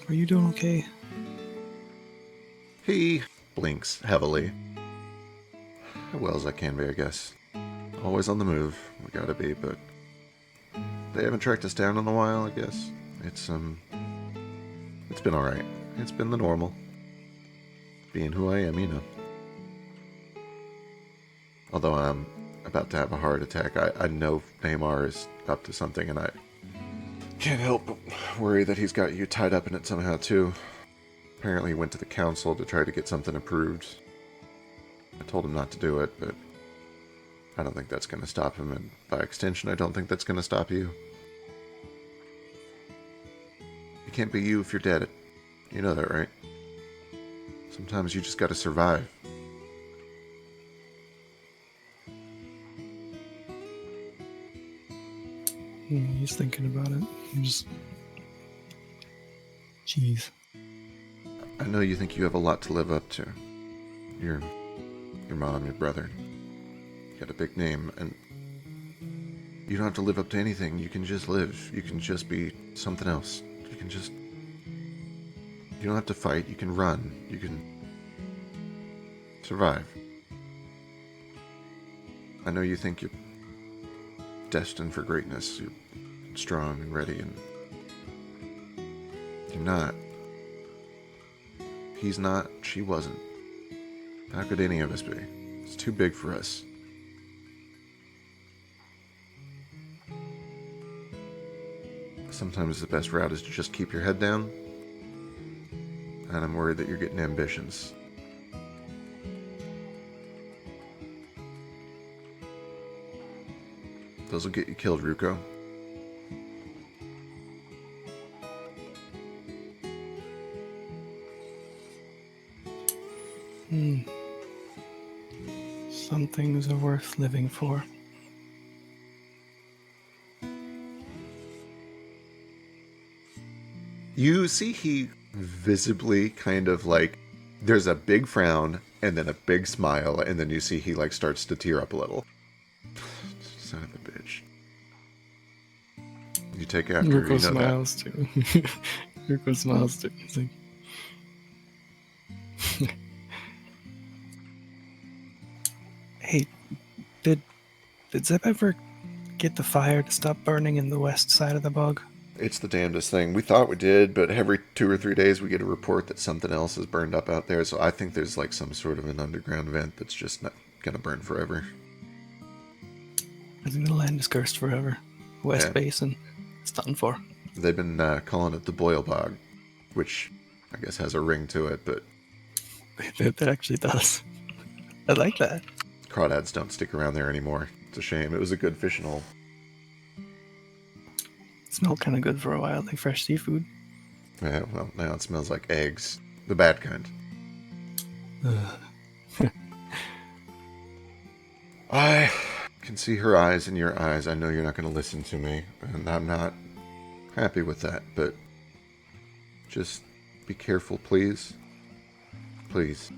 Are you doing okay? He blinks heavily. As well as I can be, I guess. Always on the move. We gotta be, but they haven't tracked us down in a while, I guess. It's been alright. It's been the normal. Being who I am, you know. Although I'm about to have a heart attack, I know Neymar is up to something, and I can't help but worry that he's got you tied up in it somehow, too. Apparently he went to the council to try to get something approved. I told him not to do it, but I don't think that's going to stop him, and by extension, I don't think that's going to stop you. You can't be you if you're dead. You know that, right? Sometimes you just gotta survive. He's thinking about it. Jeez. I know you think you have a lot to live up to. Your mom, your brother. You got a big name, and you don't have to live up to anything. You can just live. You can just be something else. You don't have to fight. You can run. You can survive. I know you think you're destined for greatness. You're strong and ready, and you're not. He's not. She wasn't. How could any of us be? It's too big for us. Sometimes the best route is to just keep your head down. And I'm worried that you're getting ambitions. Those will get you killed, Ruko. Some things are worth living for. You see he visibly kind of like, there's a big frown and then a big smile, and then you see he like starts to tear up a little. Son of a bitch. You take after her, Ruko you know smiles too. Ruko smiles too. He's like, hey, did Zeb ever get the fire to stop burning in the west side of the bog? It's the damnedest thing. We thought we did, but every 2 or 3 days we get a report that something else is burned up out there, so I think there's like some sort of an underground vent that's just not gonna burn forever. I think the land is cursed forever. West Basin. It's done for. They've been calling it the Boil Bog, which I guess has a ring to it, but That actually does. I like that. crawdads don't stick around there anymore. It's a shame. It was a good fishing hole. It smelled kind of good for a while, like fresh seafood. Yeah, well, now it smells like eggs. The bad kind. I can see her eyes in your eyes. I know you're not going to listen to me, and I'm not happy with that, but just be careful, please. Please.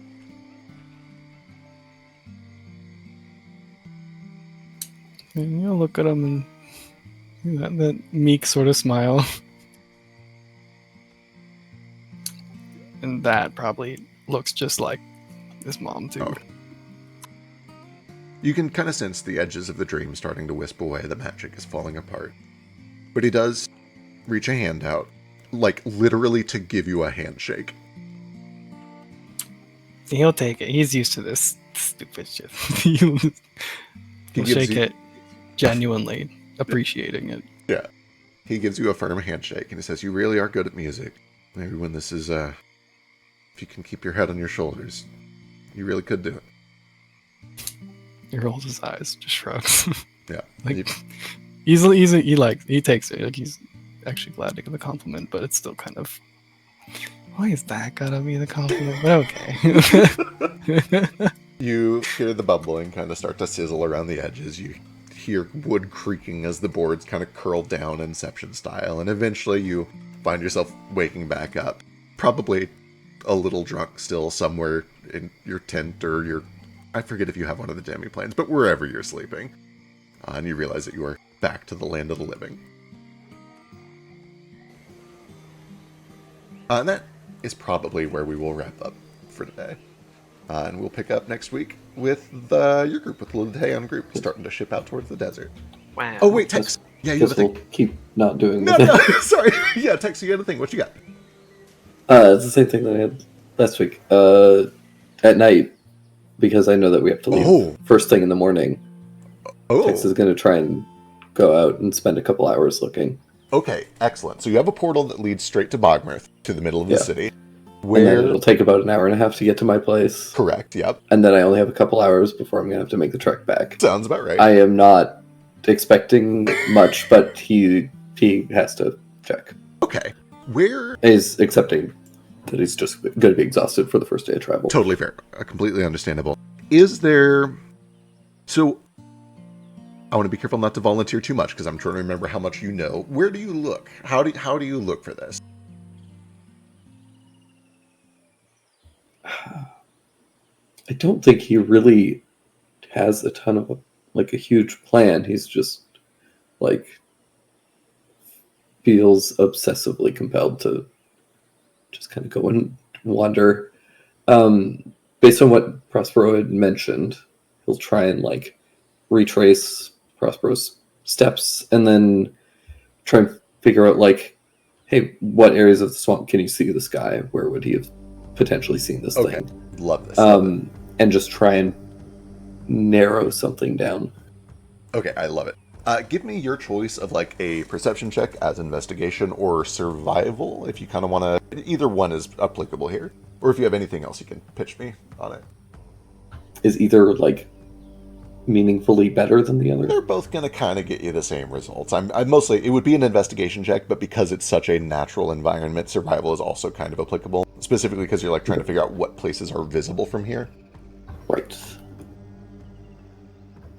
And you'll look at him and That meek sort of smile. And that probably looks just like his mom, too. Oh. You can kind of sense the edges of the dream starting to wisp away. The magic is falling apart. But he does reach a hand out, like literally to give you a handshake. He'll take it. He's used to this stupid shit. He'll gives shake you- it genuinely, appreciating it. Yeah. He gives you a firm handshake and he says, "You really are good at music. Maybe when this is, if you can keep your head on your shoulders, you really could do it." He rolls his eyes, just shrugs. Yeah. Like, he takes it. Like, he's actually glad to give the compliment, but it's still kind of, why is that gotta be the compliment? But okay. You hear the bubbling kind of start to sizzle around the edges. You hear wood creaking as the boards kind of curl down Inception style, and eventually you find yourself waking back up, probably a little drunk still somewhere in your tent or your, I forget if you have one of the demi-planes, but wherever you're sleeping. And you realize that you are back to the land of the living. And that is probably where we will wrap up for today. And we'll pick up next week with your group, with the Lutean group, starting to ship out towards the desert. Wow. Oh, wait, Tex. Yeah, you have a Guess we'll thing. keep not doing No, this. no, sorry. Yeah, Tex, you got a thing. What you got? It's the same thing that I had last week. At night, because I know that we have to leave first thing in the morning. Tex is going to try and go out and spend a couple hours looking. Okay, excellent. So you have a portal that leads straight to Bogmirth, to the middle of the Yeah. city. And then Where it'll take about an hour and a half to get to my place. Correct, yep. And then I only have a couple hours before I'm going to have to make the trek back. Sounds about right. I am not expecting much, but he has to check. Okay. Where He's accepting that he's just going to be exhausted for the first day of travel. Totally fair. Completely understandable. Is there... So, I want to be careful not to volunteer too much, because I'm trying to remember how much you know. Where do you look? How do you look for this? I don't think he really has a ton of, a huge plan. He's just, feels obsessively compelled to just kind of go and wander. Based on what Prospero had mentioned, he'll try and, retrace Prospero's steps and then try and figure out, hey, what areas of the swamp can you see the sky? Where would he have potentially seen this thing? Love this. And just try and narrow something down. Okay, I love it. Give me your choice of a perception check as investigation or survival, if you kind of want to. Either one is applicable here, or if you have anything else you can pitch me on it. Is either meaningfully better than the other? They're both going to kind of get you the same results. I'm mostly, it would be an investigation check, but because it's such a natural environment, survival is also kind of applicable, specifically because you're trying to figure out what places are visible from here. Right.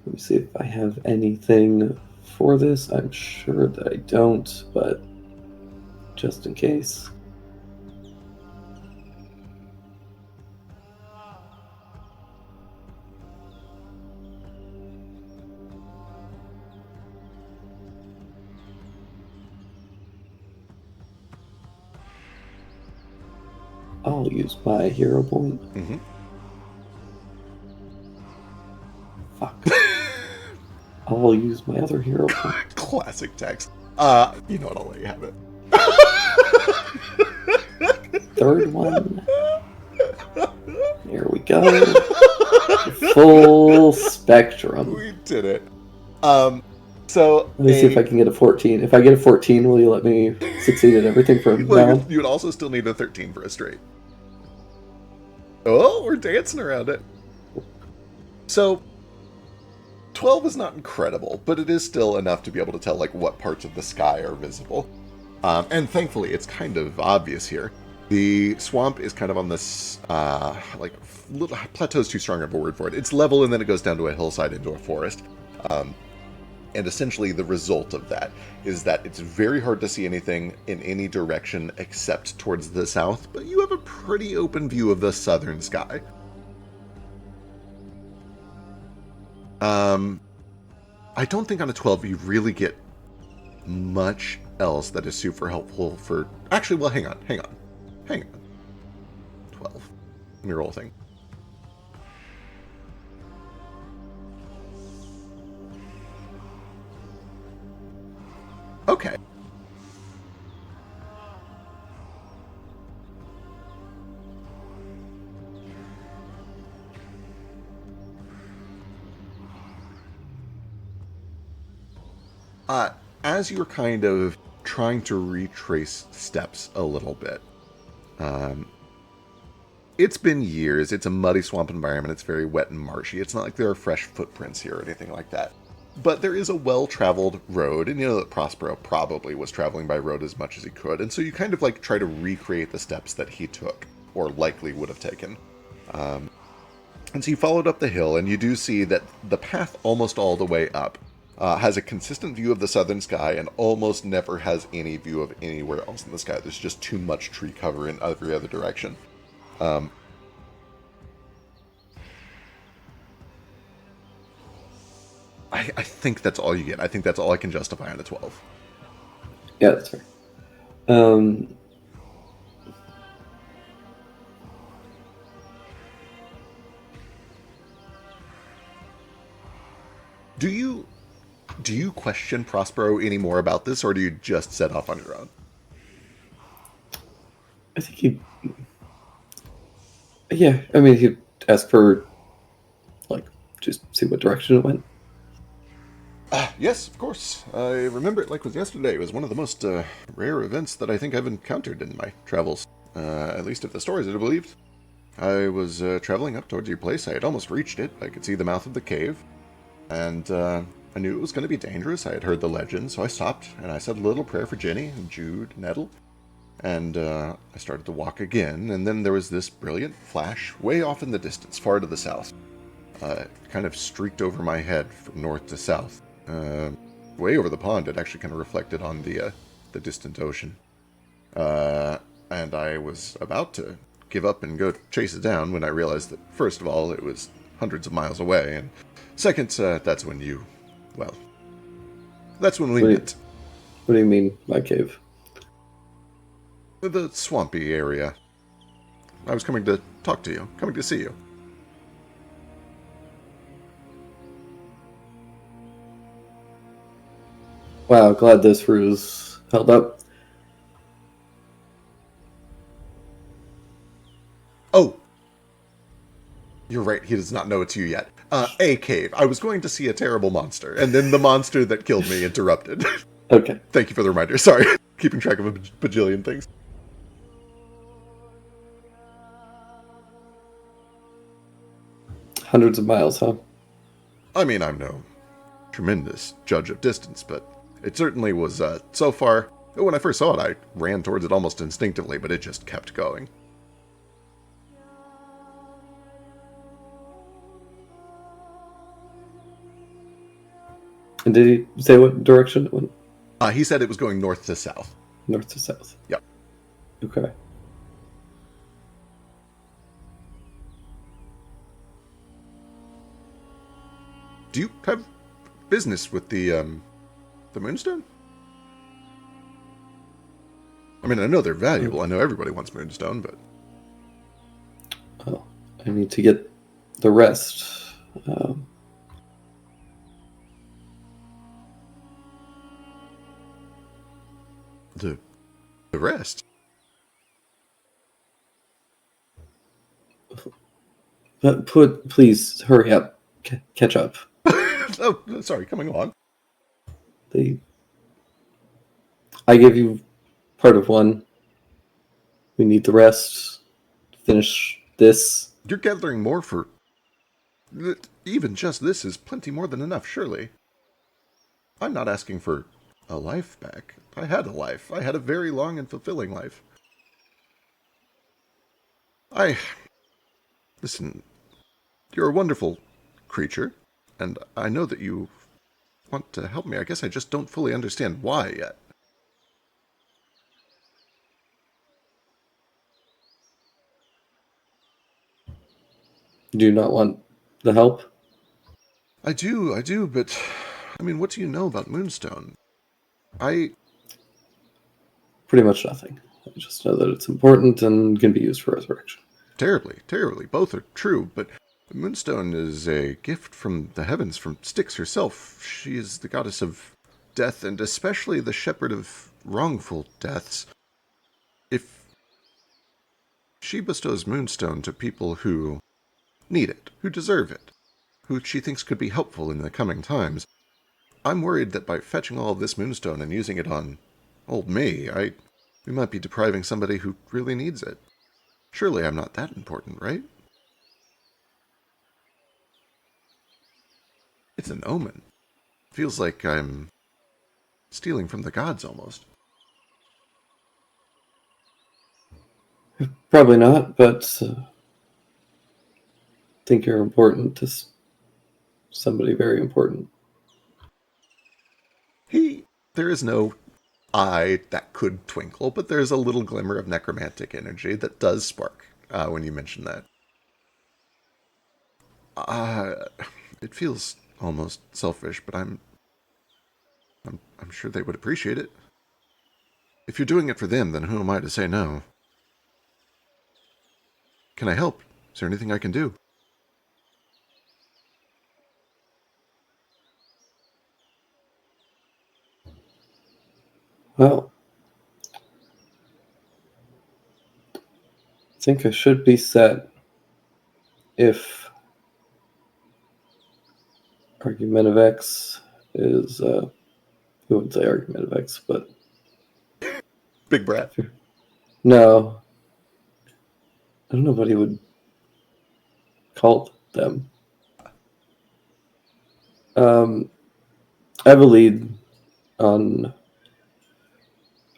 Let me see if I have anything for this. I'm sure that I don't, but just in case. I'll use my hero point. Mm-hmm. Fuck. I'll use my other hero point. Classic text. You know what? I'll let you have it. Third one. Here we go. Full spectrum. We did it. So Let me see if I can get a 14. If I get a 14, will you let me succeed at everything from now on? You would also still need a 13 for a straight. Oh, we're dancing around it. So 12 is not incredible, but it is still enough to be able to tell what parts of the sky are visible. And thankfully, it's kind of obvious here. The swamp is kind of on this, little plateau's too strong of a word for it. It's level, and then it goes down to a hillside into a forest. And essentially, the result of that is that it's very hard to see anything in any direction except towards the south, but you have a pretty open view of the southern sky. I don't think on a 12 you really get much else that is super helpful for... Actually, well, hang on. 12. Let me roll a thing. Okay. As you're kind of trying to retrace steps a little bit, it's been years. It's a muddy swamp environment. It's very wet and marshy. It's not like there are fresh footprints here or anything like that. But there is a well-traveled road, and you know that Prospero probably was traveling by road as much as he could, and so you kind of like try to recreate the steps that he took, or likely would have taken. And so you followed up the hill, and you do see that the path almost all the way up has a consistent view of the southern sky and almost never has any view of anywhere else in the sky. There's just too much tree cover in every other direction. I think that's all you get. I think that's all I can justify on a 12. Yeah, that's fair. Do you question Prospero any more about this, or do you just set off on your own? I think he... Yeah, I mean, he'd ask for, like, just see what direction it went. Yes, of course. I remember it like it was yesterday. It was one of the most rare events that I think I've encountered in my travels. At least if the stories are believed. I was traveling up towards your place. I had almost reached it. I could see the mouth of the cave. And I knew it was going to be dangerous. I had heard the legend, so I stopped, and I said a little prayer for Jenny and Jude and Nettle. And I started to walk again, and then there was this brilliant flash way off in the distance, far to the south. It kind of streaked over my head from north to south. Way over the pond, it actually kind of reflected on the distant ocean. And I was about to give up and go chase it down when I realized that, first of all, it was hundreds of miles away, and second, that's when you... Well, that's when we met. What do you mean, my cave? The swampy area. I was coming to talk to you, coming to see you. Wow, glad this ruse held up. Oh! You're right, he does not know it's you yet. A cave. I was going to see a terrible monster, and then the monster that killed me interrupted. Okay. Thank you for the reminder. Sorry. Keeping track of a bajillion things. Hundreds of miles, huh? I mean, I'm no tremendous judge of distance, but it certainly was, so far... When I first saw it, I ran towards it almost instinctively, but it just kept going. And did he say what direction it went? He said it was going north to south. North to south. Yep. Okay. Do you have business with the Moonstone? I mean, I know they're valuable. I know everybody wants Moonstone, but... Oh, I need to get the rest. The rest? But please hurry up. Catch up. Oh, sorry, coming on. I gave you part of one. We need the rest. Finish this. You're gathering more for... Even just this is plenty more than enough, surely. I'm not asking for a life back. I had a life. I had a very long and fulfilling life. Listen, you're a wonderful creature, and I know that you want to help me. I guess I just don't fully understand why yet. Do you not want the help? I do, but... I mean, what do you know about Moonstone? Pretty much nothing. I just know that it's important and can be used for resurrection. Terribly. Both are true, but the Moonstone is a gift from the heavens, from Styx herself. She is the goddess of death, and especially the shepherd of wrongful deaths. If she bestows Moonstone to people who need it, who deserve it, who she thinks could be helpful in the coming times, I'm worried that by fetching all of this Moonstone and using it on old me, we might be depriving somebody who really needs it. Surely I'm not that important, right? It's an omen. Feels like I'm stealing from the gods almost. Probably not, but I think you're important to somebody very important. There is no eye that could twinkle, but there's a little glimmer of necromantic energy that does spark when you mention that. It feels almost selfish, but I'm sure they would appreciate it. If you're doing it for them, then who am I to say no? Can I help? Is there anything I can do? Well, I think I should be set if Argument of X is, who would say Argument of X, but... Big brat. No. I don't know what he would call them. I have a lead on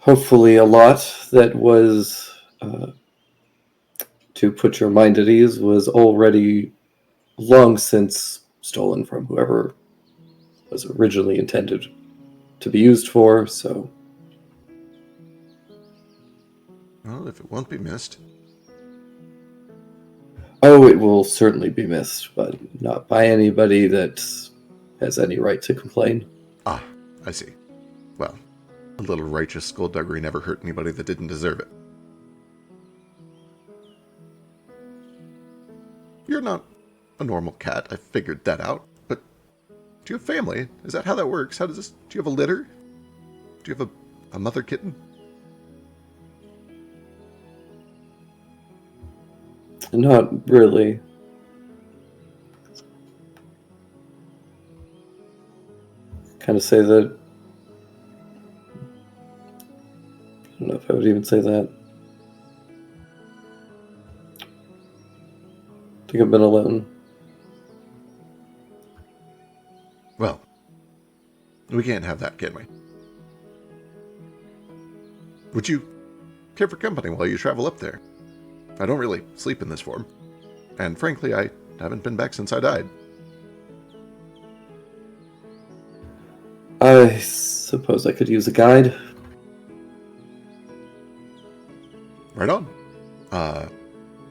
hopefully a lot that was, to put your mind at ease, was already long since stolen from whoever was originally intended to be used for, so... Well, if it won't be missed. Oh, it will certainly be missed, but not by anybody that has any right to complain. Ah, I see. Well, a little righteous skullduggery never hurt anybody that didn't deserve it. You're not a normal cat, I figured that out, but do you have family? Is that how that works? Do you have a litter? Do you have a mother kitten? Not really. Kind of say that... I don't know if I would even say that. I think I've been alone. Well, we can't have that, can we? Would you care for company while you travel up there? I don't really sleep in this form. And frankly, I haven't been back since I died. I suppose I could use a guide. Right on.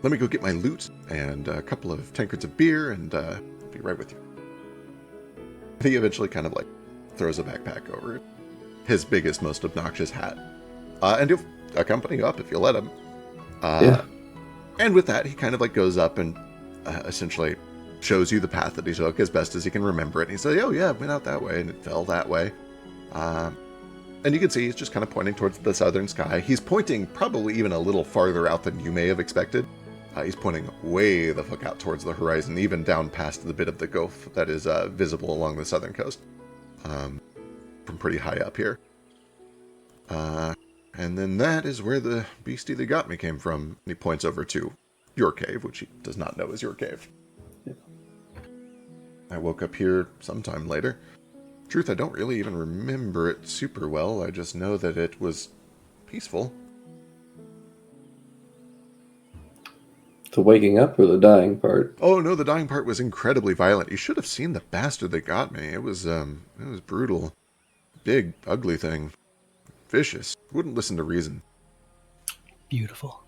Let me go get my loot and a couple of tankards of beer and be right with you. He eventually kind of like throws a backpack over it. His biggest, most obnoxious hat. And he'll accompany you up if you let him. Yeah. And with that, he kind of like goes up and essentially shows you the path that he took as best as he can remember it. And he says, oh yeah, it went out that way and it fell that way. And you can see he's just kind of pointing towards the southern sky. He's pointing probably even a little farther out than you may have expected. He's pointing way the fuck out towards the horizon, even down past the bit of the gulf that is visible along the southern coast. From pretty high up here. And then that is where the beastie that got me came from. And he points over to your cave, which he does not know is your cave. Yeah. I woke up here sometime later. Truth, I don't really even remember it super well. I just know that it was peaceful. The waking up or the dying part? Oh no, the dying part was incredibly violent. You should have seen the bastard that got me. It was brutal. Big, ugly thing. Vicious. Wouldn't listen to reason. Beautiful.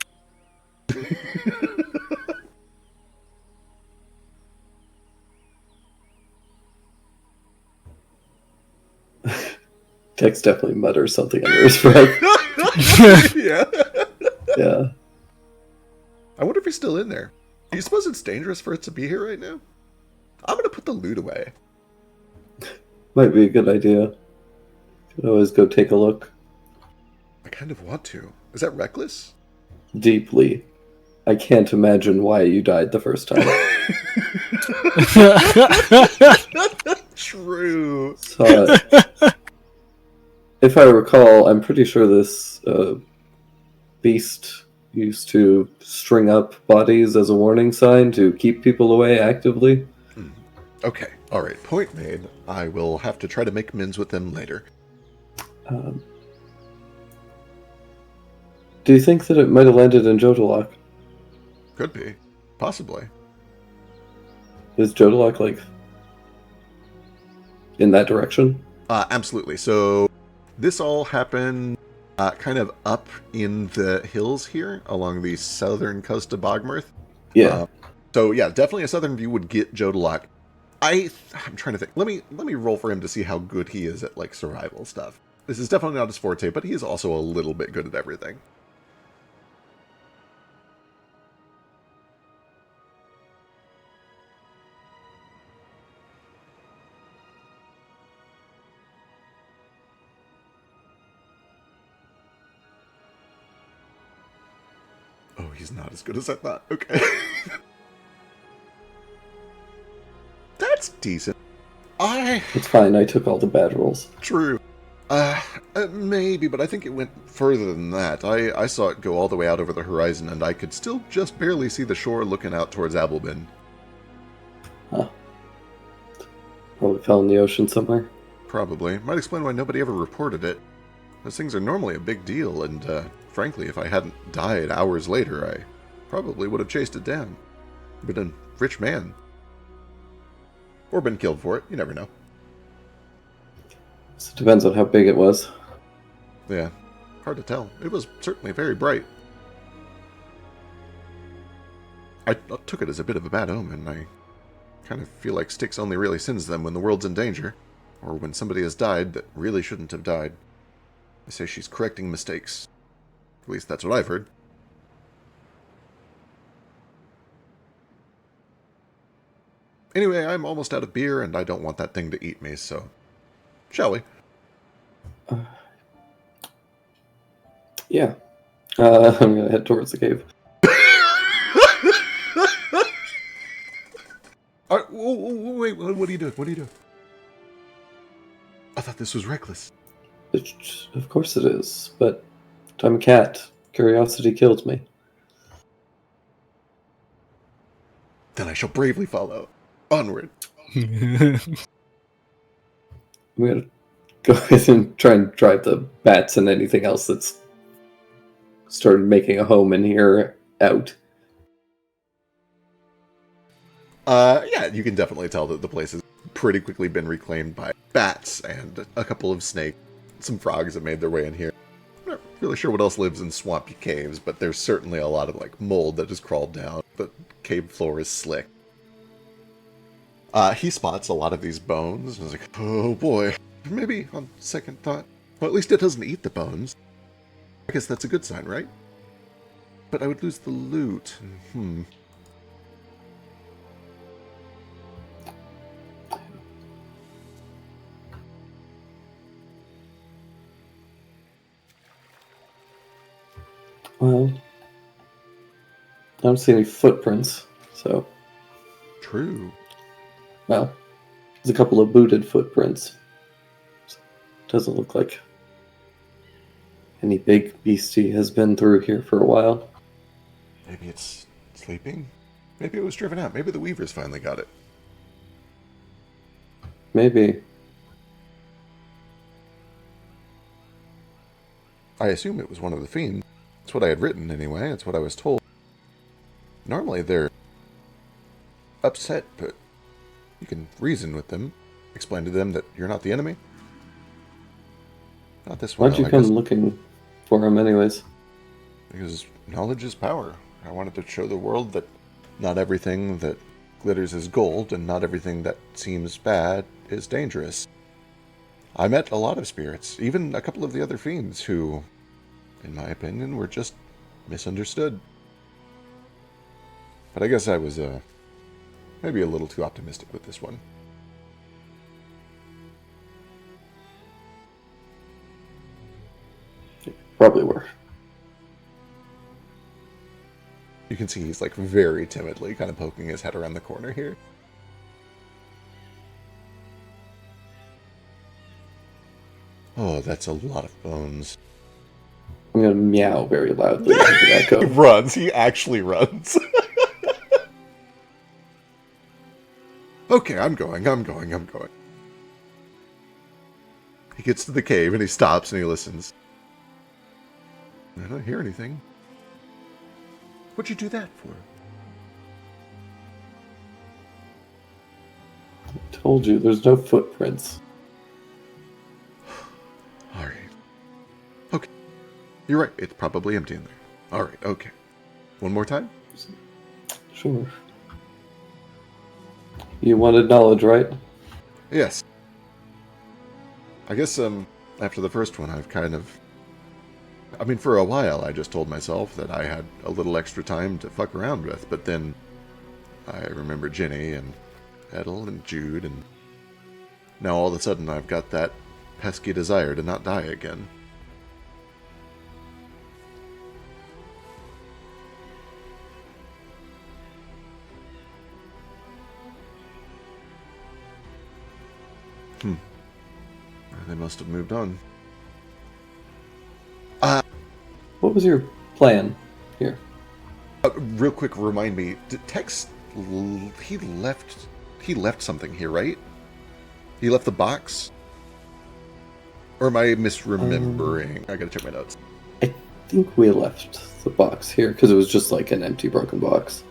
Kex definitely mutters something under his breath. Yeah. Yeah. I wonder if he's still in there. Do you suppose it's dangerous for it to be here right now? I'm gonna put the loot away. Might be a good idea. Could always go take a look. I kind of want to. Is that reckless? Deeply. I can't imagine why you died the first time. True. So, if I recall, I'm pretty sure this beast used to string up bodies as a warning sign to keep people away actively. Okay, alright, point made. I will have to try to make amends with them later. Do you think that it might have landed in Jodalok? Could be. Possibly. Is Jodalok, like, in that direction? Absolutely. So, this all happened kind of up in the hills here, along the southern coast of Bogmirth. Yeah. So, yeah, definitely a southern view would get Jodalok. I'm trying to think. Let me roll for him to see how good he is at, like, survival stuff. This is definitely not his forte, but he is also a little bit good at everything. Oh, he's not as good as I thought. Okay. That's decent. It's fine, I took all the bad rolls. True. Maybe, but I think it went further than that. I saw it go all the way out over the horizon, and I could still just barely see the shore looking out towards Abelbin. Huh. Probably fell in the ocean somewhere. Probably. Might explain why nobody ever reported it. Those things are normally a big deal, and, frankly, if I hadn't died hours later, I probably would have chased it down. Been a rich man. Or been killed for it, you never know. So it depends on how big it was. Yeah, hard to tell. It was certainly very bright. I took it as a bit of a bad omen. I kind of feel like Styx only really sends them when the world's in danger, or when somebody has died that really shouldn't have died. They say she's correcting mistakes. At least that's what I've heard. Anyway, I'm almost out of beer, and I don't want that thing to eat me, so... Shall we? Yeah. I'm gonna head towards the cave. Wait, what are you doing? What are you doing? I thought this was reckless. Of course it is, but I'm a cat. Curiosity killed me. Then I shall bravely follow. Onward. I'm gonna go ahead and try and drive the bats and anything else that's started making a home in here out. Yeah, you can definitely tell that the place has pretty quickly been reclaimed by bats and a couple of snakes. Some frogs have made their way in here. I'm not really sure what else lives in swampy caves, but there's certainly a lot of, like, mold that has crawled down. The cave floor is slick. He spots a lot of these bones, and is like, oh boy. Maybe, on second thought. Well, at least it doesn't eat the bones. I guess that's a good sign, right? But I would lose the loot. Well, I don't see any footprints, so... True. Well, there's a couple of booted footprints. Doesn't look like any big beastie has been through here for a while. Maybe it's sleeping? Maybe it was driven out. Maybe the weavers finally got it. Maybe. I assume it was one of the fiends. That's what I had written, anyway. That's what I was told. Normally they're upset, but you can reason with them. Explain to them that you're not the enemy. Not this one, Why'd you though, I come guess. looking for him anyways? Because knowledge is power. I wanted to show the world that not everything that glitters is gold, and not everything that seems bad is dangerous. I met a lot of spirits, even a couple of the other fiends who, in my opinion, were just misunderstood. But I guess I was maybe a little too optimistic with this one. Probably were. You can see he's like very timidly kind of poking his head around the corner here. Oh, that's a lot of bones. I'm gonna meow very loudly into the He echo. runs. He actually runs. Okay, I'm going. He gets to the cave and he stops and he listens. I don't hear anything. What'd you do that for? I told you, there's no footprints. Alright. Okay. You're right. It's probably empty in there. Alright, okay. One more time? Sure. You wanted knowledge, right? Yes. I guess, after the first one, I've kind of... I mean, for a while, I just told myself that I had a little extra time to fuck around with, but then I remember Ginny and Edel and Jude, and now all of a sudden I've got that pesky desire to not die again. They must have moved on. What was your plan here? Real quick, remind me. Tex, he left something here, right? He left the box? Or am I misremembering? I gotta check my notes. I think we left the box here because it was just like an empty, broken box.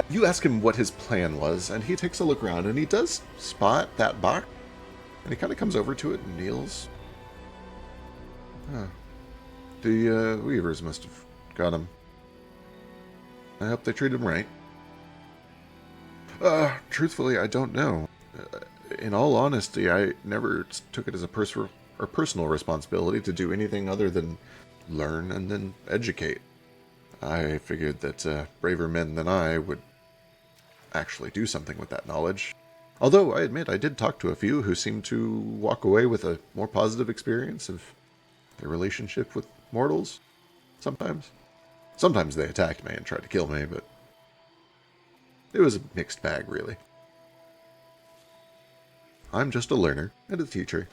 You ask him what his plan was, and he takes a look around, and he does spot that box. And he kind of comes over to it and kneels. Huh. The Weavers must have got him. I hope they treat him right. Truthfully, I don't know. In all honesty, I never took it as a personal responsibility to do anything other than learn and then educate. I figured that braver men than I would actually do something with that knowledge. Although, I admit, I did talk to a few who seemed to walk away with a more positive experience of their relationship with mortals. Sometimes. Sometimes they attacked me and tried to kill me, but it was a mixed bag, really. I'm just a learner and a teacher.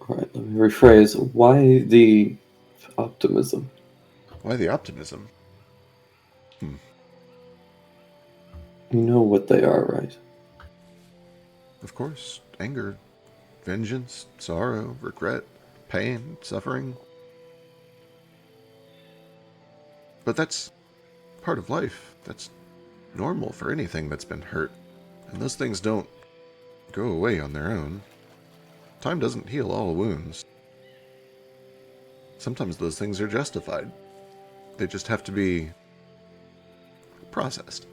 Alright, let me rephrase. Why the optimism? Why the optimism? You know what they are, right? Of course. Anger, vengeance, sorrow, regret, pain, suffering. But that's part of life. That's normal for anything that's been hurt. And those things don't go away on their own. Time doesn't heal all wounds. Sometimes those things are justified. They just have to be processed.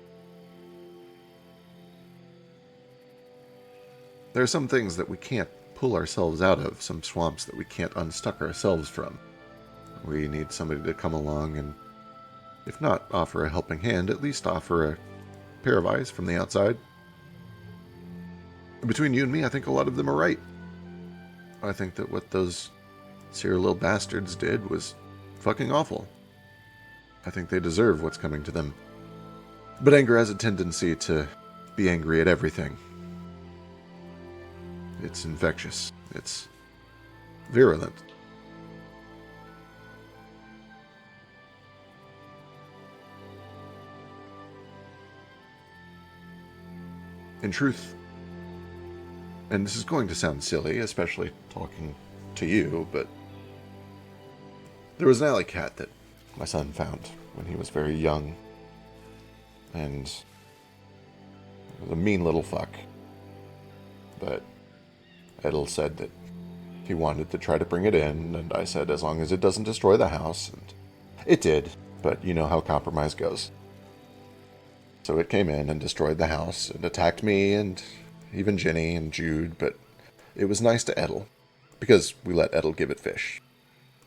There are some things that we can't pull ourselves out of, some swamps that we can't unstuck ourselves from. We need somebody to come along and, if not offer a helping hand, at least offer a pair of eyes from the outside. Between you and me, I think a lot of them are right. I think that what those Seer little bastards did was fucking awful. I think they deserve what's coming to them. But anger has a tendency to be angry at everything. It's infectious. It's virulent. In truth, and this is going to sound silly, especially talking to you, but there was an alley cat that my son found when he was very young, and it was a mean little fuck, but Edel said that he wanted to try to bring it in, and I said as long as it doesn't destroy the house, and it did, but you know how compromise goes. So it came in and destroyed the house and attacked me and even Jenny and Jude, but it was nice to Edel, because we let Edel give it fish.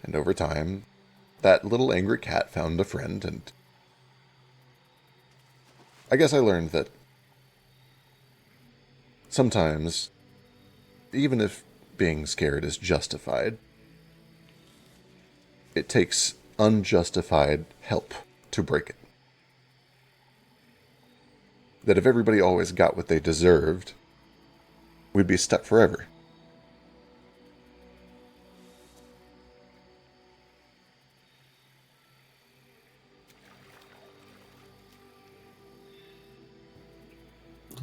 And over time, that little angry cat found a friend, and I guess I learned that sometimes, even if being scared is justified, it takes unjustified help to break it. That if everybody always got what they deserved, we'd be stuck forever.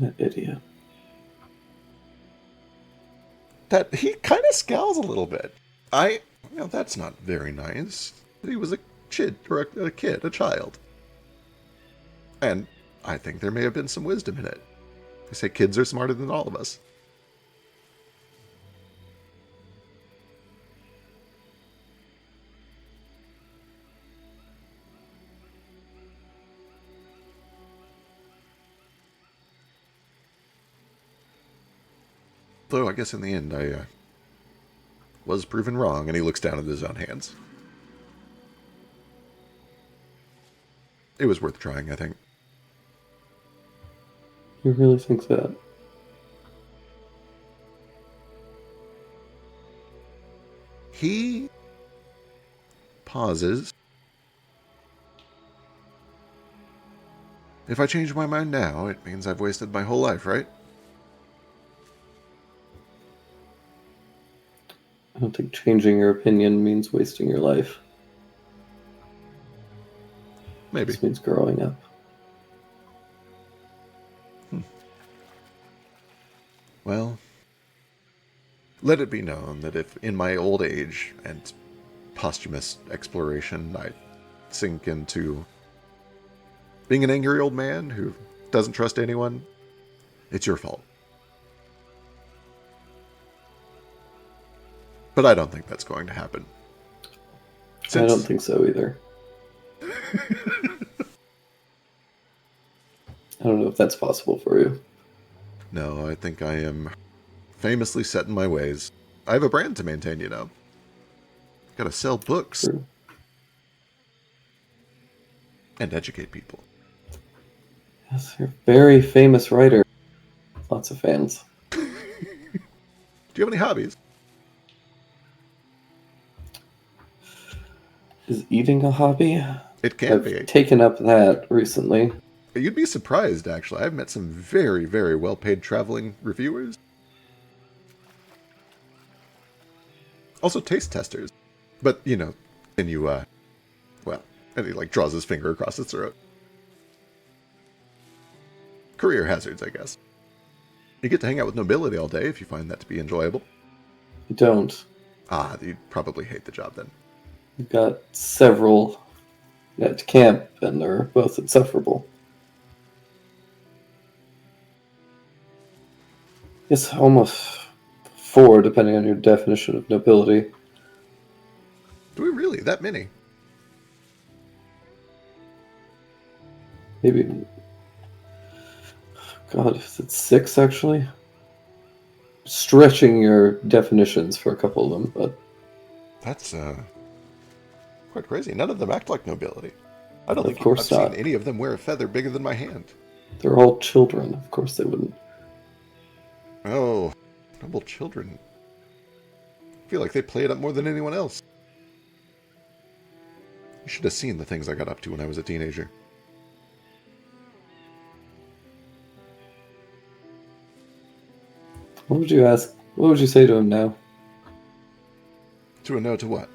That idiot. That he kind of scowls a little bit. That's not very nice. He was a a child. And I think there may have been some wisdom in it. They say kids are smarter than all of us. Though I guess in the end I was proven wrong, and he looks down at his own hands. It was worth trying, I think. You really think that? He pauses. If I change my mind now, it means I've wasted my whole life, right? I don't think changing your opinion means wasting your life. Maybe. This means growing up. Well, let it be known that if in my old age and posthumous exploration I sink into being an angry old man who doesn't trust anyone, it's your fault. But I don't think that's going to happen. I don't think so either. I don't know if that's possible for you. No, I think I am famously set in my ways. I have a brand to maintain, you know. Gotta sell books. True. And educate people. Yes, you're a very famous writer. Lots of fans. Do you have any hobbies? Is eating a hobby? It can I've be. taken up that recently. You'd be surprised, actually. I've met some very, very well-paid traveling reviewers. Also taste testers. But, you know, then you, and he, draws his finger across his throat. Career hazards, I guess. You get to hang out with nobility all day if you find that to be enjoyable. You don't. Ah, you'd probably hate the job then. You've got several at camp, and they're both insufferable. It's almost 4, depending on your definition of nobility. Do we really? That many? Maybe. God, is it 6 actually? Stretching your definitions for a couple of them, but. That's, quite crazy. None of them act like nobility. I don't Of think course I've not. seen any of them wear a feather bigger than my hand. They're all children. Of course they wouldn't. Oh, noble children. I feel like they play it up more than anyone else. You should have seen the things I got up to when I was a teenager. What would you ask? What would you say to him now? To a no to what?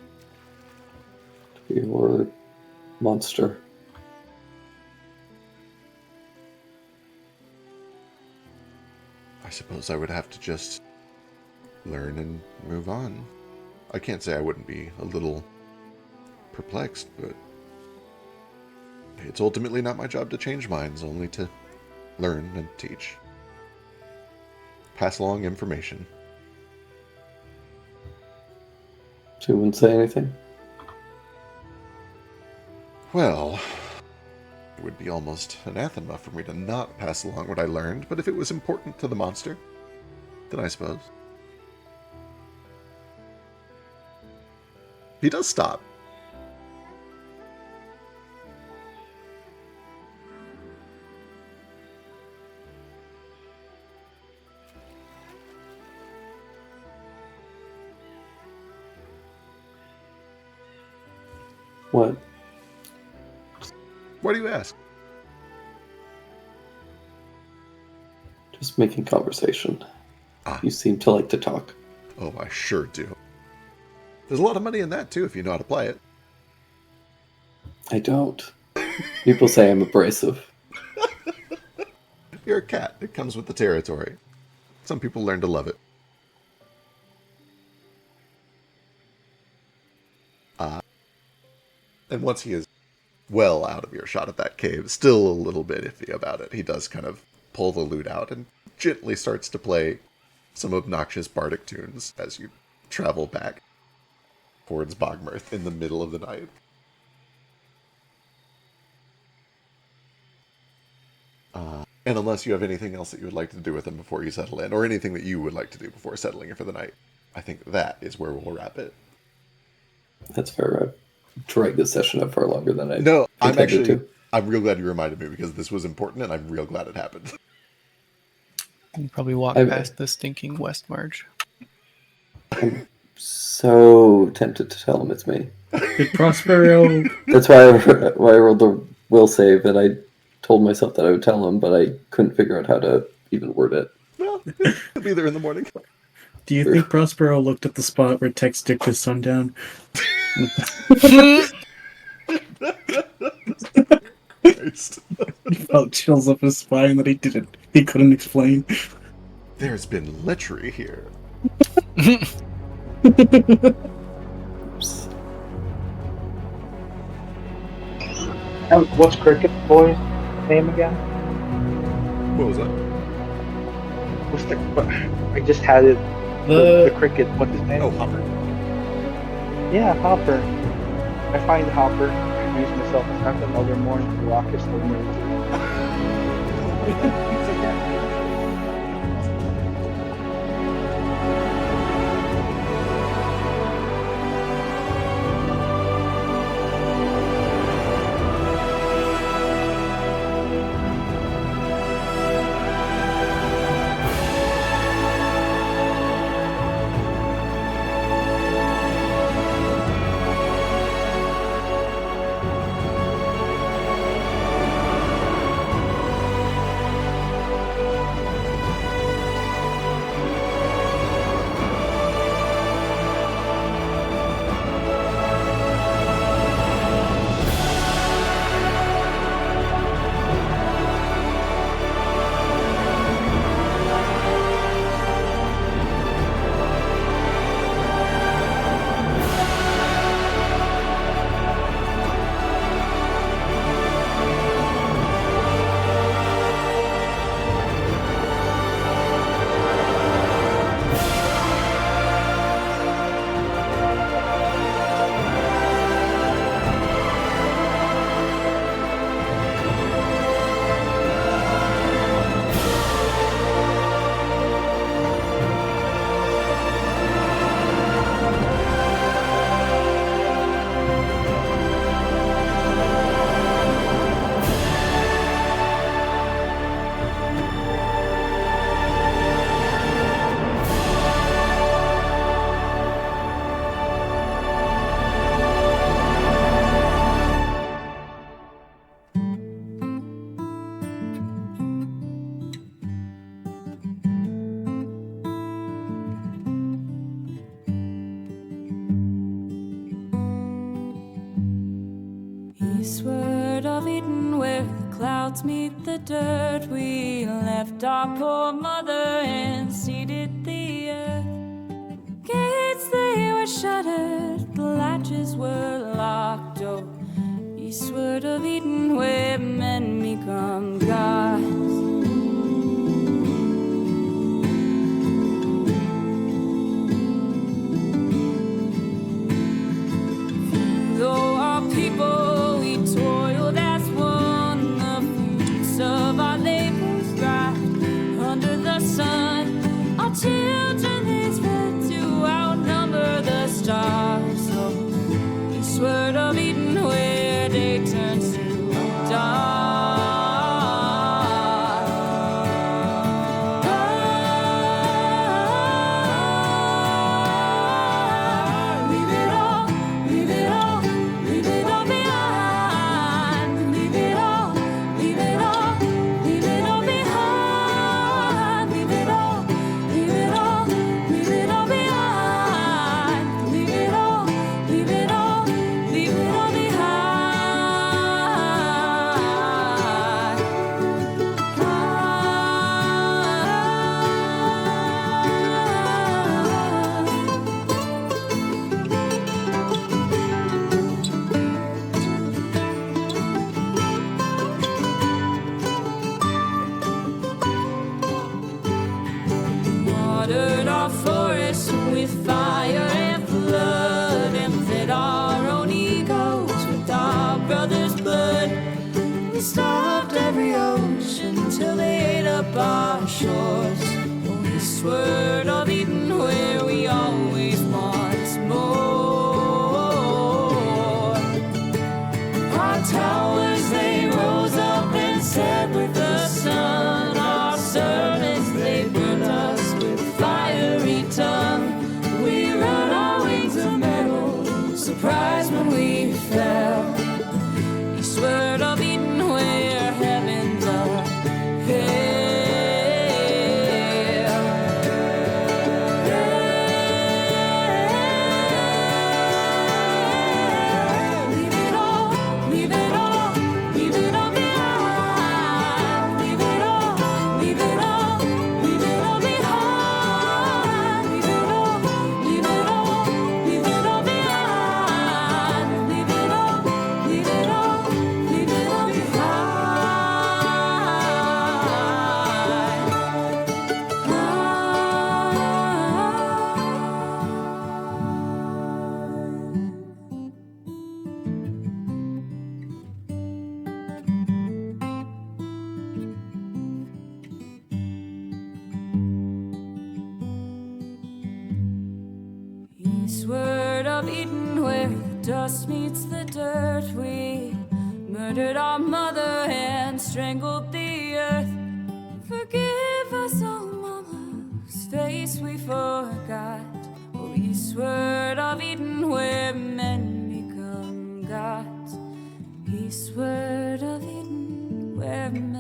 Your monster. I suppose I would have to just learn and move on. I can't say I wouldn't be a little perplexed, but it's ultimately not my job to change minds, only to learn and teach. Pass along information. So you wouldn't say anything? Well, it would be almost anathema for me to not pass along what I learned, but if it was important to the monster, then I suppose. He does stop. What? Why do you ask? Just making conversation. Ah. You seem to like to talk. Oh, I sure do. There's a lot of money in that, too, if you know how to play it. I don't. People say I'm abrasive. You're a cat. It comes with the territory. Some people learn to love it. And once he is well out of earshot of that cave, still a little bit iffy about it, he does kind of pull the lute out and gently starts to play some obnoxious bardic tunes as you travel back towards Bogmirth in the middle of the night. And unless you have anything else that you would like to do with him before you settle in, or anything that you would like to do before settling in for the night, I think that is where we'll wrap it. That's fair. I've dragged this session up far longer than I No, intended I'm real glad you reminded me because this was important and I'm real glad it happened. You probably walk past the stinking West March. I'm so tempted to tell him it's me. Did Prospero... That's why I rolled the will save, and I told myself that I would tell him, but I couldn't figure out how to even word it. Well, he'll be there in the morning. Do you think Prospero looked at the spot where Tex dipped his son down? He felt chills up his spine that he couldn't explain. There's been lechery here. Oops. What's Cricket Boy's name again? What was that? What's I just had it. The Cricket. What's his name? Oh, Hopper. Yeah, Hopper. I find Hopper. Introduce myself as Captain Eldermore. The Rockets for me. Eastward of Eden, where the clouds meet the dirt, we left our poor mother and seeded the earth. Gates they were shuttered, the latches were locked. Oh, eastward of Eden, where men become gods. with fire and flood, and fed our own egos with our brother's blood. We stopped every ocean till they ate up our shores. Eastward of Eden, where we always want more. Our towers, they rose up and set with the sun. Our servants, they burned us with fiery tongue. We rode our wings of metal, surprised when we fell. Eastward of Eden, where heavens are hell. Leave it all, leave it all, leave it all behind. Leave it all, leave it all, leave it all behind. Leave it all, leave it all, leave it all behind. Leave it all, leave it all, leave it all Eastward of Eden, where the dust meets the dirt, we murdered our mother and strangled the earth. Forgive us, oh mama, whose face we forgot. Oh, eastward of Eden, where men become gods. Eastward of Eden, where men